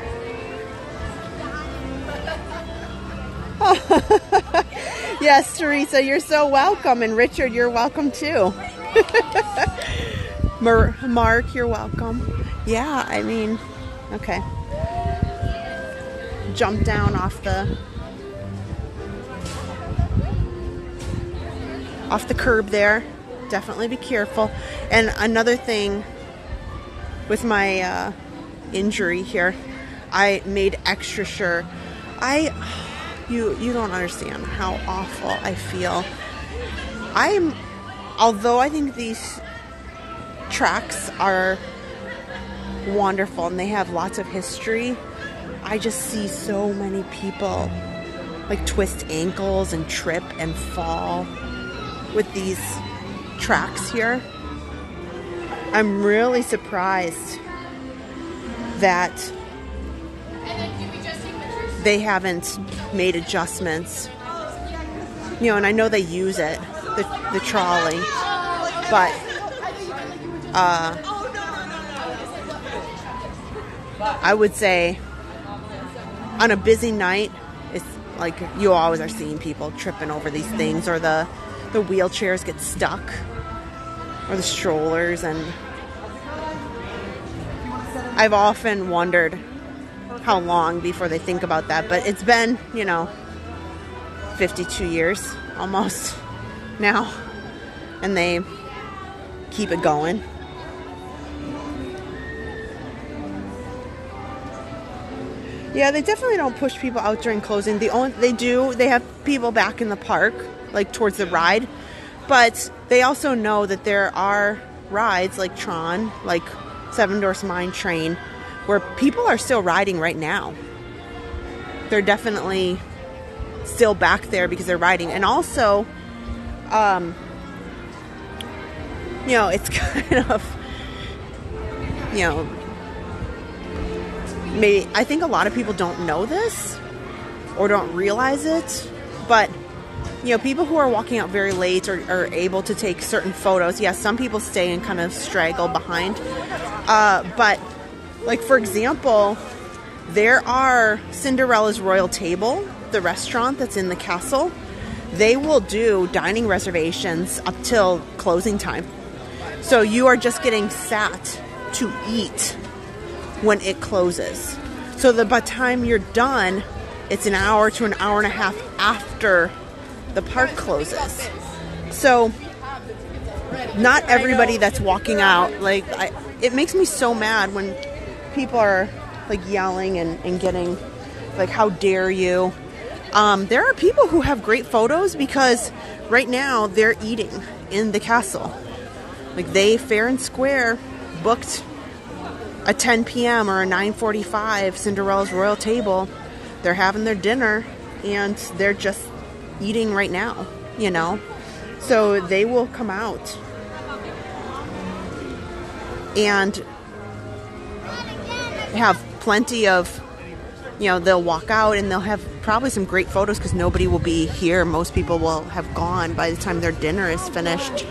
Speaker 1: Yes, Teresa, you're so welcome. And Richard, you're welcome too. Mark, you're welcome. Yeah, I mean, okay. Jump down off the curb there. Definitely be careful. And another thing with my injury here, I made extra sure. You don't understand how awful I feel. Although I think these tracks are wonderful and they have lots of history, I just see so many people like twist ankles and trip and fall with these tracks here. I'm really surprised that they haven't made adjustments, you know, and I know they use it, the trolley, but I would say on a busy night, it's like you always are seeing people tripping over these things, or the wheelchairs get stuck, or the strollers, and I've often wondered how long before they think about that, but it's been, you know, 52 years almost now, and they keep it going. Yeah, they definitely don't push people out during closing. They have people back in the park, like towards the ride, but they also know that there are rides like Tron, like Seven Dwarfs Mine Train, where people are still riding right now. They're definitely still back there because they're riding. And also, you know, it's kind of, you know, maybe, I think a lot of people don't know this or don't realize it, but, you know, people who are walking out very late are able to take certain photos. Yes, some people stay and kind of straggle behind, but like, for example, there are Cinderella's Royal Table, the restaurant that's in the castle. They will do dining reservations up till closing time. So you are just getting sat to eat when it closes. So by the time you're done, it's an hour to an hour and a half after the park closes. So not everybody that's walking out, like, it makes me so mad when people are like yelling and getting like, how dare you. There are people who have great photos because right now they're eating in the castle. Like, they fair and square booked a 10 p.m. or a 9:45 Cinderella's Royal Table. They're having their dinner and they're just eating right now, you know. So they will come out and have plenty of, you know, they'll walk out and they'll have probably some great photos because nobody will be here. Most people will have gone by the time their dinner is finished.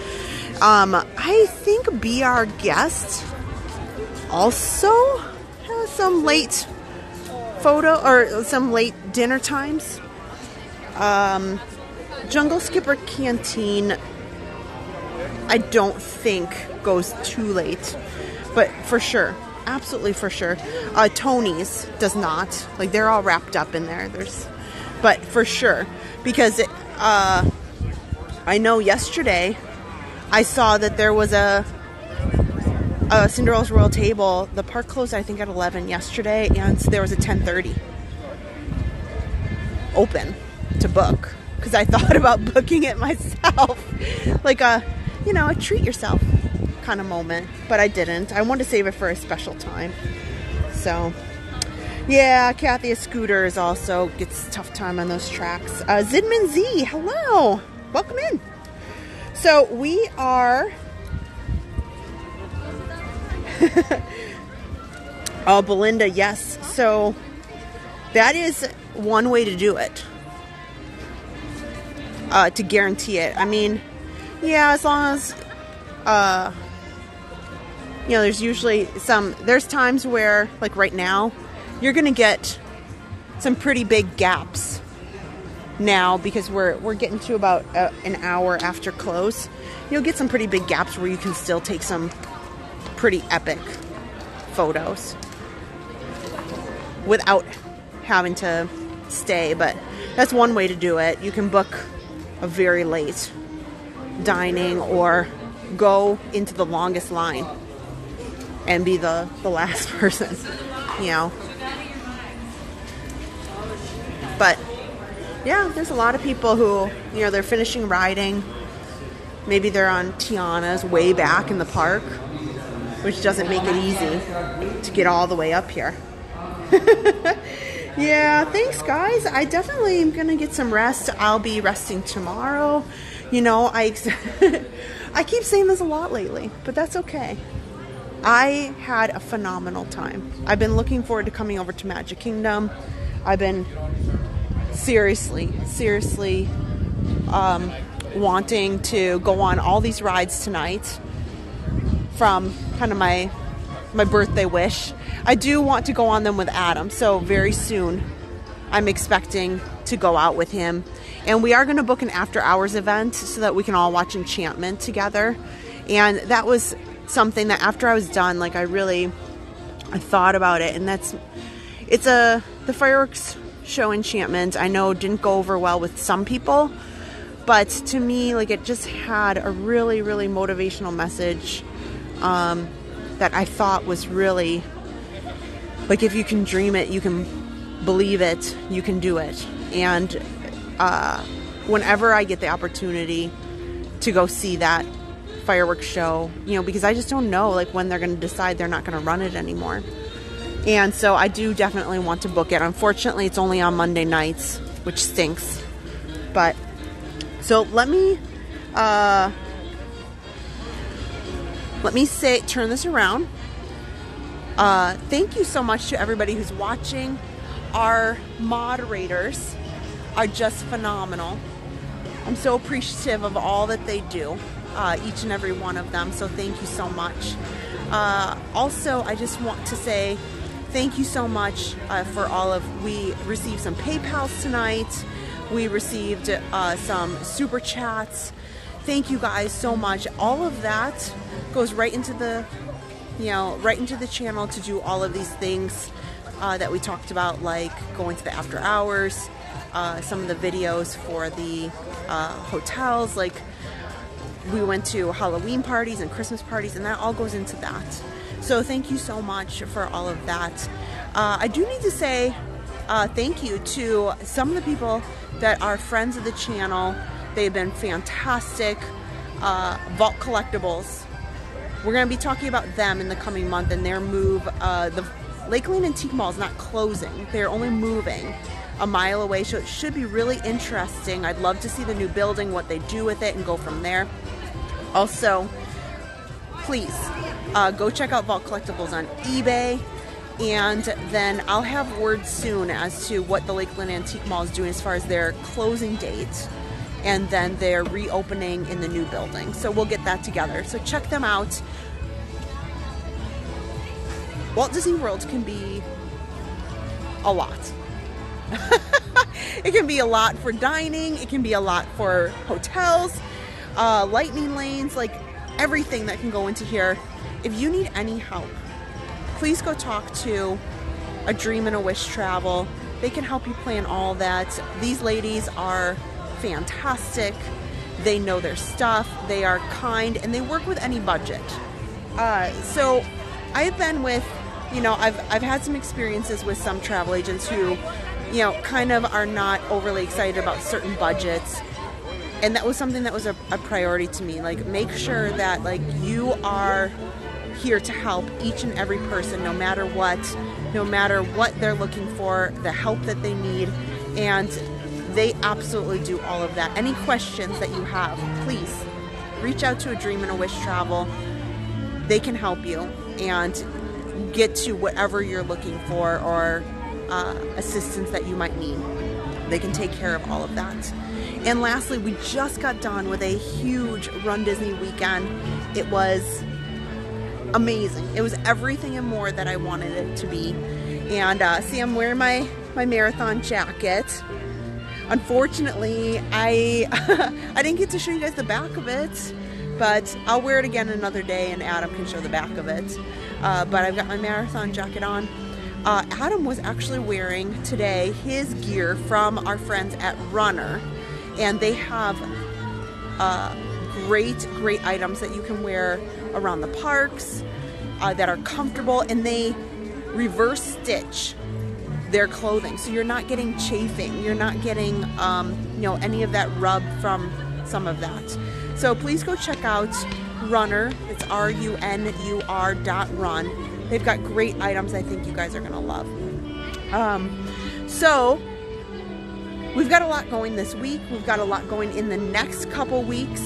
Speaker 1: I think Be Our Guest also has some late photo or some late dinner times. Jungle Skipper Canteen, I don't think goes too late, but for sure, absolutely for sure. Tony's does not. Like, they're all wrapped up in there. But for sure, because I know yesterday I saw that there was a Cinderella's Royal Table. The park closed, I think, at 11 yesterday, and there was a 10:30 open to book. Because I thought about booking it myself, like a treat yourself kind of moment, but I didn't. I wanted to save it for a special time. So, yeah, Kathy a Scooter is also gets a tough time on those tracks. Zidman Z, hello, welcome in. So we are. Oh, Belinda, yes. So that is one way to do it. To guarantee it. I mean, yeah, as long as, there's usually there's times where, like right now, you're going to get some pretty big gaps now because we're getting to about an hour after close. You'll get some pretty big gaps where you can still take some pretty epic photos without having to stay, but that's one way to do it. You can book a very late dining or go into the longest line and be the last person, you know. But yeah, there's a lot of people who, they're finishing riding. Maybe they're on Tiana's way back in the park, which doesn't make it easy to get all the way up here. Yeah, thanks guys. I definitely am gonna get some rest. I'll be resting tomorrow. I keep saying this a lot lately, but that's okay. I had a phenomenal time. I've been looking forward to coming over to Magic Kingdom. I've been seriously wanting to go on all these rides tonight from kind of my birthday wish. I do want to go on them with Adam, so very soon I'm expecting to go out with him. And we are going to book an after hours event so that we can all watch Enchantment together. And that was something that after I was done, like I thought about it, and it's the fireworks show Enchantment. I know didn't go over well with some people, but to me, like, it just had a really, really motivational message that I thought was really, like, if you can dream it, you can believe it, you can do it. And whenever I get the opportunity to go see that fireworks show, because I just don't know, like, when they're going to decide they're not going to run it anymore. And so I do definitely want to book it. Unfortunately, it's only on Monday nights, which stinks. But so let me turn this around. Thank you so much to everybody who's watching. Our moderators are just phenomenal. I'm so appreciative of all that they do, each and every one of them. So thank you so much. Also, I just want to say thank you so much we received some PayPals tonight. We received some super chats. Thank you guys so much. All of that goes right into the channel to do all of these things that we talked about, like going to the after hours, some of the videos for the hotels. Like, we went to Halloween parties and Christmas parties, and that all goes into that. So thank you so much for all of that. I do need to say thank you to some of the people that are friends of the channel. They've been fantastic. Vault Collectibles. We're going to be talking about them in the coming month and their move. The Lakeland Antique Mall is not closing. They're only moving a mile away, so it should be really interesting. I'd love to see the new building, what they do with it, and go from there. Also, please go check out Vault Collectibles on eBay, and then I'll have word soon as to what the Lakeland Antique Mall is doing as far as their closing date, and then their reopening in the new building. So we'll get that together. So check them out. Walt Disney World can be a lot. It can be a lot for dining. It can be a lot for hotels, lightning lanes, like everything that can go into here. If you need any help, please go talk to A Dream and a Wish Travel. They can help you plan all that. These ladies are fantastic. They know their stuff. They are kind, and they work with any budget. So I've been with, you know, I've had some experiences with some travel agents who, you know, kind of are not overly excited about certain budgets. And that was something that was a priority to me. Like, make sure that, like, you are here to help each and every person, no matter what they're looking for, the help that they need. And they absolutely do all of that. Any questions that you have, please reach out to A Dream and a Wish Travel. They can help you and get to whatever you're looking for, or assistance that you might need. They can take care of all of that. And lastly, we just got done with a huge Run Disney weekend. It was amazing. It was everything and more that I wanted it to be. And see, I'm wearing my marathon jacket. Unfortunately, I didn't get to show you guys the back of it, but I'll wear it again another day and Adam can show the back of it. But I've got my marathon jacket on. Adam was actually wearing today his gear from our friends at RUNUR, and they have great items that you can wear around the parks that are comfortable, and they reverse stitch their clothing, so you're not getting chafing, you're not getting you know, any of that rub from some of that. So please go check out RUNUR. It's RUNUR.run. They've got great items I think you guys are gonna love. So we've got a lot going this week. We've got a lot going in the next couple weeks.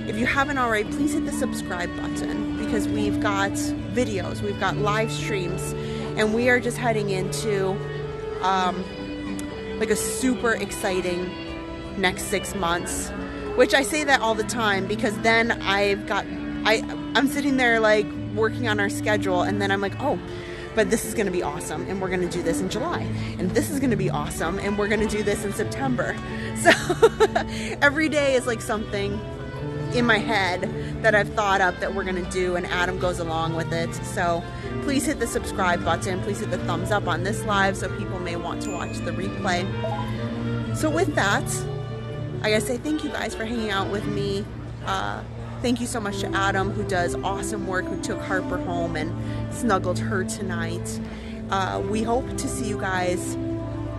Speaker 1: If you haven't already, please hit the subscribe button, because we've got videos, we've got live streams, and we are just heading into like a super exciting next 6 months, which I say that all the time, because then I'm sitting there like working on our schedule, and then I'm like, oh, but this is going to be awesome, and we're going to do this in July, and this is going to be awesome, and we're going to do this in September. So every day is like something in my head that I've thought up that we're going to do, and Adam goes along with it. So please hit the subscribe button, please hit the thumbs up on this live so people may want to watch the replay. So with that, I gotta say thank you guys for hanging out with me. Thank you so much to Adam, who does awesome work, who took Harper home and snuggled her tonight. We hope to see you guys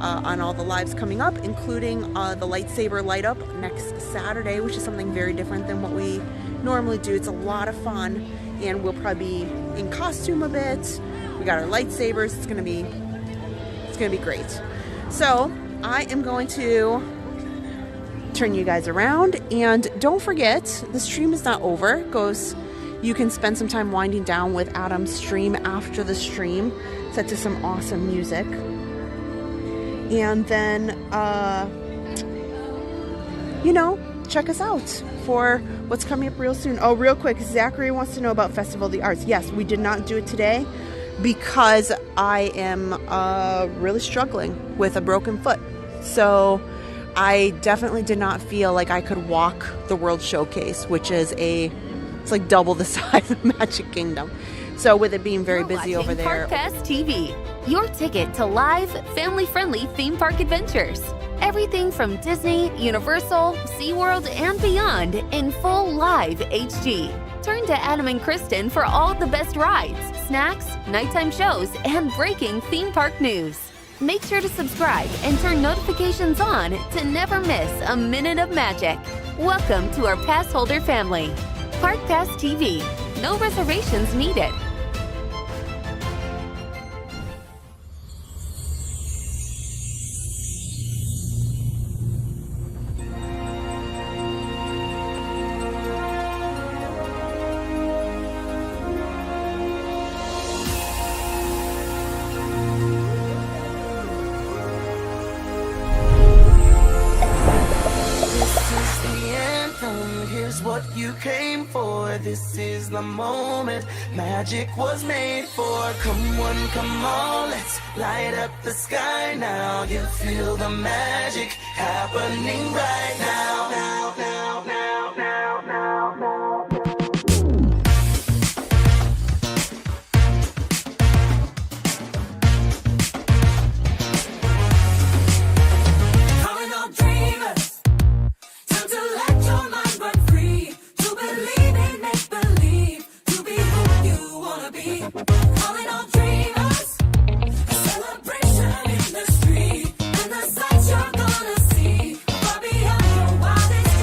Speaker 1: on all the lives coming up, including the lightsaber light up next Saturday, which is something very different than what we normally do. It's a lot of fun, and we'll probably be in costume a bit. We got our lightsabers. It's gonna be great. So I am going to turn you guys around, and don't forget, the stream is not over. You can spend some time winding down with Adam's stream after the stream, set to some awesome music. And then, you know, check us out for what's coming up real soon. Oh, real quick, Zachary wants to know about Festival of the Arts. Yes, we did not do it today because I am really struggling with a broken foot. So I definitely did not feel like I could walk the World Showcase, which is it's like double the size of Magic Kingdom. So with it being very busy over there.
Speaker 5: Park Pass TV, your ticket to live, family-friendly theme park adventures. Everything from Disney, Universal, SeaWorld, and beyond in full live HD. Turn to Adam and Kristen for all the best rides, snacks, nighttime shows, and breaking theme park news. Make sure to subscribe and turn notifications on to never miss a minute of magic. Welcome to our Passholder family. Park Pass TV. No reservations needed.
Speaker 14: What you came for, this is the moment magic was made for. Come one, come all, let's light up the sky now. You feel the magic happening right now. Now, now, now, now, now, now.
Speaker 15: Calling all dreamers, time to let your mind run free. To believe in make believe, to be who you wanna be. Calling all dreamers, a celebration in the street, and the sights you're gonna see far beyond your wildest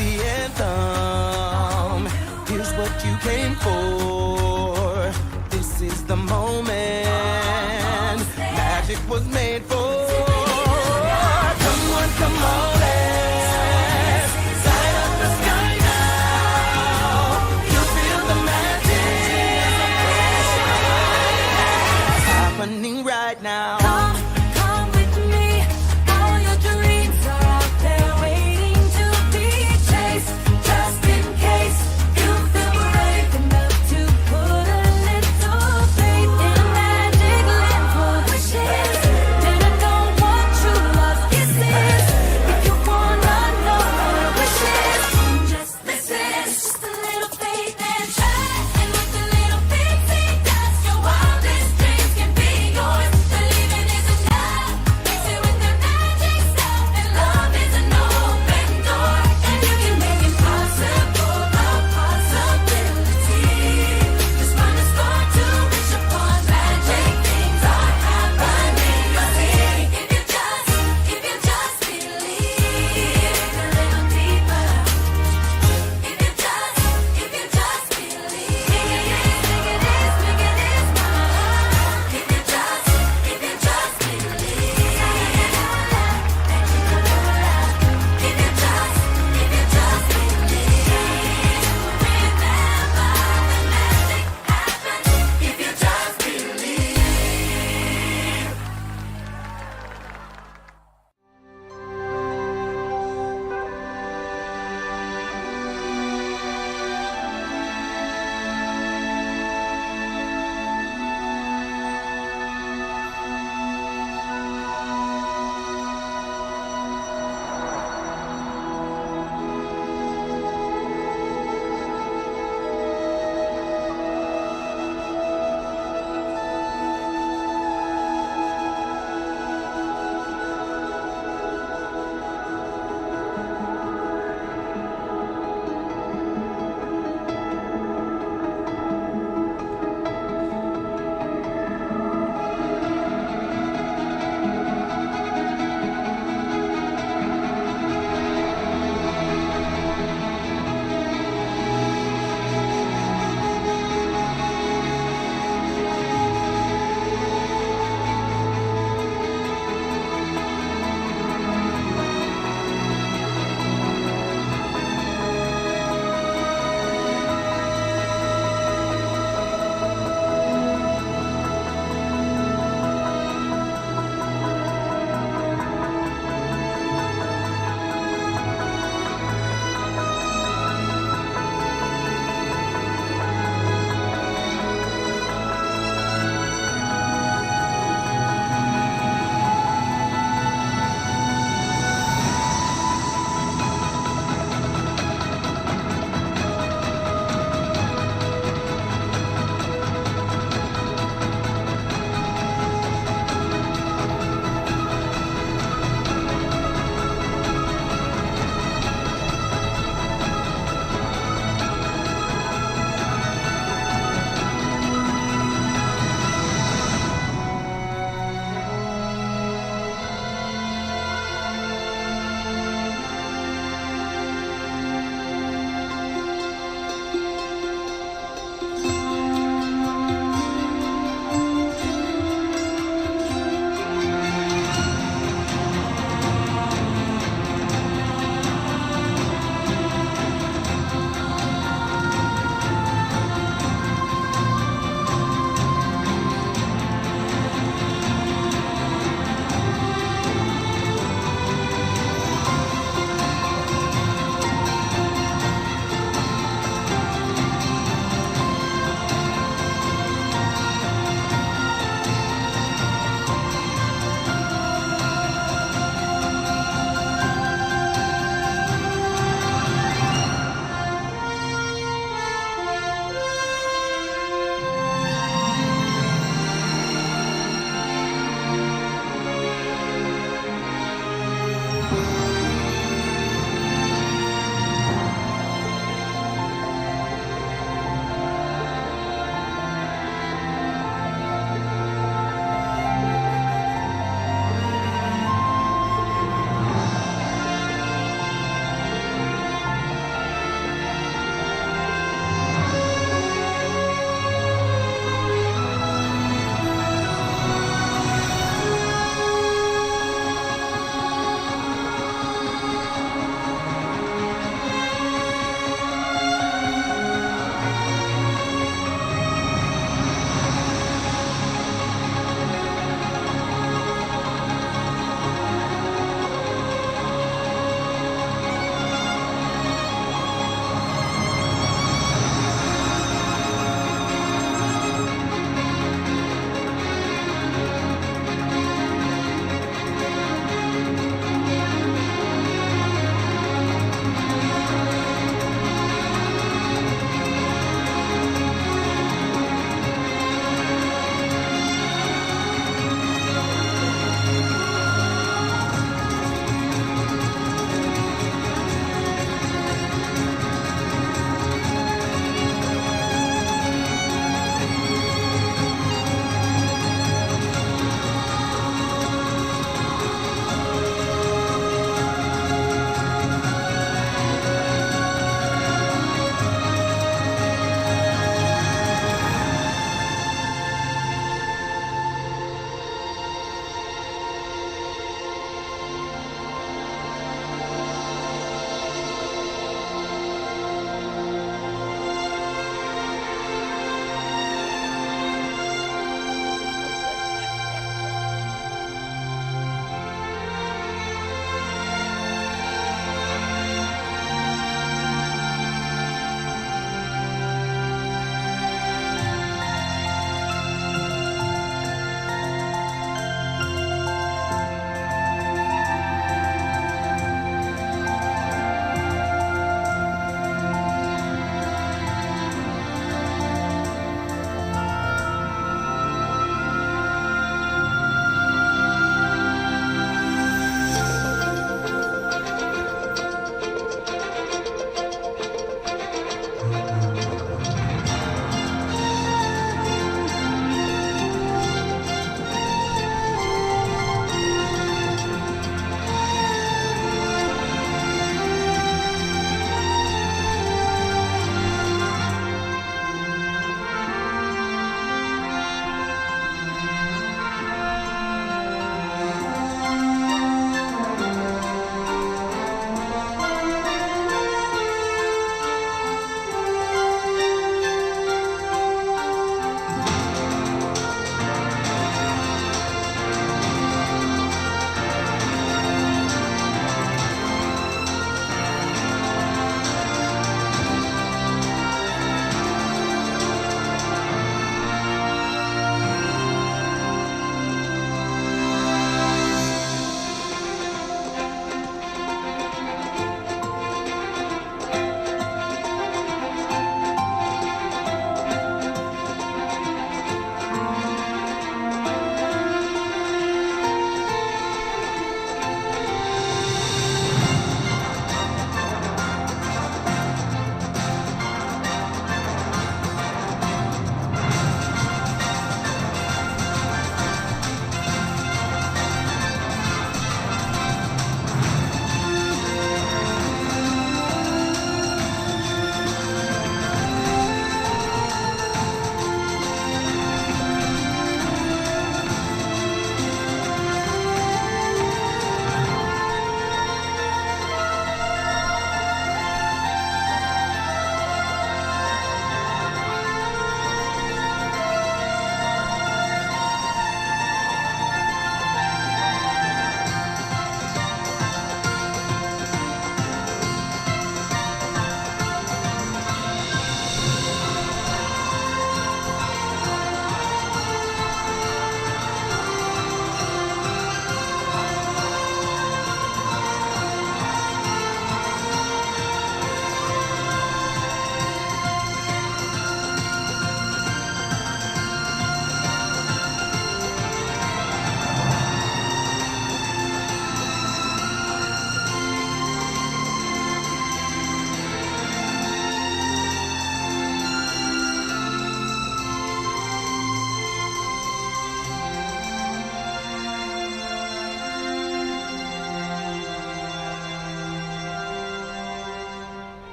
Speaker 14: the anthem. Here's what you came for. This is the moment.